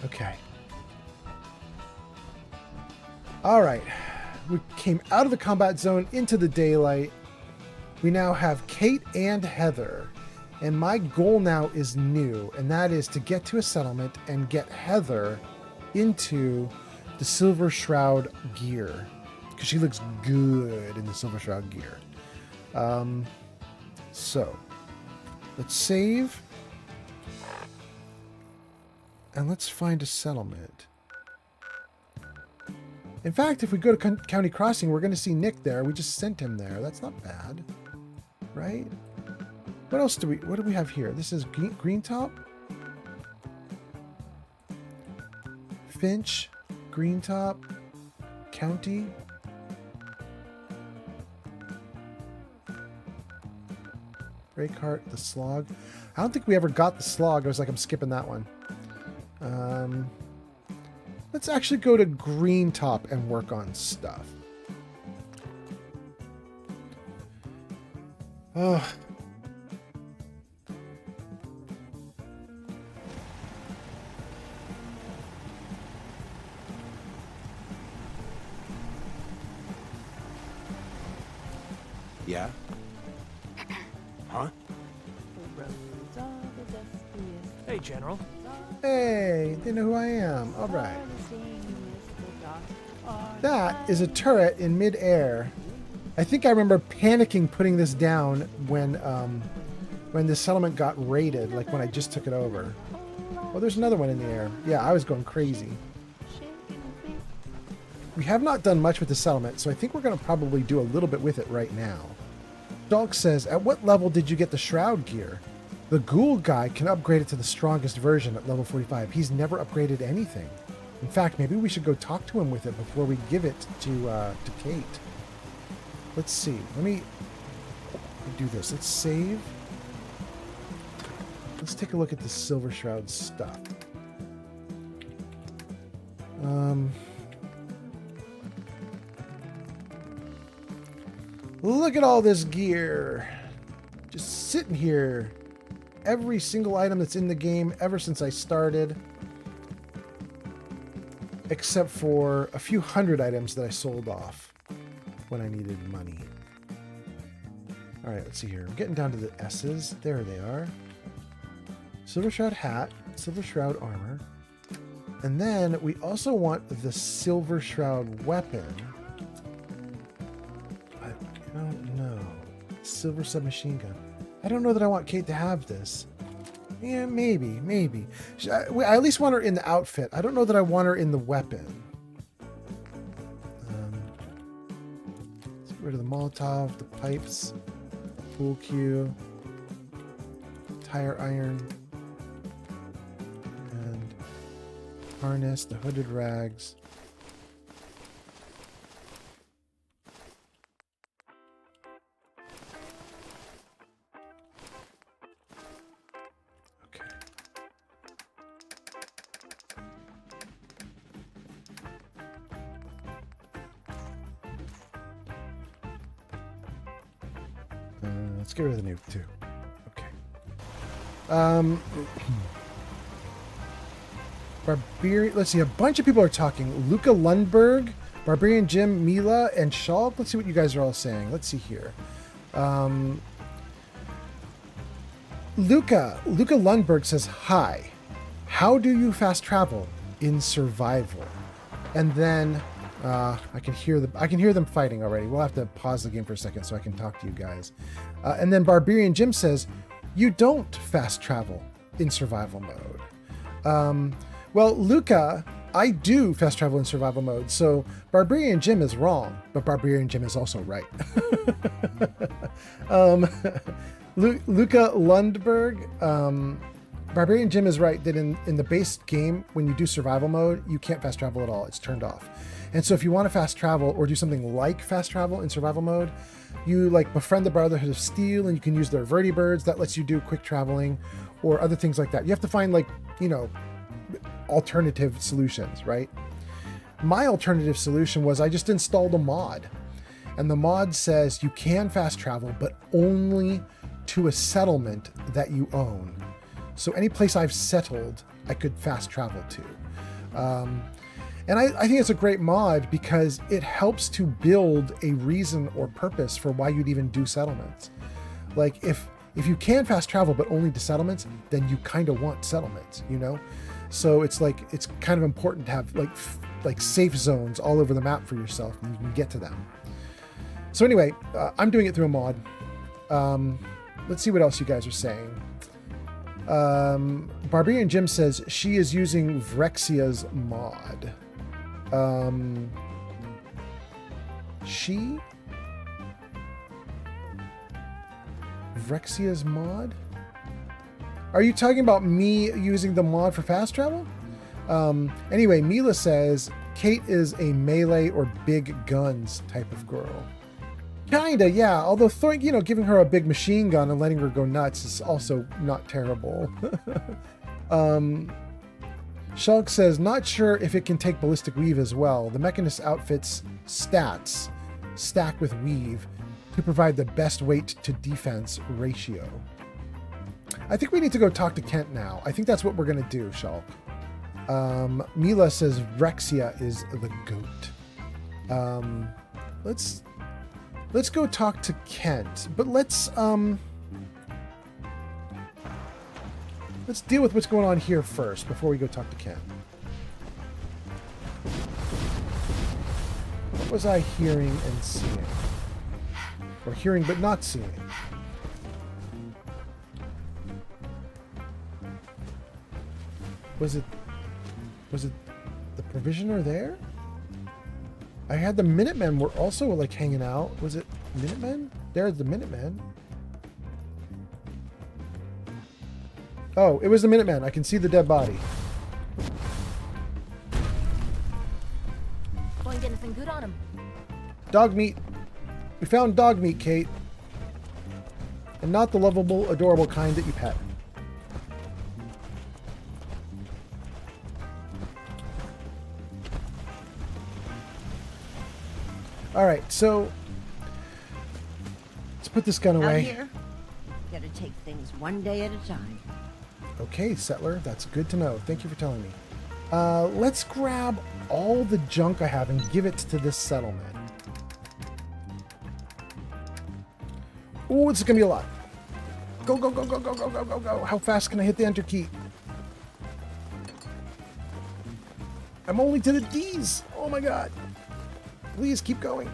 Okay. All right. We came out of the combat zone into the daylight. We now have Kate and Heather. And my goal now is new, and that is to get to a settlement and get Heather into the Silver Shroud gear, because she looks good in the Silver Shroud gear. So let's save and let's find a settlement. In fact, if we go to County Crossing, we're going to see Nick there. We just sent him there. That's not bad, right? What else do we have here? This is Green Top, Finch, Green Top, County. Breakheart, the Slog. I don't think we ever got the Slog. I was like, I'm skipping that one. Let's actually go to Green Top and work on stuff. Oh. Yeah? Huh? Hey, General. Hey, they know who I am. All right. That is a turret in midair. I think I remember panicking putting this down when the settlement got raided, like when I just took it over. Oh, there's another one in the air. Yeah, I was going crazy. We have not done much with the settlement, so I think we're going to probably do a little bit with it right now. Dalk says, at what level did you get the Shroud gear? The Ghoul guy can upgrade it to the strongest version at level 45. He's never upgraded anything. In fact, maybe we should go talk to him with it before we give it to Kate. Let's see. Let me do this. Let's save. Let's take a look at the Silver Shroud stuff. Look at all this gear. Just sitting here. Every single item that's in the game ever since I started. Except for a few hundred items that I sold off when I needed money. Alright, let's see here. I'm getting down to the S's. There they are. Silver Shroud hat. Silver Shroud armor. And then we also want the Silver Shroud weapon. I don't know. Silver submachine gun. I don't know that I want Kate to have this. Yeah, maybe. I at least want her in the outfit. I don't know that I want her in the weapon. Let's get rid of the Molotov, the pipes, pool cue, tire iron, and harness, the hooded rags. Let's get rid of the nuke too. Okay. Barbarian. Let's see. A bunch of people are talking. Luca Lundberg, Barbarian Jim, Mila, and Shulk. Let's see what you guys are all saying. Let's see here. Luca Lundberg says, "Hi. How do you fast travel in survival?" And then I can hear them fighting already. We'll have to pause the game for a second so I can talk to you guys. And then Barbarian Jim says, "You don't fast travel in survival mode." Well, Luca, I do fast travel in survival mode. So Barbarian Jim is wrong, but Barbarian Jim is also right. Luca Lundberg, Barbarian Jim is right that in the base game, when you do survival mode, you can't fast travel at all. It's turned off. And so if you want to fast travel or do something like fast travel in survival mode, you like befriend the Brotherhood of Steel and you can use their vertibirds. That lets you do quick traveling or other things like that. You have to find alternative solutions, right? My alternative solution was I just installed a mod. And the mod says you can fast travel, but only to a settlement that you own. So any place I've settled, I could fast travel to. And I think it's a great mod because it helps to build a reason or purpose for why you'd even do settlements. Like if you can fast travel but only to settlements, then you kind of want settlements, you know? So it's kind of important to have like safe zones all over the map for yourself and you can get to them. So anyway, I'm doing it through a mod. Let's see what else you guys are saying. Barbarian Jim says she is using Vrexia's mod. Vrexia's mod? Are you talking about me using the mod for fast travel? Anyway, Mila says Kate is a melee or big guns type of girl. Kinda, yeah. Although giving her a big machine gun and letting her go nuts is also not terrible. Shulk says, not sure if it can take ballistic weave as well. The Mechanist outfit's stats stack with weave to provide the best weight to defense ratio. I think we need to go talk to Kent now. I think that's what we're going to do, Shulk. Mila says Vrexia is the goat. Let's go talk to Kent, but let's deal with what's going on here first before we go talk to Kent. What was I hearing and seeing? Or hearing but not seeing? Was it the Provisioner there? I had the Minutemen were also like hanging out. Was it Minutemen? There's the Minutemen. Oh, it was the Minutemen. I can see the dead body. Find anything good on him? Dog meat. We found dog meat, Kate. And not the lovable, adorable kind that you pet. Alright, so let's put this gun away. Out here, gotta take things one day at a time. Okay, Settler, that's good to know. Thank you for telling me. Let's grab all the junk I have and give it to this settlement. Ooh, it's gonna be a lot. Go, go, go, go, go, go, go, go, go. How fast can I hit the enter key? I'm only to the D's. Oh my god. Please keep going.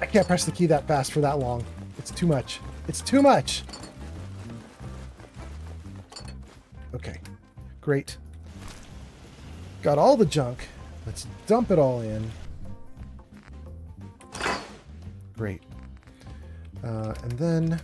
I can't press the key that fast for that long. It's too much. It's too much. Okay. Great. Got all the junk. Let's dump it all in. Great. And then...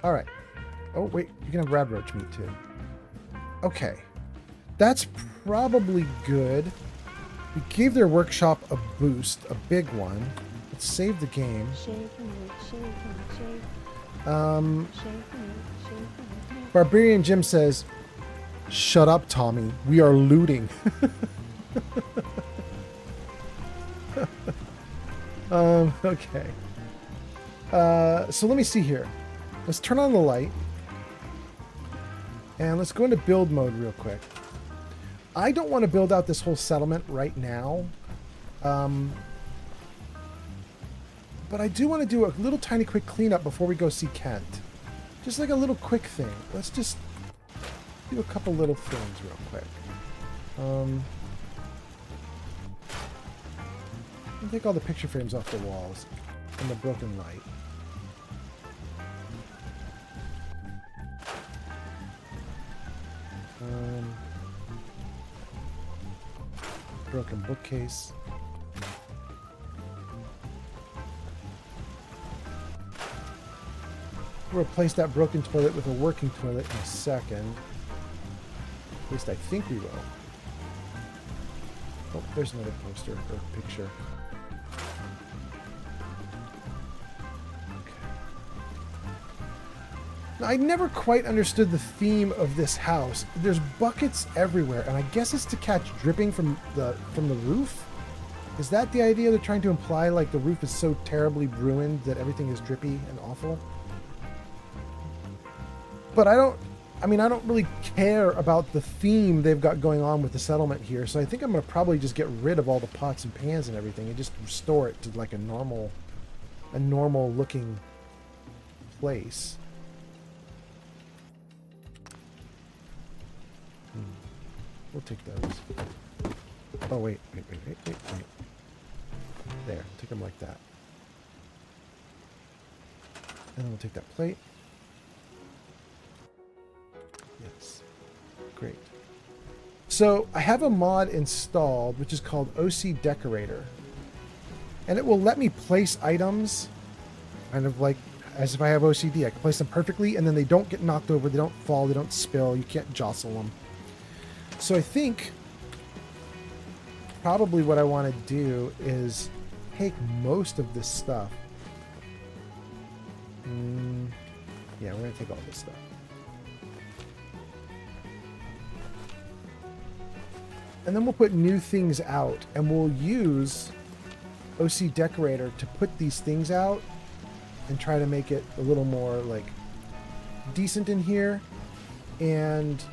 all right. Oh, wait. You can have rad roach meat, too. Okay. That's probably good. We gave their workshop a boost, a big one. Let's save the game. Barbarian Jim says, "Shut up, Tommy. We are looting." Okay. So let me see here. Let's turn on the light. And let's go into build mode real quick. I don't want to build out this whole settlement right now. But I do want to do a little tiny quick cleanup before we go see Kent. Just like a little quick thing. Let's just do a couple little things real quick. I'll take all the picture frames off the walls and the broken light. Broken bookcase. We'll replace that broken toilet with a working toilet in a second. At least I think we will. Oh, there's another poster or picture. Now, I never quite understood the theme of this house. There's buckets everywhere, and I guess it's to catch dripping from the roof? Is that the idea they're trying to imply, like the roof is so terribly ruined that everything is drippy and awful? But I don't really care about the theme they've got going on with the settlement here, so I think I'm going to probably just get rid of all the pots and pans and everything and just restore it to like a normal looking place. We'll take those. Oh, wait. There, take them like that. And then we'll take that plate. Yes. Great. So I have a mod installed, which is called OC Decorator. And it will let me place items kind of like as if I have OCD. I can place them perfectly, and then they don't get knocked over, they don't fall, they don't spill, you can't jostle them. So I think probably what I want to do is take most of this stuff. Yeah, we're going to take all this stuff. And then we'll put new things out, and we'll use OC Decorator to put these things out and try to make it a little more like decent in here, and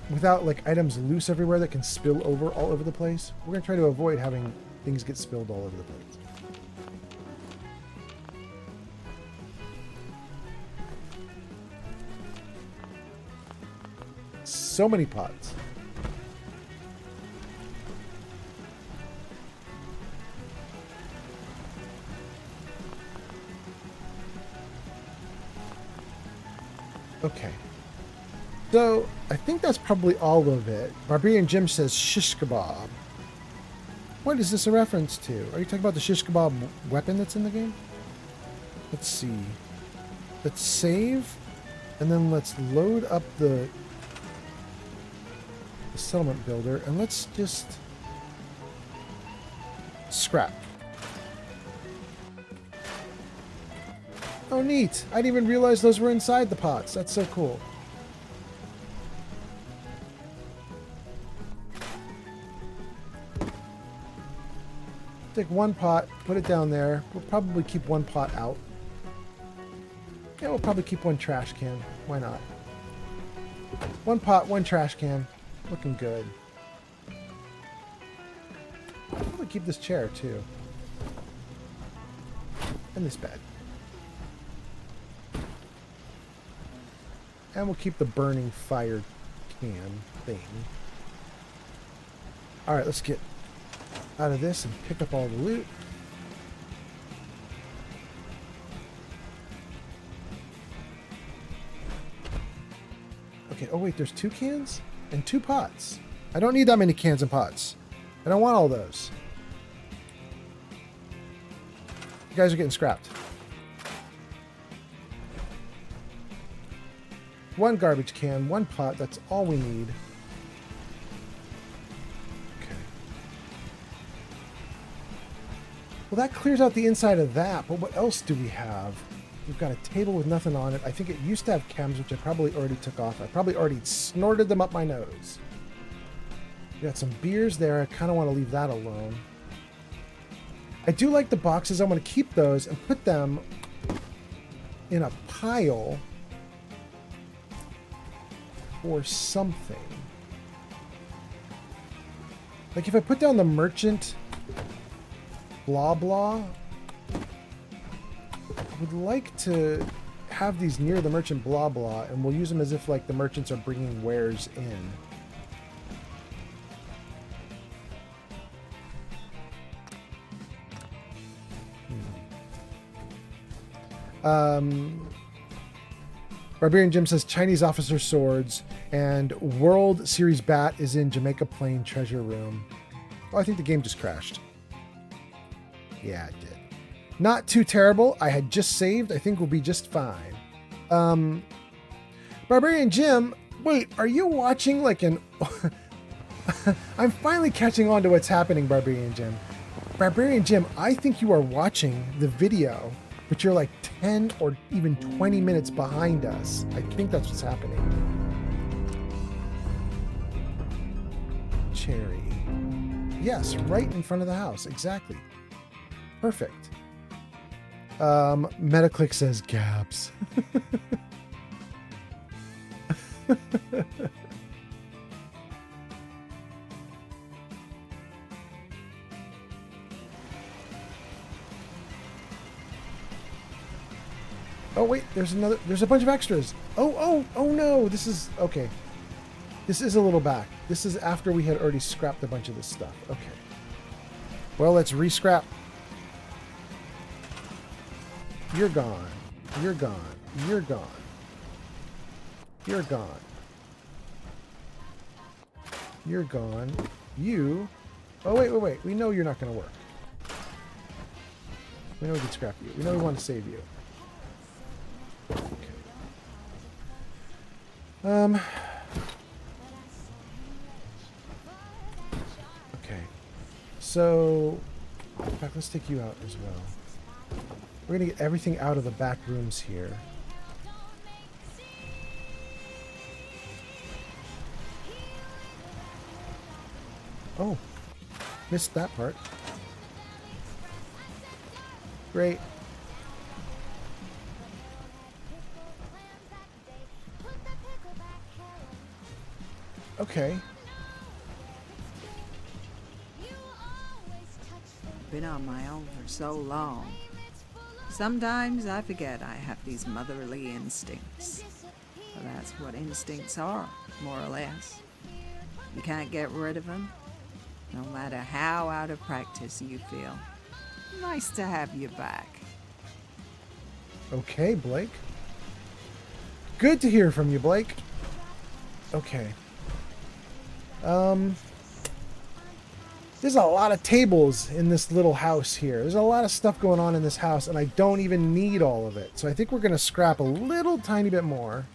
without like items loose everywhere that can spill over all over the place. We're going to try to avoid having things get spilled all over the place. So many pots. Okay. So, I think that's probably all of it. Barbarian Jim says shish kebab. What is this a reference to? Are you talking about the shish kebab weapon that's in the game? Let's see. Let's save, and then let's load up the settlement builder, and let's just scrap. Oh, neat. I didn't even realize those were inside the pots. That's so cool. Take one pot, put it down there. We'll probably keep one pot out. Yeah, we'll probably keep one trash can. Why not? One pot, one trash can. Looking good. I'll probably keep this chair, too. And this bed. And we'll keep the burning fire can thing. Alright, let's get out of this and pick up all the loot. Okay, oh wait, there's 2 cans? And 2 pots. I don't need that many cans and pots. I don't want all those. You guys are getting scrapped. 1 garbage can, 1 pot, that's all we need. Okay. Well, that clears out the inside of that, but what else do we have? We've got a table with nothing on it. I think it used to have chems, which I probably already took off. I probably already snorted them up my nose. We got some beers there. I kind of want to leave that alone. I do like the boxes. I'm going to keep those and put them in a pile or something. Like if I put down the merchant blah blah, I would like to have these near the merchant blah blah, and we'll use them as if like the merchants are bringing wares in. Barbarian Jim says Chinese officer swords and World Series bat is in Jamaica Plain treasure room. Oh, I think the game just crashed. Yeah, it did. Not too terrible. I had just saved. I think we'll be just fine. Barbarian Jim, wait, are you watching like an... I'm finally catching on to what's happening, Barbarian Jim. Barbarian Jim, I think you are watching the video, but you're like 10 or even 20 minutes behind us. I think that's what's happening. Cherry. Yes, right in front of the house. Exactly. Perfect. Metaclick says gaps. Oh wait, there's a bunch of extras. Oh no, this is, okay. This is a little back. This is after we had already scrapped a bunch of this stuff. Okay. Well, let's re-scrap. You're gone. You're gone. You're gone. You're gone. You're gone. You. Oh wait. We know you're not going to work. We know we can scrap you. We know we want to save you. Okay. Okay. So, in fact, let's take you out as well. We're going to get everything out of the back rooms here. Oh, missed that part. Great. Okay. Been on my own for so long. Sometimes I forget I have these motherly instincts. But that's what instincts are, more or less. You can't get rid of them, no matter how out of practice you feel. Nice to have you back. Okay, Blake. Good to hear from you, Blake. Okay. There's a lot of tables in this little house here. There's a lot of stuff going on in this house, and I don't even need all of it. So I think we're going to scrap a little tiny bit more.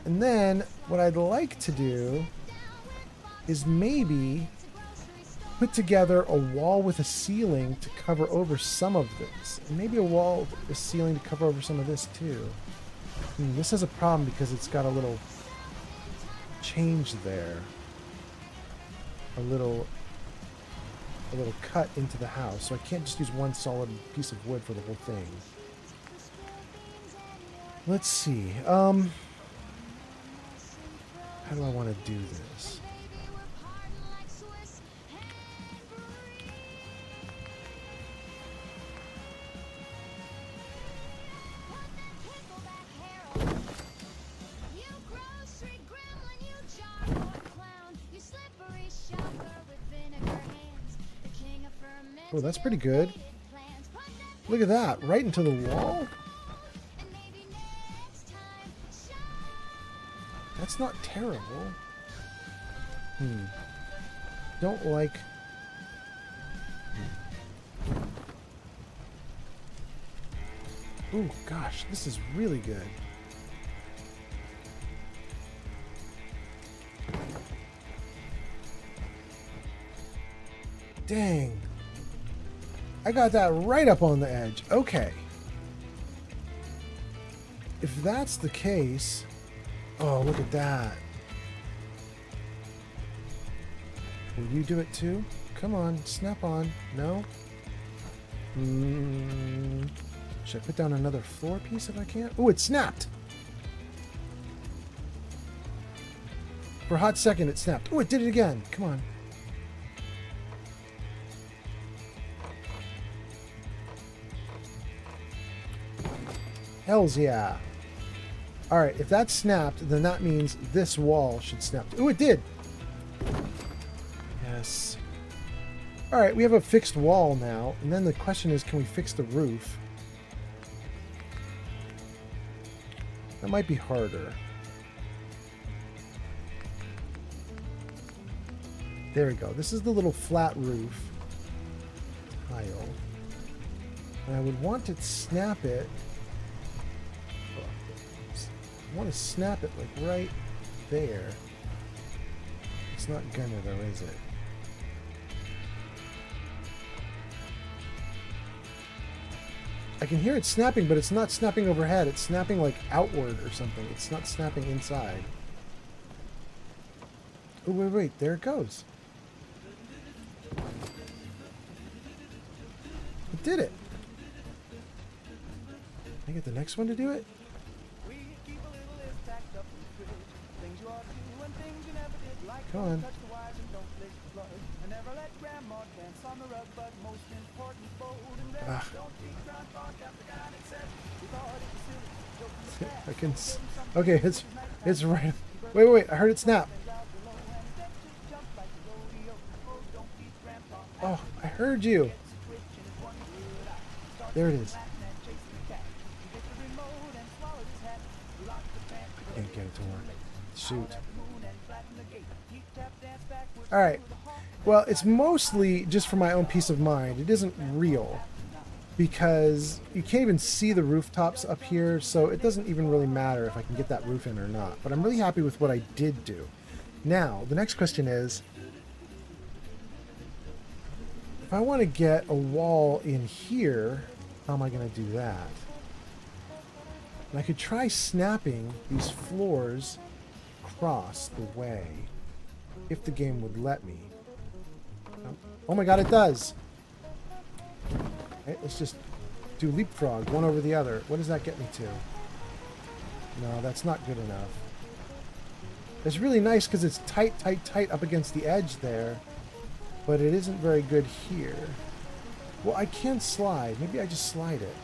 And then what I'd like to do is maybe put together a wall with a ceiling to cover over some of this. And maybe a wall with a ceiling to cover over some of this too. This has a problem because it's got a little change there. A little cut into the house. So I can't just use one solid piece of wood for the whole thing. Let's see. How do I want to do this? Oh, that's pretty good. Look at that, right into the wall? That's not terrible. Don't like... Ooh, gosh, this is really good. Dang. I got that right up on the edge. Okay. If that's the case... Oh, look at that. Will you do it too? Come on, snap on. No? Should I put down another floor piece if I can? Oh, it snapped! For a hot second, it snapped. Oh, it did it again. Come on. Hells yeah. Alright, if that snapped, then that means this wall should snap. Oh, it did! Yes. Alright, we have a fixed wall now. And then the question is, can we fix the roof? That might be harder. There we go. This is the little flat roof tile. And I would want to snap it. I want to snap it like right there. It's not gonna though, is it? I can hear it snapping, but it's not snapping overhead. It's snapping like outward or something. It's not snapping inside. Oh, wait, there it goes. It did it. Can I get the next one to do it? Come on. Ah. I can. Okay, it's right. Wait! I heard it snap. Oh, I heard you. There it is. I can't get it to work. Shoot. Alright. Well, it's mostly just for my own peace of mind. It isn't real. Because you can't even see the rooftops up here, so it doesn't even really matter if I can get that roof in or not. But I'm really happy with what I did do. Now, the next question is, if I want to get a wall in here, how am I going to do that? And I could try snapping these floors across the way, if the game would let me. Oh my god, it does! Okay, let's just do leapfrog, one over the other. What does that get me to? No, that's not good enough. It's really nice because it's tight up against the edge there, but it isn't very good here. Well, I can slide. Maybe I just slide it.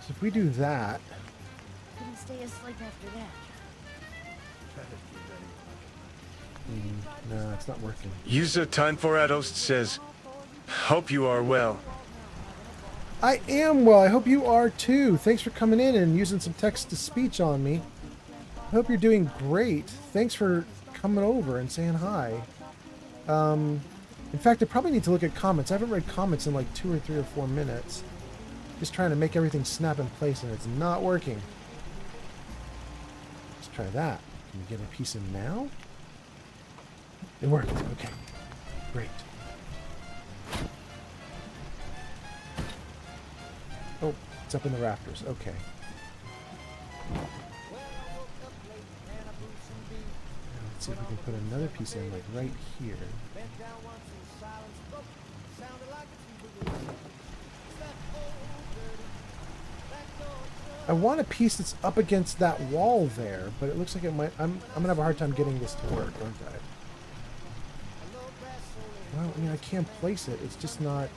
So if we do that... Couldn't stay asleep after that. No, it's not working. User Time for Adults says, hope you are well. I am well. I hope you are too. Thanks for coming in and using some text-to-speech on me. I hope you're doing great. Thanks for coming over and saying hi. In fact, I probably need to look at comments. I haven't read comments in like 2 or 3 or 4 minutes. Just trying to make everything snap in place, and it's not working. Let's try that. Can we get a piece in now? It worked. Okay. Great. Oh, it's up in the rafters. Okay. Let's see if we can put another piece in, like right here. I want a piece that's up against that wall there, but it looks like it might. I'm gonna have a hard time getting this to work, aren't I? Well, I mean, I can't place it. It's just not.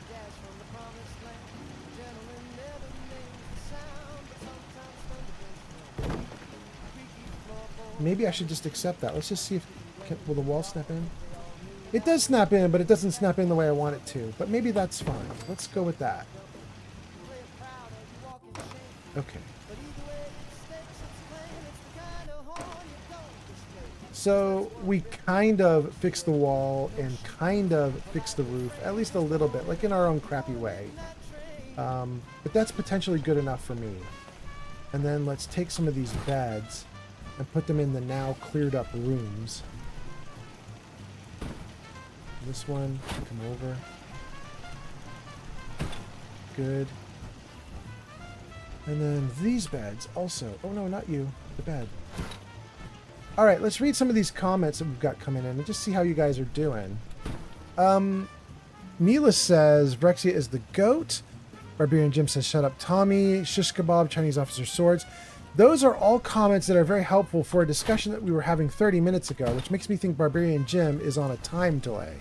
Maybe I should just accept that. Let's just see if will the wall snap in. It does snap in, but it doesn't snap in the way I want it to. But maybe that's fine. Let's go with that. Okay. So we kind of fixed the wall and kind of fixed the roof, at least a little bit, like in our own crappy way. But that's potentially good enough for me. And then let's take some of these beds and put them in the now cleared up rooms. This one, come over. Good. And then these beds also. Oh no, not you. The bed. Alright, let's read some of these comments that we've got coming in and just see how you guys are doing. Mila says, Brexia is the GOAT. Barbarian Jim says, shut up Tommy. Shish Kebab, Chinese Officer Swords. Those are all comments that are very helpful for a discussion that we were having 30 minutes ago, which makes me think Barbarian Jim is on a time delay.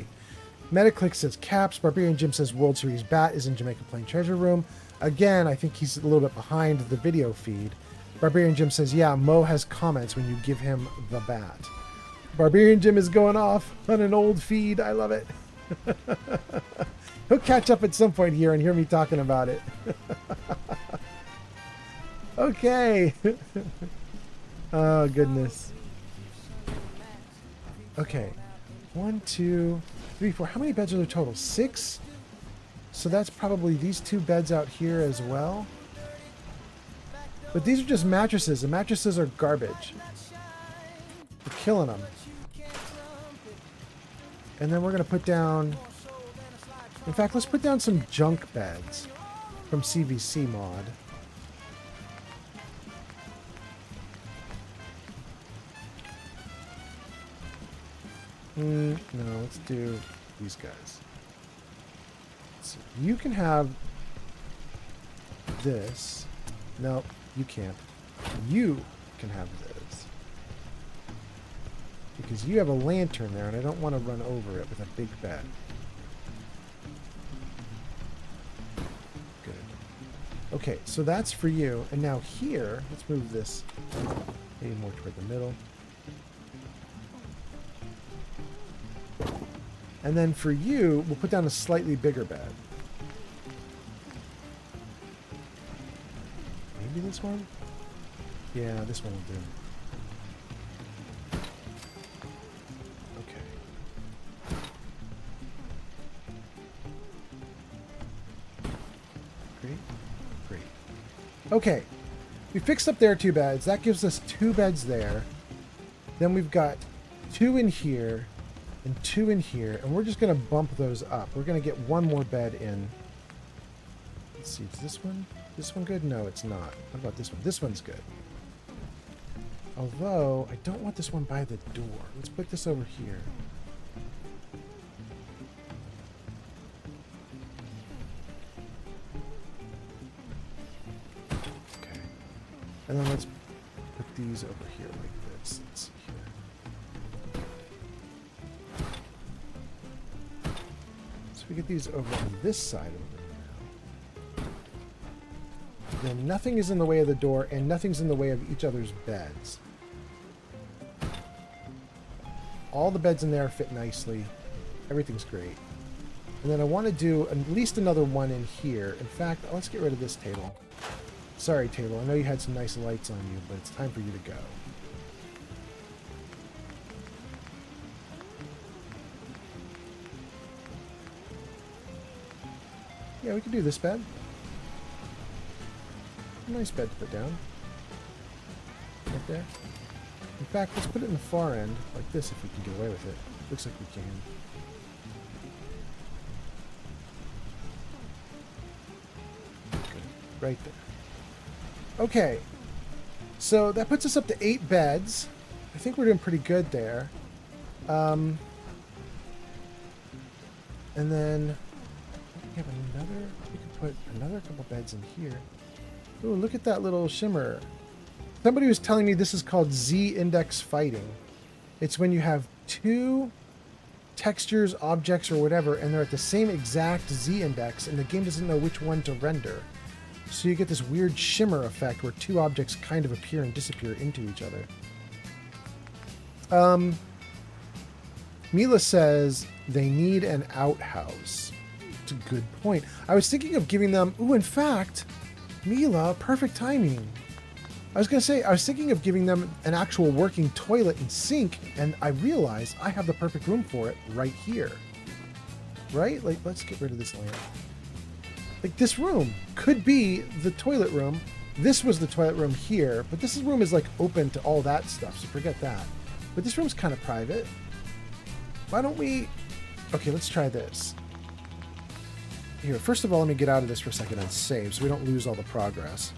Metaclick says Caps. Barbarian Jim says World Series Bat is in Jamaica playing Treasure Room. Again, I think he's a little bit behind the video feed. Barbarian Jim says, yeah, Mo has comments when you give him the bat. Barbarian Jim is going off on an old feed. I love it. He'll catch up at some point here and hear me talking about it. Okay. Oh, goodness. Okay. 1, 2, 3, 4. How many beds are there total? 6? So that's probably these 2 beds out here as well. But these are just mattresses. The mattresses are garbage. We're killing them. And then we're going to put down... In fact, let's put down some junk beds from CVC mod. No, let's do these guys. So you can have this. No, you can't. You can have this. Because you have a lantern there, and I don't want to run over it with a big bed. Good. Okay, so that's for you. And now here, let's move this maybe more toward the middle. And then for you, we'll put down a slightly bigger bed. Maybe this one? Yeah, this one will do. Okay. Great. Great. Okay. We fixed up their 2 beds. That gives us 2 beds there. Then we've got 2 in here. And 2 in here, and we're just going to bump those up. We're going to get 1 more bed in. Let's see, is this one good? No, it's not. What about this one? This one's good. Although, I don't want this one by the door. Let's put this over here. Okay. And then let's put these over here like this. Let's see here. We get these over on this side over now. Then nothing is in the way of the door, and nothing's in the way of each other's beds. All the beds in there fit nicely. Everything's great. And then I want to do at least another one in here. In fact, let's get rid of this table. Sorry, table. I know you had some nice lights on you, but it's time for you to go. Yeah, we can do this bed. Nice bed to put down. Right there. In fact, let's put it in the far end, like this, if we can get away with it. Looks like we can. Okay, right there. Okay. So that puts us up to 8 beds. I think we're doing pretty good there. And then we have another. We can put another couple beds in here. Oh, look at that little shimmer. Somebody was telling me this is called Z-index fighting. It's when you have 2 textures, objects, or whatever, and they're at the same exact Z-index, and the game doesn't know which one to render. So you get this weird shimmer effect where 2 objects kind of appear and disappear into each other. Mila says they need an outhouse. It's a good point. I was thinking of giving them... Ooh, in fact, Mila, perfect timing. I was thinking of giving them an actual working toilet and sink, and I realized I have the perfect room for it right here. Right? Like, let's get rid of this lamp. Like, this room could be the toilet room. This was the toilet room here, but this room is, like, open to all that stuff, so forget that. But this room's kind of private. Why don't we... Okay, let's try this. Here, first of all, let me get out of this for a second and save so we don't lose all the progress.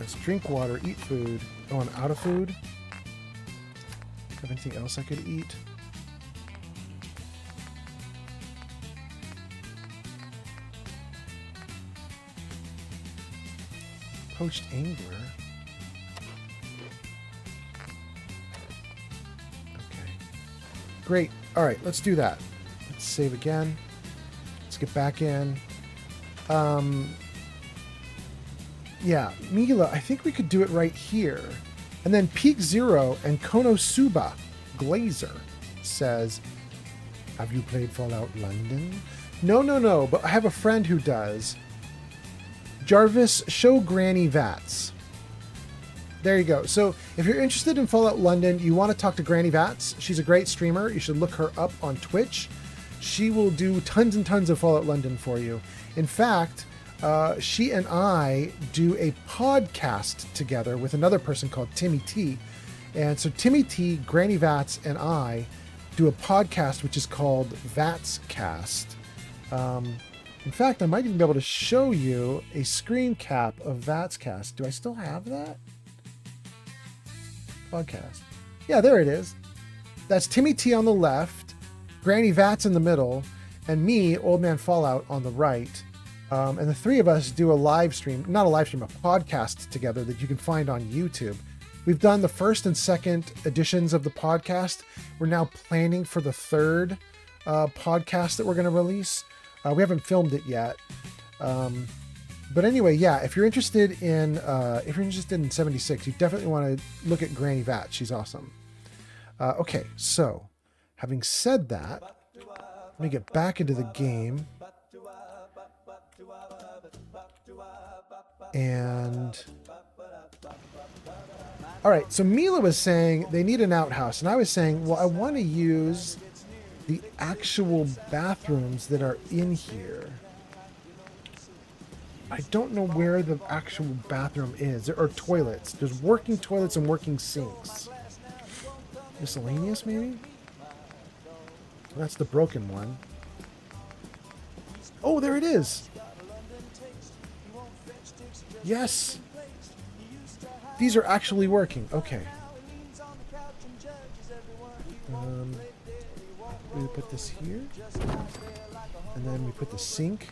Let's drink water, eat food. Oh, I'm out of food? Have anything else I could eat? Poached angler. Okay. Great. All right, let's do that. Let's save again. Let's get back in. Yeah, Mila, I think we could do it right here. And then Peak Zero and Konosuba Glazer says, have you played Fallout London? No, but I have a friend who does. Jarvis, show Granny Vats. There you go. So if you're interested in Fallout London, you want to talk to Granny Vats. She's a great streamer. You should look her up on Twitch. She will do tons and tons of Fallout London for you. In fact, she and I do a podcast together with another person called Timmy T. And so Timmy T, Granny Vats, and I do a podcast which is called Vats Cast. In fact, I might even be able to show you a screen cap of Vats Cast. Do I still have that? Podcast. Yeah, there it is. That's Timmy T on the left, Granny Vats in the middle, and me, Old Man Fallout, on the right. And the three of us do a live stream, not a live stream, a podcast together that you can find on YouTube. We've done the first and second editions of the podcast. We're now planning for the third podcast that we're going to release. We haven't filmed it yet. But anyway, yeah, if you're interested in 76, you definitely want to look at Granny Vat. She's awesome. Okay, so having said that, let me get back into the game. And all right, so Mila was saying they need an outhouse, and I was saying, well, I want to use the actual bathrooms that are in here. I don't know where the actual bathroom is. There are toilets. There's working toilets and working sinks. Miscellaneous, maybe? That's the broken one. Oh, there it is. Yes. These are actually working. Okay. We put this here. And then we put the sink.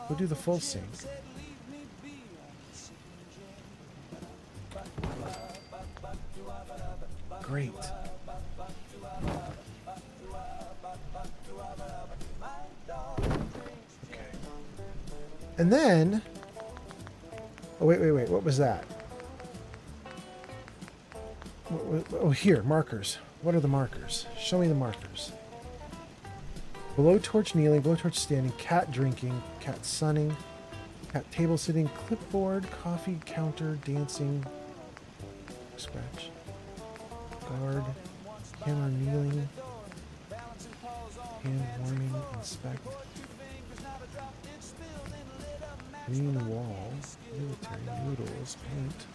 We'll do the full sink. Great. Okay. And then... Oh, wait. What was that? Oh, here, markers. What are the markers? Show me the markers. Blowtorch kneeling, blowtorch standing, cat drinking, cat sunning, cat table sitting, clipboard, coffee counter, dancing, scratch, guard, hammer kneeling, hand warming, inspect, Green wall, military noodles, paint.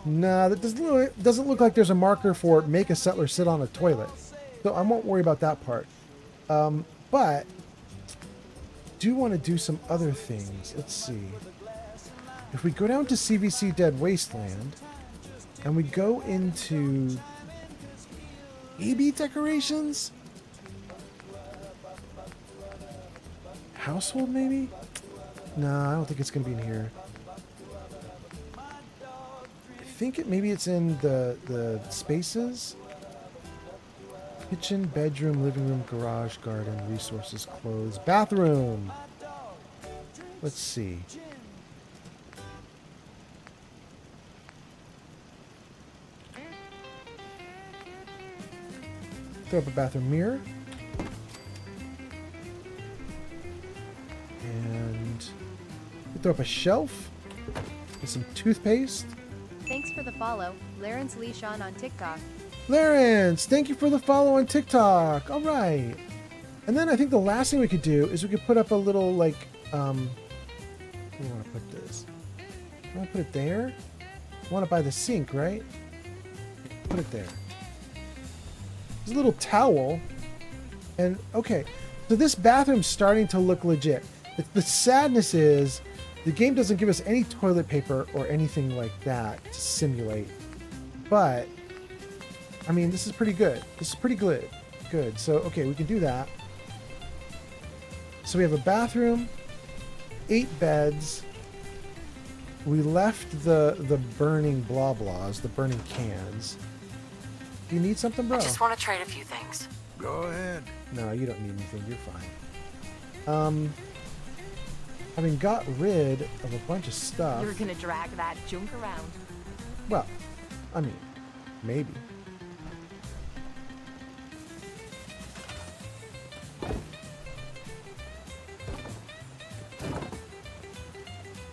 Nah, that doesn't look like there's a marker for make a settler sit on a toilet. So I won't worry about that part. But do want to do some other things. Let's see. If we go down to CVC Dead Wasteland and we go into EB decorations? Household maybe? No, I don't think it's going to be in here. I think maybe it's in the spaces. Kitchen, bedroom, living room, garage, garden, resources, clothes, bathroom. Let's see. Throw up a bathroom mirror. And throw up a shelf with some toothpaste. Thanks for the follow. Lawrence Leishon on TikTok. Lawrence, thank you for the follow on TikTok. All right. And then I think the last thing we could do is we could put up a little, like, where do I want to put this? I want to put it there. I want it by the sink, right? Put it there. There's a little towel. And, okay. So this bathroom's starting to look legit. The sadness is the game doesn't give us any toilet paper or anything like that to simulate. But, I mean, this is pretty good. This is pretty good. Good. So, okay, we can do that. So we have a bathroom, 8 beds. We left the burning blah blahs, the burning cans. Do you need something, bro? I just want to trade a few things. Go ahead. No, you don't need anything. You're fine. Having got rid of a bunch of stuff. You're gonna drag that junk around. Well, I mean, maybe.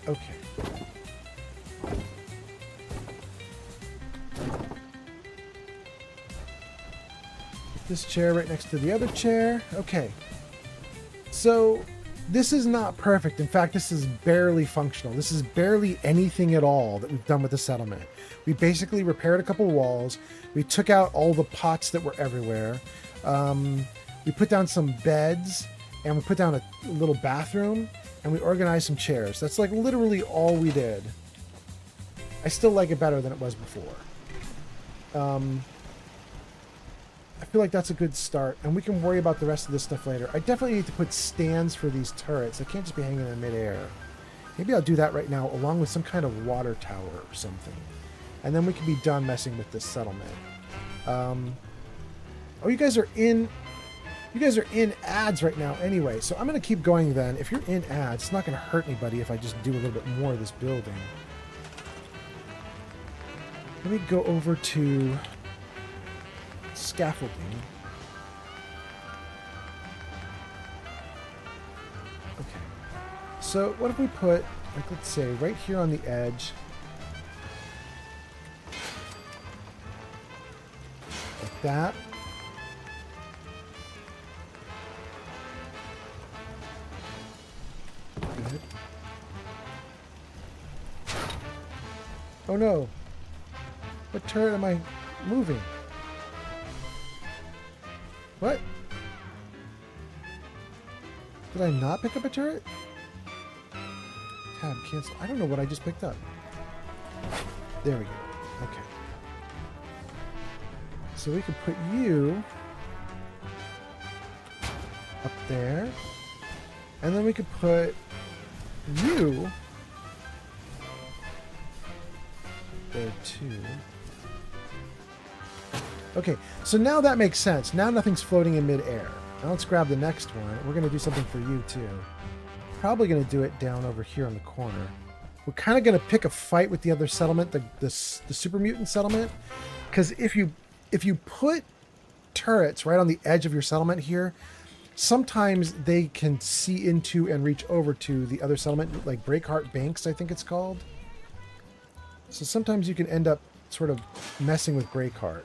Okay. Put this chair right next to the other chair. Okay. So, this is not perfect. In fact, this is barely functional. This is barely anything at all that we've done with the settlement. We basically repaired a couple walls. We took out all the pots that were everywhere. We put down some beds, and we put down a little bathroom, and we organized some chairs. That's like literally all we did. I still like it better than it was before. I feel like that's a good start, and we can worry about the rest of this stuff later. I definitely need to put stands for these turrets. They can't just be hanging in midair. Maybe I'll do that right now, along with some kind of water tower or something. And then we can be done messing with this settlement. Oh, you guys are in ads right now anyway, so I'm going to keep going then. If you're in ads, it's not going to hurt anybody if I just do a little bit more of this building. Let me go over to scaffolding. Okay. So what if we put, like, let's say right here on the edge, like that. Good. Oh no. What turret am I moving? What? Did I not pick up a turret? Tab cancel. I don't know what I just picked up. There we go. Okay. So we could put you up there. And then we could put you there too. Okay, so now that makes sense. Now nothing's floating in midair. Now let's grab the next one. We're going to do something for you too. Probably going to do it down over here on the corner. We're kind of going to pick a fight with the other settlement, the super mutant settlement, because if you put turrets right on the edge of your settlement here, sometimes they can see into and reach over to the other settlement, like Breakheart Banks, I think it's called. So sometimes you can end up sort of messing with Breakheart.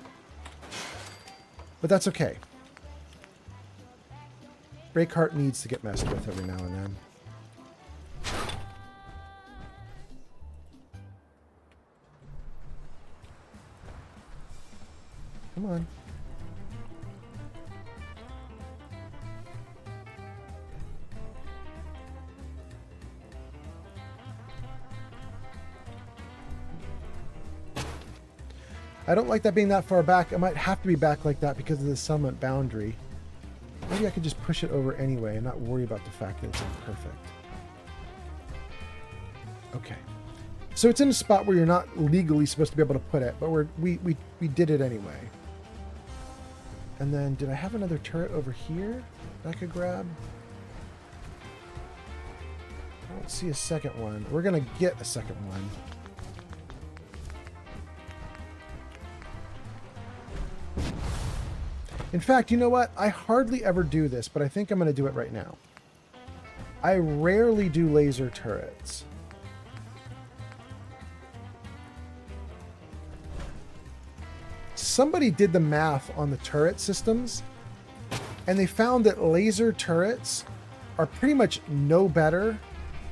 But that's okay. Breakheart needs to get messed with every now and then. Come on. I don't like that being that far back. I might have to be back like that because of the settlement boundary. Maybe I could just push it over anyway and not worry about the fact that it's imperfect. Okay. So it's in a spot where you're not legally supposed to be able to put it, but we did it anyway. And then, did I have another turret over here that I could grab? I don't see a second one. We're going to get a second one. In fact, you know what? I hardly ever do this, but I think I'm going to do it right now. I rarely do laser turrets. Somebody did the math on the turret systems, and they found that laser turrets are pretty much no better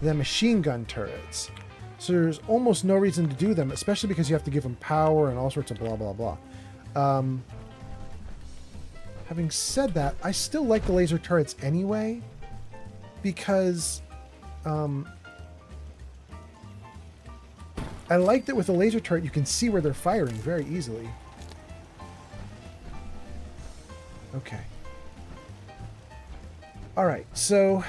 than machine gun turrets. So there's almost no reason to do them, especially because you have to give them power and all sorts of blah, blah, blah. Having said that, I still like the laser turrets anyway, because I like that with a laser turret you can see where they're firing very easily. Okay. Alright, so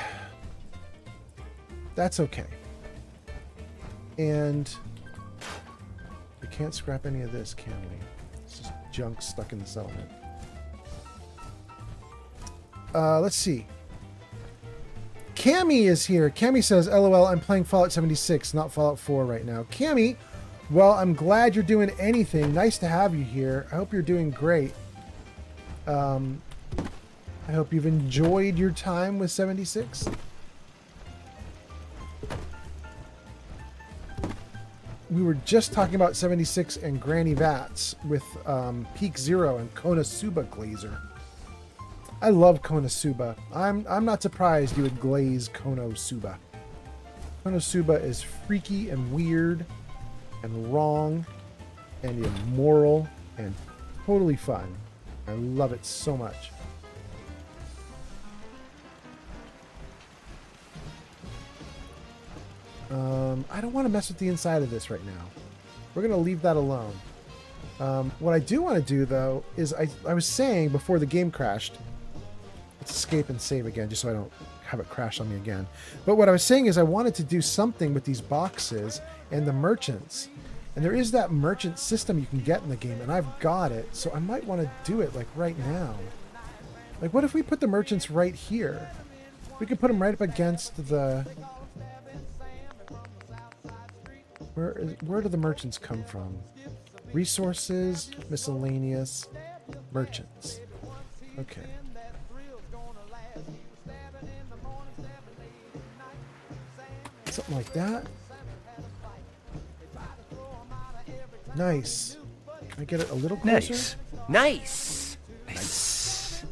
that's okay. And we can't scrap any of this, can we? It's just junk stuck in the settlement. Let's see. Cammy is here. Cammy says, LOL, I'm playing Fallout 76, not Fallout 4 right now. Cammy, well, I'm glad you're doing anything. Nice to have you here. I hope you're doing great. I hope you've enjoyed your time with 76. We were just talking about 76 and Granny Vats with Peak Zero and Konosuba Glazer. I love Konosuba. I'm not surprised you would glaze Konosuba. Konosuba is freaky and weird and wrong and immoral and totally fun. I love it so much. I don't want to mess with the inside of this right now. We're going to leave that alone. What I do want to do, though, is I was saying before the game crashed, let's escape and save again, just so I don't have it crash on me again. But what I was saying is I wanted to do something with these boxes and the merchants. And there is that merchant system you can get in the game, and I've got it, so I might want to do it, like, right now. Like, what if we put the merchants right here? We could put them right up against the... Where do the merchants come from? Resources, miscellaneous, merchants. Okay. Something like that. Nice. Can I get it a little closer? Nice. Nice.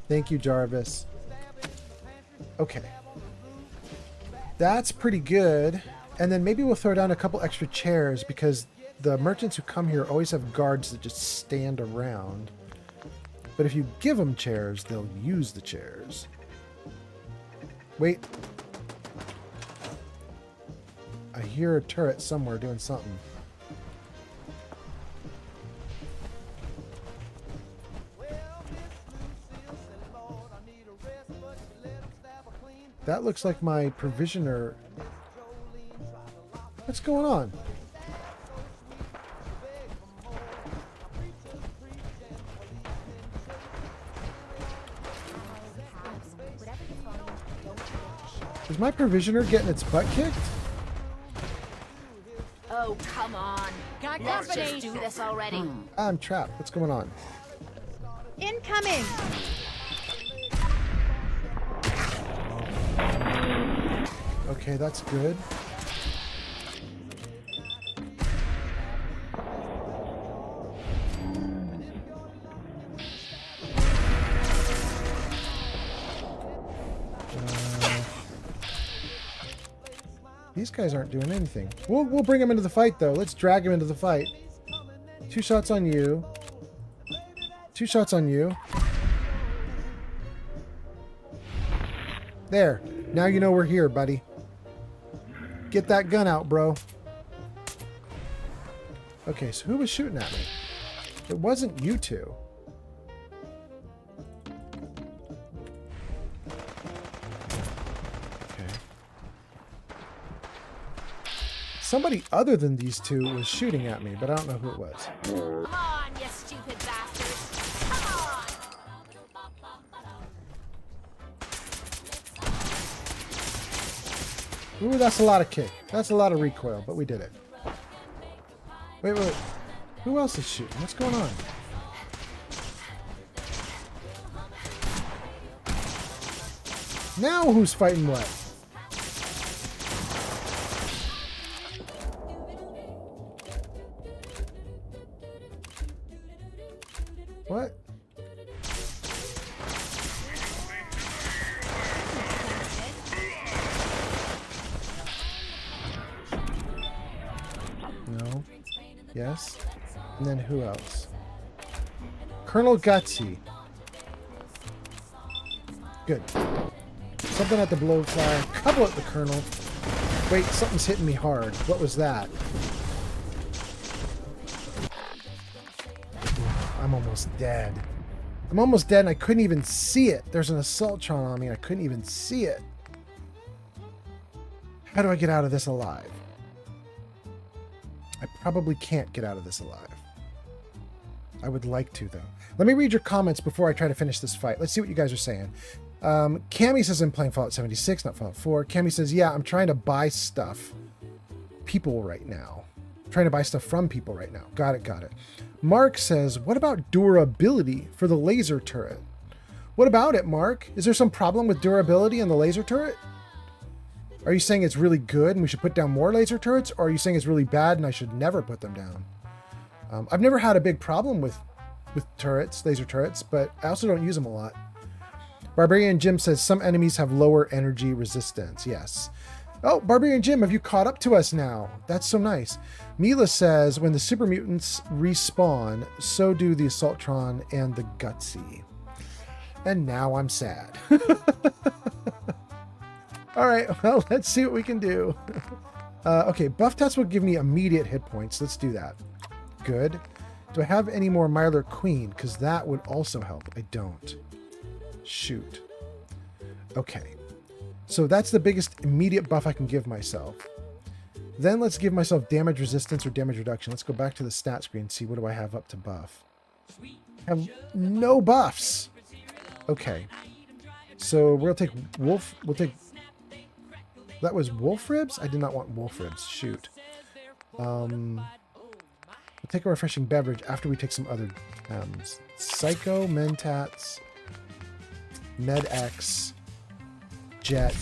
Thank you, Jarvis. Okay. That's pretty good. And then maybe we'll throw down a couple extra chairs because the merchants who come here always have guards that just stand around. But if you give them chairs, they'll use the chairs. Wait. I hear a turret somewhere doing something. That looks like my provisioner. What's going on? Is my provisioner getting its butt kicked? Oh, come on. Let's just do this already. I'm trapped. What's going on? Incoming! Okay, that's good. These guys aren't doing anything. We'll bring him into the fight, though. Let's drag him into the fight. 2 shots on you. 2 shots on you. There. Now you know we're here, buddy. Get that gun out, bro. Okay, so who was shooting at me? It wasn't you two. Somebody other than these two was shooting at me, but I don't know who it was. Come on, you stupid bastards! Come on! Ooh, that's a lot of kick. That's a lot of recoil, but we did it. Wait. Who else is shooting? What's going on? Now who's fighting what? What? No. Yes. And then who else? Colonel Gutsy. Good. Something at the blowfly. A couple at the Colonel. Wait, something's hitting me hard. What was that? I'm almost dead. I'm almost dead and I couldn't even see it. There's an assaultron on me and I couldn't even see it. How do I get out of this alive? I probably can't get out of this alive. I would like to, though. Let me read your comments before I try to finish this fight. Let's see what you guys are saying. Cammy says I'm playing Fallout 76, not Fallout 4. Cammy says, yeah, I'm trying to buy stuff. People right now. I'm trying to buy stuff from people right now. Got it. Mark says, what about durability for the laser turret? What about it, Mark? Is there some problem with durability in the laser turret? Are you saying it's really good and we should put down more laser turrets? Or are you saying it's really bad and I should never put them down? I've never had a big problem with turrets, laser turrets, but I also don't use them a lot. Barbarian Jim says some enemies have lower energy resistance. Yes. Oh, Barbarian Jim, have you caught up to us now? That's so nice. Mila says, when the super mutants respawn, so do the Assaultron and the Gutsy. And now I'm sad. All right, well, let's see what we can do. Okay, buff tats will give me immediate hit points. Let's do that. Good. Do I have any more Mylar Queen? Because that would also help. I don't. Shoot. Okay. So that's the biggest immediate buff I can give myself. Then let's give myself damage resistance or damage reduction. Let's go back to the stat screen and see what do I have up to buff. I have no buffs. Okay. So we'll take wolf. We'll take... That was wolf ribs? I did not want wolf ribs. Shoot. We'll take a refreshing beverage after we take some other Psycho, Mentats, MedX, Jet,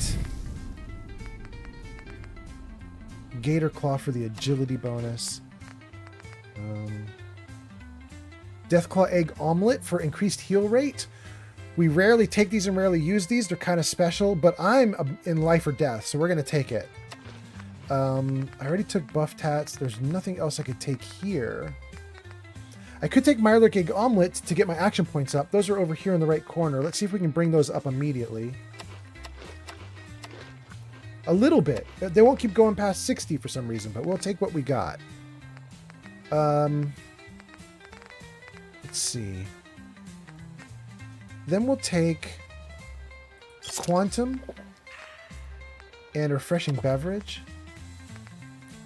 Gator Claw for the agility bonus, Deathclaw Egg Omelet for increased heal rate. We rarely take these and rarely use these. They're kind of special, but I'm in life or death, so we're going to take it. I already took buff tats. There's nothing else I could take here. I could take Mylar Egg Omelet to get my action points up. Those are over here in the right corner. Let's see if we can bring those up immediately. A little bit. They won't keep going past 60 for some reason, but we'll take what we got. Let's see. Then we'll take Quantum and Refreshing Beverage.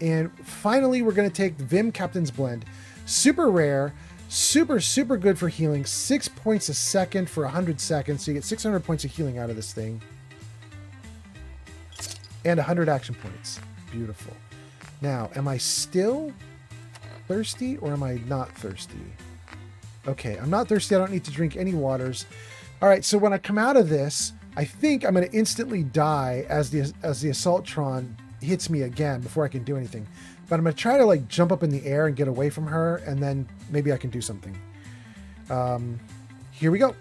And finally, we're going to take Vim Captain's Blend. Super rare, super good for healing. 6 points a second for 100 seconds. So you get 600 points of healing out of this thing. And 100 action points. Beautiful. Now, am I still thirsty or am I not thirsty? Okay, I'm not thirsty. I don't need to drink any waters. All right, so when I come out of this, I think I'm going to instantly die as the Assaultron hits me again before I can do anything. But I'm going to try to like jump up in the air and get away from her, and then maybe I can do something. Here we go.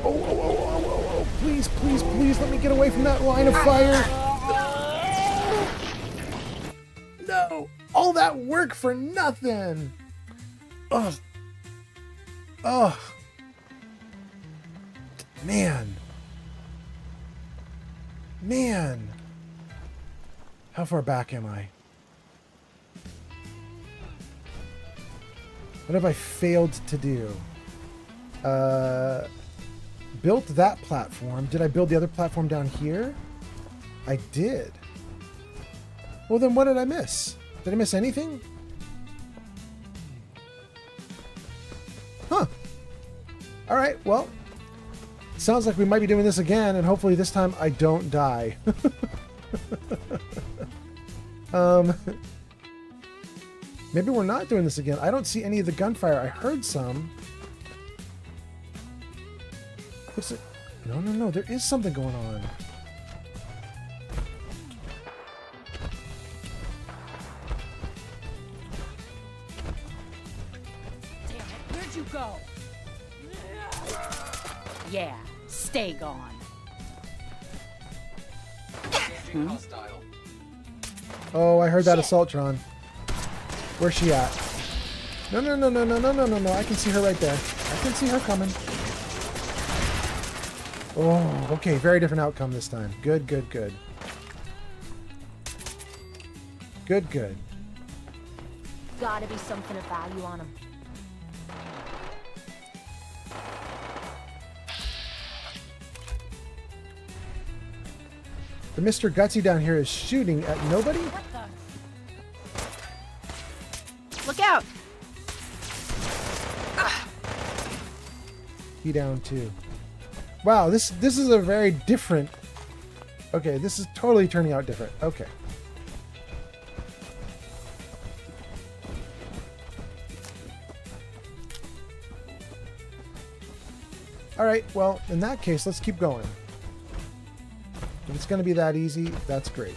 Oh, please, please, please let me get away from that line of fire. No, all that work for nothing. Ugh. Ugh. Man. How far back am I? What have I failed to do? Built that platform. Did I build the other platform down here? I did. Well, then what did I miss? Did I miss anything? Huh. All right, well, sounds like we might be doing this again, and hopefully this time I don't die. Maybe we're not doing this again. I don't see any of the gunfire. I heard some. What's it? No. There is something going on. Damn it, where'd you go? Yeah, stay gone. Oh, I heard that Assaultron. Where's she at? No. I can see her right there. I can see her coming. Oh, okay. Very different outcome this time. Good. Good. Gotta be something of value on him. The Mr. Gutsy down here is shooting at nobody? Look out! He down too. Wow, this is a very different... Okay, this is totally turning out different. Okay. Alright, well, in that case, let's keep going. If it's going to be that easy, that's great.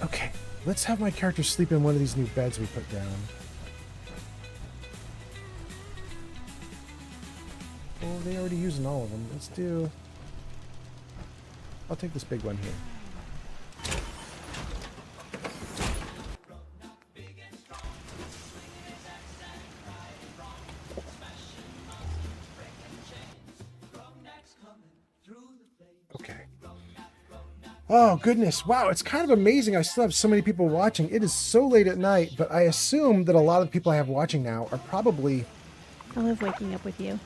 Okay, let's have my character sleep in one of these new beds we put down. Oh, they already using all of them. Let's do... I'll take this big one here. Okay. Oh, goodness. Wow, it's kind of amazing I still have so many people watching. It is so late at night, but I assume that a lot of the people I have watching now are probably... I love waking up with you.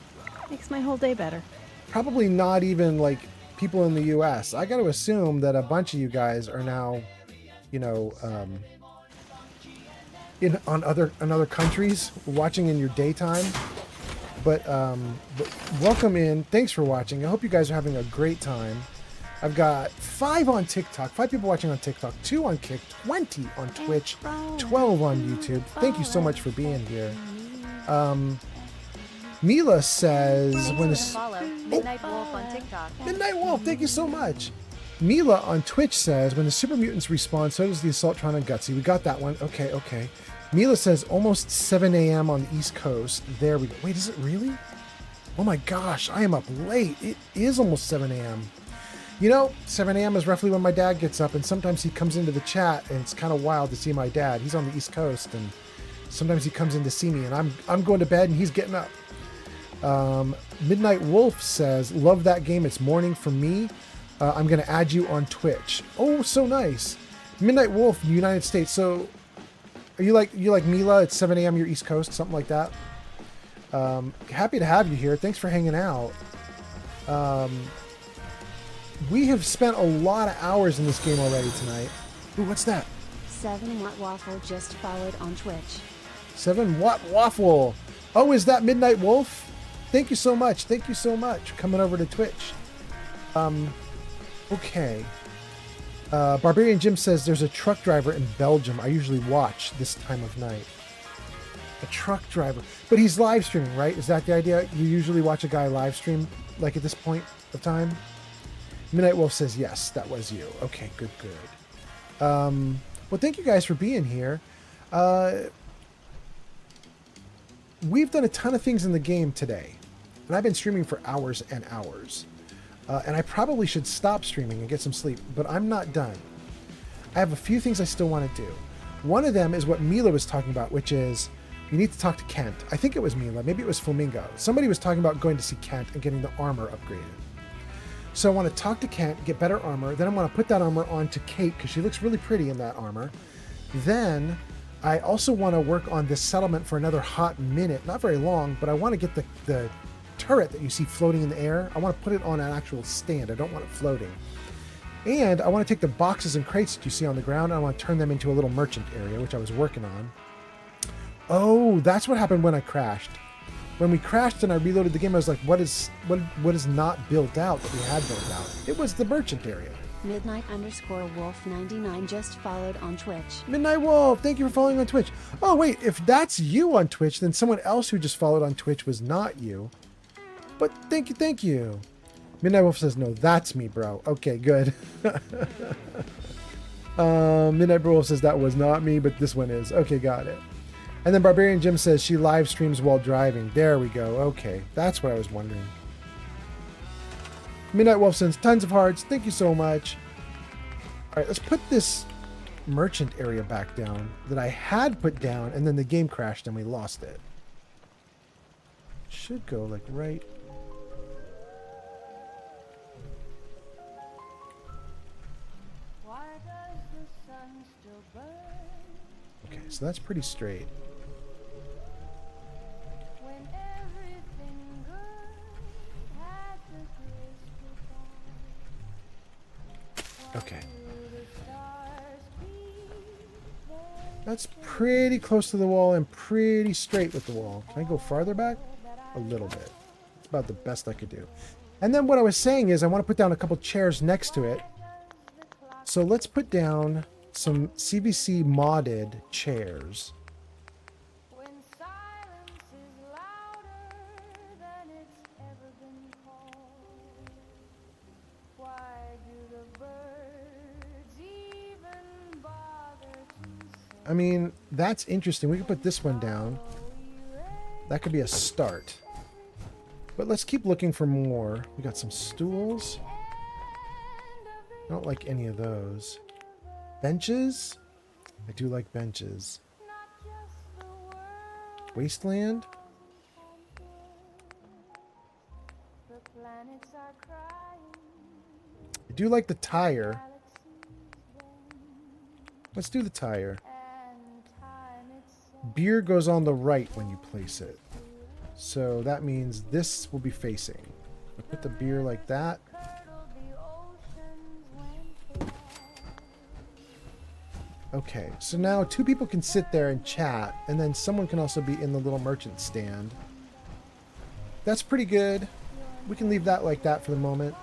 Makes my whole day better. Probably not even, like, people in the U.S. I got to assume that a bunch of you guys are now, you know, in other countries watching in your daytime. But welcome in. Thanks for watching. I hope you guys are having a great time. I've got 5 on TikTok, 5 people watching on TikTok, 2 on Kick, 20 on Twitch, 12 on YouTube. Thank you so much for being here. Mila says when Midnight Wolf on TikTok. Midnight Wolf, thank you so much. Mila on Twitch says when the super mutants respawn, so does the Assaultron and Gutsy. We got that one. Okay. Mila says almost 7 a.m. on the East Coast. There we go. Wait, is it really? Oh my gosh, I am up late. It is almost 7 a.m. You know, 7 a.m. is roughly when my dad gets up, and sometimes he comes into the chat, and it's kind of wild to see my dad. He's on the East Coast, and sometimes he comes in to see me, and I'm going to bed, and he's getting up. Midnight Wolf says, love that game. It's morning for me. I'm going to add you on Twitch. Oh, so nice. Midnight Wolf, United States. So are you like Mila at 7 a.m. your East Coast, something like that? Happy to have you here. Thanks for hanging out. We have spent a lot of hours in this game already tonight. Ooh, what's that? 7 Watt Waffle just followed on Twitch. 7 Watt Waffle. Oh, is that Midnight Wolf? Thank you so much. Thank you so much for coming over to Twitch. Okay. Barbarian Jim says there's a truck driver in Belgium I usually watch this time of night. A truck driver. But he's live streaming, right? Is that the idea? You usually watch a guy live stream, like at this point of time? Midnight Wolf says, yes, that was you. Okay, good. Well, thank you guys for being here. We've done a ton of things in the game today. And I've been streaming for hours and hours. And I probably should stop streaming and get some sleep, but I'm not done. I have a few things I still want to do. One of them is what Mila was talking about, which is you need to talk to Kent. I think it was Mila, maybe it was Flamingo. Somebody was talking about going to see Kent and getting the armor upgraded. So I want to talk to Kent, get better armor. Then I want to put that armor onto Kate because she looks really pretty in that armor. Then I also want to work on this settlement for another hot minute. Not very long, but I want to get the turret that you see floating in the air. I want to put it on an actual stand. I don't want it floating. And I want to take the boxes and crates that you see on the ground and I want to turn them into a little merchant area, which I was working on. Oh, that's what happened when I crashed. When we crashed and I reloaded the game, I was like, what is not built out that we had built out? It was the merchant area. Midnight_Wolf99 just followed on Twitch. Midnight Wolf, thank you for following on Twitch. Oh, wait, if that's you on Twitch, then someone else who just followed on Twitch was not you. But thank you. Midnight Wolf says, no, that's me, bro. Okay, good. Midnight Wolf says that was not me, but this one is. Okay, got it. And then Barbarian Jim says she live streams while driving. There we go. Okay, that's what I was wondering. Midnight Wolf sends tons of hearts. Thank you so much. All right, let's put this merchant area back down that I had put down, and then the game crashed and we lost it. Should go like right. Okay, so that's pretty straight. Okay. That's pretty close to the wall and pretty straight with the wall. Can I go farther back? A little bit. It's about the best I could do. And then what I was saying is I want to put down a couple chairs next to it. So let's put down some CVC modded chairs. I mean, that's interesting. We could put this one down. That could be a start. But let's keep looking for more. We got some stools. I don't like any of those. Benches? I do like benches. Wasteland? I do like the tire. Let's do the tire. Beer goes on the right when you place it. So that means this will be facing. I put the beer like that. Okay, so now two people can sit there and chat, and then someone can also be in the little merchant stand. That's pretty good. We can leave that like that for the moment.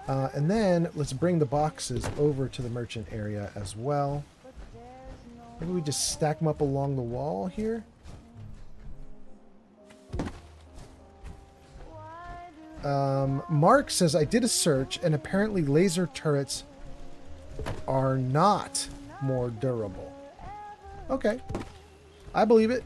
And then let's bring the boxes over to the merchant area as well. Maybe we just stack them up along the wall here. Mark says, I did a search and apparently laser turrets are not more durable. Okay. I believe it.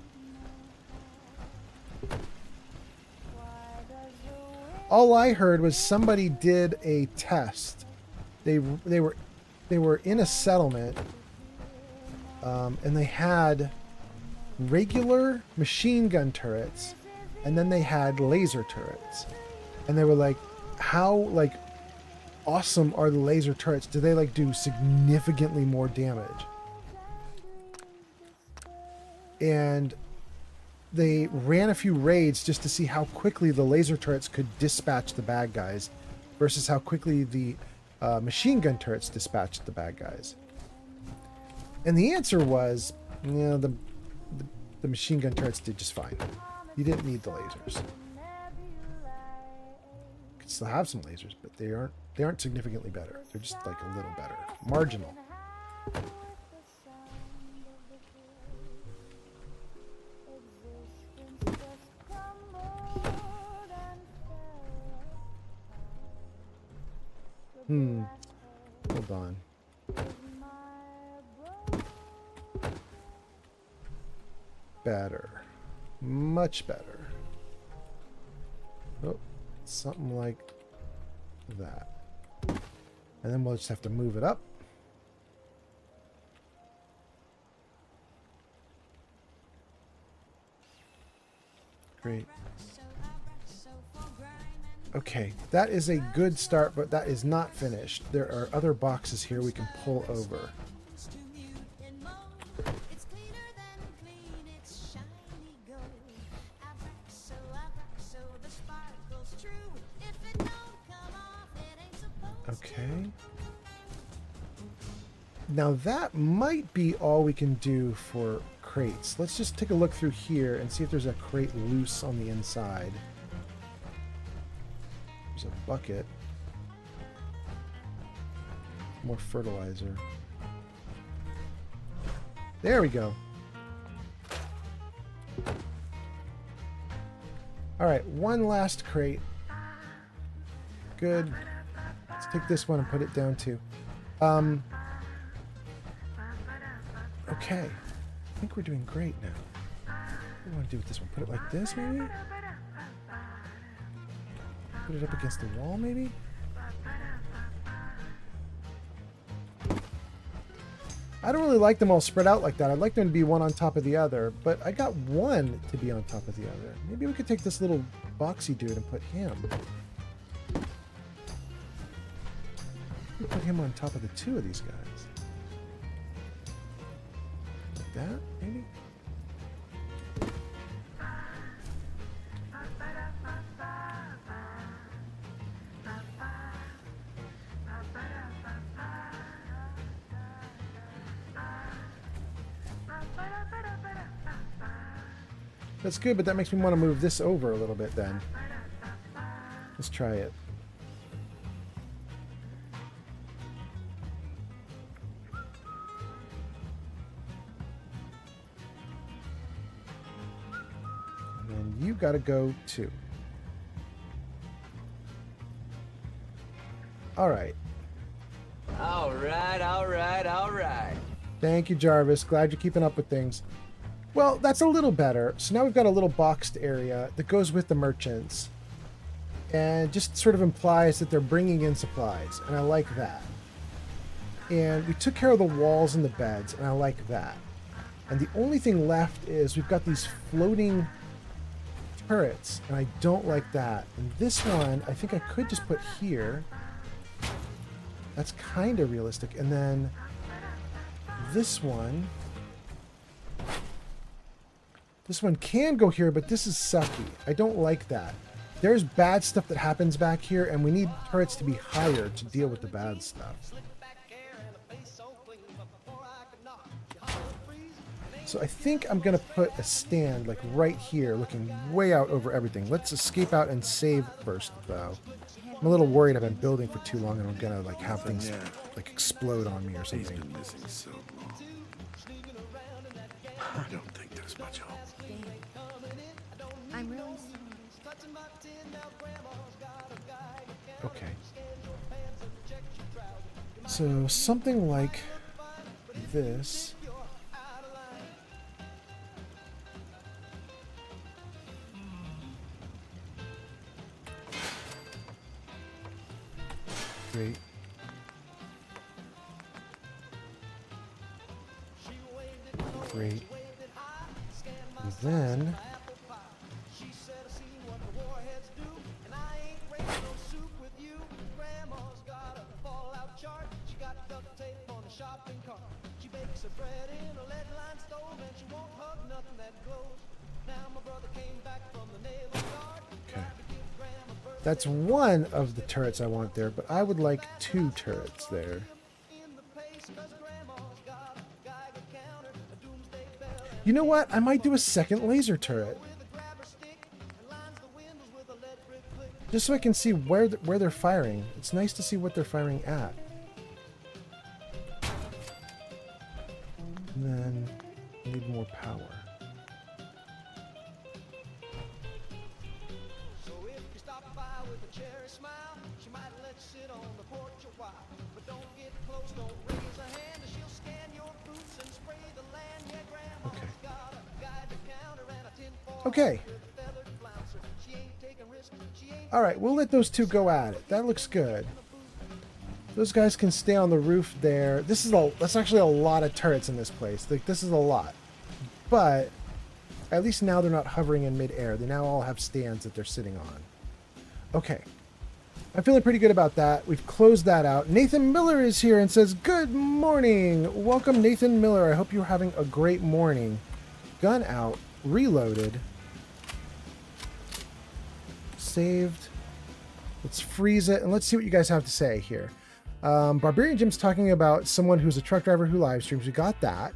All I heard was somebody did a test. They were in a settlement, and they had regular machine gun turrets, and then they had laser turrets, and they were like, how awesome are the laser turrets? Do they do significantly more damage? And they ran a few raids just to see how quickly the laser turrets could dispatch the bad guys versus how quickly the machine gun turrets dispatched the bad guys. And the answer was, the machine gun turrets did just fine. You didn't need the lasers. still have some lasers, but they aren't significantly better. They're just like a little better. Marginal. Hold on. Better. Much better. Oh, something like that. And then we'll just have to move it up. Great. Okay, that is a good start, but that is not finished. There are other boxes here we can pull over. Okay. Now that might be all we can do for crates. Let's just take a look through here and see if there's a crate loose on the inside. There's a bucket. More fertilizer. There we go. Alright, one last crate. Good. Let's take this one and put it down too. Okay. I think we're doing great now. What do I want to do with this one? Put it like this, maybe? Put it up against the wall, maybe? I don't really like them all spread out like that. I'd like them to be one on top of the other, but I got one to be on top of the other. Maybe we could take this little boxy dude and put him. Put him on top of the two of these guys. Like that, maybe? That's good, but that makes me want to move this over a little bit then. Let's try it. And then you gotta go too. Alright. Alright. Thank you, Jarvis. Glad you're keeping up with things. Well, that's a little better. So now we've got a little boxed area that goes with the merchants. And just sort of implies that they're bringing in supplies. And I like that. And we took care of the walls and the beds. And I like that. And the only thing left is we've got these floating turrets. And I don't like that. And this one, I think I could just put here. That's kind of realistic. And then this one... This one can go here, but this is sucky. I don't like that. There's bad stuff that happens back here, and we need turrets to be higher to deal with the bad stuff. So I think I'm going to put a stand like right here, looking way out over everything. Let's escape out and save first, though. I'm a little worried I've been building for too long, and I'm going to like have things like explode on me or something. He's been missing so long. I don't think there's much hope. I'm really Okay. So something like this. Great. Great. And then that's one of the turrets I want there, but I would like two turrets there. You know what? I might do a second laser turret. just so I can see where they're firing. It's nice to see what they're firing at. And then I need more power. Okay. All right, we'll let those two go at it. That looks good. Those guys can stay on the roof there. That's actually a lot of turrets in this place. Like, this is a lot. But at least now they're not hovering in midair. They now all have stands that they're sitting on. Okay. I'm feeling pretty good about that. We've closed that out. Nathan Miller is here and says, good morning. Welcome, Nathan Miller. I hope you're having a great morning. Gun out. Reloaded. Saved. Let's freeze it and let's see what you guys have to say here. Barbarian Jim's talking about someone who's a truck driver who live streams. We got that.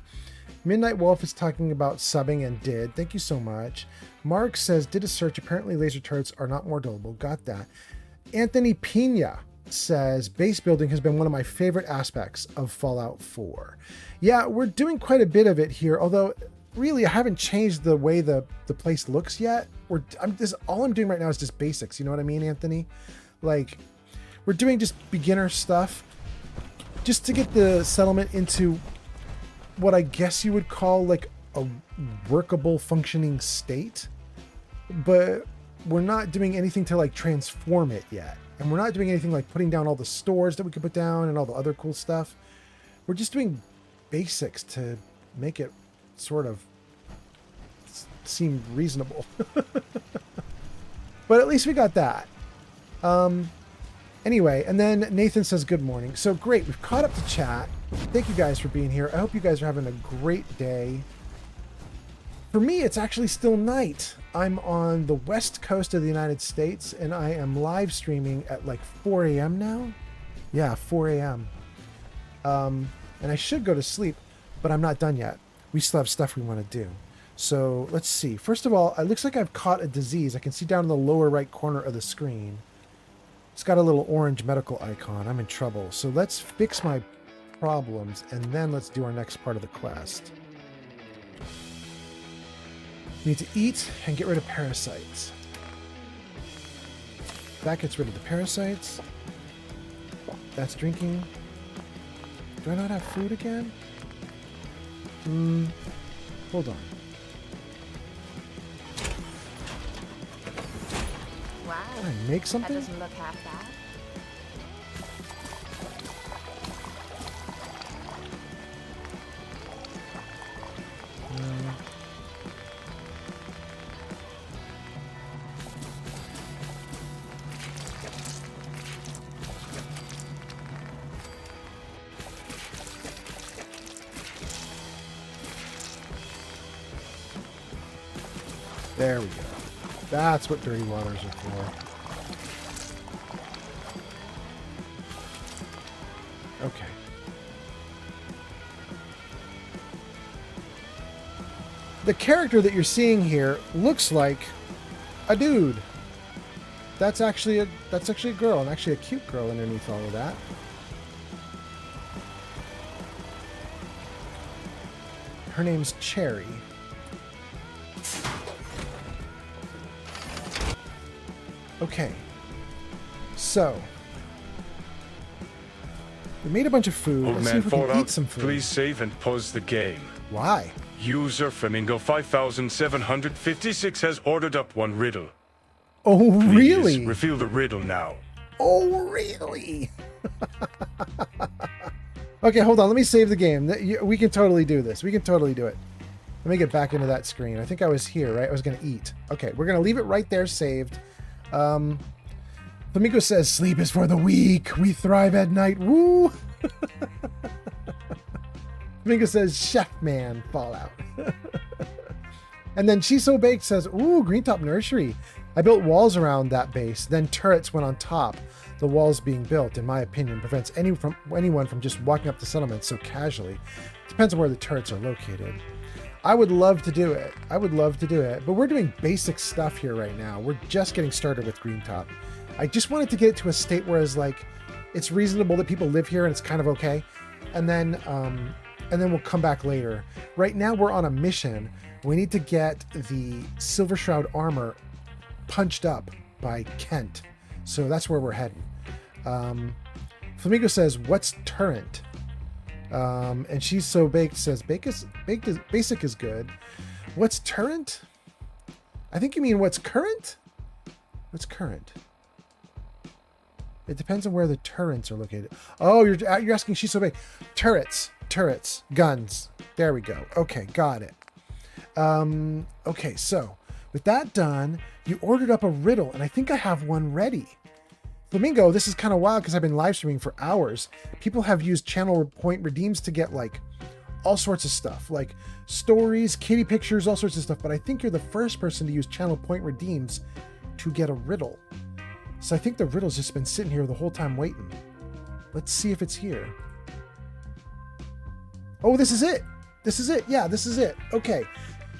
Midnight Wolf is talking about subbing and did. Thank you so much. Mark says, did a search. Apparently laser turrets are not more doable. Got that. Anthony Pina says, base building has been one of my favorite aspects of Fallout 4. Yeah, we're doing quite a bit of it here, although really I haven't changed the way the place looks yet. All I'm doing right now is just basics. You know what I mean, Anthony? Like, we're doing just beginner stuff just to get the settlement into what I guess you would call like a workable functioning state, but we're not doing anything to like transform it yet. And we're not doing anything like putting down all the stores that we could put down and all the other cool stuff. We're just doing basics to make it sort of seem reasonable. But at least we got that. Anyway, and then Nathan says good morning. So great, we've caught up to chat. Thank you guys for being here. I hope you guys are having a great day. For me, it's actually still night. I'm on the west coast of the United States, and I am live streaming at like 4 a.m. now. Yeah, 4 a.m. And I should go to sleep, but I'm not done yet. We still have stuff we want to do. So let's see. First of all, it looks like I've caught a disease. I can see down in the lower right corner of the screen. It's got a little orange medical icon. I'm in trouble. So let's fix my problems, and then let's do our next part of the quest. We need to eat and get rid of parasites. That gets rid of the parasites. That's drinking. Do I not have food again? Hold on. Wow. Can I make something? That doesn't look half bad. There we go. That's what dirty waters are for. Okay. The character that you're seeing here looks like a dude. That's actually a girl, and actually a cute girl underneath all of that. Her name's Cherry. Okay, so we made a bunch of food. Old Let's see man if we can Fallout, eat some food. please save and pause the game. Why? User Flamingo 5756 has ordered up one riddle. Oh, Please really? reveal the riddle now. Oh, really? Okay, hold on. Let me save the game. We can totally do this. We can totally do it. Let me get back into that screen. I think I was here, right? I was going to eat. Okay, we're going to leave it right there saved. Flamingo says, sleep is for the weak. We thrive at night. Woo! Flamingo says, Chef Man Fallout. And then She's So Baked says, ooh, Green Top Nursery. I built walls around that base, then turrets went on top. The walls being built, in my opinion, prevents anyone from just walking up the settlement so casually. Depends on where the turrets are located. I would love to do it. I would love to do it. But we're doing basic stuff here right now. We're just getting started with Green Top. I just wanted to get it to a state where it's like, it's reasonable that people live here and it's kind of okay. And then we'll come back later. Right now we're on a mission. We need to get the Silver Shroud armor punched up by Kent. So that's where we're heading. Flamingo says, what's turret? And She's So Baked says, basic is good. What's turret? I think you mean what's current? What's current? It depends on where the turrets are located. Oh, you're asking She's So Baked. Turrets, guns. There we go. Okay, got it. Okay, so with that done, you ordered up a riddle, and I think I have one ready. Flamingo, this is kind of wild because I've been live streaming for hours. People have used channel point redeems to get like all sorts of stuff, like stories, kitty pictures, all sorts of stuff. But I think you're the first person to use channel point redeems to get a riddle. So I think the riddle's just been sitting here the whole time waiting. Let's see if it's here. Oh, this is it. This is it. Yeah, this is it. Okay.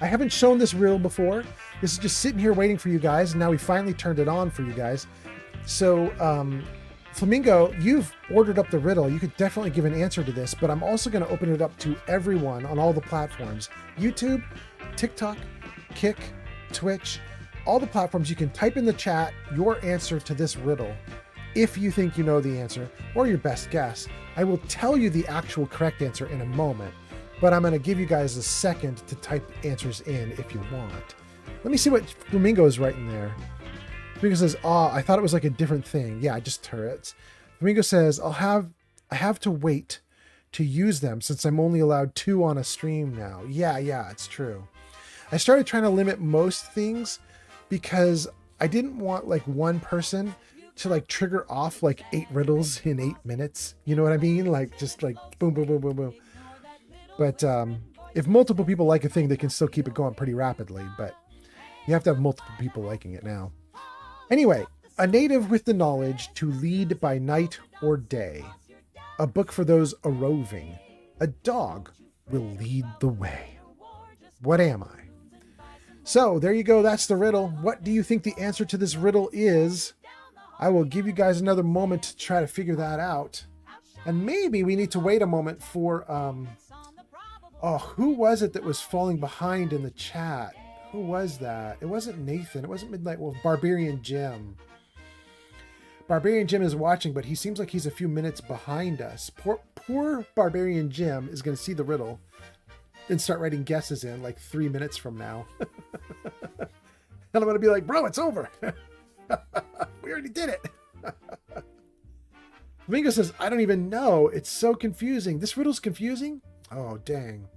I haven't shown this riddle before. This is just sitting here waiting for you guys. And now we finally turned it on for you guys. So, Flamingo, you've ordered up the riddle. You could definitely give an answer to this, but I'm also going to open it up to everyone on all the platforms. YouTube, TikTok, Kick, Twitch, all the platforms. You can type in the chat your answer to this riddle if you think you know the answer or your best guess. I will tell you the actual correct answer in a moment, but I'm going to give you guys a second to type answers in if you want. Let me see what Flamingo is writing there. Flamingo says, I thought it was like a different thing. Yeah, just turrets. Flamingo says, I have to wait to use them since I'm only allowed 2 on a stream now. Yeah, it's true. I started trying to limit most things because I didn't want like one person to like trigger off like 8 riddles in 8 minutes. You know what I mean? Like just like boom, boom, boom, boom, boom. But if multiple people like a thing, they can still keep it going pretty rapidly. But you have to have multiple people liking it now. Anyway, a native with the knowledge to lead by night or day. A book for those a-roving. A dog will lead the way. What am I? So there you go. That's the riddle. What do you think the answer to this riddle is? I will give you guys another moment to try to figure that out. And maybe we need to wait a moment for, who was it that was falling behind in the chat? Who was that? It wasn't Nathan. It wasn't Midnight Wolf. Barbarian Jim. Barbarian Jim is watching, but he seems like he's a few minutes behind us. Poor Barbarian Jim is going to see the riddle and start writing guesses in like 3 minutes from now. And I'm going to be like, bro, it's over. We already did it. Flamingo says, I don't even know. It's so confusing. This riddle's confusing? Oh, dang.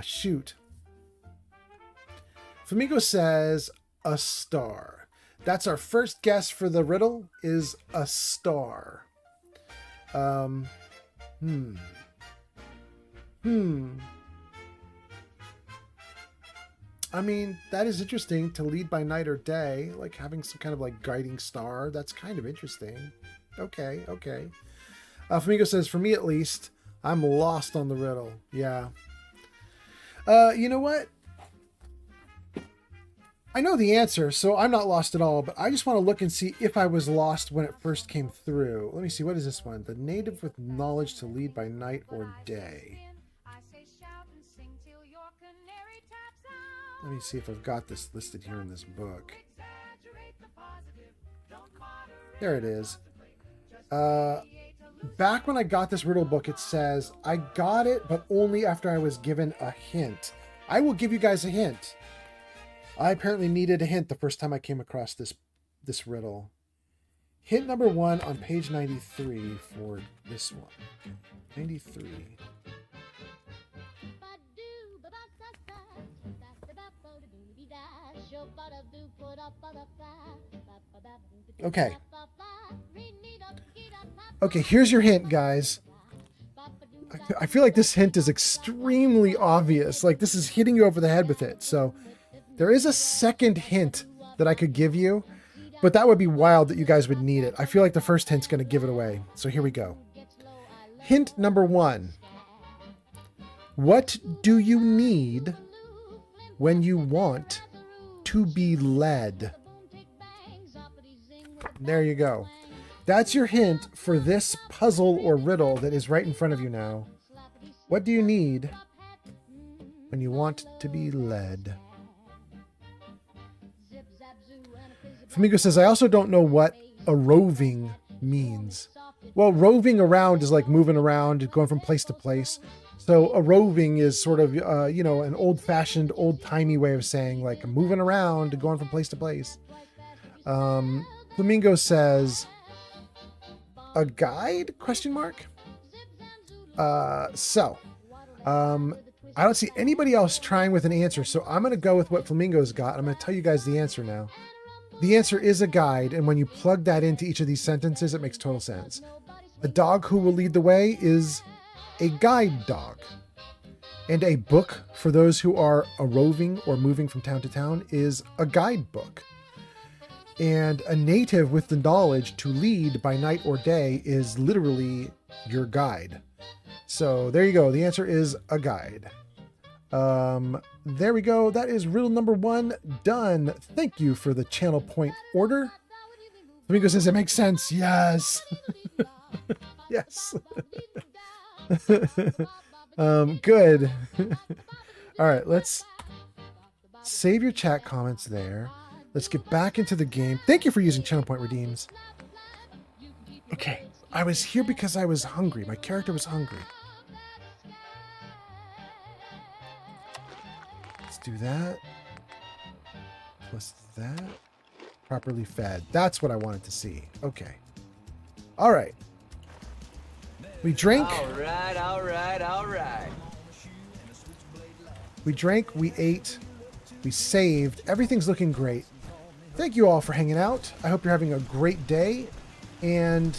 Shoot. Flamingo says a star. That's our first guess for the riddle is a star. I mean, that is interesting to lead by night or day, like having some kind of like guiding star. That's kind of interesting. Okay. Flamingo says, for me at least, I'm lost on the riddle. Yeah. You know what? I know the answer, so I'm not lost at all, but I just want to look and see if I was lost when it first came through. Let me see, what is this one? The native with knowledge to lead by night or day. Let me see if I've got this listed here in this book. There it is. Back when I got this riddle book, it says, I got it, but only after I was given a hint. I will give you guys a hint. I apparently needed a hint the first time I came across this riddle. Hint number 1 on page 93 for this one. 93. Okay. Okay, here's your hint, guys. I feel like this hint is extremely obvious. Like, this is hitting you over the head with it. So, there is a second hint that I could give you, but that would be wild that you guys would need it. I feel like the first hint's going to give it away. So, here we go. Hint number 1. What do you need when you want to be led? There you go. That's your hint for this puzzle or riddle that is right in front of you now. What do you need when you want to be led? Flamingo says, I also don't know what a roving means. Well, roving around is like moving around, going from place to place. So a roving is sort of, an old-fashioned, old-timey way of saying like moving around, going from place to place. Flamingo says, a guide? Question mark. I don't see anybody else trying with an answer, so I'm going to go with what Flamingo's got. I'm going to tell you guys the answer now. The answer is a guide, and when you plug that into each of these sentences, it makes total sense. A dog who will lead the way is a guide dog. And a book, for those who are a roving or moving from town to town, is a guidebook. And a native with the knowledge to lead by night or day is literally your guide. So there you go. The answer is a guide. There we go. That is riddle number 1 done. Thank you for the channel point order. Flamingo says it makes sense. Yes. Yes. Good. All right, let's save your chat comments there. Let's get back into the game. Thank you for using channel point redeems. Okay, I was here because I was hungry. My character was hungry. Let's do that. Plus that. Properly fed. That's what I wanted to see. Okay. All right. We drink. All right. We drank, we ate, we saved. Everything's looking great. Thank you all for hanging out. I hope you're having a great day. And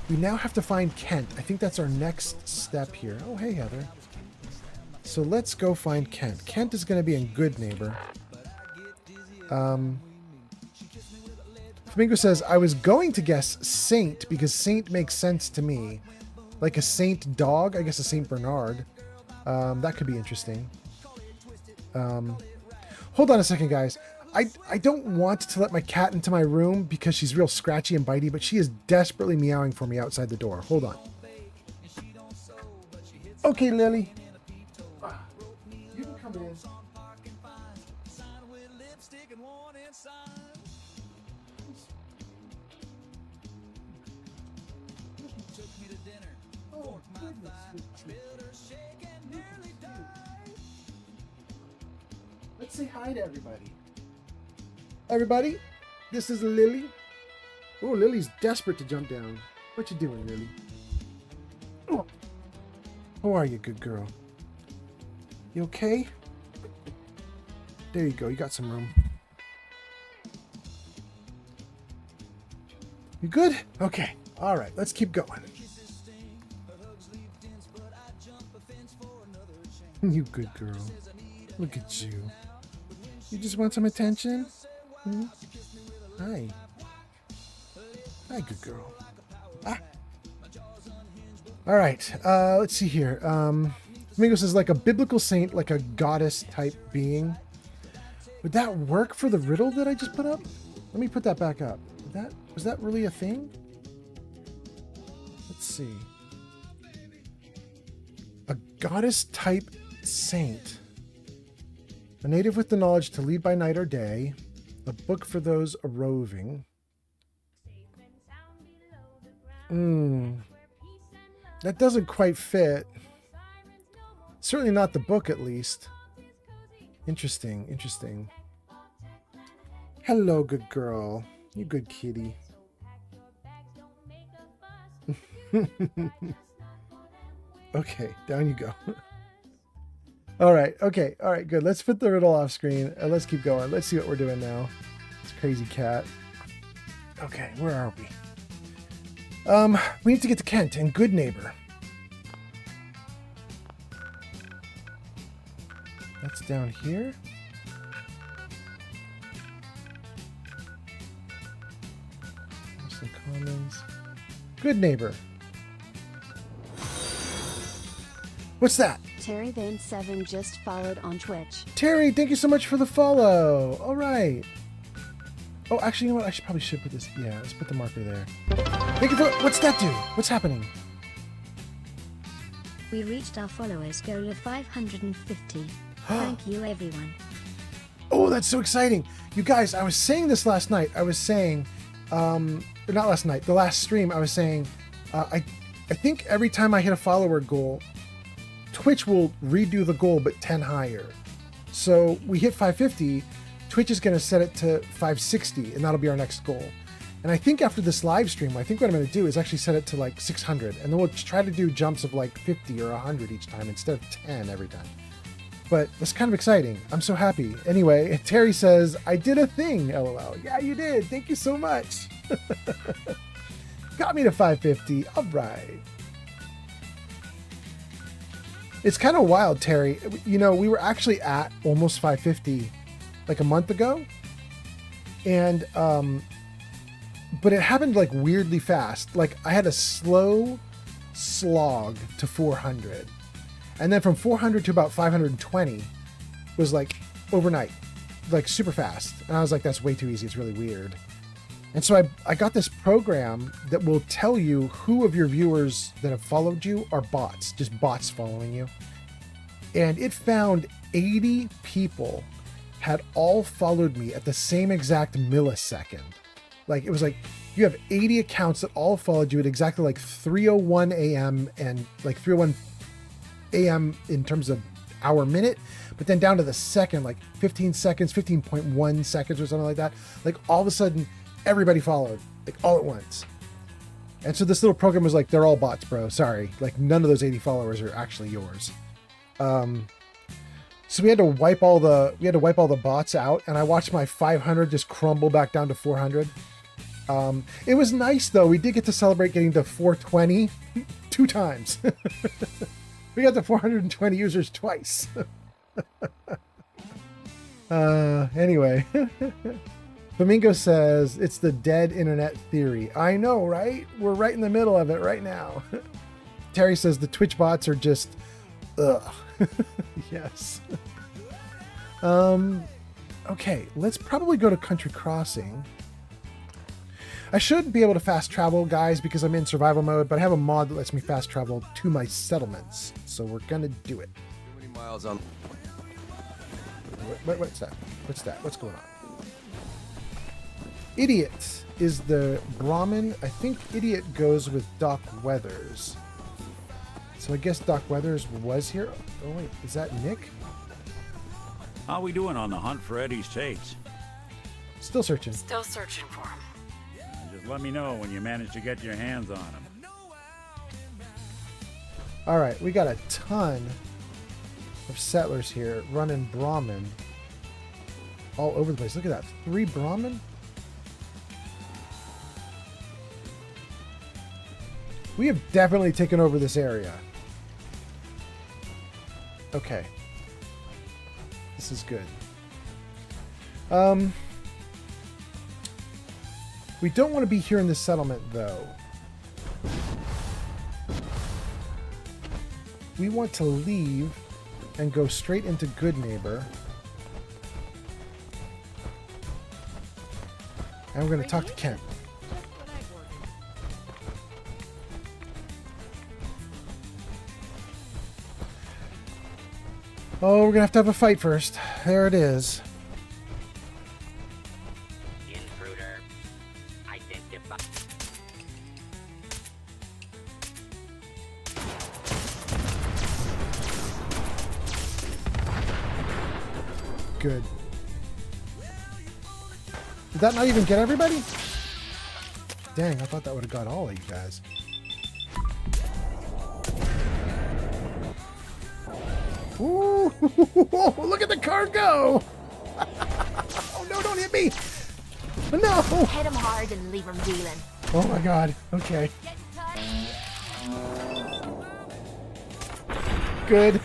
we now have to find Kent. I think that's our next step here. Oh, hey, Heather. So let's go find Kent. Kent is going to be in Good Neighbor. Flamingo says, I was going to guess Saint because Saint makes sense to me. Like a Saint dog, I guess a Saint Bernard. That could be interesting. Hold on a second, guys. I don't want to let my cat into my room because she's real scratchy and bitey, but she is desperately meowing for me outside the door. Hold on. Okay, Lily. You can come in. Let's say hi to everybody. Everybody, this is Lily. Oh, Lily's desperate to jump down. What you doing, Lily? Oh. How are you, good girl? You okay? There you go. You got some room. You good? Okay. All right. Let's keep going. You good girl. Look at you. You just want some attention? Hmm? Hi. Hi, good girl. Ah. All right. Let's see here. Flamingos is like a biblical saint, like a goddess type being. Would that work for the riddle that I just put up? Let me put that back up. Was that really a thing? Let's see. A goddess type saint. A native with the knowledge to lead by night or day. A book for those a roving. That doesn't quite fit. Certainly not the book, at least. Interesting, interesting. Hello, good girl. You good kitty. Okay, down you go. All right, okay, all right, good. Let's put the riddle off screen and let's keep going. Let's see what we're doing now. This crazy cat. Okay, where are we? We need to get to Kent and Good Neighbor. That's down here. Some commons. Good Neighbor. What's that? Terry Vane 7 just followed on Twitch. Terry, thank you so much for the follow. All right. Oh, actually, you know what? I should put this. Yeah, let's put the marker there. Thank you for. What's that do? What's happening? We reached our followers goal of 550. Thank you, everyone. Oh, that's so exciting. You guys, I was saying this last night. I was saying, not last night, the last stream, I was saying, I think every time I hit a follower goal, Twitch will redo the goal, but 10 higher. So we hit 550, Twitch is going to set it to 560, and that'll be our next goal. And I think after this live stream, I think what I'm going to do is actually set it to like 600, and then we'll try to do jumps of like 50 or 100 each time instead of 10 every time. But that's kind of exciting. I'm so happy. Anyway, Terry says, I did a thing, LOL. Yeah, you did. Thank you so much. Got me to 550. All right. It's kind of wild, Terry. You know, we were actually at almost 550 like a month ago. And, but it happened like weirdly fast. Like I had a slow slog to 400. And then from 400 to about 520 was like overnight, like super fast. And I was like, that's way too easy. It's really weird. And so I got this program that will tell you who of your viewers that have followed you are bots, just bots following you. And it found 80 people had all followed me at the same exact millisecond. Like it was like, you have 80 accounts that all followed you at exactly like 3:01 a.m. and like 3:01 a.m. in terms of hour minute, but then down to the second, like 15 seconds, 15.1 seconds or something like that. Like all of a sudden, everybody followed, like all at once. And so this little program was like, they're all bots, bro. Sorry. Like none of those 80 followers are actually yours. So we had to wipe all the bots out, and I watched my 500 just crumble back down to 400. It was nice though. We did get to celebrate getting to 420 2 times. We got to 420 users twice. Anyway. Flamingo says, it's the dead internet theory. I know, right? We're right in the middle of it right now. Terry says the Twitch bots are just, ugh. Yes. Okay, let's probably go to Country Crossing. I should be able to fast travel, guys, because I'm in survival mode, but I have a mod that lets me fast travel to my settlements. So we're gonna do it. How many miles on? What's that? What's that? What's going on? Idiot is the Brahmin. I think Idiot goes with Doc Weathers. So I guess Doc Weathers was here. Oh wait, is that Nick? How we doing on the hunt for Eddie's tapes? Still searching. Still searching for him. Just let me know when you manage to get your hands on him. All right, we got a ton of settlers here running Brahmin all over the place. Look at that, 3 Brahmin. We have definitely taken over this area. Okay. This is good. We don't want to be here in this settlement, though. We want to leave and go straight into Good Neighbor. And we're going to talk to Kent. Oh, we're going to have a fight first. There it is. Intruder. Identify. Good. Did that not even get everybody? Dang, I thought that would have got all of you guys. Ooh, look at the car go! Oh no, don't hit me! No! Hit him hard and leave him dealing. Oh my god, okay. Good.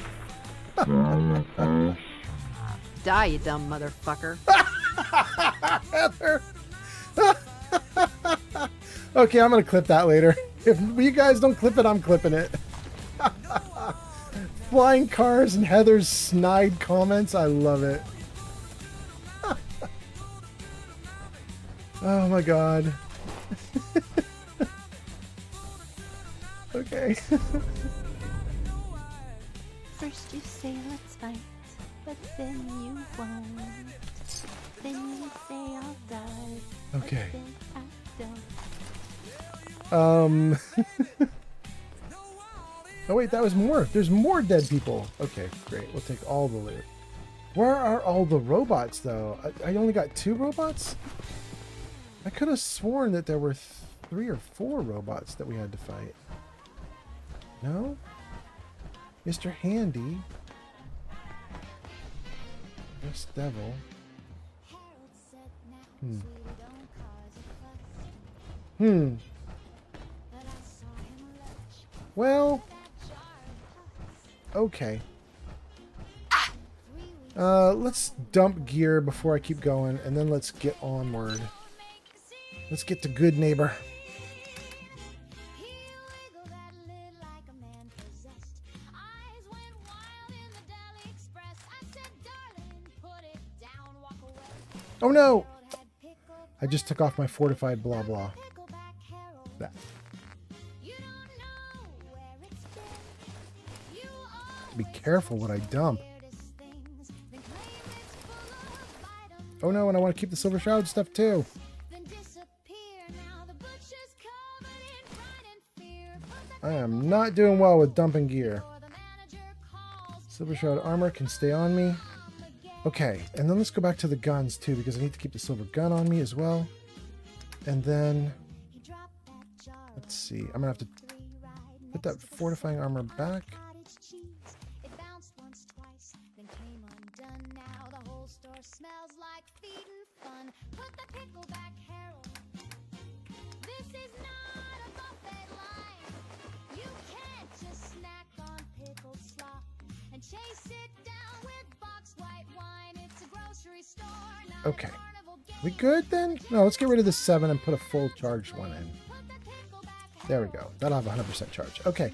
Die, you dumb motherfucker. Heather. Okay, I'm gonna clip that later. If you guys don't clip it, I'm clipping it. Flying cars and Heather's snide comments. I love it. Oh my god. Okay. First you say let's fight, but then you won't. Then you say I'll die. Okay. But then I don't. Oh wait, that was more. There's more dead people. Okay, great. We'll take all the loot. Where are all the robots, though? I only got 2 robots? I could have sworn that there were 3 or 4 robots that we had to fight. No? Mr. Handy. This devil. Well, okay. Let's dump gear before I keep going, and then let's get onward. Let's get to good neighbor. Oh no! I just took off my fortified blah blah. That. Be careful what I dump. Oh no, and I want to keep the Silver Shroud stuff too. I am not doing well with dumping gear. Silver Shroud armor can stay on me. Okay, and then let's go back to the guns too, because I need to keep the silver gun on me as well. And then, let's see, I'm gonna have to put that fortifying armor back. Okay. We good then? No, let's get rid of the 7 and put a full charged one in. There we go. That'll have 100% charge. Okay.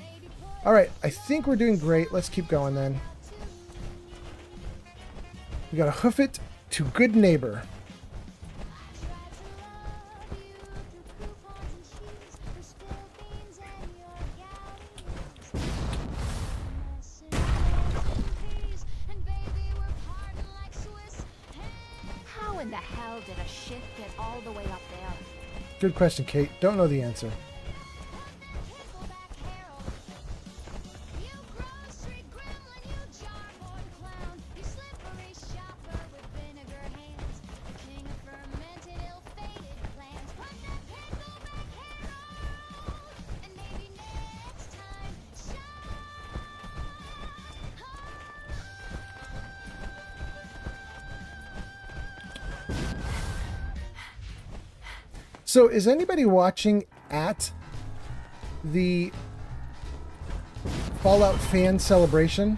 Alright, I think we're doing great. Let's keep going then. We gotta hoof it to good neighbor. In the hell did a ship get all the way up there? Good question, Kate. Don't know the answer. So is anybody watching at the Fallout fan celebration?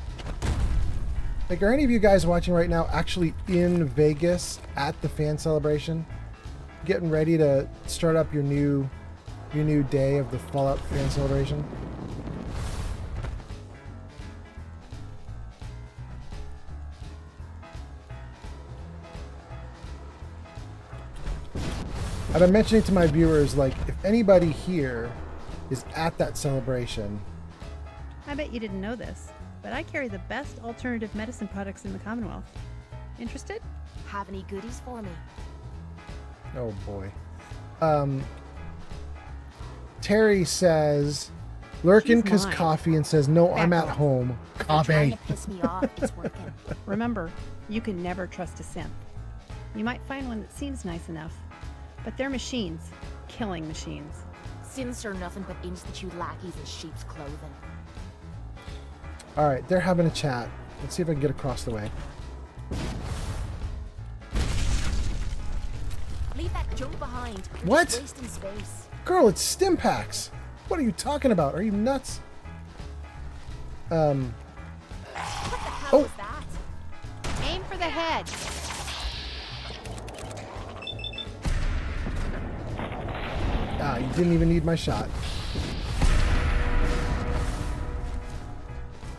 Like, are any of you guys watching right now actually in Vegas at the fan celebration? Getting ready to start up your new day of the Fallout fan celebration? I've been mentioning to my viewers, like, if anybody here is at that celebration. I bet you didn't know this, but I carry the best alternative medicine products in the Commonwealth. Interested? Have any goodies for me? Oh boy. Terry says, lurking cause coffee, and says, no, I'm at home. Coffee. Trying to piss me off. It's working. Remember, you can never trust a synth. You might find one that seems nice enough, but they're machines. Killing machines. Synths are nothing but institute lackeys in sheep's clothing. Alright, they're having a chat. Let's see if I can get across the way. Leave that junk behind. You're What? just wasting space. Girl, it's stim packs. What are you talking about? Are you nuts? What the hell was that? Aim for the head. Ah, you didn't even need my shot.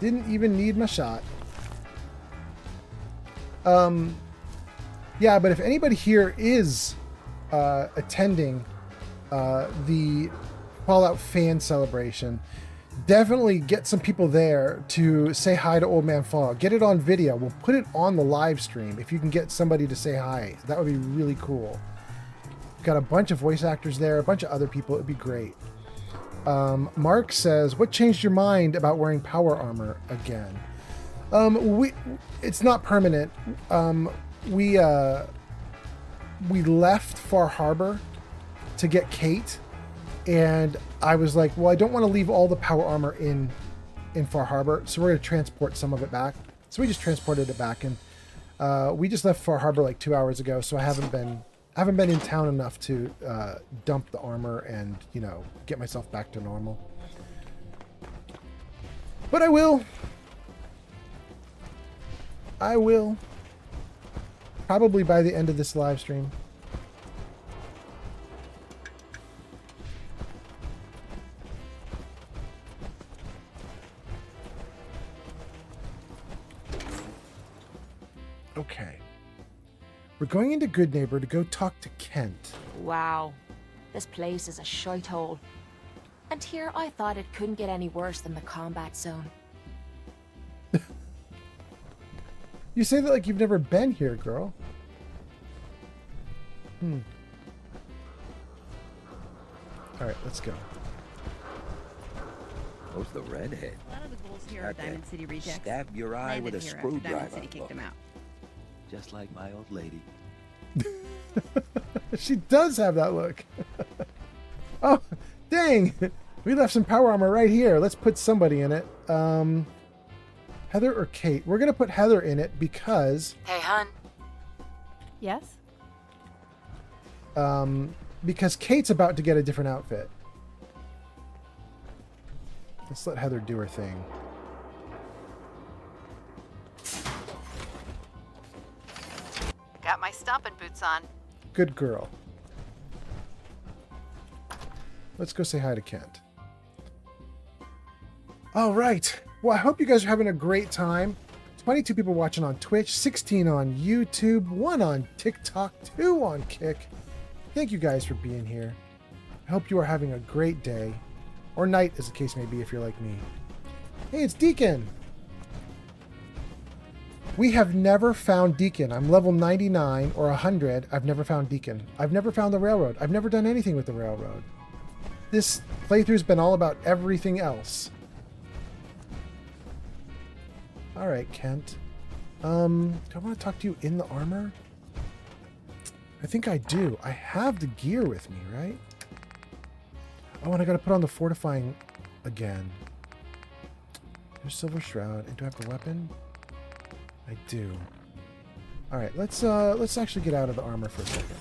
Didn't even need my shot. Yeah, but if anybody here is attending the Fallout fan celebration, definitely get some people there to say hi to Old Man Fog. Get it on video. We'll put it on the live stream if you can get somebody to say hi. That would be really cool. Got a bunch of voice actors there, a bunch of other people. It'd be great. Mark says, what changed your mind about wearing power armor again? It's not permanent. We left Far Harbor to get Kate, and I was like, well, I don't want to leave all the power armor in Far Harbor, so we're going to transport some of it back. So we just transported it back, and we just left Far Harbor like 2 hours ago, so I haven't been in town enough to dump the armor and, you know, get myself back to normal. But I will. Probably by the end of this live stream. Okay. We're going into Good Neighbor to go talk to Kent. Wow, this place is a shithole. And here I thought it couldn't get any worse than the combat zone. You say that like you've never been here, girl. Alright, let's go. Who's the redhead? A lot of the ghouls here are Diamond City rejects. Stab your eye with a screwdriver. Diamond City kicked them out. Just like my old lady. She does have that look. Oh, dang. We left some power armor right here. Let's put somebody in it. Heather or Kate? We're going to put Heather in it because... Hey, hun. Yes? Because Kate's about to get a different outfit. Let's let Heather do her thing. Got my stomping boots on. Good girl. Let's go say hi to Kent. All right. Well, I hope you guys are having a great time. 22 people watching on Twitch, 16 on YouTube, 1 on TikTok, 2 on Kick. Thank you guys for being here. I hope you are having a great day. Or night, as the case may be, if you're like me. Hey, it's Deacon. We have never found Deacon. I'm level 99 or 100. I've never found Deacon. I've never found the railroad. I've never done anything with the railroad. This playthrough's been all about everything else. All right, Kent. Do I want to talk to you in the armor? I think I do. I have the gear with me, right? Oh, and I got to put on the fortifying again. There's Silver Shroud. And do I have the weapon? I do. All right, let's actually get out of the armor for a second.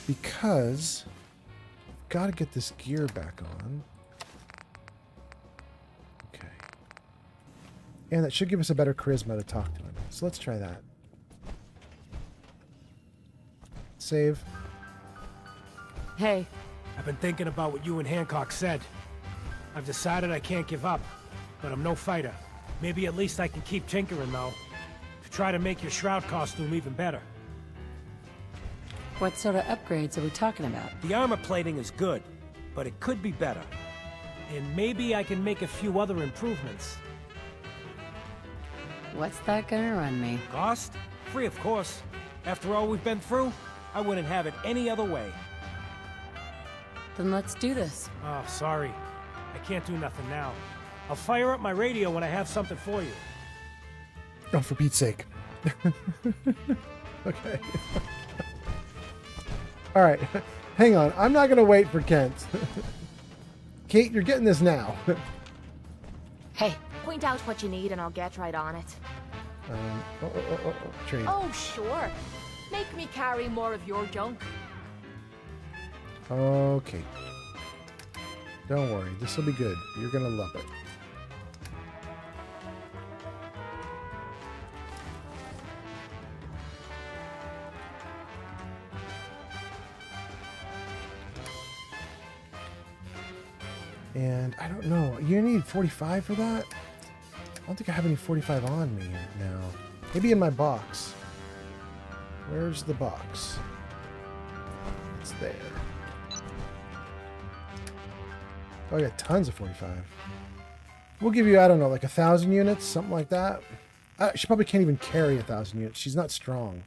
Because I've got to get this gear back on. Okay. And that should give us a better charisma to talk to him. So let's try that. Save. Hey. I've been thinking about what you and Hancock said. I've decided I can't give up, but I'm no fighter. Maybe at least I can keep tinkering, though, to try to make your Shroud costume even better. What sort of upgrades are we talking about? The armor plating is good, but it could be better. And maybe I can make a few other improvements. What's that gonna run me? Cost? Free, of course. After all we've been through, I wouldn't have it any other way. Then let's do this. Oh, sorry. I can't do nothing now. I'll fire up my radio when I have something for you. Oh, for Pete's sake. Okay. All right. Hang on. I'm not going to wait for Kent. Kate, you're getting this now. Hey, point out what you need and I'll get right on it. Trade. Oh, sure. Make me carry more of your junk. Okay. Don't worry. This will be good. You're going to love it. And I don't know. You need 45 for that? I don't think I have any 45 on me now. Maybe in my box. Where's the box? It's there. Oh, I got tons of 45. We'll give you, I don't know, like 1,000 units, something like that. She probably can't even carry 1,000 units. She's not strong.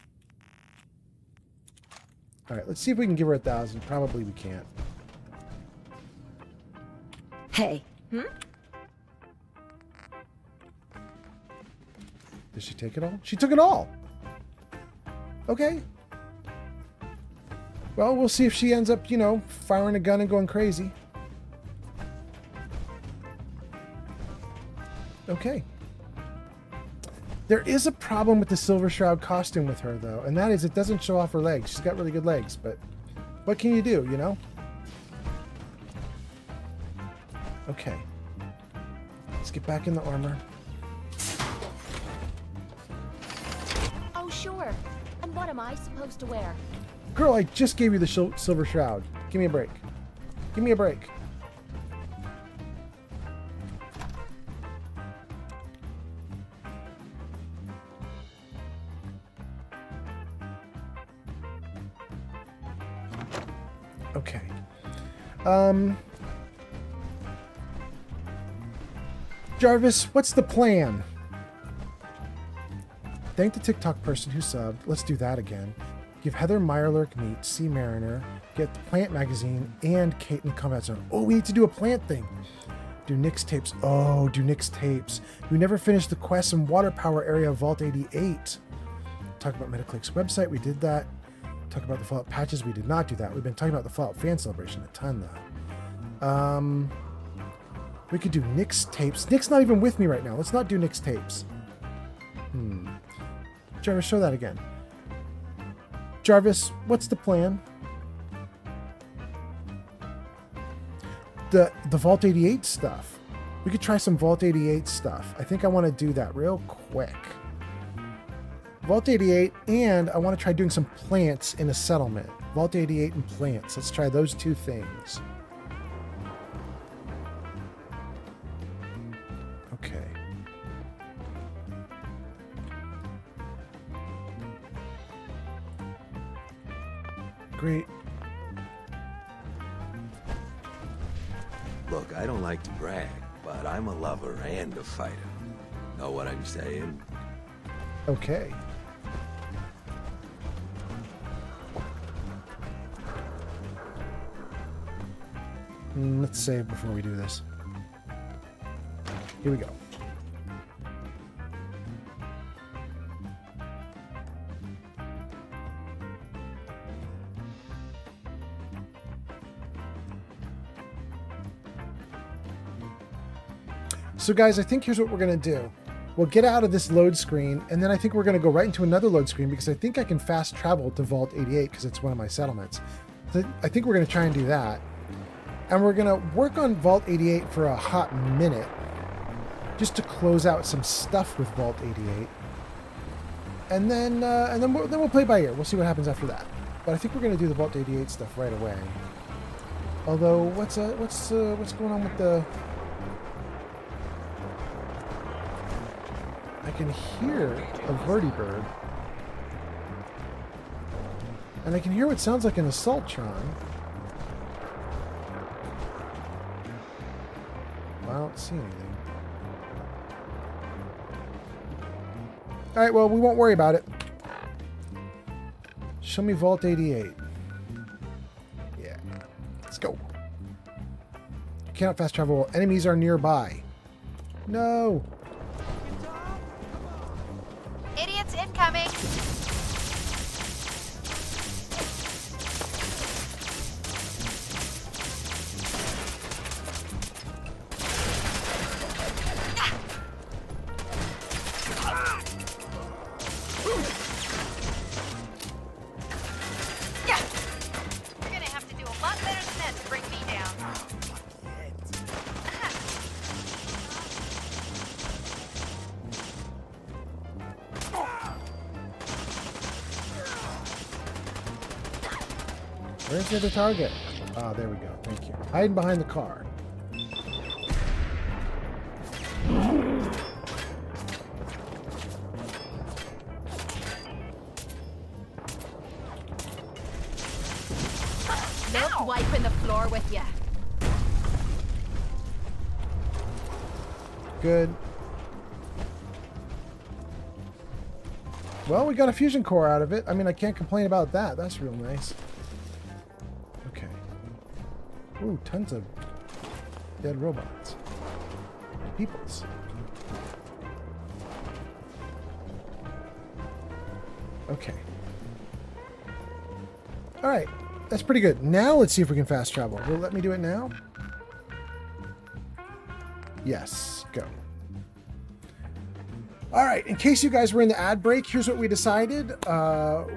All right, let's see if we can give her 1,000. Probably we can't. Hey. Did she take it all? She took it all. Okay. Well, we'll see if she ends up, you know, firing a gun and going crazy. Okay. There is a problem with the Silver Shroud costume with her, though, and that is it doesn't show off her legs. She's got really good legs, but what can you do, you know? Okay. Let's get back in the armor. Oh, sure. And what am I supposed to wear? Girl, I just gave you the Silver Shroud. Give me a break. Give me a break. Okay. Jarvis, what's the plan? Thank the TikTok person who subbed. Let's do that again. Give Heather Meyerlurk meet, Sea Mariner, get the Plant magazine, and Kate in the Combat Zone. Oh, we need to do a plant thing. Do Nick's tapes. Oh, do Nick's tapes. We never finished the quest in Water Power area of Vault 88. Talk about Metaclick's website. We did that. Talk about the Fallout patches. We did not do that. We've been talking about the Fallout fan celebration a ton, though. We could do Nick's tapes. Nick's not even with me right now. Let's not do Nick's tapes. Jarvis, show that again. Jarvis, what's the plan? The Vault 88 stuff. We could try some Vault 88 stuff. I think I want to do that real quick. Vault 88, and I want to try doing some plants in a settlement. Vault 88 and plants. Let's try those two things. Okay. Great. Look, I don't like to brag, but I'm a lover and a fighter. Know what I'm saying? Okay. Let's save before we do this. Here we go. So guys, I think here's what we're going to do. We'll get out of this load screen, and then I think we're going to go right into another load screen because I think I can fast travel to Vault 88 because it's one of my settlements. So I think we're going to try and do that. And we're going to work on Vault 88 for a hot minute just to close out some stuff with Vault 88. And then we'll play by ear. We'll see what happens after that. But I think we're going to do the Vault 88 stuff right away. Although, what's going on with the... I can hear a vertibird. And I can hear what sounds like an assaultron. I don't see anything. Alright, well, we won't worry about it. Show me Vault 88. Yeah. Let's go. You cannot fast travel while enemies are nearby. No! Idiots incoming! You're gonna have to do a lot better than that to bring me down. Where's the other target? Ah, there we go. Thank you. Hiding behind the car. wiping the floor with you. Good. Well, we got a fusion core out of it. I mean, I can't complain about that. That's real nice. Okay. Ooh, tons of dead robots. Peoples. Okay. Alright. That's pretty good. Now let's see if we can fast travel. Will it let me do it now? Yes. Go. Alright, in case you guys were in the ad break, here's what we decided.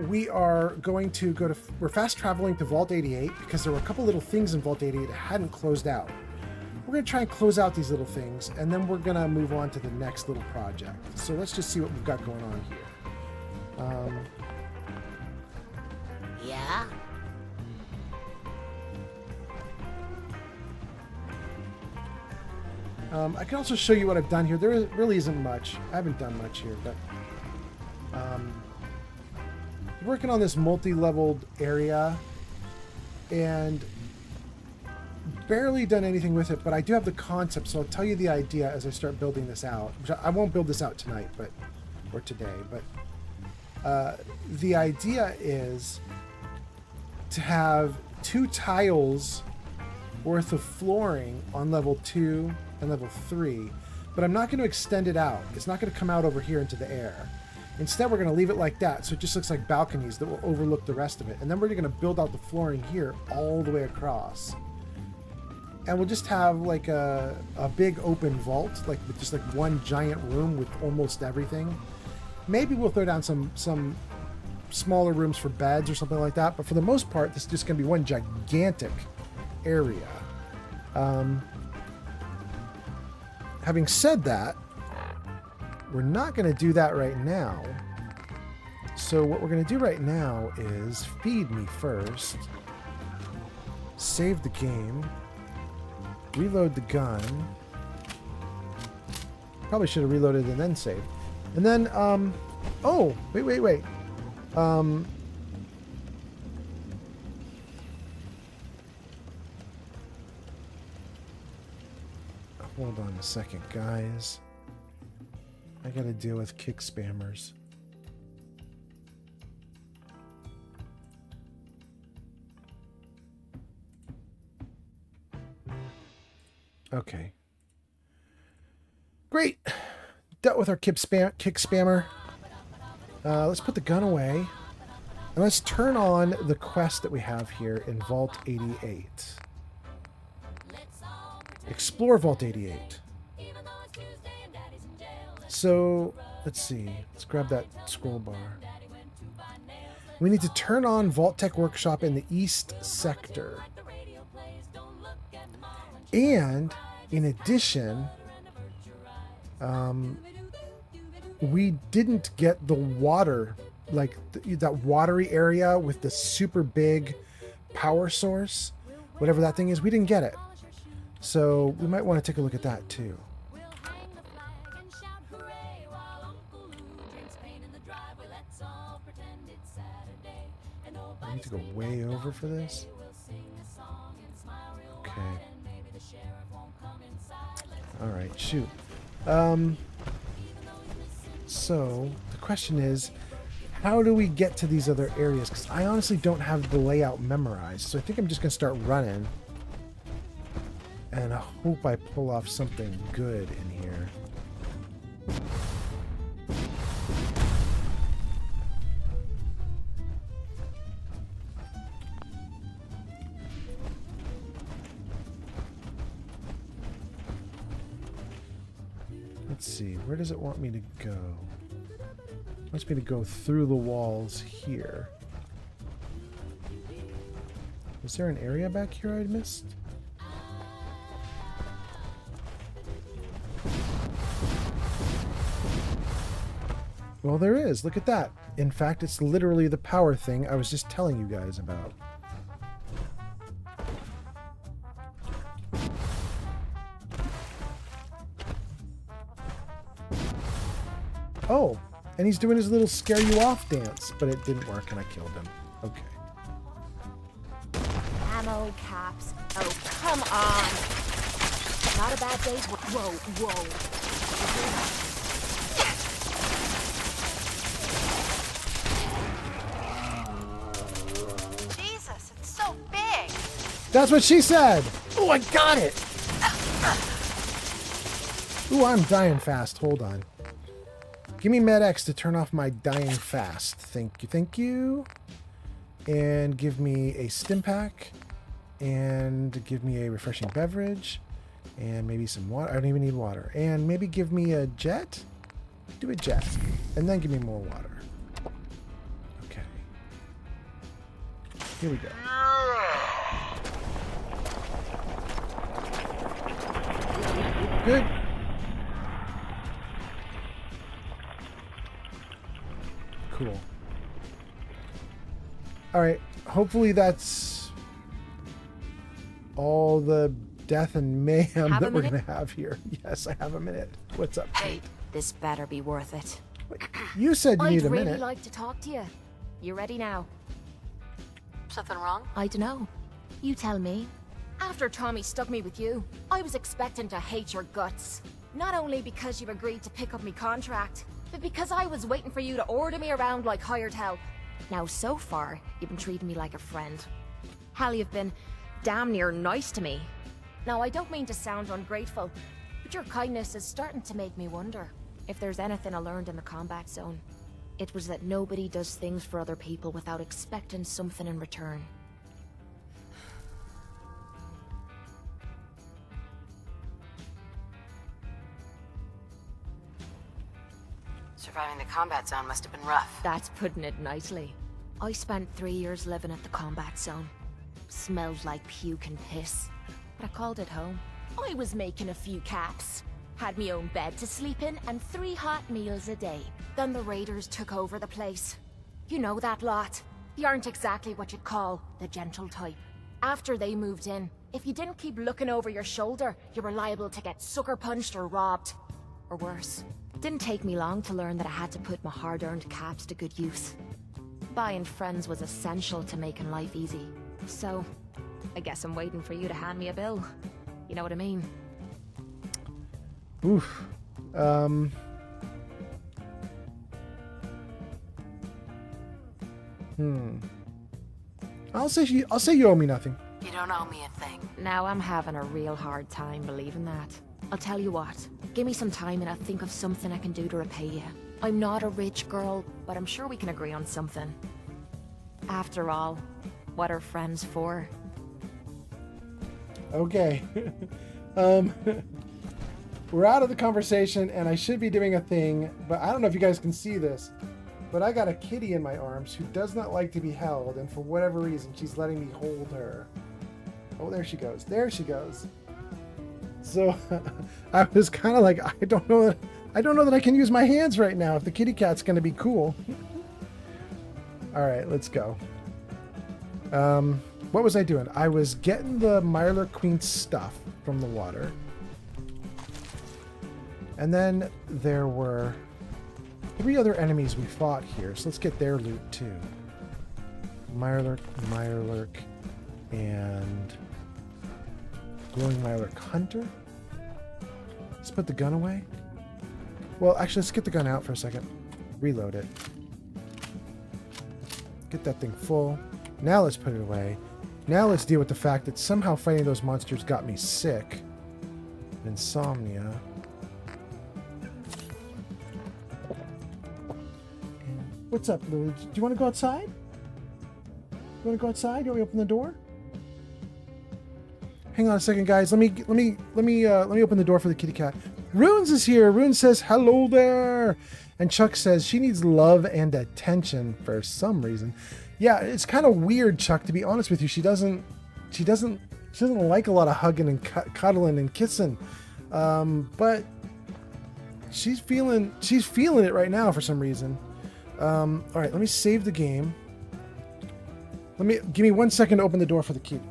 We are going to go to... We're fast traveling to Vault 88 because there were a couple little things in Vault 88 that hadn't closed out. We're going to try and close out these little things, and then we're going to move on to the next little project. So let's just see what we've got going on here. Yeah? I can also show you what I've done here. There really isn't much. I haven't done much here, but working on this multi-leveled area and barely done anything with it, but I do have the concept, so I'll tell you the idea as I start building this out. I won't build this out tonight, or today, but the idea is to have 2 tiles worth of flooring on level 2 and level 3, but I'm not going to extend it out. It's not going to come out over here into the air. Instead, we're going to leave it like that, so it just looks like balconies that will overlook the rest of it. And then we're going to build out the flooring here all the way across. And we'll just have like a big open vault, like with just like one giant room with almost everything. Maybe we'll throw down some smaller rooms for beds or something like that, but for the most part, this is just going to be one gigantic area. Having said that, we're not going to do that right now. So what we're going to do right now is feed me first, save the game, reload the gun. Probably should have reloaded and then saved. And then, oh, wait. Hold on a second, guys. I gotta deal with kick spammers. Okay. Great. Dealt with our kick spammer. Let's put the gun away. And let's turn on the quest that we have here in Vault 88. Explore Vault 88. So, let's see. Let's grab that scroll bar. We need to turn on Vault Tech Workshop in the East Sector. And, in addition, we didn't get the water, like that watery area with the super big power source, whatever that thing is, we didn't get it. So we might want to take a look at that too. I need to go way over for this. Okay. All right, shoot. So the question is, how do we get to these other areas? Because I honestly don't have the layout memorized. So I think I'm just going to start running. And I hope I pull off something good in here. Let's see, where does it want me to go? It wants me to go through the walls here. Is there an area back here I'd missed? Well, there is. Look at that. In fact, it's literally the power thing I was just telling you guys about. Oh, and he's doing his little scare you off dance, but it didn't work and I killed him. Okay. Ammo No, Caps. Oh, come on. Not a bad day's work. Whoa, whoa. Jesus, it's so big. That's what she said. Oh, I got it. Ooh, I'm dying fast. Hold on. Give me MedX to turn off my dying fast. Thank you, thank you. And give me a stim pack. And give me a refreshing beverage. And maybe some water. I don't even need water. And maybe give me a jet. Do a jet. And then give me more water. Okay. Here we go. Good. Cool. All right. Hopefully that's all the death and mayhem that we're going to have here. Yes, I have a minute. What's up, Kate? This better be worth it. You said you need a I'd really minute. like to talk to you. You ready now? Something wrong? I dunno. You tell me. After Tommy stuck me with you, I was expecting to hate your guts. Not only because you agreed to pick up me contract, but because I was waiting for you to order me around like hired help. Now, so far, you've been treating me like a friend. Hell, you've been damn near nice to me. Now, I don't mean to sound ungrateful, but your kindness is starting to make me wonder if there's anything I learned in the combat zone. It was that nobody does things for other people without expecting something in return. Surviving the combat zone must have been rough. That's putting it nicely. I spent 3 years living at the combat zone. Smelled like puke and piss, but I called it home. I was making a few caps. Had me own bed to sleep in and 3 hot meals a day. Then the raiders took over the place. You know that lot. You aren't exactly what you'd call the gentle type. After they moved in, if you didn't keep looking over your shoulder, you were liable to get sucker punched or robbed. Or worse. Didn't take me long to learn that I had to put my hard-earned caps to good use. Buying friends was essential to making life easy. So, I guess I'm waiting for you to hand me a bill. You know what I mean? Oof. I'll say you owe me nothing. You don't owe me a thing. Now I'm having a real hard time believing that. I'll tell you what. Give me some time and I'll think of something I can do to repay you. I'm not a rich girl, but I'm sure we can agree on something. After all, what are friends for? Okay. We're out of the conversation and I should be doing a thing, but I don't know if you guys can see this, but I got a kitty in my arms who does not like to be held, and for whatever reason, she's letting me hold her. Oh, there she goes. There she goes. So I was kind of like, I don't know that I can use my hands right now if the kitty cat's going to be cool. All right, let's go. What was I doing? I was getting the Mirelurk Queen stuff from the water. And then there were 3 other enemies we fought here, so let's get their loot too. Mirelurk, and Glowing Mirelurk Hunter. Let's put the gun away. Well, actually, let's get the gun out for a second. Reload it. Get that thing full. Now let's put it away. Now let's deal with the fact that somehow fighting those monsters got me sick. Insomnia. What's up, Lily? Do you want to go outside? You want to go outside? You want me to open the door? Hang on a second, guys. Let me open the door for the kitty cat. Runes is here. Rune says hello there, and Chuck says she needs love and attention for some reason. Yeah, it's kind of weird, Chuck. To be honest with you, she doesn't like a lot of hugging and cuddling and kissing, but she's feeling it right now for some reason. All right, let me save the game. Give me 1 second to open the door for the kitty.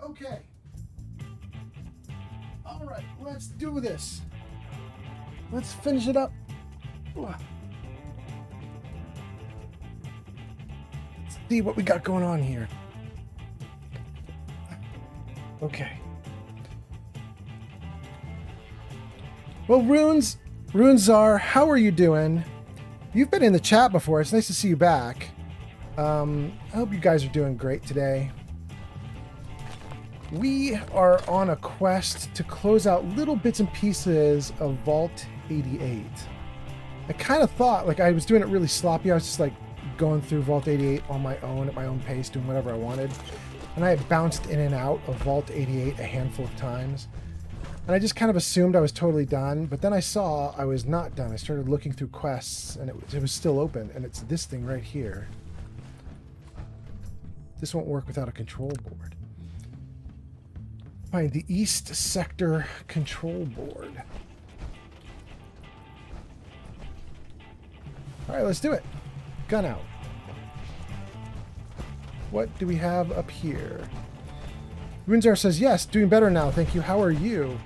Okay. All right, let's do this. Let's finish it up. Let's see what we got going on here. Okay. Well, Runezar, how are you doing? You've been in the chat before. It's nice to see you back. I hope you guys are doing great today. We are on a quest to close out little bits and pieces of Vault 88. I kind of thought, like, I was doing it really sloppy. I was just like going through Vault 88 on my own at my own pace, doing whatever I wanted. And I had bounced in and out of Vault 88 a handful of times. And I just kind of assumed I was totally done, but then I saw I was not done. I started looking through quests, and it was still open, and it's this thing right here. This won't work without a control board. Find the East Sector control board. All right, let's do it. Gun out. What do we have up here? Runezar says, yes, doing better now, thank you. How are you?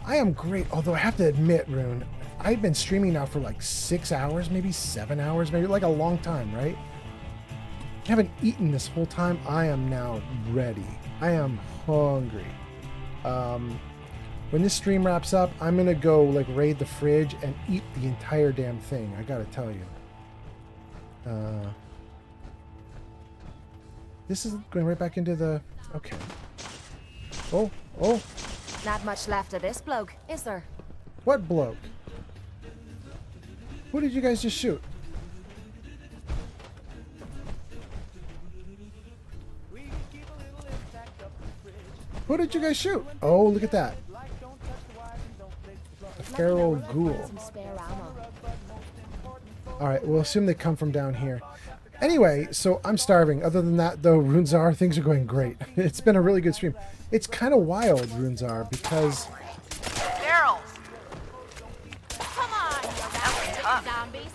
I am great, although I have to admit, Rune, I've been streaming now for like 6 hours, maybe 7 hours, maybe like a long time, right? I haven't eaten this whole time. I am now ready. I am hungry. When this stream wraps up, I'm gonna go like raid the fridge and eat the entire damn thing. I gotta tell you. This is going right back into the... Okay. Oh. Not much left of this bloke, is there? What bloke? Who did you guys just shoot? Who did you guys shoot? Oh, look at that. A feral ghoul. Alright, we'll assume they come from down here. Anyway, so I'm starving. Other than that, though, Runezar, things are going great. It's been a really good stream. It's kind of wild, Runezar, because... Daryl! Come on, you zombies!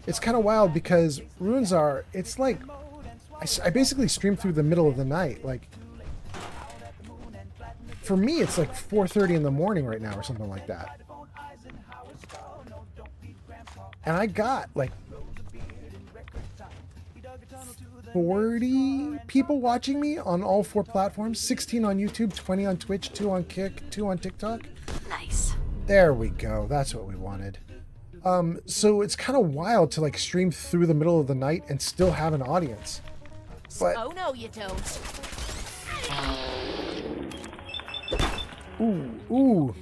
It's kind of wild because Runezar, it's like... I basically stream through the middle of the night. Like, for me, it's like 4:30 in the morning right now or something like that. And I got like 40 people watching me on all 4 platforms. 16 on YouTube, 20 on Twitch, 2 on Kick, 2 on TikTok. Nice. There we go. That's what we wanted. So it's kind of wild to like stream through the middle of the night and still have an audience. But Oh no, you don't. ooh.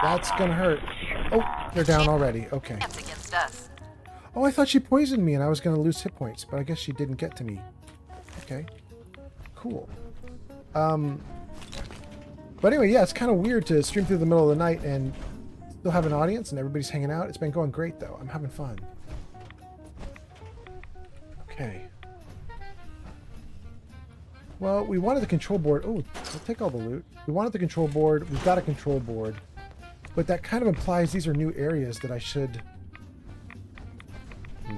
That's gonna hurt. Oh, they're down already. Okay. That's against us. Oh, I thought she poisoned me and I was gonna lose hit points, but I guess she didn't get to me. Okay. Cool. But anyway, yeah, it's kind of weird to stream through the middle of the night and still have an audience and everybody's hanging out. It's been going great though. I'm having fun. Okay. Well, we wanted the control board. Oh, I'll take all the loot. We wanted the control board. We've got a control board. But that kind of implies these are new areas that I should... I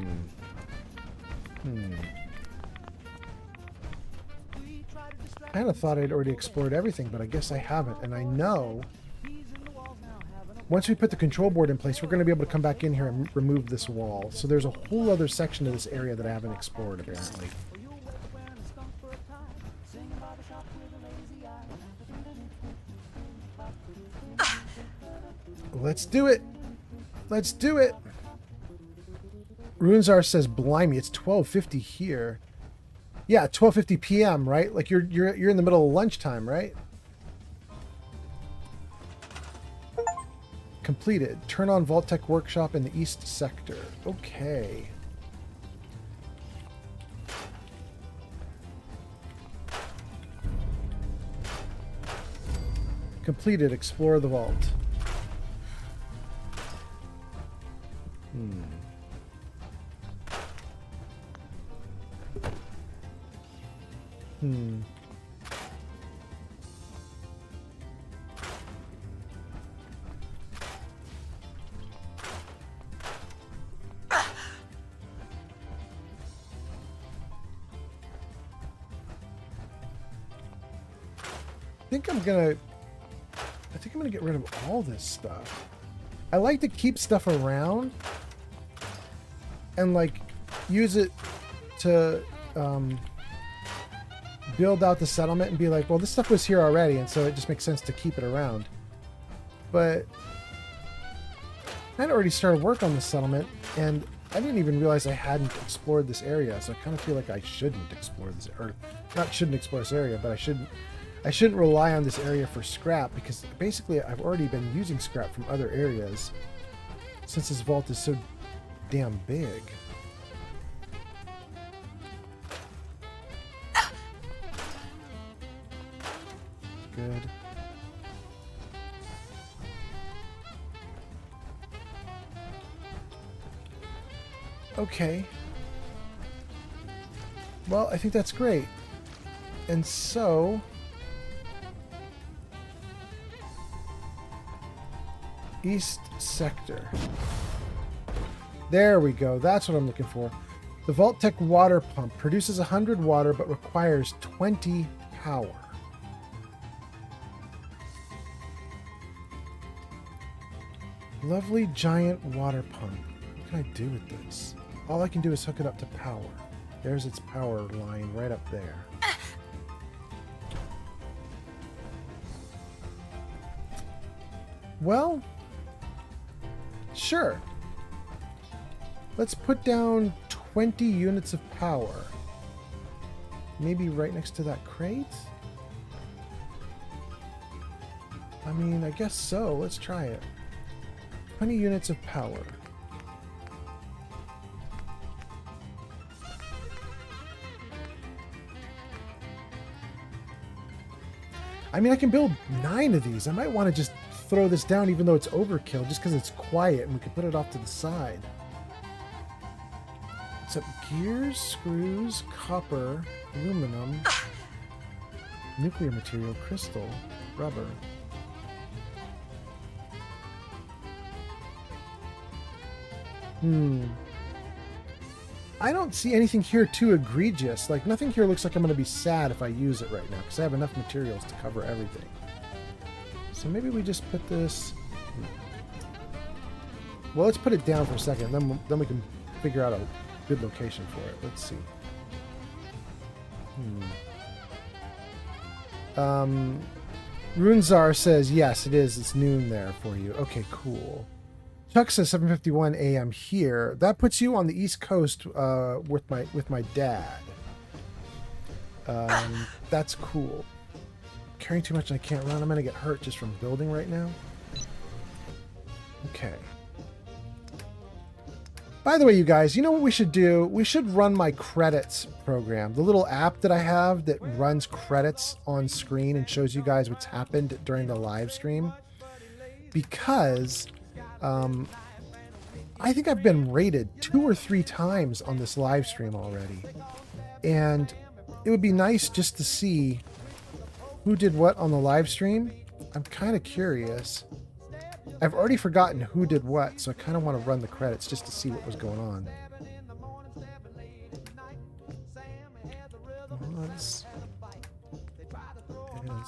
kind of thought I'd already explored everything, but I guess I haven't. And I know once we put the control board in place, we're going to be able to come back in here and remove this wall. So there's a whole other section of this area that I haven't explored, apparently. Let's do it. Let's do it. Runezar says, "Blimey, it's 12:50 here." Yeah, 12:50 p.m. Right? Like you're in the middle of lunchtime, right? Completed. Turn on Vault-Tec Workshop in the East Sector. Okay. Completed. Explore the vault. think I'm gonna get rid of all this stuff. I like to keep stuff around and like use it to build out the settlement and be like, well, this stuff was here already, and so it just makes sense to keep it around. But I'd already started work on the settlement, and I didn't even realize I hadn't explored this area, so I kind of feel like I shouldn't explore this, or not shouldn't explore this area, but I shouldn't rely on this area for scrap, because basically I've already been using scrap from other areas since this vault is so damn big. Good. Okay. Well, I think that's great. And so East Sector. There we go. That's what I'm looking for. The Vault-Tec water pump produces 100 water but requires 20 power. Lovely giant water pump. What can I do with this? All I can do is hook it up to power. There's its power line right up there. Well, sure. Let's put down 20 units of power. Maybe right next to that crate? I mean, I guess so. Let's try it. 20 units of power. I mean, I can build 9 of these. I might want to just throw this down even though it's overkill, just because it's quiet and we can put it off to the side. Except gears, screws, copper, aluminum, nuclear material, crystal, rubber. I don't see anything here too egregious. Like, nothing here looks like I'm going to be sad if I use it right now, because I have enough materials to cover everything. So maybe we just put this... Well, let's put it down for a second, then we can figure out a good location for it. Let's see. Runezar says, yes, it is. It's noon there for you. Okay, cool. Chuck says 7:51 a.m. here. That puts you on the East Coast with my dad. That's cool. Carrying too much and I can't run. I'm gonna get hurt just from building right now. Okay. By the way, you guys, you know what we should do? We should run my credits program. The little app that I have that runs credits on screen and shows you guys what's happened during the live stream. Because I think I've been rated 2 or 3 times on this live stream already. And it would be nice just to see who did what on the live stream. I'm kind of curious. I've already forgotten who did what, so I kind of want to run the credits just to see what was going on. Let's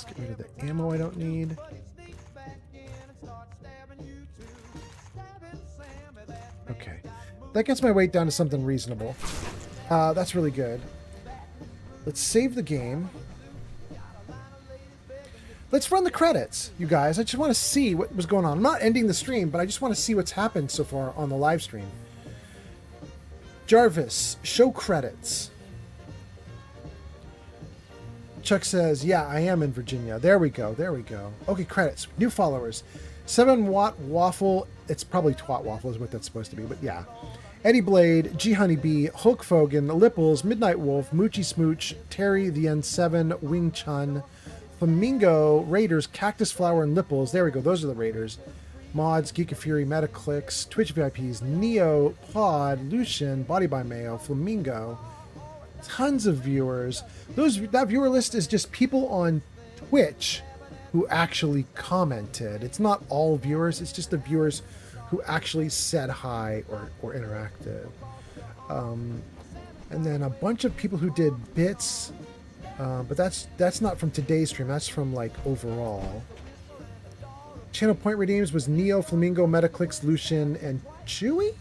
get rid of the ammo I don't need. Okay. That gets my weight down to something reasonable. That's really good. Let's save the game. Let's run the credits, you guys. I just want to see what was going on. I'm not ending the stream, but I just want to see what's happened so far on the live stream. Jarvis, show credits. Chuck says, yeah, I am in Virginia. There we go. There we go. Okay, credits. New followers. 7-Watt Waffle. It's probably Twat Waffle is what that's supposed to be, but yeah. Eddie Blade, G Honeybee, Hulk Fogan, Lipples, Midnight Wolf, Moochie Smooch, Terry the N7, Wing Chun, Flamingo, Raiders, Cactus Flower, and Lipples. There we go. Those are the Raiders. Mods, Geek of Fury, Metaclicks, Twitch VIPs, Neo, Pod, Lucian, Body by Mayo, Flamingo. Tons of viewers. That viewer list is just people on Twitch who actually commented. It's not all viewers. It's just the viewers who actually said hi or interacted. And then a bunch of people who did bits But that's not from today's stream. That's from like overall. Channel point redeems was Neo, Flamingo, Metaclix, Lucian, and Chewy?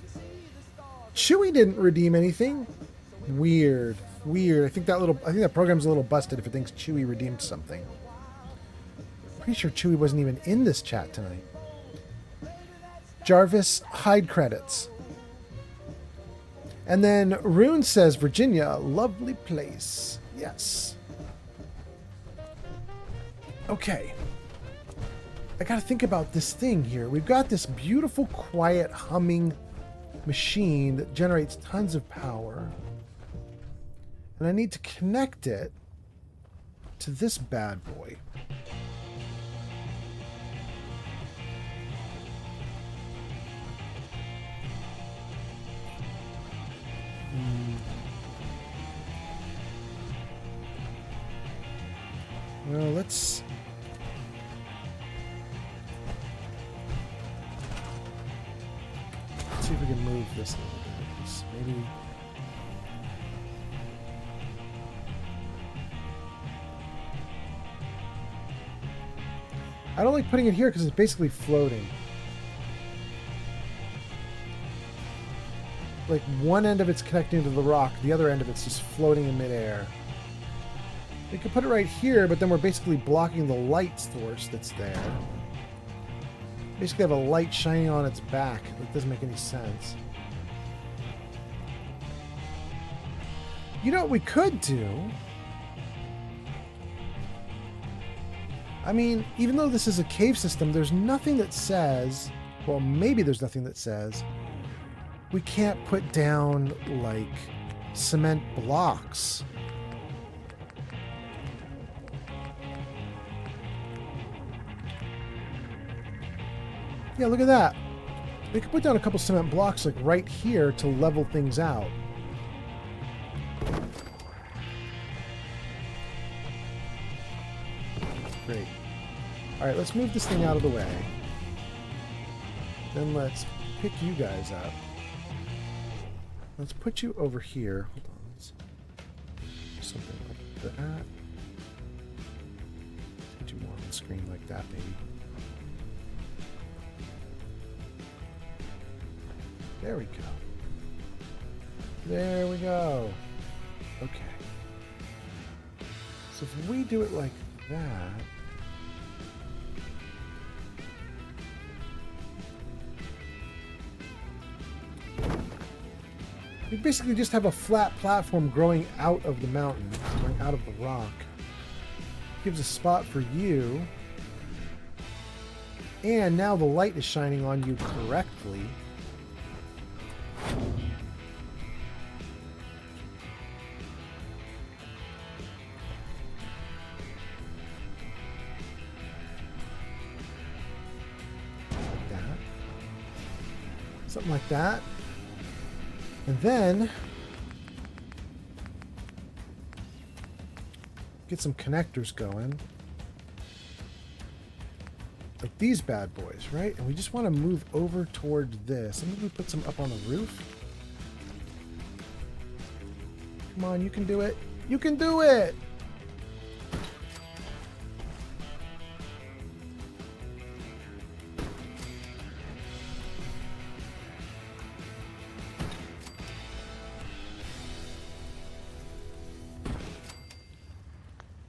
Chewy didn't redeem anything. Weird. I think that program's a little busted if it thinks Chewy redeemed something. Pretty sure Chewy wasn't even in this chat tonight. Jarvis, hide credits. And then Rune says, Virginia, lovely place. Yes. Okay. I gotta think about this thing here. We've got this beautiful, quiet, humming machine that generates tons of power. And I need to connect it to this bad boy. Well, let's see if we can move this a little bit. Maybe. I don't like putting it here because it's basically floating. Like one end of it's connecting to the rock, the other end of it's just floating in midair. We could put it right here, but then we're basically blocking the light source that's there. Basically have a light shining on its back. It doesn't make any sense. You know what we could do? I mean, even though this is a cave system, there's nothing that says, well, maybe there's nothing that says we can't put down, like, cement blocks. Yeah, look at that. We could put down a couple cement blocks, like, right here to level things out. Great. Alright, let's move this thing out of the way. Then let's pick you guys up. Let's put you over here. Hold on. Let's do something like that. Put you more on the screen like that, maybe. There we go. There we go. Okay. So if we do it like that... we basically just have a flat platform growing out of the mountain, growing out of the rock. Gives a spot for you. And now the light is shining on you correctly. Like that. Something like that. And then get some connectors going. Like these bad boys, right? And we just want to move over toward this. And maybe we put some up on the roof. Come on, you can do it. You can do it!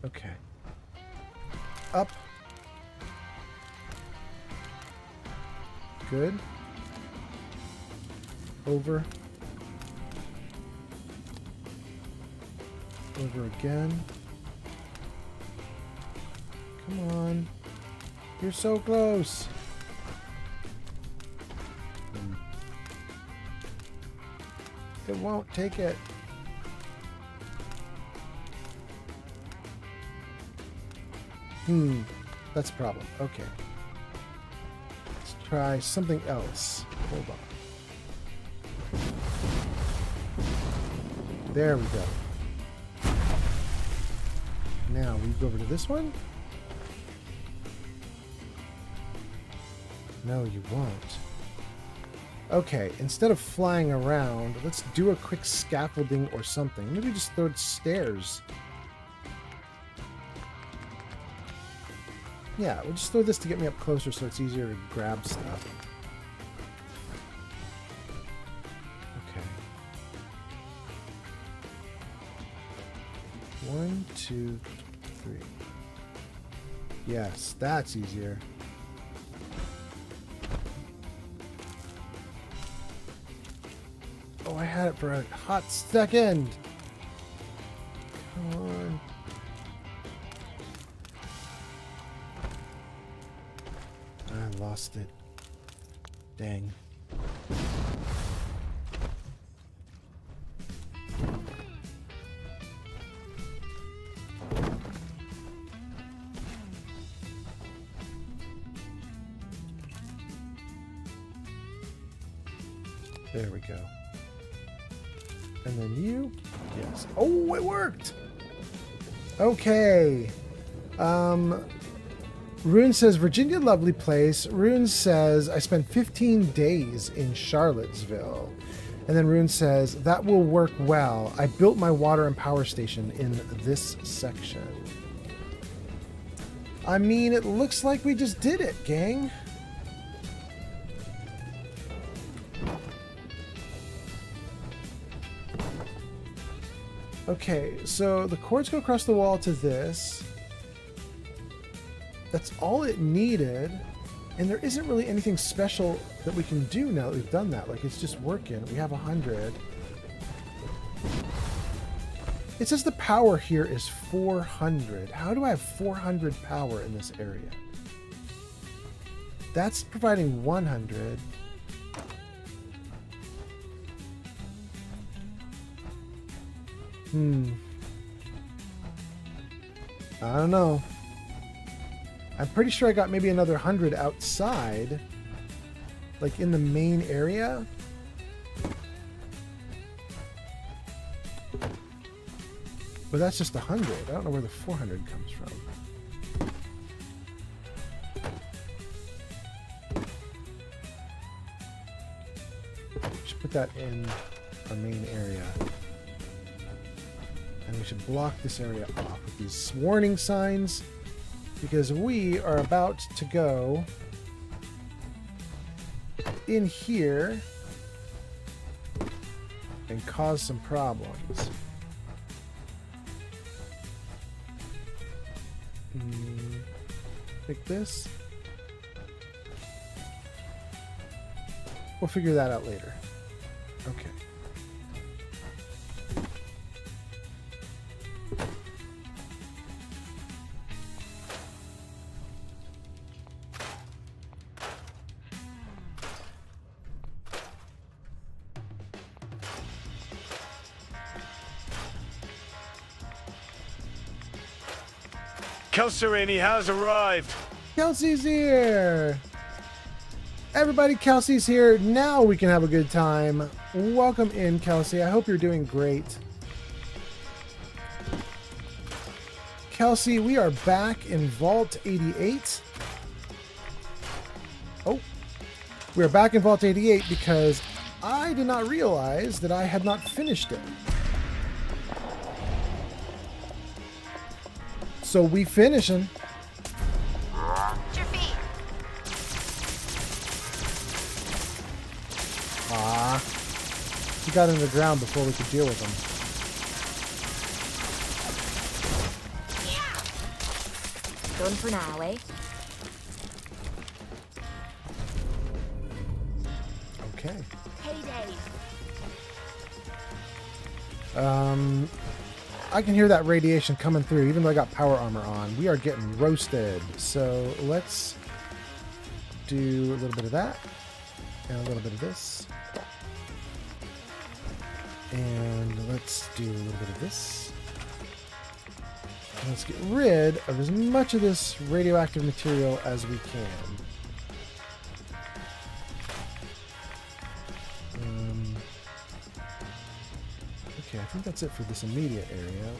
Okay. Up. Good. Over. Over again. Come on. You're so close. It won't take it. That's a problem. Okay. Let's try something else. Hold on. There we go. Now we go over to this one. No, you won't. Okay, instead of flying around, let's do a quick scaffolding or something. Maybe just throw stairs Yeah, we'll just throw this to get me up closer so it's easier to grab stuff. Okay. 1, 2, 3. Yes, that's easier. Oh, I had it for a hot second. Come on. I lost it. Dang. There we go. And then you. Yes. Oh, it worked! Okay. Rune says, Virginia, lovely place. Rune says, I spent 15 days in Charlottesville. And then Rune says, that will work well. I built my water and power station in this section. I mean, it looks like we just did it, gang. Okay, so the cords go across the wall to this. That's all it needed. And there isn't really anything special that we can do now that we've done that. Like, it's just working. We have 100. It says the power here is 400. How do I have 400 power in this area? That's providing 100. I don't know. I'm pretty sure I got maybe another 100 outside. Like in the main area. But that's just 100. I don't know where the 400 comes from. Should put that in our main area. And we should block this area off with these warning signs, because we are about to go in here and cause some problems. Like this. We'll figure that out later. Okay. Kelserini has arrived. Kelsey's here. Everybody, Kelsey's here. Now we can have a good time. Welcome in, Kelsey. I hope you're doing great. Kelsey, we are back in Vault 88. Oh, we are back in Vault 88 because I did not realize that I had not finished it. So we finishing. Ah, he got in the ground before we could deal with him. Done for now, eh? Okay. Payday. I can hear that radiation coming through, even though I got power armor on. We are getting roasted. So let's do a little bit of that. And a little bit of this. And let's do a little bit of this. And let's get rid of as much of this radioactive material as we can. Okay, I think that's it for this immediate area.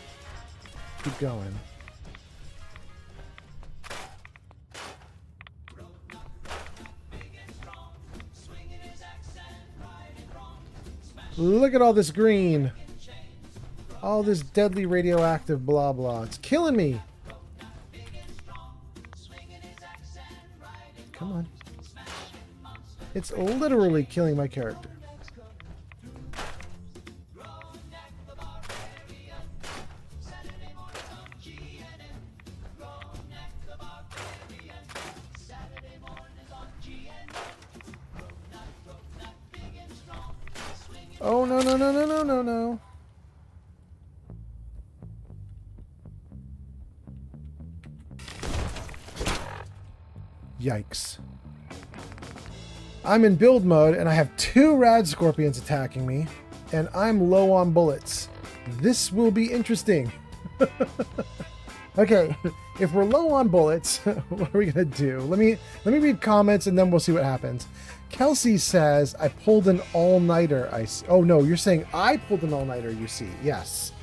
Keep going. Look at all this green. All this deadly radioactive blah blah. It's killing me. It's literally killing my character. Oh, no, no, no, no, no, no, no. Yikes. I'm in build mode, and I have 2 rad scorpions attacking me, and I'm low on bullets. This will be interesting. Okay, if we're low on bullets, what are we gonna do? Let me read comments, and then we'll see what happens. Kelsey says, I pulled an all-nighter. Oh, no, you're saying I pulled an all-nighter, you see. Yes.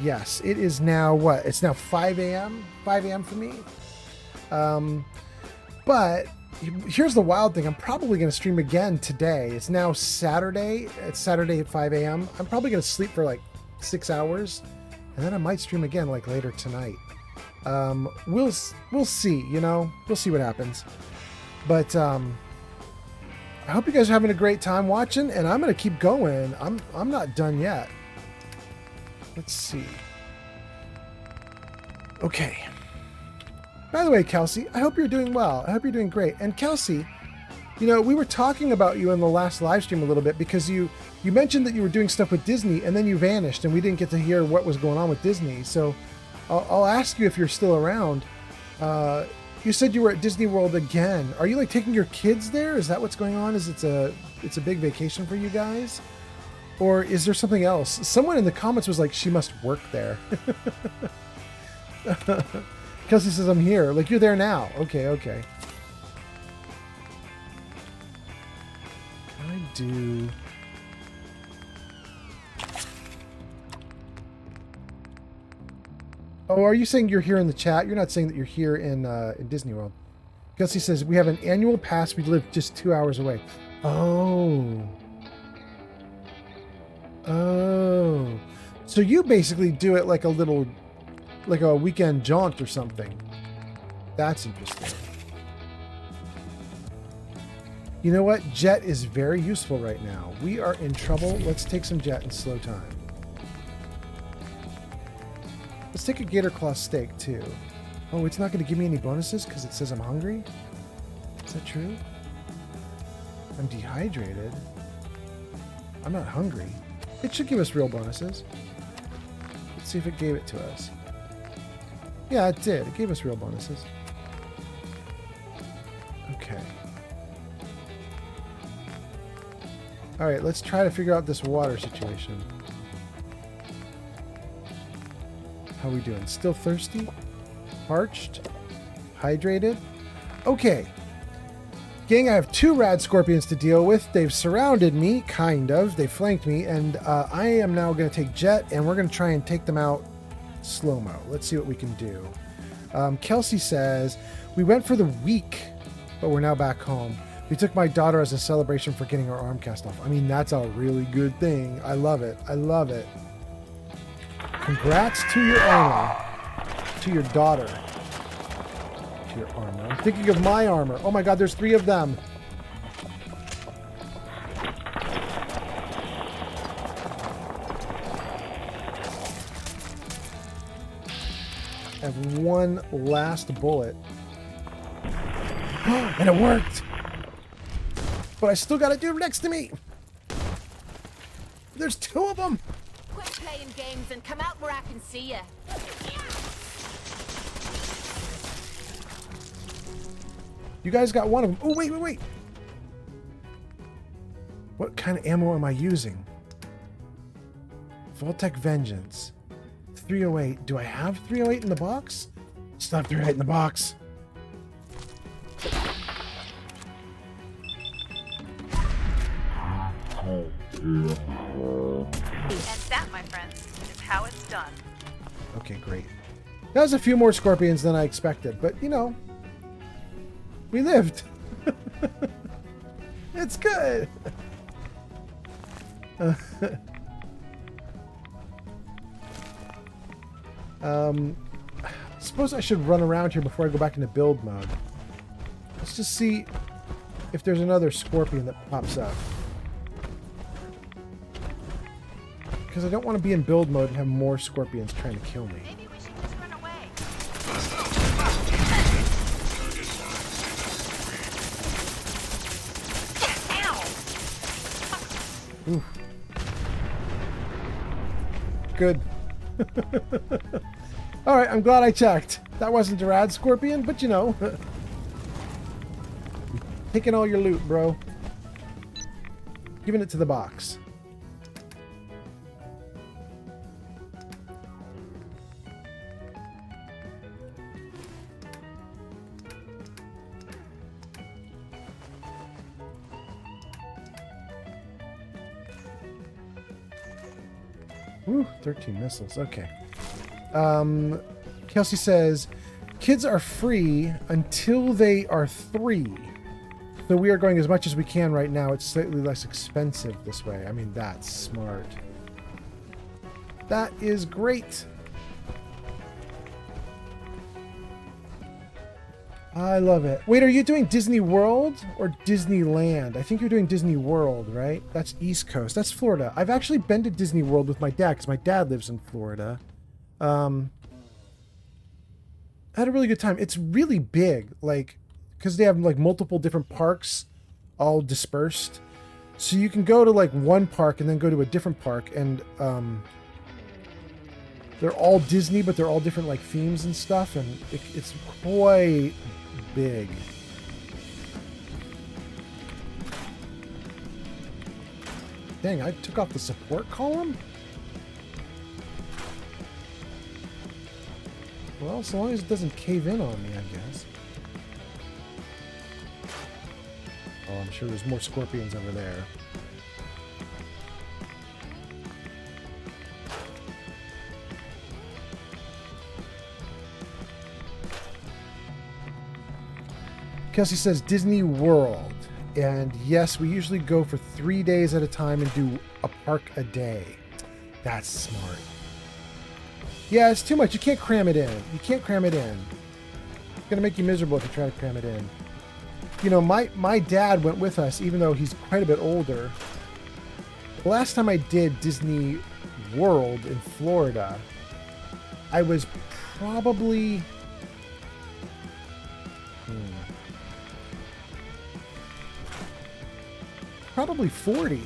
Yes, it is now, what? It's now 5 a.m.? 5 a.m. for me? But here's the wild thing. I'm probably going to stream again today. It's now Saturday. It's Saturday at 5 a.m. I'm probably going to sleep for like 6 hours, and then I might stream again like later tonight. We'll see, you know? We'll see what happens. But I hope you guys are having a great time watching, and I'm going to keep going. I'm not done yet. Let's see. Okay. By the way, Kelsey, I hope you're doing well. I hope you're doing great. And Kelsey, you know, we were talking about you in the last live stream a little bit because you mentioned that you were doing stuff with Disney, and then you vanished, and we didn't get to hear what was going on with Disney. So I'll ask you if you're still around. You said you were at Disney World again. Are you like taking your kids there? Is that what's going on? Is it's a big vacation for you guys? Or is there something else? Someone in the comments was like, she must work there. Kelsey says, I'm here. Like, you're there now. Okay, okay. Can I do... Oh, are you saying you're here in the chat? You're not saying that you're here in Disney World. Kelsey says, we have an annual pass. We live just 2 hours away. Oh. Oh. So you basically do it like a little... like a weekend jaunt or something. That's interesting. You know what? Jet is very useful right now. We are in trouble. Let's take some jet in slow time. Let's take a gator claw steak too. Oh, it's not going to give me any bonuses because it says I'm hungry? Is that true? I'm dehydrated. I'm not hungry. It should give us real bonuses. Let's see if it gave it to us. Yeah, it did. It gave us real bonuses. Okay. Alright, let's try to figure out this water situation. How we doing? Still thirsty? Parched? Hydrated? Okay. Gang, I have 2 rad scorpions to deal with. They've surrounded me, kind of. They flanked me, and I am now going to take Jet, and we're going to try and take them out slow-mo. Let's see what we can do. Kelsey says, we went for the week, but we're now back home. We took my daughter as a celebration for getting her arm cast off. I mean, that's a really good thing. I love it. I love it. Congrats to your armor. To your daughter. To your armor. I'm thinking of my armor. Oh my god, there's 3 of them. I have 1 last bullet. And it worked! But I still got a dude next to me! There's 2 of them! Quit playing games and come out where I can see you. You guys got 1 of them. Oh, wait, wait, wait! What kind of ammo am I using? Voltec Vengeance. 308. Do I have 308 in the box? It's not 308 in the box. And that, my friends, is how it's done. Okay, great. That was a few more scorpions than I expected, but you know, we lived. It's good. Suppose I should run around here before I go back into build mode. Let's just see. if there's another scorpion that pops up. Because I don't want to be in build mode and have more scorpions trying to kill me. Ooh. Good. Alright, I'm glad I checked. That wasn't a rad scorpion, but you know. Taking all your loot, bro. Giving it to the box. Woo, 13 missiles. Okay. Kelsey says, kids are free until they are 3. So we are going as much as we can right now. It's slightly less expensive this way. I mean, that's smart. That is great. I love it. Wait, are you doing Disney World or Disneyland? I think you're doing Disney World, right? That's East Coast. That's Florida. I've actually been to Disney World with my dad because my dad lives in Florida. I had a really good time. It's really big, like, because they have like multiple different parks all dispersed. So you can go to like one park and then go to a different park, and they're all Disney, but they're all different like themes and stuff, and it's quite big. Dang, I took off the support column? Well, so long as it doesn't cave in on me, I guess. Oh, I'm sure there's more scorpions over there. Kelsey says Disney World. And yes, we usually go for 3 days at a time and do a park a day. That's smart. Yeah, it's too much. You can't cram it in. You can't cram it in. It's going to make you miserable if you try to cram it in. You know, my dad went with us, even though he's quite a bit older. The last time I did Disney World in Florida, I was probably... probably 40.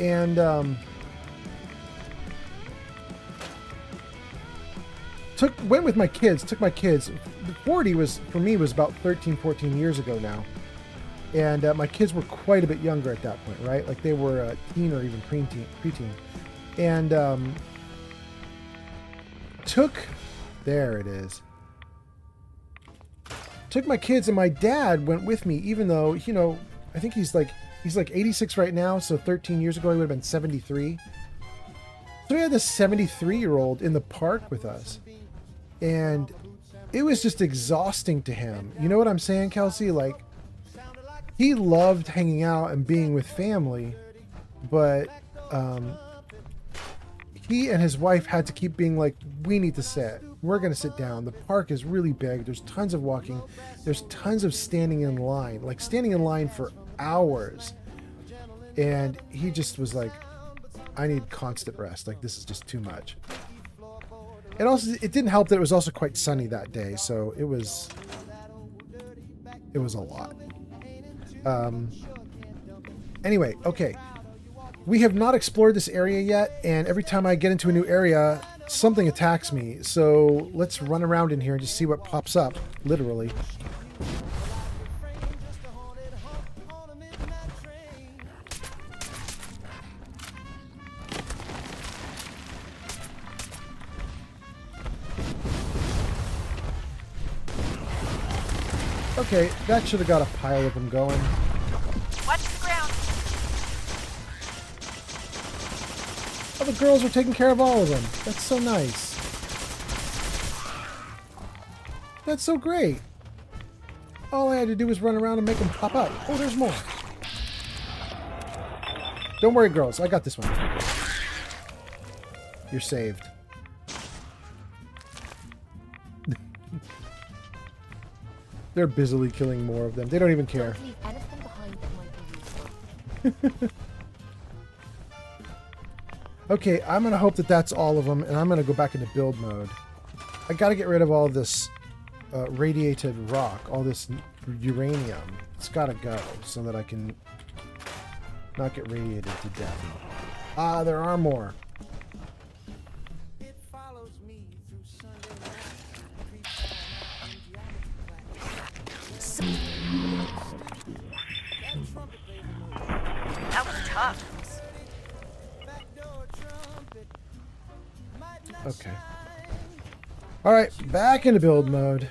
And went with my kids, took my kids. 40 was, for me, was about 13, 14 years ago now. And my kids were quite a bit younger at that point, right? Like they were a teen or even preteen. And there it is. Took my kids, and my dad went with me, even though, you know, I think he's like 86 right now, so 13 years ago he would have been 73. So we had this 73-year-old in the park with us, and it was just exhausting to him. You know what I'm saying, Kelsey? Like, he loved hanging out and being with family, but he and his wife had to keep being like, we need to sit. We're going to sit down. The park is really big. There's tons of walking. There's tons of standing in line, like standing in line for hours. And he just was like, I need constant rest. Like, this is just too much. And also, it didn't help that it was also quite sunny that day. So it was a lot. Anyway, okay. We have not explored this area yet, and every time I get into a new area, something attacks me. So let's run around in here and just see what pops up, literally. Okay, that should have got a pile of them going. Watch the ground. Oh, the girls are taking care of all of them. That's so nice. That's so great. All I had to do was run around and make them pop up. Oh, there's more. Don't worry, girls. I got this one. You're saved. They're busily killing more of them. They don't even care. Don't leave anything behind that might be useful. Okay, I'm going to hope that that's all of them, and I'm going to go back into build mode. I got to get rid of all this radiated rock, all this uranium. It's got to go so that I can not get radiated to death. Ah, there are more. That was tough. Okay. All right, back into build mode.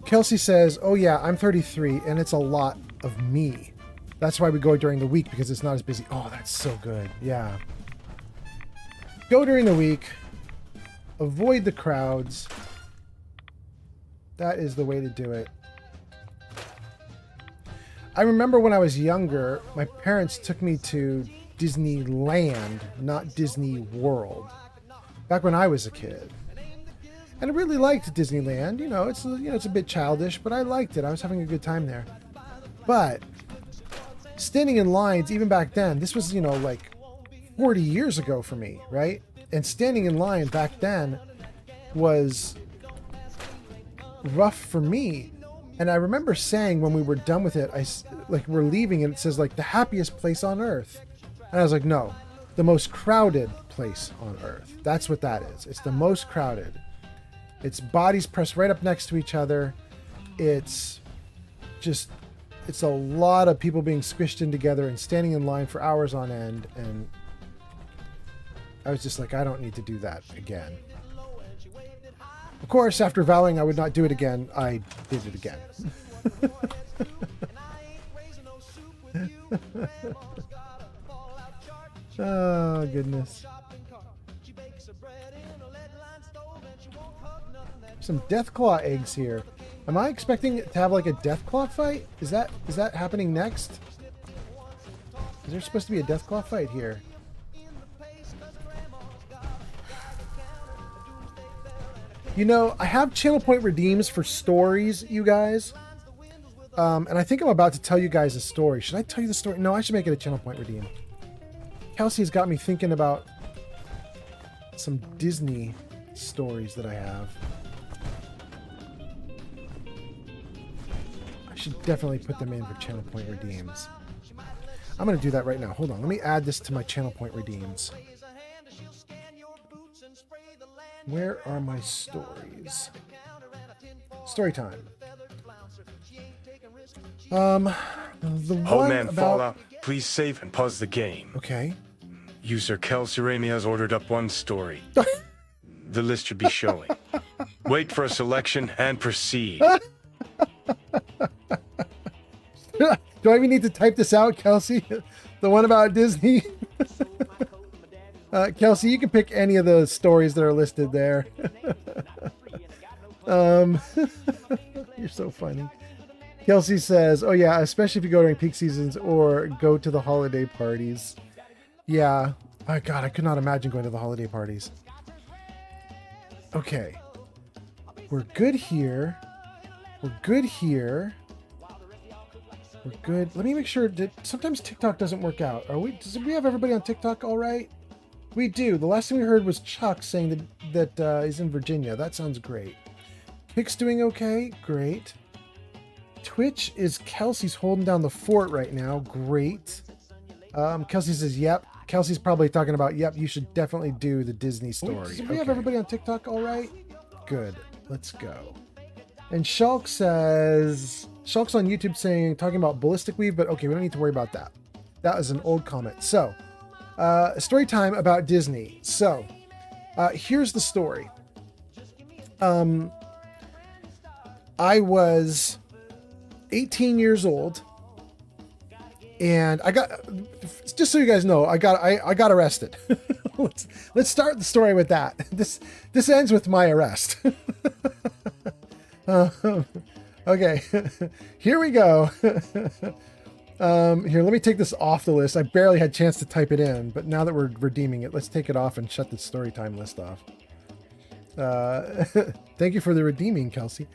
Kelsey says, "Oh yeah, I'm 33, and it's a lot of me. That's why we go during the week, because it's not as busy." Oh, that's so good. Yeah. Go during the week. Avoid the crowds. That is the way to do it. I remember when I was younger, my parents took me to Disneyland, not Disney World, back when I was a kid. And I really liked Disneyland. It's a bit childish, but I liked it. I was having a good time there. But standing in lines, even back then, this was, like 40 years ago for me, right? And standing in line back then was rough for me. And I remember saying when we were done with it, we're leaving and it says like the happiest place on earth. And I was like, no, the most crowded place on earth. That's what that is. It's the most crowded. It's bodies pressed right up next to each other. It's a lot of people being squished in together and standing in line for hours on end. And I was just like, I don't need to do that again. Of course, after vowing I would not do it again, I did it again. Oh, goodness. Some Deathclaw eggs here. Am I expecting to have like a Deathclaw fight? Is that happening next? Is there supposed to be a Deathclaw fight here? I have channel point redeems for stories, you guys. And I think I'm about to tell you guys a story. Should I tell you the story? No, I should make it a channel point redeem. Kelsey's got me thinking about some Disney stories that I have. I should definitely put them in for channel point redeems. I'm going to do that right now. Hold on. Let me add this to my channel point redeems. Where are my stories? Story time. The one Man about... Fallout, please save and pause the game. Okay. User Kelsey Ramey has ordered up one story. The list should be showing. Wait for a selection and proceed. Do I even need to type this out, Kelsey? The one about Disney? Kelsey, you can pick any of the stories that are listed there. You're so funny. Kelsey says, "Oh yeah, especially if you go during peak seasons or go to the holiday parties." Yeah. Oh God, I could not imagine going to the holiday parties. Okay. We're good here. We're good here. We're good. Let me make sure that sometimes TikTok doesn't work out. Does we have everybody on TikTok all right? We do. The last thing we heard was Chuck saying that he's in Virginia. That sounds great. Kick's doing okay. Great. Twitch is Kelsey's holding down the fort right now. Great. Kelsey says, yep. Kelsey's probably talking about, yep, you should definitely do the Disney story. Do we have everybody on TikTok all right? Good. Let's go. And Shulk says, Shulk's on YouTube talking about ballistic weave, but okay, we don't need to worry about that. That was an old comment. So, story time about Disney. So, here's the story. I was 18 years old, and I got, just so you guys know, I got arrested. let's start the story with that. This ends with my arrest. Okay, here we go. Here, let me take this off the list. I barely had a chance to type it in, but now that we're redeeming it, let's take it off and shut the story time list off. Thank you for the redeeming, Kelsey.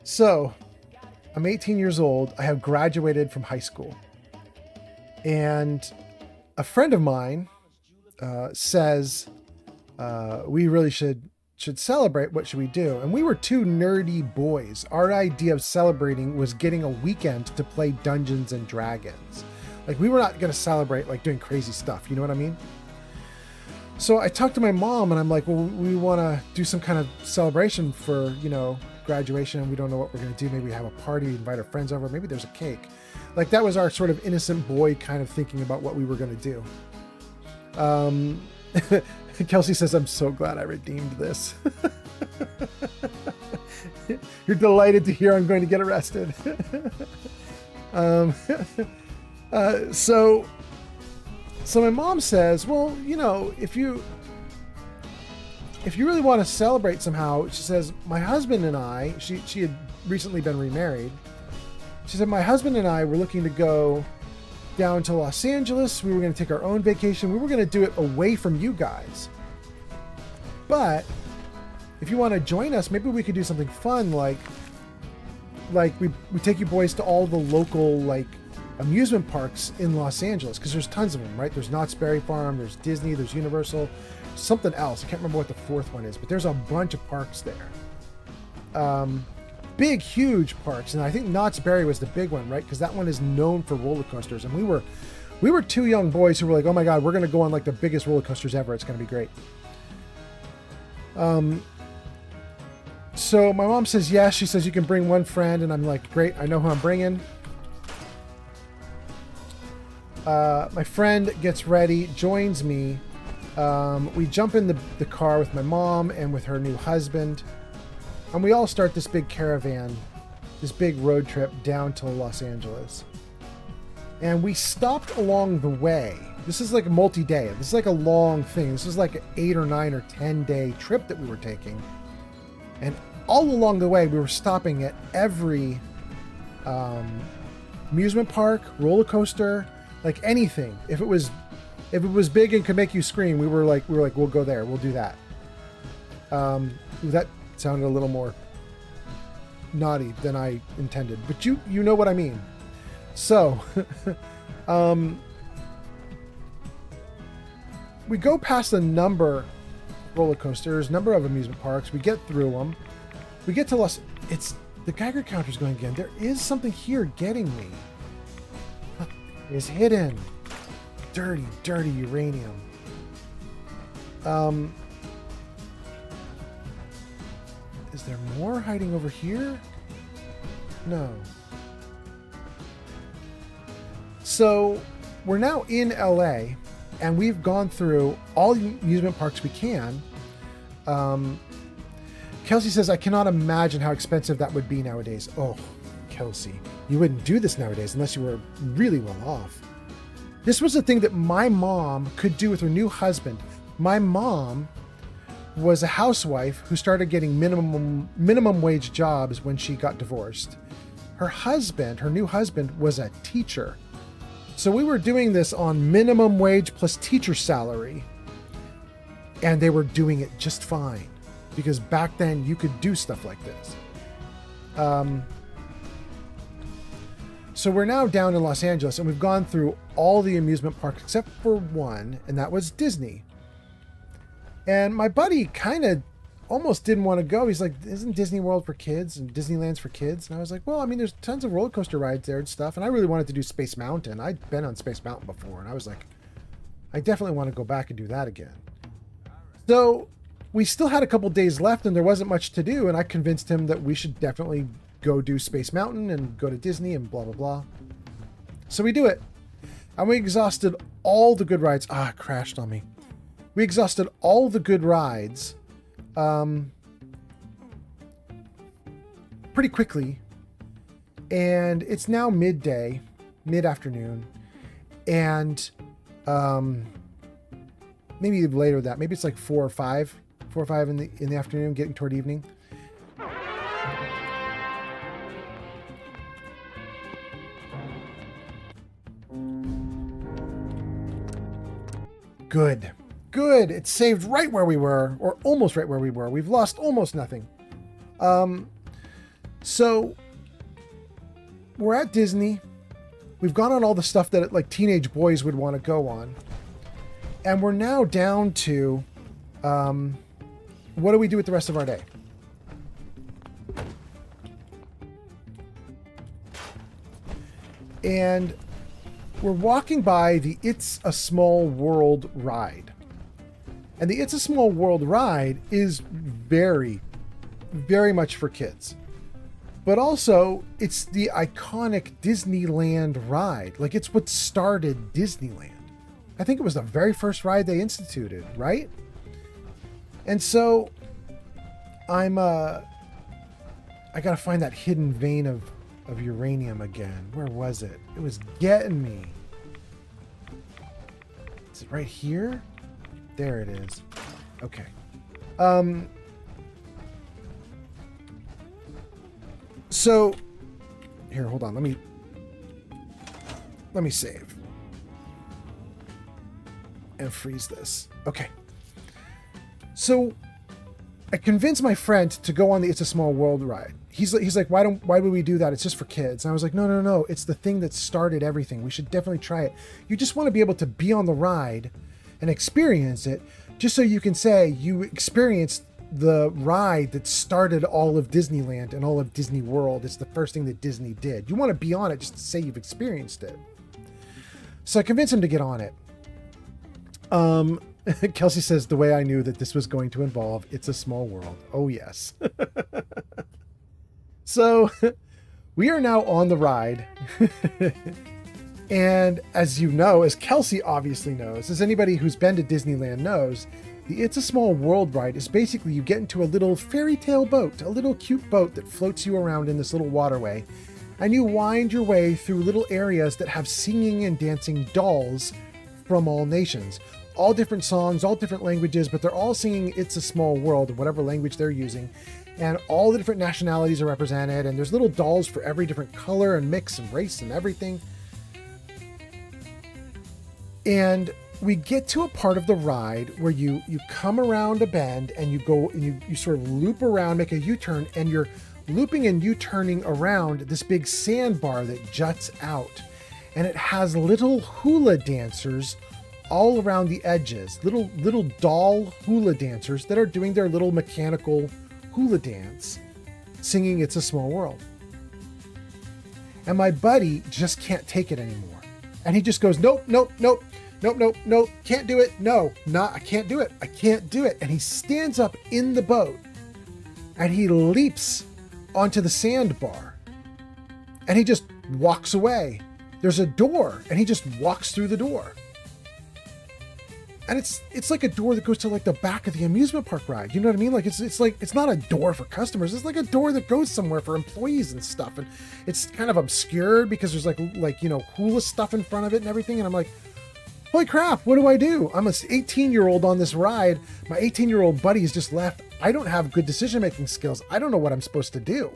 So I'm 18 years old. I have graduated from high school. And a friend of mine says we really should celebrate. What should we do? And we were two nerdy boys. Our idea of celebrating was getting a weekend to play Dungeons and Dragons. Like, we were not going to celebrate like doing crazy stuff. You know what I mean? So I talked to my mom and I'm like, well, we want to do some kind of celebration for, graduation. And we don't know what we're going to do. Maybe we have a party, invite our friends over. Maybe there's a cake. Like, that was our sort of innocent boy kind of thinking about what we were going to do. Kelsey says, I'm so glad I redeemed this. You're delighted to hear I'm going to get arrested. So my mom says, well, if you really want to celebrate somehow, she says, my husband and I, she had recently been remarried. She said, my husband and I were looking to go down to Los Angeles. We were going to take our own vacation. We were going to do it away from you guys. But if you want to join us, maybe we could do something fun. Like we take you boys to all the local, amusement parks in Los Angeles. Cause there's tons of them, right? There's Knott's Berry Farm, there's Disney, there's Universal, something else. I can't remember what the fourth one is, but there's a bunch of parks there. Big, huge parks. And I think Knott's Berry was the big one, right? Because that one is known for roller coasters. And we were two young boys who were like, oh my God, we're going to go on the biggest roller coasters ever. It's going to be great. So my mom says, yes. She says, you can bring one friend. And I'm like, great. I know who I'm bringing. My friend gets ready, joins me. We jump in the car with my mom and with her new husband. And we all start this big caravan, this big road trip down to Los Angeles. And we stopped along the way. This is like a multi-day. This is like a long thing. This is like an 8 or 9 or 10 day trip that we were taking. And all along the way, we were stopping at every amusement park, roller coaster, like anything. If it was big and could make you scream, we were like, we'll go there. We'll do that. That sounded a little more naughty than I intended, but you know what I mean. So, we go past a number of roller coasters, number of amusement parks. We get through them. We get to the Geiger counter's going again. There is something here getting me. It's hidden. Dirty, dirty uranium. Is there more hiding over here? No. So we're now in LA and we've gone through all the amusement parks we can. Kelsey says, I cannot imagine how expensive that would be nowadays. Oh, Kelsey, you wouldn't do this nowadays unless you were really well off. This was a thing that my mom could do with her new husband. My mom was a housewife who started getting minimum wage jobs when she got divorced. Her new husband, was a teacher. So we were doing this on minimum wage plus teacher salary. And they were doing it just fine. Because back then you could do stuff like this. So we're now down in Los Angeles and we've gone through all the amusement parks except for one, and that was Disney. And my buddy kind of almost didn't want to go. He's like, isn't Disney World for kids and Disneyland's for kids? And I was like, well, I mean, there's tons of roller coaster rides there and stuff. And I really wanted to do Space Mountain. I'd been on Space Mountain before. And I was like, I definitely want to go back and do that again. So we still had a couple days left and there wasn't much to do. And I convinced him that we should definitely go do Space Mountain and go to Disney and blah, blah, blah. So we do it. And we exhausted all the good rides. Ah, it crashed on me. We exhausted all the good rides pretty quickly. And it's now mid-afternoon. And maybe later than that. Maybe it's like 4 or 5 in the afternoon, getting toward evening. good. It's saved right where we were, or almost right where we were. We've lost almost nothing. So we're at Disney. We've gone on all the stuff that like teenage boys would want to go on. And we're now down to, what do we do with the rest of our day? And we're walking by the It's a Small World ride. And the It's a Small World ride is very, very much for kids. But also, it's the iconic Disneyland ride. Like, it's what started Disneyland. I think it was the very first ride they instituted, right? And so, I gotta find that hidden vein of uranium again. Where was it? It was getting me. Is it right here? There it is. Okay. So here, hold on. Let me save and freeze this. Okay. So I convinced my friend to go on the It's a Small World ride. He's like, why would we do that? It's just for kids. And I was like, no. It's the thing that started everything. We should definitely try it. You just want to be able to be on the ride and experience it, just so you can say you experienced the ride that started all of Disneyland and all of Disney World. It's the first thing that Disney did. You want to be on it just to say you've experienced it. So I convinced him to get on it. Kelsey says, the way I knew that this was going to involve It's a Small World. Oh, yes. So we are now on the ride. And as you know, as Kelsey obviously knows, as anybody who's been to Disneyland knows, the It's a Small World ride is basically you get into a little fairy tale boat, a little cute boat that floats you around in this little waterway. And you wind your way through little areas that have singing and dancing dolls from all nations. All different songs, all different languages, but they're all singing It's a Small World, whatever language they're using. And all the different nationalities are represented, and there's little dolls for every different color and mix and race and everything. And we get to a part of the ride where you come around a bend and you go and you sort of loop around, make a U-turn, and you're looping and U-turning around this big sandbar that juts out. And it has little hula dancers all around the edges, little doll hula dancers that are doing their little mechanical hula dance, singing It's a Small World. And my buddy just can't take it anymore. And he just goes, nope, can't do it. I can't do it. And he stands up in the boat and he leaps onto the sandbar and he just walks away. There's a door and he just walks through the door. And it's like a door that goes to like the back of the amusement park ride. You know what I mean? Like it's not a door for customers. It's like a door that goes somewhere for employees and stuff. And it's kind of obscured because there's like hula stuff in front of it and everything. And I'm like, holy crap, what do I do? I'm an 18-year-old on this ride. My 18-year-old buddy has just left. I don't have good decision-making skills. I don't know what I'm supposed to do.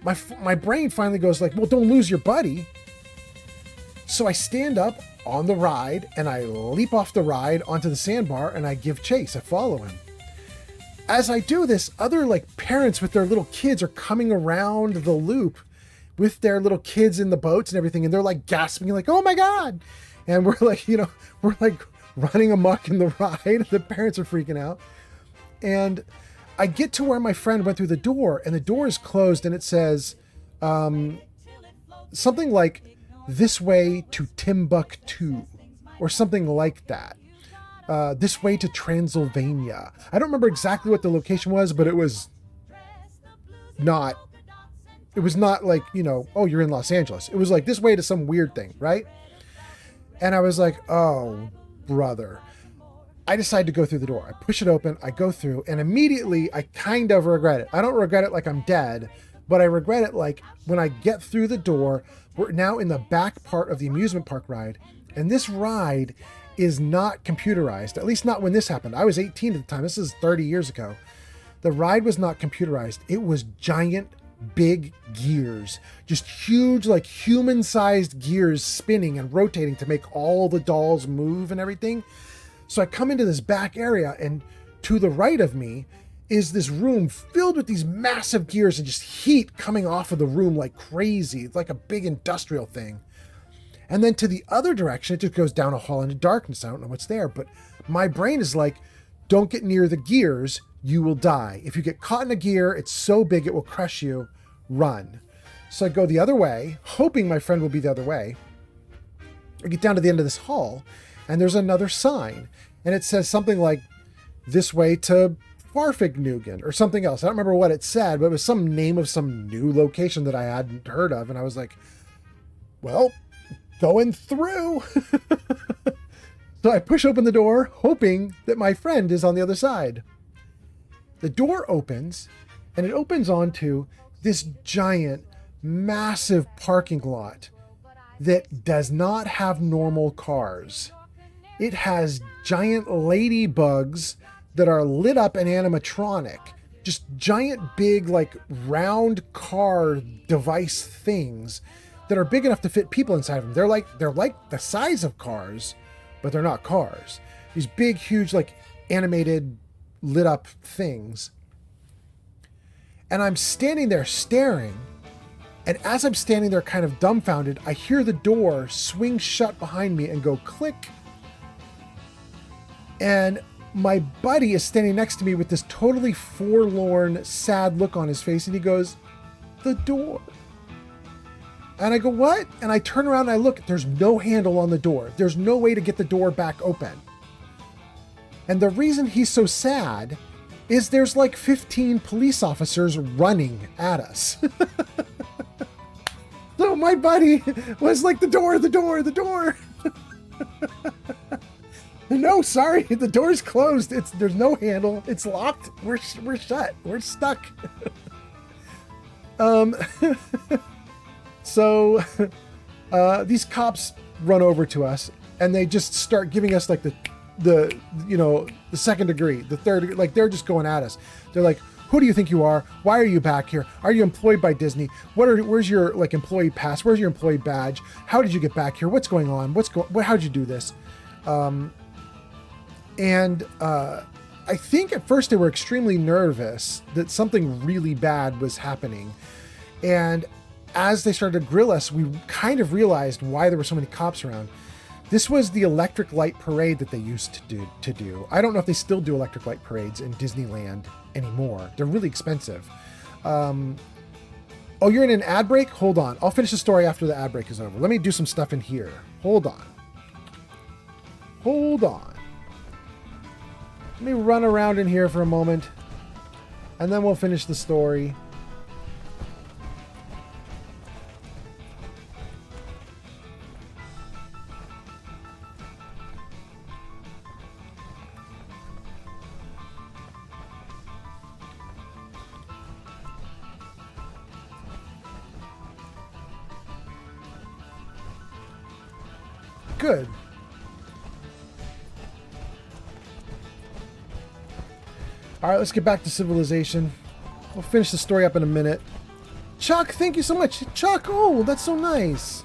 My brain finally goes like, well, don't lose your buddy. So I stand up on the ride and I leap off the ride onto the sandbar and I give chase. I follow him. As I do this, other like parents with their little kids are coming around the loop with their little kids in the boats and everything. And they're like gasping like, oh my God. And we're like, we're like running amok in the ride. The parents are freaking out. And I get to where my friend went through the door and the door is closed and it says something like, this way to Timbuktu or something like that. This way to Transylvania. I don't remember exactly what the location was, but it was not like, oh, you're in Los Angeles. It was like this way to some weird thing, right? And I was like, oh, brother. I decide to go through the door. I push it open, I go through, and immediately I kind of regret it. I don't regret it like I'm dead, but I regret it like when I get through the door, we're now in the back part of the amusement park ride, and this ride is not computerized, at least not when this happened. I was 18 at the time. This is 30 years ago. The ride was not computerized. It was giant, big gears, just huge, like human-sized gears spinning and rotating to make all the dolls move and everything. So I come into this back area, and to the right of me is this room filled with these massive gears and just heat coming off of the room like crazy. It's like a big industrial thing. And then to the other direction, it just goes down a hall into darkness. I don't know what's there, but my brain is like, don't get near the gears, you will die. If you get caught in a gear, it's so big it will crush you, run. So I go the other way, hoping my friend will be the other way. I get down to the end of this hall, and there's another sign, and it says something like, this way to Farfignugan, or something else. I don't remember what it said, but it was some name of some new location that I hadn't heard of, and I was like, well, going through. So I push open the door, hoping that my friend is on the other side. The door opens, and it opens onto this giant, massive parking lot that does not have normal cars. It has giant ladybugs that are lit up and animatronic. Just giant, big, like round car device things that are big enough to fit people inside of them. They're like the size of cars, but they're not cars. These big, huge, like animated, lit up things. And I'm standing there staring. And as I'm standing there kind of dumbfounded, I hear the door swing shut behind me and go click. And my buddy is standing next to me with this totally forlorn, sad look on his face. And he goes, the door. And I go, what? And I turn around and I look. There's no handle on the door. There's no way to get the door back open. And the reason he's so sad is there's like 15 police officers running at us. So my buddy was like, the door. No, sorry, the door's closed. There's no handle. It's locked. We're shut. We're stuck. So these cops run over to us and they just start giving us like the second degree, the third degree, like they're just going at us. They're like, who do you think you are? Why are you back here? Are you employed by Disney? Where's your like employee pass? Where's your employee badge? How did you get back here? What's going on? How did you do this? I think at first they were extremely nervous that something really bad was happening. And as they started to grill us, we kind of realized why there were so many cops around. This was the electric light parade that they used to do. I don't know if they still do electric light parades in Disneyland anymore. They're really expensive. Oh, you're in an ad break? Hold on. I'll finish the story after the ad break is over. Let me do some stuff in here. Hold on. Let me run around in here for a moment, and then we'll finish the story. Good. All right, let's get back to civilization. We'll finish the story up in a minute. Chuck, thank you so much. Chuck, oh, that's so nice.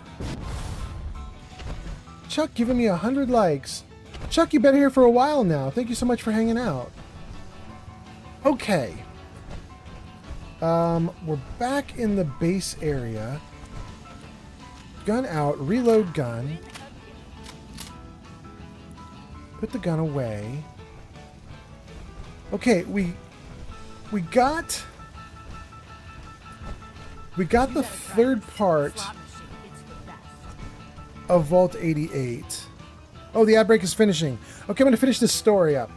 Chuck giving me 100 likes. Chuck, you've been here for a while now. Thank you so much for hanging out. Okay. We're back in the base area. Gun out, reload gun. Put the gun away. Okay, we got the third part of Vault 88. Oh, the ad break is finishing. Okay, I'm going to finish this story up.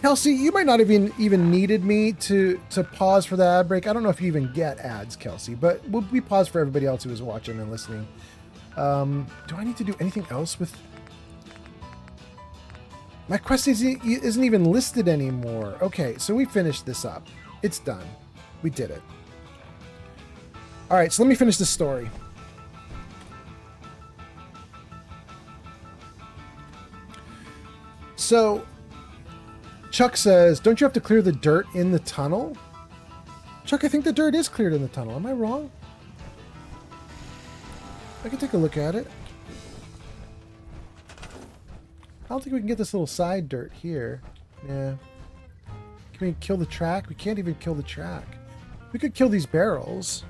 Kelsey, you might not have even needed me to pause for the ad break. I don't know if you even get ads, Kelsey, but we pause for everybody else who is watching and listening. Do I need to do anything else with... My quest isn't even listed anymore. Okay, so we finished this up. It's done. We did it. All right, so let me finish this story. So, Chuck says, don't you have to clear the dirt in the tunnel? Chuck, I think the dirt is cleared in the tunnel. Am I wrong? I can take a look at it. don't think we can get this little side dirt here. Yeah. Can we kill the track? We can't even kill the track. We could kill these barrels.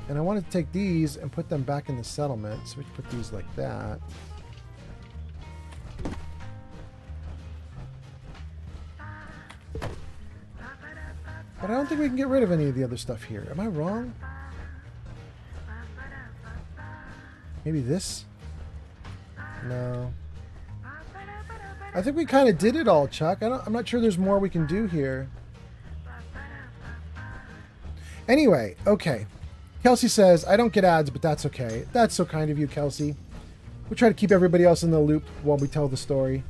And I wanted to take these and put them back in the settlement. So we can put these like that. But I don't think we can get rid of any of the other stuff here. Am I wrong? Maybe this? No. I think we kind of did it all, Chuck. I'm not sure there's more we can do here. Anyway, okay. Kelsey says, I don't get ads, but that's okay. That's so kind of you, Kelsey. We'll try to keep everybody else in the loop while we tell the story.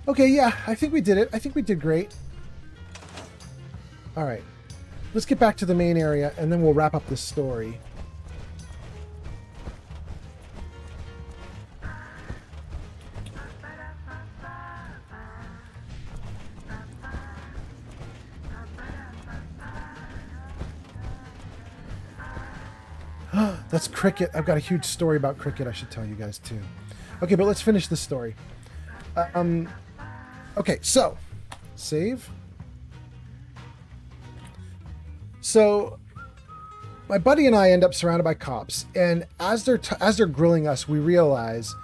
Okay, yeah, I think we did it. I think we did great. All right. Let's get back to the main area, and then we'll wrap up this story. That's Cricket. I've got a huge story about Cricket I should tell you guys too. Okay, but let's finish the story. Okay, so save. So my buddy and I end up surrounded by cops, and as they're grilling us, we realize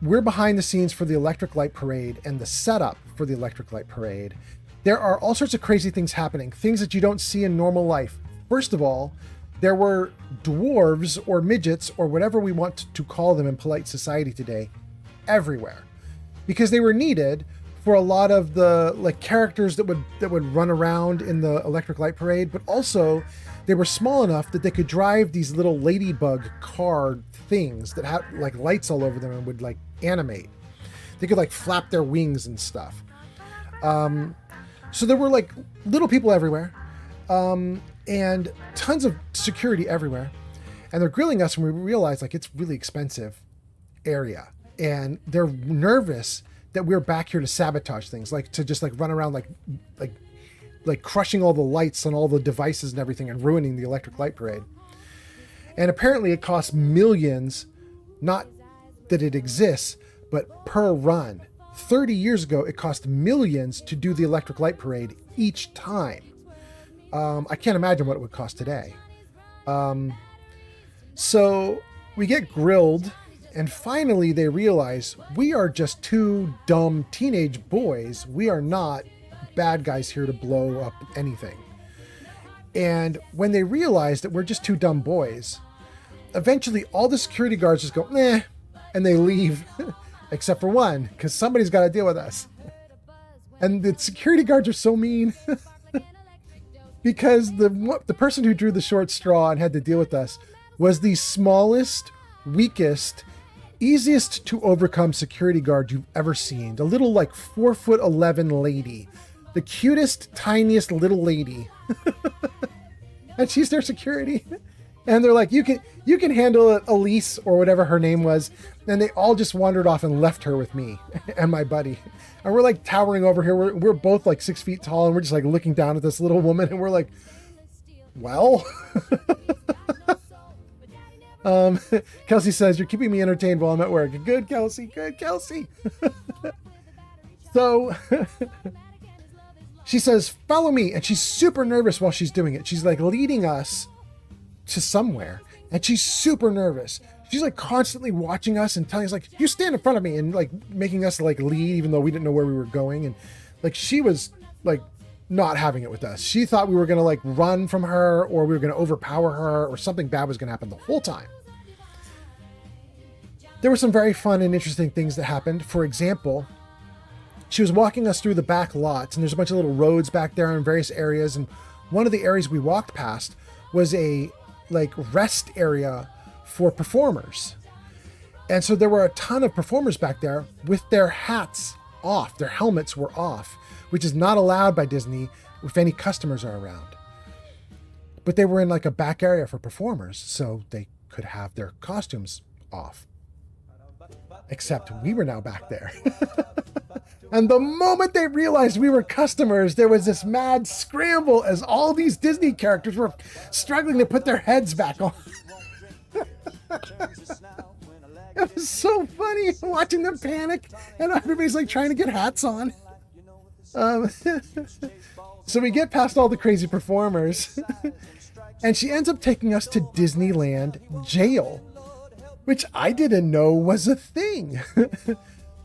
we're behind the scenes for the Electric Light Parade and the setup for the Electric Light Parade. There are all sorts of crazy things happening, things that you don't see in normal life. First of all, there were dwarves or midgets or whatever we want to call them in polite society today everywhere, because they were needed for a lot of the like characters that would run around in the Electric Light Parade, but also they were small enough that they could drive these little ladybug car things that had like lights all over them and would like animate. They could like flap their wings and stuff. So there were like little people everywhere. And tons of security everywhere. And they're grilling us, and we realize like it's really expensive area. And they're nervous that we're back here to sabotage things, like to just like run around like crushing all the lights on all the devices and everything and ruining the Electric Light Parade. And apparently it costs millions, not that it exists, but per run. 30 years ago, it cost millions to do the Electric Light Parade each time. I can't imagine what it would cost today. So we get grilled, and finally they realize we are just two dumb teenage boys. We are not bad guys here to blow up anything. And when they realize that we're just two dumb boys, eventually all the security guards just go, "Meh," and they leave, except for one, because somebody's got to deal with us. And the security guards are so mean. Because the person who drew the short straw and had to deal with us was the smallest, weakest, easiest to overcome security guard you've ever seen. The little like 4'11" lady, the cutest, tiniest little lady, and she's their security. And they're like, you can handle it, Elise or whatever her name was. And they all just wandered off and left her with me and my buddy. And we're like towering over here. We're both like 6 feet tall, and we're just like looking down at this little woman, and we're like, well. Kelsey says, you're keeping me entertained while I'm at work. Good, Kelsey. Good, Kelsey. So she says, follow me. And she's super nervous while she's doing it. She's like leading us to somewhere, and she's super nervous. She's like constantly watching us and telling us like, you stand in front of me, and like making us like lead even though we didn't know where we were going. And like she was like not having it with us. She thought we were gonna like run from her, or we were gonna overpower her, or something bad was gonna happen the whole time. There were some very fun and interesting things that happened. For example, she was walking us through the back lots, and there's a bunch of little roads back there in various areas, and one of the areas we walked past was a like rest area for performers. And so there were a ton of performers back there with their hats off. Their helmets were off, which is not allowed by Disney if any customers are around. But they were in like a back area for performers, so they could have their costumes off. Except we were now back there. And the moment they realized we were customers, there was this mad scramble as all these Disney characters were struggling to put their heads back on. It was so funny watching them panic, and everybody's like trying to get hats on. So we get past all the crazy performers, and she ends up taking us to Disneyland jail, which I didn't know was a thing.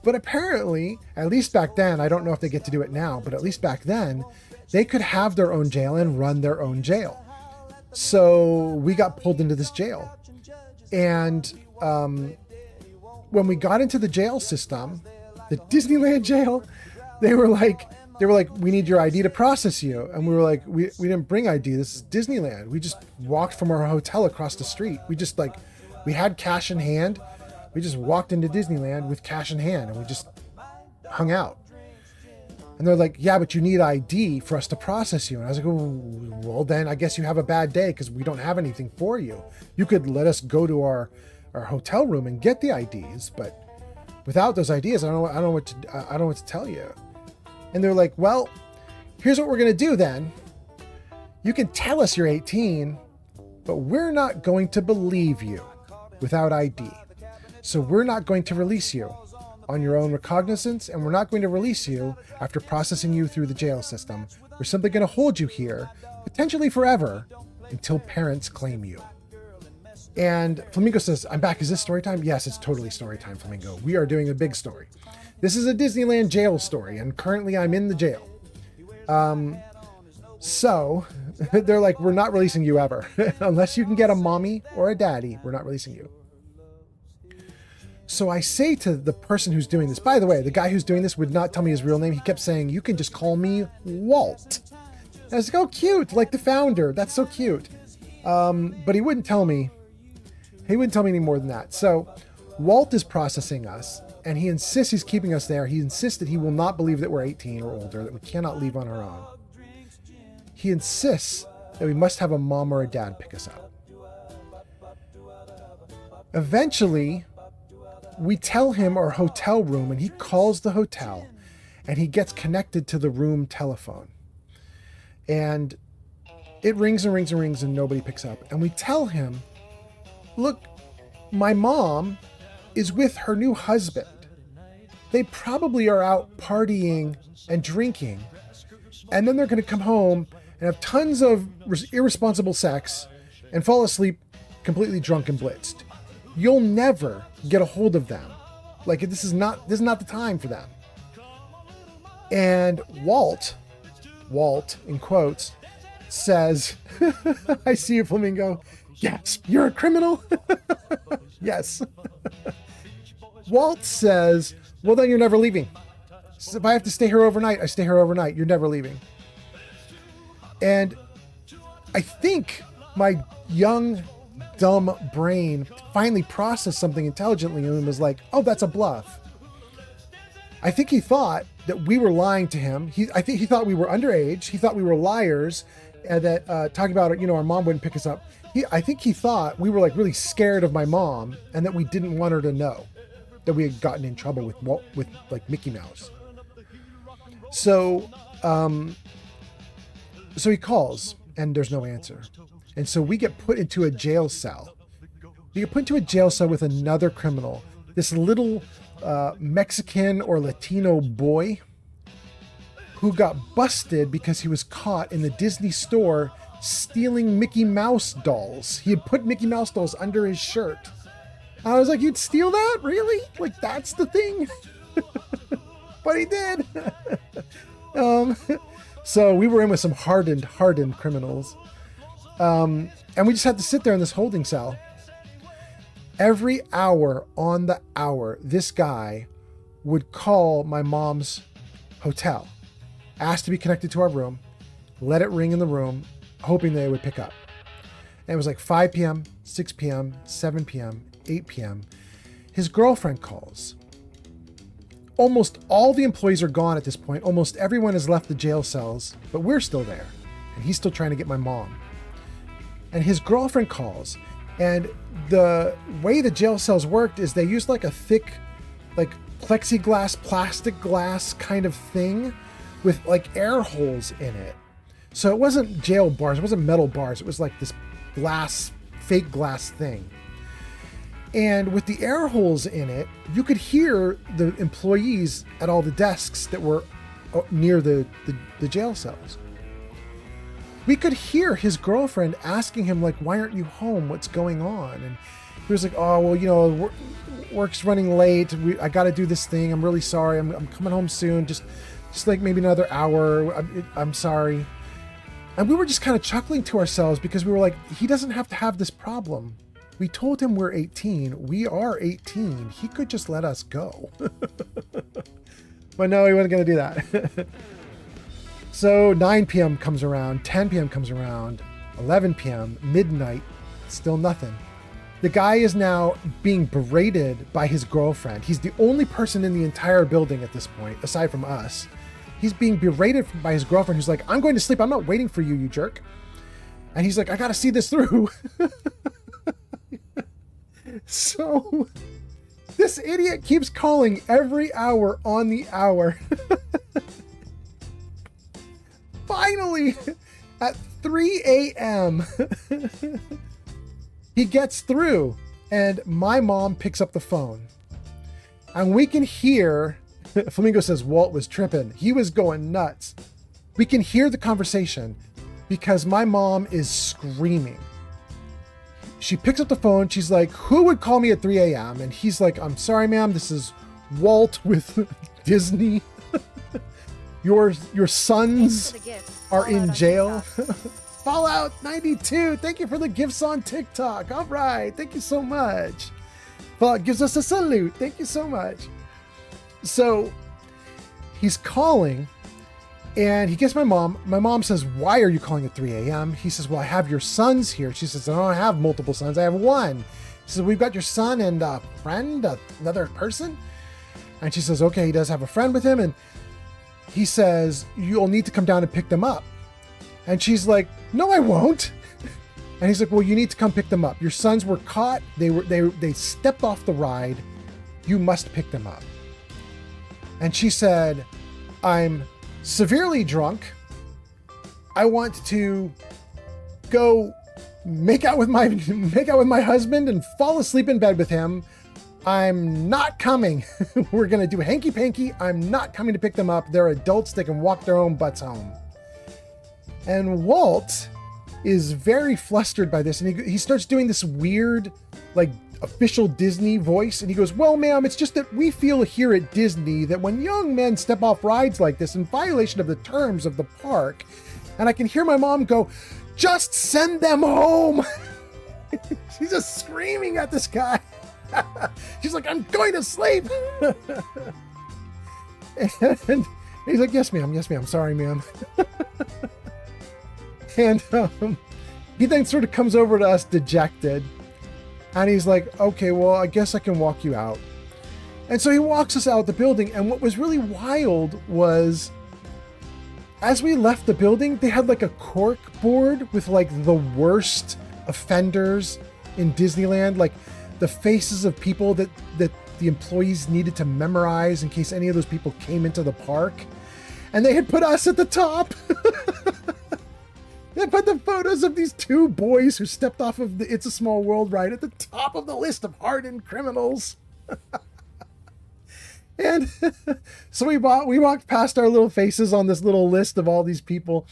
But apparently, at least back then, I don't know if they get to do it now, but at least back then, they could have their own jail and run their own jail. So we got pulled into this jail. And when we got into the jail system, the Disneyland jail, they were like, we need your ID to process you. And we were like, we didn't bring ID. This is Disneyland. We just walked from our hotel across the street. We had cash in hand. We just walked into Disneyland with cash in hand and we just hung out. And they're like, yeah, but you need ID for us to process you. And I was like, well, then I guess you have a bad day because we don't have anything for you. You could let us go to our hotel room and get the IDs, but without those IDs, I don't know what to tell you. And they're like, well, here's what we're going to do then. You can tell us you're 18, but we're not going to believe you without ID. So we're not going to release you on your own recognizance, and we're not going to release you after processing you through the jail system. We're simply going to hold you here, potentially forever, until parents claim you. And Flamingo says, I'm back. Is this story time? Yes, it's totally story time, Flamingo. We are doing a big story. This is a Disneyland jail story, and currently I'm in the jail. So they're like, we're not releasing you ever. Unless you can get a mommy or a daddy, we're not releasing you. So I say to the person who's doing this, by the way, the guy who's doing this would not tell me his real name. He kept saying, you can just call me Walt. And I was like, oh, cute, like the founder. That's so cute. But he wouldn't tell me. He wouldn't tell me any more than that. So Walt is processing us, and he insists he's keeping us there. He insists that he will not believe that we're 18 or older, that we cannot leave on our own. He insists that we must have a mom or a dad pick us up. Eventually, we tell him our hotel room, and he calls the hotel, and he gets connected to the room telephone. And it rings and rings and rings, and nobody picks up. And we tell him, look, my mom is with her new husband. They probably are out partying and drinking, and then they're going to come home and have tons of irresponsible sex and fall asleep completely drunk and blitzed. You'll never get a hold of them. Like, this is not the time for them. And Walt in quotes says, I see you, Flamingo. Yes, you're a criminal. Yes. Walt says, well, then you're never leaving. So if I have to stay here overnight, I stay here overnight. You're never leaving. And I think my young, dumb brain finally processed something intelligently and was like, oh, that's a bluff. I think he thought that we were lying to him. I think he thought we were underage. He thought we were liars, and that talking about, our mom wouldn't pick us up. I think he thought we were like really scared of my mom, and that we didn't want her to know that we had gotten in trouble with like Mickey Mouse. So he calls, and there's no answer. And so we get put into a jail cell. We get put into a jail cell with another criminal, this little Mexican or Latino boy who got busted because he was caught in the Disney store stealing Mickey Mouse dolls. He had put Mickey Mouse dolls under his shirt. I was like, you'd steal that? Really? Like, that's the thing? But he did. So we were in with some hardened criminals. And we just had to sit there in this holding cell. Every hour on the hour, this guy would call my mom's hotel, ask to be connected to our room, let it ring in the room, hoping they would pick up. And it was like 5 p.m., 6 p.m., 7 p.m., 8 p.m. His girlfriend calls. Almost all the employees are gone at this point. Almost everyone has left the jail cells, but we're still there. And he's still trying to get my mom. And his girlfriend calls. And the way the jail cells worked is they used like a thick, like plexiglass, plastic glass kind of thing with like air holes in it. So it wasn't jail bars, it wasn't metal bars, it was like this glass, fake glass thing. And with the air holes in it, you could hear the employees at all the desks that were near the jail cells. We could hear his girlfriend asking him, like, why aren't you home? What's going on? And he was like, oh, well, you know, work's running late. I got to do this thing. I'm really sorry. I'm coming home soon. Just like maybe another hour. I'm sorry. And we were just kind of chuckling to ourselves because we were like, he doesn't have to have this problem. We told him we're 18. We are 18. He could just let us go. But no, he wasn't going to do that. So 9 p.m. comes around, 10 p.m. comes around, 11 p.m., midnight, still nothing. The guy is now being berated by his girlfriend. He's the only person in the entire building at this point, aside from us. He's being berated by his girlfriend who's like, I'm going to sleep. I'm not waiting for you, you jerk. And he's like, I got to see this through. So this idiot keeps calling every hour on the hour. Finally, at 3 a.m., he gets through and my mom picks up the phone. And we can hear, Flamingo says Walt was tripping. He was going nuts. We can hear the conversation because my mom is screaming. She picks up the phone. She's like, who would call me at 3 a.m.? And he's like, I'm sorry, ma'am. This is Walt with Disney. Your sons are in jail. Fallout 92. Thank you for the gifts on TikTok. All right. Thank you so much. Fallout gives us a salute. Thank you so much. So he's calling. And he gets my mom. My mom says, why are you calling at 3 a.m.? He says, well, I have your sons here. She says, I don't have multiple sons. I have one. He says, we've got your son and a friend, another person. And she says, okay, he does have a friend with him. And he says, you'll need to come down and pick them up. And she's like, no, I won't. And he's like, well, you need to come pick them up. Your sons were caught. They stepped off the ride. You must pick them up. And she said, I'm severely drunk. I want to go make out with my husband and fall asleep in bed with him. I'm not coming. We're gonna do hanky panky. I'm not coming to pick them up. They're adults. They can walk their own butts home. And Walt is very flustered by this, and he starts doing this weird, like, official Disney voice, and he goes, well, ma'am, it's just that we feel here at Disney that when young men step off rides like this in violation of the terms of the park, and I can hear my mom go, just send them home. She's just screaming at this guy. She's like, I'm going to sleep. And he's like, yes, ma'am, sorry, ma'am. And he then sort of comes over to us dejected. And he's like, okay, well, I guess I can walk you out. And so he walks us out the building. And what was really wild was, as we left the building, they had like a cork board with like the worst offenders in Disneyland, like the faces of people that the employees needed to memorize in case any of those people came into the park. And they had put us at the top. They put the photos of these two boys who stepped off of the It's a Small World ride at the top of the list of hardened criminals. And so we walked past our little faces on this little list of all these people.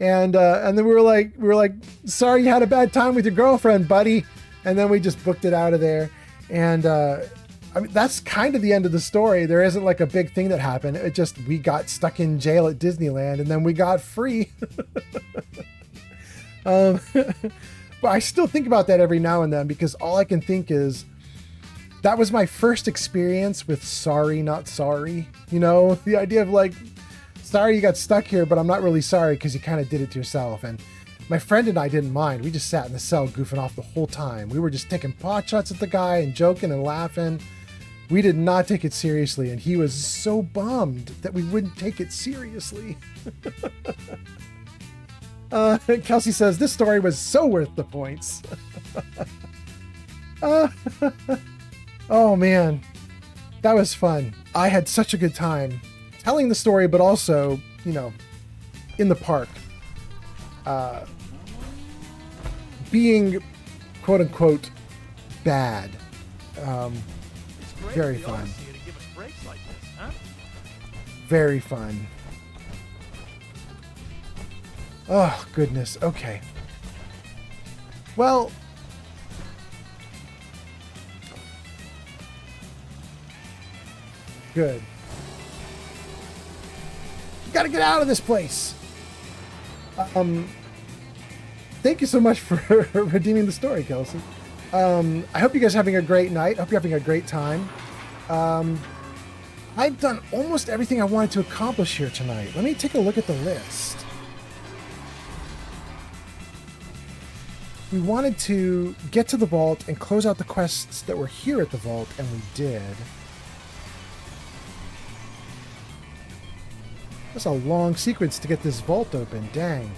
And then we were like, sorry you had a bad time with your girlfriend, buddy. And then we just booked it out of there. And I mean, that's kind of the end of the story. There isn't like a big thing that happened. It just, we got stuck in jail at Disneyland and then we got free. But I still think about that every now and then because all I can think is that was my first experience with sorry, not sorry. You know, the idea of like, sorry you got stuck here, but I'm not really sorry because you kind of did it to yourself. And my friend and I didn't mind. We just sat in the cell goofing off the whole time. We were just taking pot shots at the guy and joking and laughing. We did not take it seriously, and he was so bummed that we wouldn't take it seriously. Kelsey says, this story was so worth the points. Oh, man. That was fun. I had such a good time telling the story, but also, you know, in the park. Being, quote unquote, bad. Very fun. Very fun. Oh, goodness. Okay. Well, good. Gotta get out of this place. Thank you so much for redeeming the story, Kelsey. I hope you guys are having a great night. I hope you're having a great time. I've done almost everything I wanted to accomplish here tonight. Let me take a look at the list. We wanted to get to the vault and close out the quests that were here at the vault, and we did. That's a long sequence to get this vault open, dang.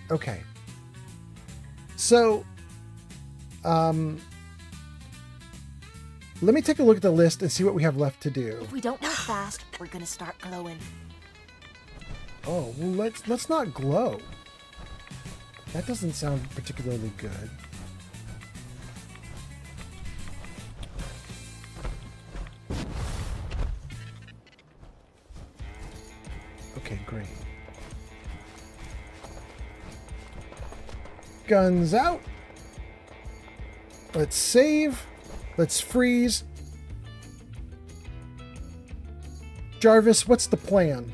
Okay. So, let me take a look at the list and see what we have left to do. If we don't move fast, we're gonna start glowing. Oh, well, let's not glow. That doesn't sound particularly good. Okay, great. Guns out. Let's save. Let's freeze. Jarvis, what's the plan?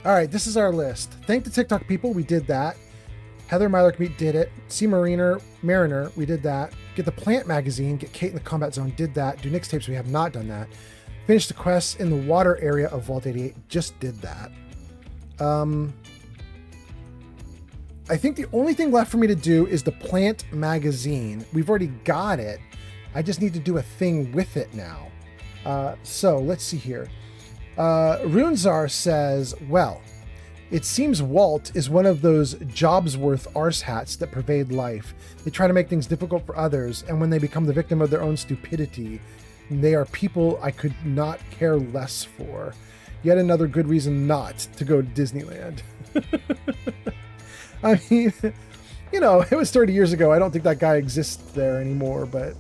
All right, this is our list. Thank the TikTok people, we did that. Heather Mylerkmeet did it. See Mariner, we did that. Get the plant magazine, get Kate in the combat zone, did that. Do Nick's tapes, we have not done that. Finish the quests in the water area of Vault 88, just did that. I think the only thing left for me to do is the plant magazine. We've already got it. I just need to do a thing with it now. So let's see here. Runezar says, well, it seems Walt is one of those Jobsworth arse hats that pervade life. They try to make things difficult for others, and when they become the victim of their own stupidity, they are people I could not care less for. Yet another good reason not to go to Disneyland. I mean, you know, it was 30 years ago. I don't think that guy exists there anymore, but,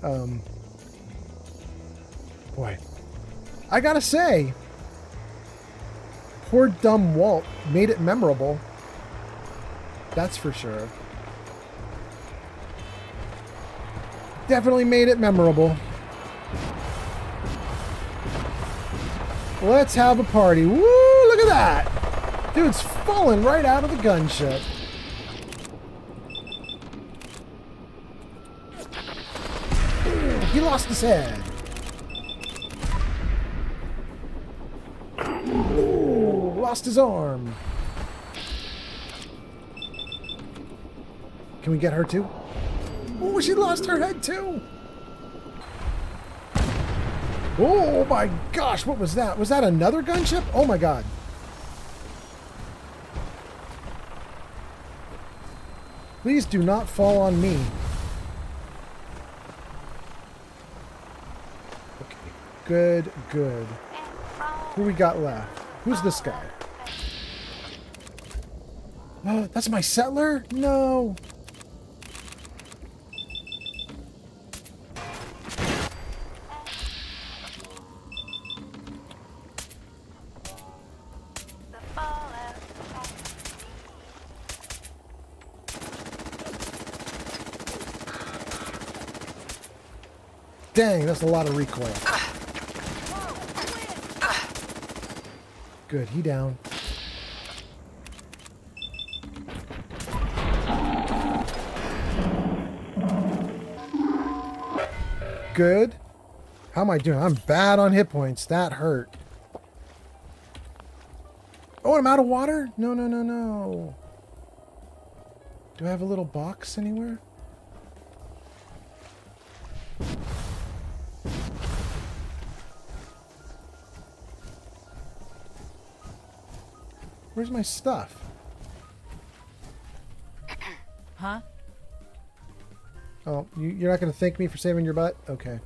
boy, I gotta say, poor dumb Walt made it memorable. That's for sure. Definitely made it memorable. Let's have a party. Woo, look at that. Dude's falling right out of the gunship. He lost his head. Ooh, lost his arm. Can we get her too? Oh, she lost her head too. Oh my gosh, what was that? Was that another gunship? Oh my god. Please do not fall on me. Okay, good, good. Who we got left? Who's this guy? Oh, that's my settler? No. Dang, that's a lot of recoil. Good, he down. Good. How am I doing? I'm bad on hit points. That hurt. Oh, I'm out of water? No, no, no, no. Do I have a little box anywhere? Where's my stuff? Huh? Oh, you're not going to thank me for saving your butt? Okay.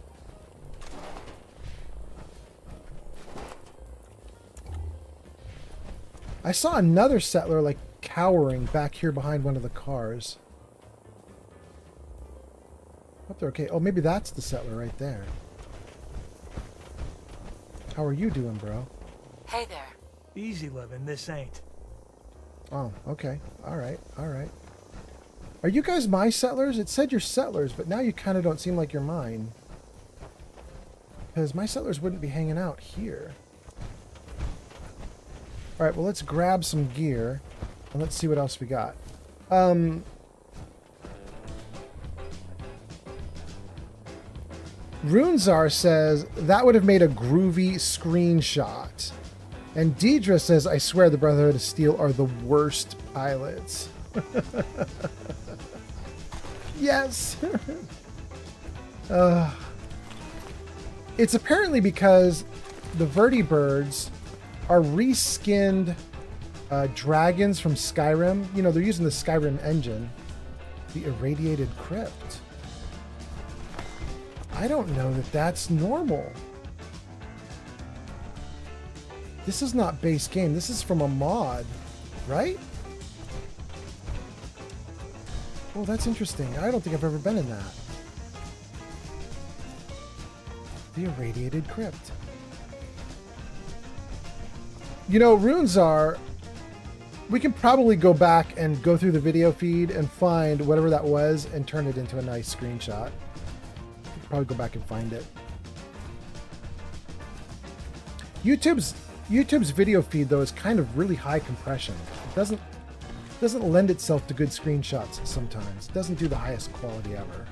I saw another settler, like, cowering back here behind one of the cars. Hope they're okay. Oh, maybe that's the settler right there. How are you doing, bro? Hey there. Easy living, this ain't. Oh, okay. All right. All right. Are you guys my settlers? It said you're settlers, but now you kind of don't seem like you're mine. Because my settlers wouldn't be hanging out here. All right, well, let's grab some gear. And let's see what else we got. Runezar says, that would have made a groovy screenshot. And Deidre says, I swear the Brotherhood of Steel are the worst pilots. Yes. It's apparently because the vertibirds are reskinned dragons from Skyrim. You know, they're using the Skyrim engine. The irradiated crypt. I don't know that that's normal. This is not base game. This is from a mod, right? Oh, that's interesting. I don't think I've ever been in that. The irradiated crypt. You know, Runezar, we can probably go back and go through the video feed and find whatever that was and turn it into a nice screenshot. We can probably go back and find it. YouTube's video feed, though, is kind of really high compression. It doesn't lend itself to good screenshots sometimes. It doesn't do the highest quality ever.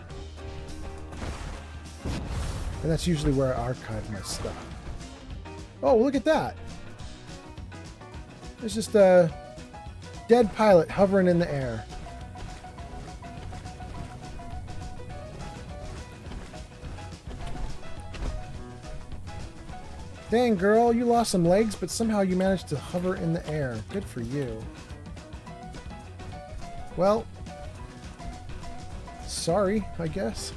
And that's usually where I archive my stuff. Oh, look at that. There's just a dead pilot hovering in the air. Dang, girl, you lost some legs, but somehow you managed to hover in the air. Good for you. Well, sorry, I guess.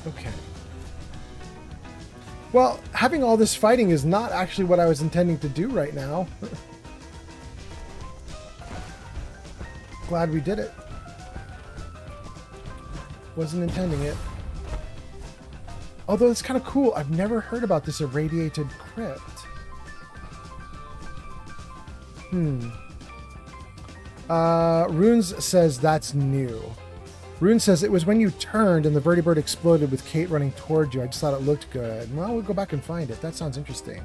Okay. Well, having all this fighting is not actually what I was intending to do right now. Glad we did it. Wasn't intending it. Although it's kind of cool. I've never heard about this irradiated crypt. Runes says that's new. Rune says it was when you turned and the vertibird exploded with Kate running toward you. I just thought it looked good. Well, we'll go back and find it. That sounds interesting.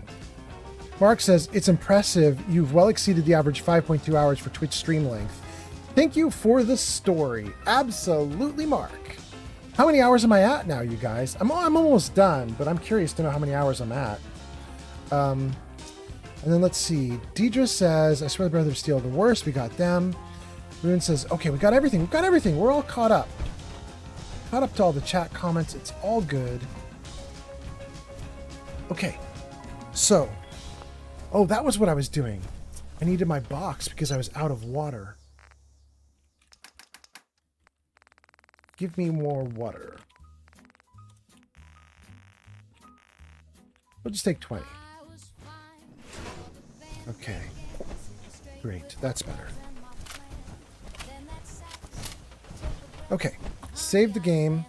Mark says, it's impressive. You've well exceeded the average 5.2 hours for Twitch stream length. Thank you for the story. Absolutely, Mark. How many hours am I at now, you guys? I'm almost done, but I'm curious to know how many hours I'm at. And then let's see. Deidre says, I swear the Brother of Steel are the worst. We got them. Rune says, okay, we got everything. We've got everything. We're all caught up. Caught up to all the chat comments. It's all good. Okay. So. Oh, that was what I was doing. I needed my box because I was out of water. Give me more water. We'll just take 20. Okay. Great. That's better. Okay. Save the game.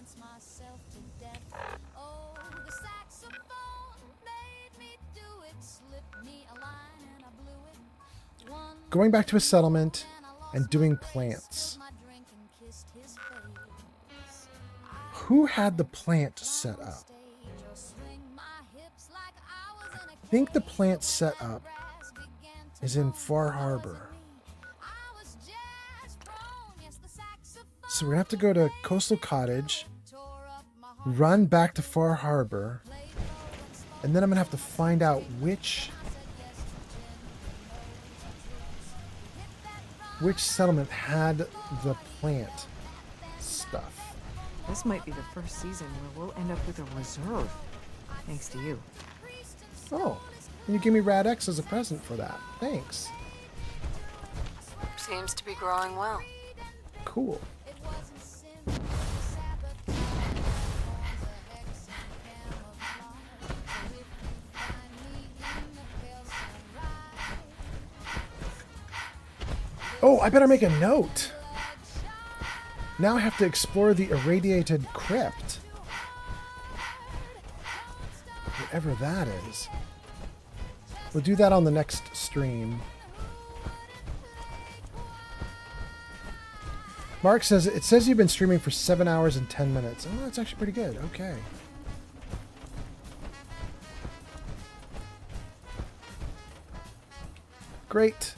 Going back to a settlement and doing plants. Who had the plant set up? I think the plant set up is in Far Harbor. So we're gonna have to go to Coastal Cottage, run back to Far Harbor, and then I'm gonna have to find out which which settlement had the plant stuff. This might be the first season where we'll end up with a reserve. Thanks to you. Oh, and you give me Rad X as a present for that. Thanks. Seems to be growing well. Cool. Oh, I better make a note. Now I have to explore the irradiated crypt. Whatever that is. We'll do that on the next stream. Mark says, it says you've been streaming for 7 hours and 10 minutes. Oh, that's actually pretty good. Okay. Great.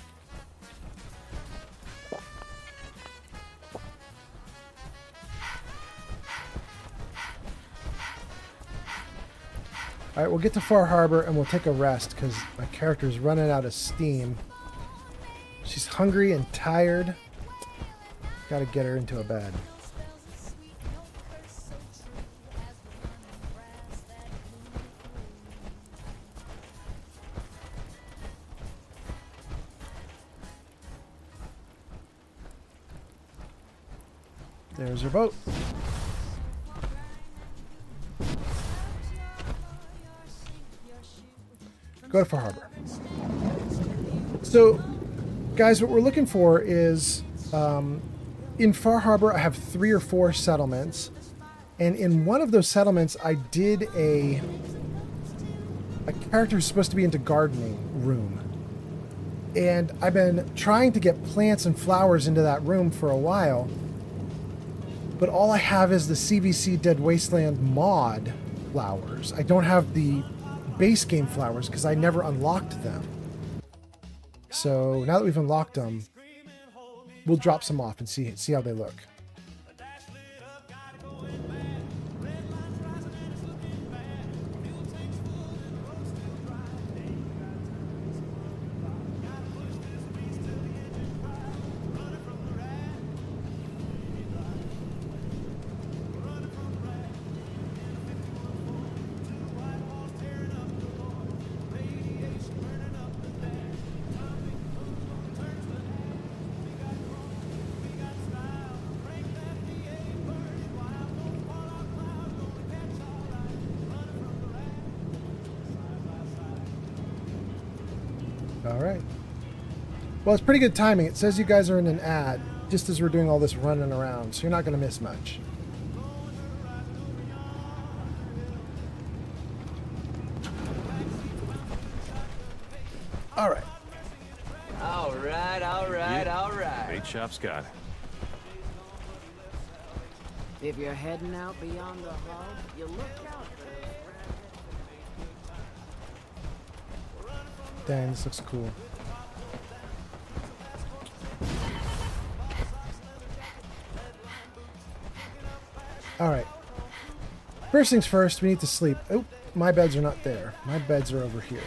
All right, we'll get to Far Harbor and we'll take a rest because my character's running out of steam. She's hungry and tired. Gotta get her into a bed. There's her boat. Go to Far Harbor. So, guys, what we're looking for is, in Far Harbor, I have 3 or 4 settlements. And in one of those settlements, I did a character who's supposed to be into gardening room. And I've been trying to get plants and flowers into that room for a while. But all I have is the CVC Dead Wasteland mod flowers. I don't have the base game flowers because I never unlocked them. So now that we've unlocked them, we'll drop some off and see how they look. Alright. Well, it's pretty good timing. It says you guys are in an ad just as we're doing all this running around, so you're not going to miss much. Alright. Alright. Bait shop Scott. If you're heading out beyond the hub, you look out for Dang, this looks cool. Alright. First things first, we need to sleep. Oh, my beds are not there. My beds are over here.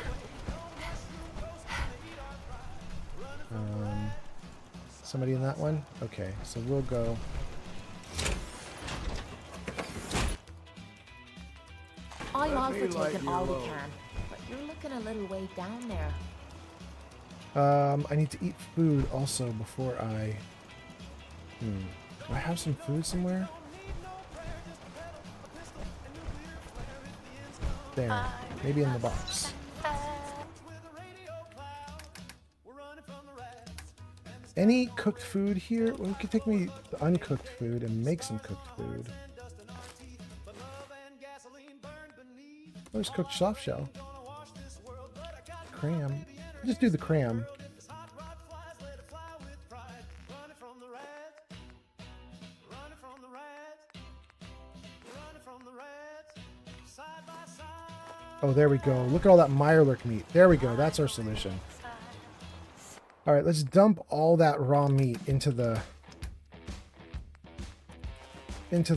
Somebody in that one? Okay, so we'll go. I'm all for taking all we can, but you're looking a little way down there. I need to eat food also before I... Do I have some food somewhere? There. Maybe in the box. Any cooked food here? Well, you could take me the uncooked food and make some cooked food. Oh, there's cooked soft shell. Cram. Just do the cram. Oh, there we go. Look at all that Mirelurk meat. There we go. That's our solution. All right, let's dump all that raw meat into the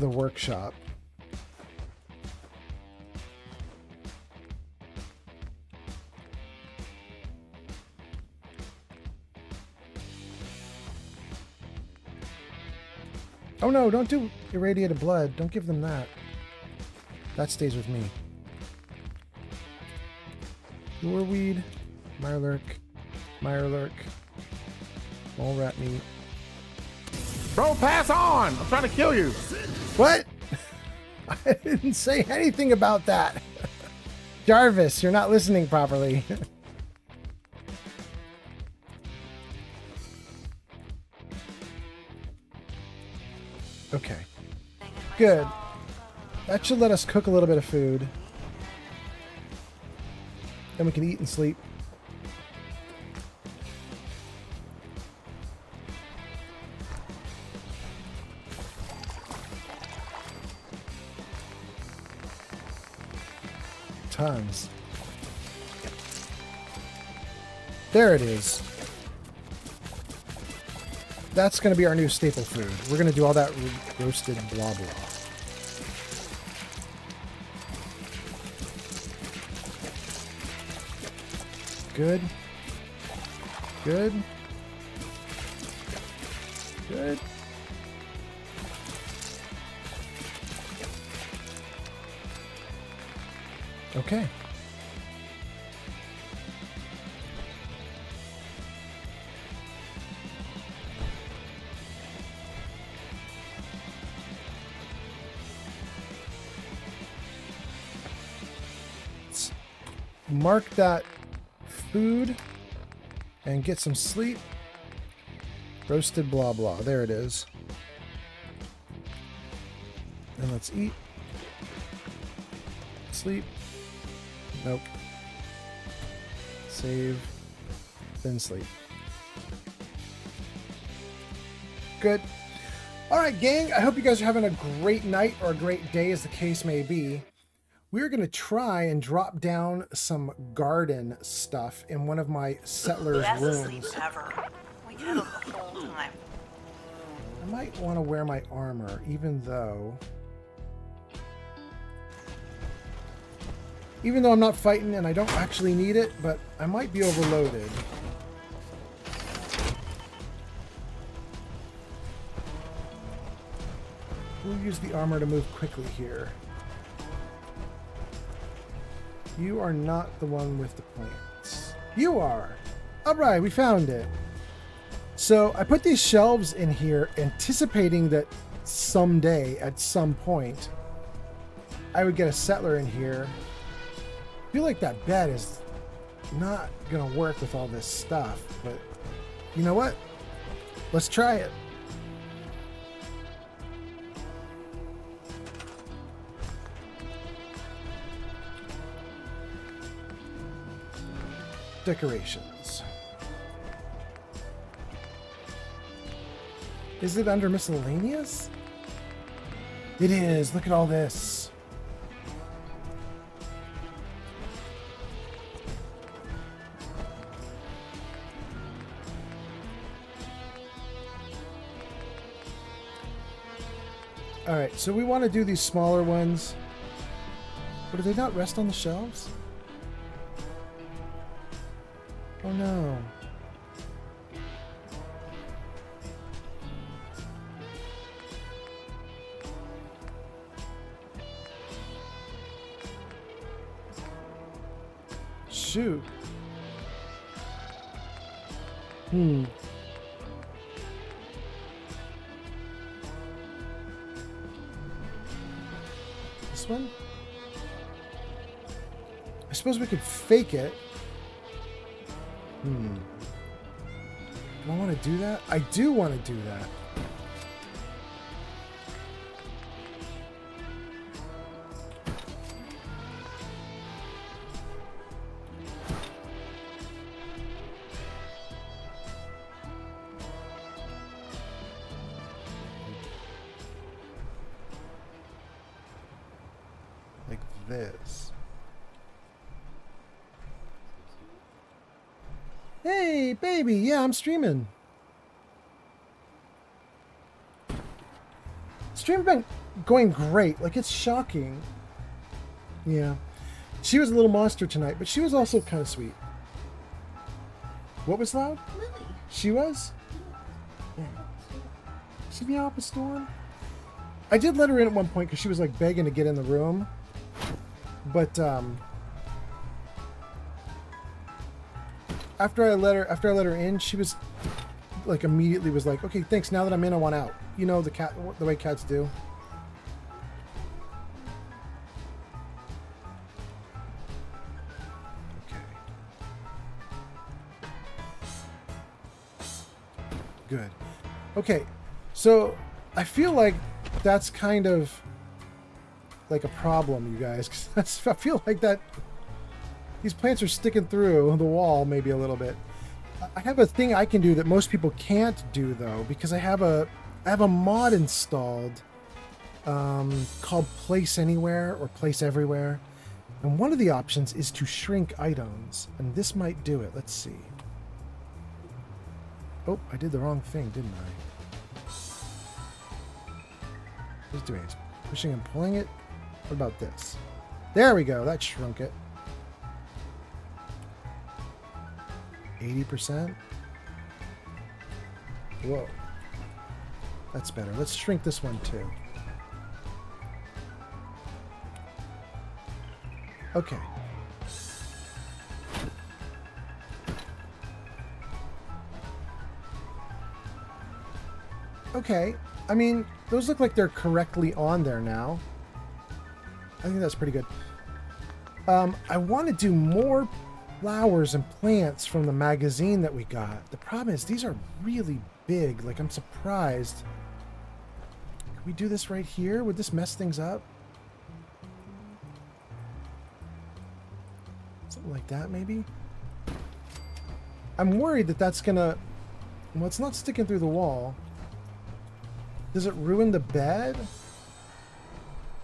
workshop. Oh no, don't do irradiated blood. Don't give them that. That stays with me. Loreweed, Mirelurk, mole rat meat. Bro, pass on! I'm trying to kill you! What? I didn't say anything about that. Jarvis, you're not listening properly. Okay. Good. That should let us cook a little bit of food. Then we can eat and sleep. Tons. There it is. That's going to be our new staple food. We're going to do all that roasted blah blah. Good. Good. Good. Okay. Let's mark that food and get some sleep. Roasted blah blah. There it is. And let's eat. Sleep. Nope. Save. Then sleep. Good. Alright, gang. I hope you guys are having a great night or a great day, as the case may be. We're going to try and drop down some garden stuff in one of my settlers' rooms. We cuddled the whole time. I might want to wear my armor, even though I'm not fighting and I don't actually need it, but I might be overloaded. We'll use the armor to move quickly here. You are not the one with the plants. You are! Alright, we found it. So I put these shelves in here anticipating that someday, at some point, I would get a settler in here. I feel like that bed is not gonna work with all this stuff, but you know what? Let's try it. Decorations. Is it under miscellaneous? It is. Look at all this. All right, so we want to do these smaller ones. But do they not rest on the shelves? Oh no. Shoot. This one? I suppose we could fake it. Do I want to do that? I do want to do that. Like this. Hey, baby. Yeah, I'm streaming. Stream's been going great. Like, it's shocking. Yeah. She was a little monster tonight, but she was also kind of sweet. What was loud? Lily. She was? Yeah. She meow up a storm? I did let her in at one point because she was like begging to get in the room. But after I let her in, she was like immediately was like, okay, thanks. Now that I'm in, I want out. You know the way cats do. Okay. Good. Okay, so I feel like that's kind of like a problem, you guys. 'Cause I feel like that these plants are sticking through the wall maybe a little bit. I have a thing I can do that most people can't do though, because I have a mod installed called Place Anywhere or Place Everywhere, and one of the options is to shrink items, and this might do it. Let's see. Oh, I did the wrong thing, didn't I? What's it doing? It's pushing and pulling it. What about this? There we go. That shrunk it. 80%. Whoa. That's better. Let's shrink this one too. Okay. Okay. I mean, those look like they're correctly on there now. I think that's pretty good. I want to do more flowers and plants from the magazine that we got. The problem is these are really big. Like, I'm surprised. Can we do this right here? Would this mess things up? Something like that, maybe? I'm worried that that's gonna... Well, it's not sticking through the wall. Does it ruin the bed?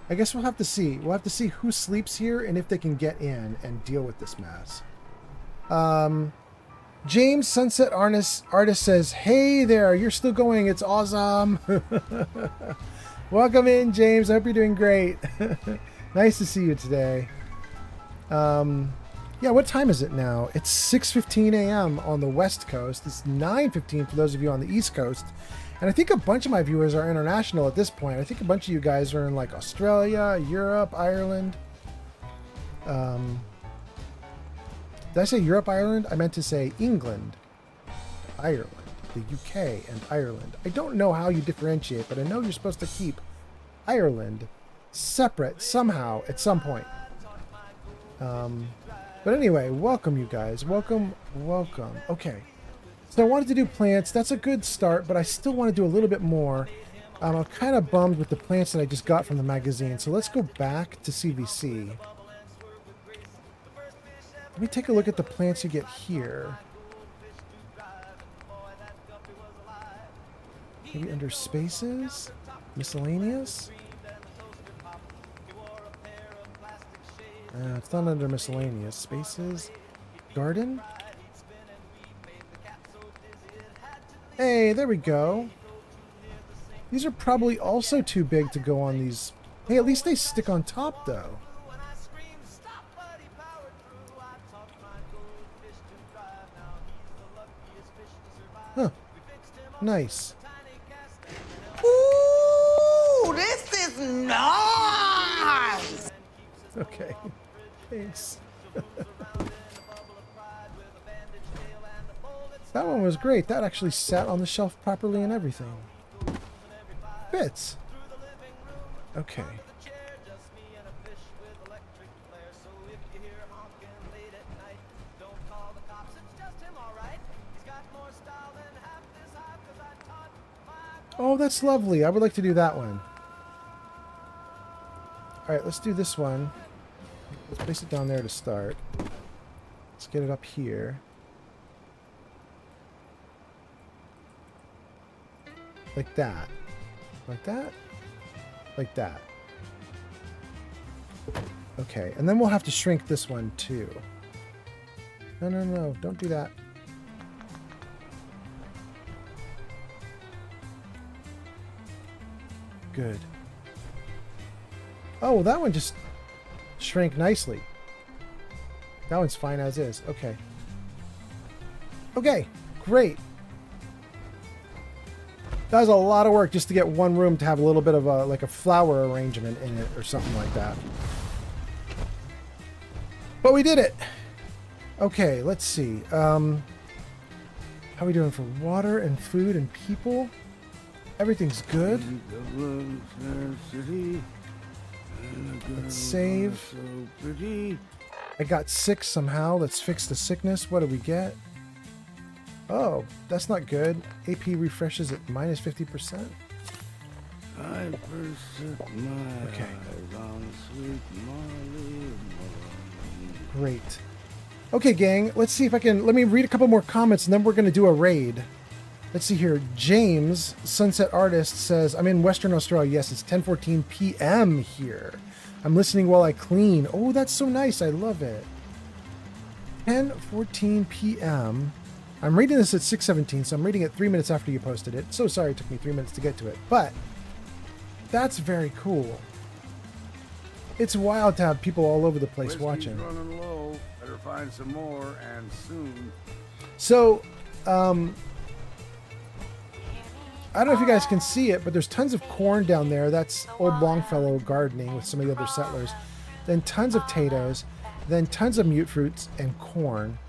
I guess we'll have to see. We'll have to see who sleeps here and if they can get in and deal with this mess. James Sunset Artist says, hey there, you're still going. It's awesome. Welcome in, James. I hope you're doing great. Nice to see you today. Yeah, what time is it now? It's 6:15 a.m. on the West Coast. It's 9:15 for those of you on the East Coast. And I think a bunch of my viewers are international at this point. I think a bunch of you guys are in like Australia, Europe, Ireland. Did I say Europe, Ireland? I meant to say England, Ireland, the UK, and Ireland. I don't know how you differentiate, but I know you're supposed to keep Ireland separate somehow at some point. But anyway, welcome you guys. Welcome, welcome. Okay. So I wanted to do plants. That's a good start, but I still want to do a little bit more. I'm kind of bummed with the plants that I just got from the magazine. So let's go back to CVC. Let me take a look at the plants you get here. Maybe under spaces? Miscellaneous? It's not under miscellaneous. Spaces? Garden? Hey, there we go. These are probably also too big to go on these. Hey, at least they stick on top, though. Huh. Nice. Ooh, this is nice! Okay. Thanks. That one was great. That actually sat on the shelf properly and everything. Fits. Okay. Oh, that's lovely. I would like to do that one. Alright, let's do this one. Let's place it down there to start. Let's get it up here. Like that. Like that? Like that. Okay, and then we'll have to shrink this one too. No, no, no, don't do that. Good. Oh, well, that one just shrank nicely. That one's fine as is. Okay. Okay, great. That was a lot of work just to get one room to have a little bit of a like a flower arrangement in it or something like that. But we did it. Okay, let's see. How are we doing for water and food and people? Everything's good. Let's save. I got sick somehow. Let's fix the sickness. What do we get? Oh, that's not good. AP refreshes at minus 50%. 5% Okay. on sweet Molly. Great. Okay, gang. Let's see if I can... Let me read a couple more comments, and then we're going to do a raid. Let's see here. James, Sunset Artist, says, I'm in Western Australia. Yes, it's 10:14 p.m. here. I'm listening while I clean. Oh, that's so nice. I love it. 10:14 p.m. I'm reading this at 6:17, so I'm reading it 3 minutes after you posted it. So sorry it took me 3 minutes to get to it, but that's very cool. It's wild to have people all over the place Whiskey's watching. running low. Better find some more, and soon. So, I don't know if you guys can see it, but there's tons of corn down there. That's old Longfellow gardening with some of the other settlers. Then tons of potatoes, then tons of mute fruits and corn.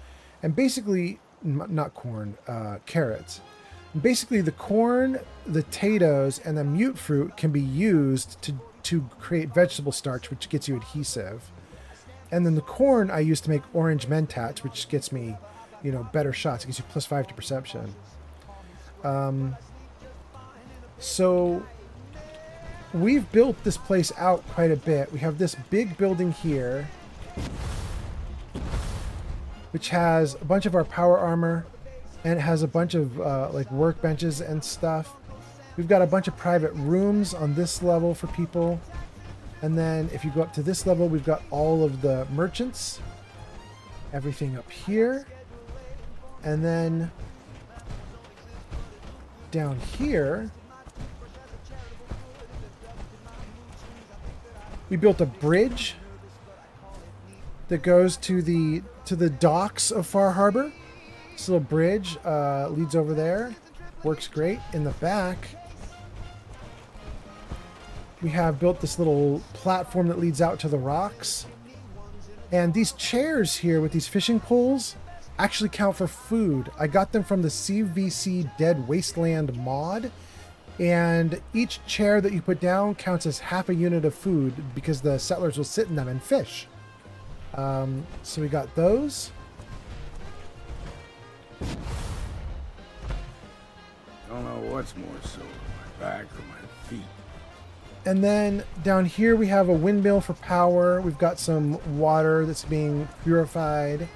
And basically, not corn, carrots. And basically, the corn, the potatoes, and the mute fruit can be used to create vegetable starch, which gets you adhesive. And then the corn I use to make orange mentats, which gets me, better shots. It gives you +5 to perception. So we've built this place out quite a bit. We have this big building here, which has a bunch of our power armor, and it has a bunch of like workbenches and stuff. We've got a bunch of private rooms on this level for people. And then if you go up to this level, we've got all of the merchants, everything up here. And then down here, we built a bridge that goes to the docks of Far Harbor. This little bridge leads over there. Works great. In the back, we have built this little platform that leads out to the rocks. And these chairs here with these fishing poles actually count for food. I got them from the CVC Dead Wasteland mod. And each chair that you put down counts as half a unit of food because the settlers will sit in them and fish. So we got those. Don't know what's more sore, my back or my feet. And then down here we have a windmill for power. We've got some water that's being purified.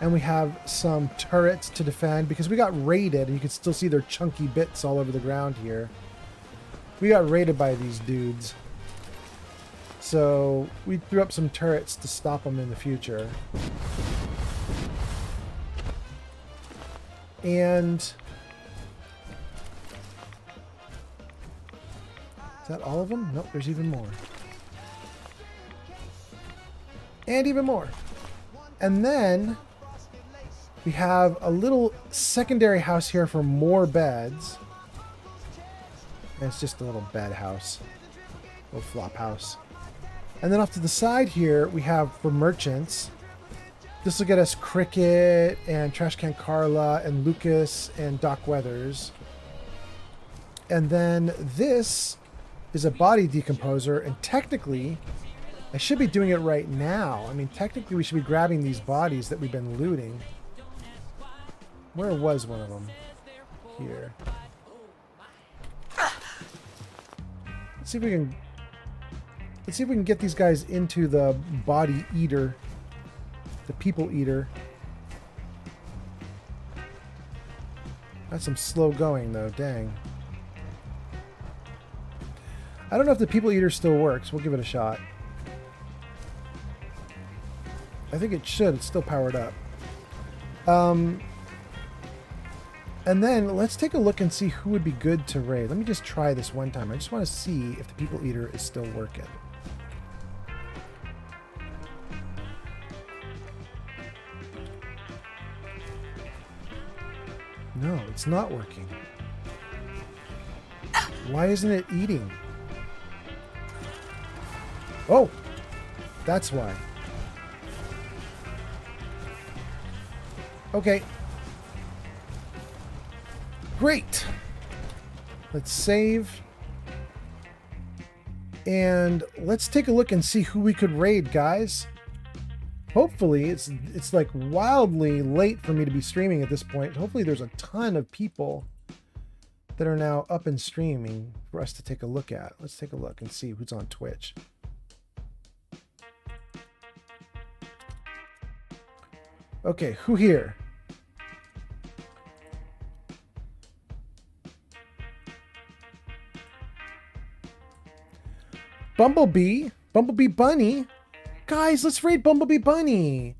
And we have some turrets to defend because we got raided. And you can still see their chunky bits all over the ground here. We got raided by these dudes. So we threw up some turrets to stop them in the future. And is that all of them? Nope, there's even more. And even more. And then we have a little secondary house here for more beds. And it's just a little bed house. Little flop house. And then off to the side here, we have for merchants. This will get us Cricket and Trash Can Carla and Lucas and Doc Weathers. And then this is a body decomposer. And technically, I should be doing it right now. I mean, technically we should be grabbing these bodies that we've been looting. Where was one of them? Here. Let's see if we can get these guys into the body eater. The people eater. That's some slow going though, dang. I don't know if the people eater still works. We'll give it a shot. I think it should. It's still powered up. And then let's take a look and see who would be good to raid. Let me just try this one time. I just want to see if the people eater is still working. No, it's not working. Why isn't it eating? Oh, that's why. Okay. Great. Let's save. And let's take a look and see who we could raid, guys. Hopefully, it's like wildly late for me to be streaming at this point. Hopefully there's a ton of people that are now up and streaming for us to take a look at. Let's take a look and see who's on Twitch. Okay, who here? Bumblebee Bunny. Guys, let's raid Bumblebee Bunny.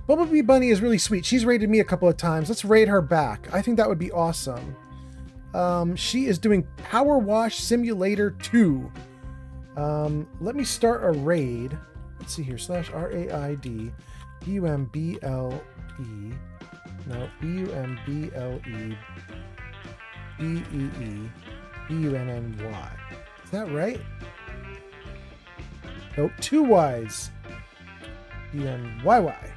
Bumblebee Bunny is really sweet. She's raided me a couple of times. Let's raid her back. I think that would be awesome. She is doing Power Wash Simulator 2. Let me start a raid. Let's see here. /RAID BUMBLE. No, BUMBLE BEE BUNNY. Is that right? Nope, 2 Y's. BNYY.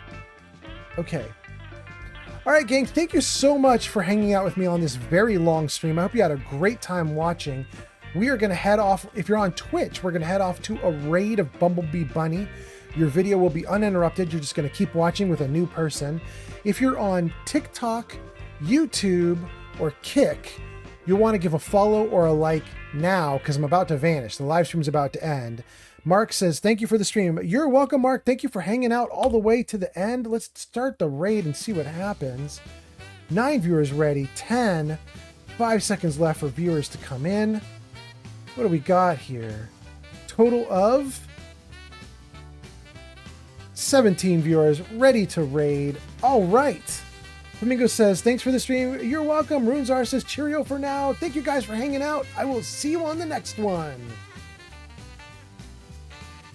Okay. All right, gang, thank you so much for hanging out with me on this very long stream. I hope you had a great time watching. We are going to head off. If you're on Twitch, we're going to head off to a raid of Bumblebee Bunny. Your video will be uninterrupted. You're just going to keep watching with a new person. If you're on TikTok, YouTube, or Kick, you'll want to give a follow or a like now because I'm about to vanish. The live stream is about to end. Mark says, thank you for the stream. You're welcome, Mark. Thank you for hanging out all the way to the end. Let's start the raid and see what happens. 9 viewers ready. 10. 5 seconds left for viewers to come in. What do we got here? Total of 17 viewers ready to raid. All right. Flamingo says, thanks for the stream. You're welcome. Runezar says, cheerio for now. Thank you guys for hanging out. I will see you on the next one.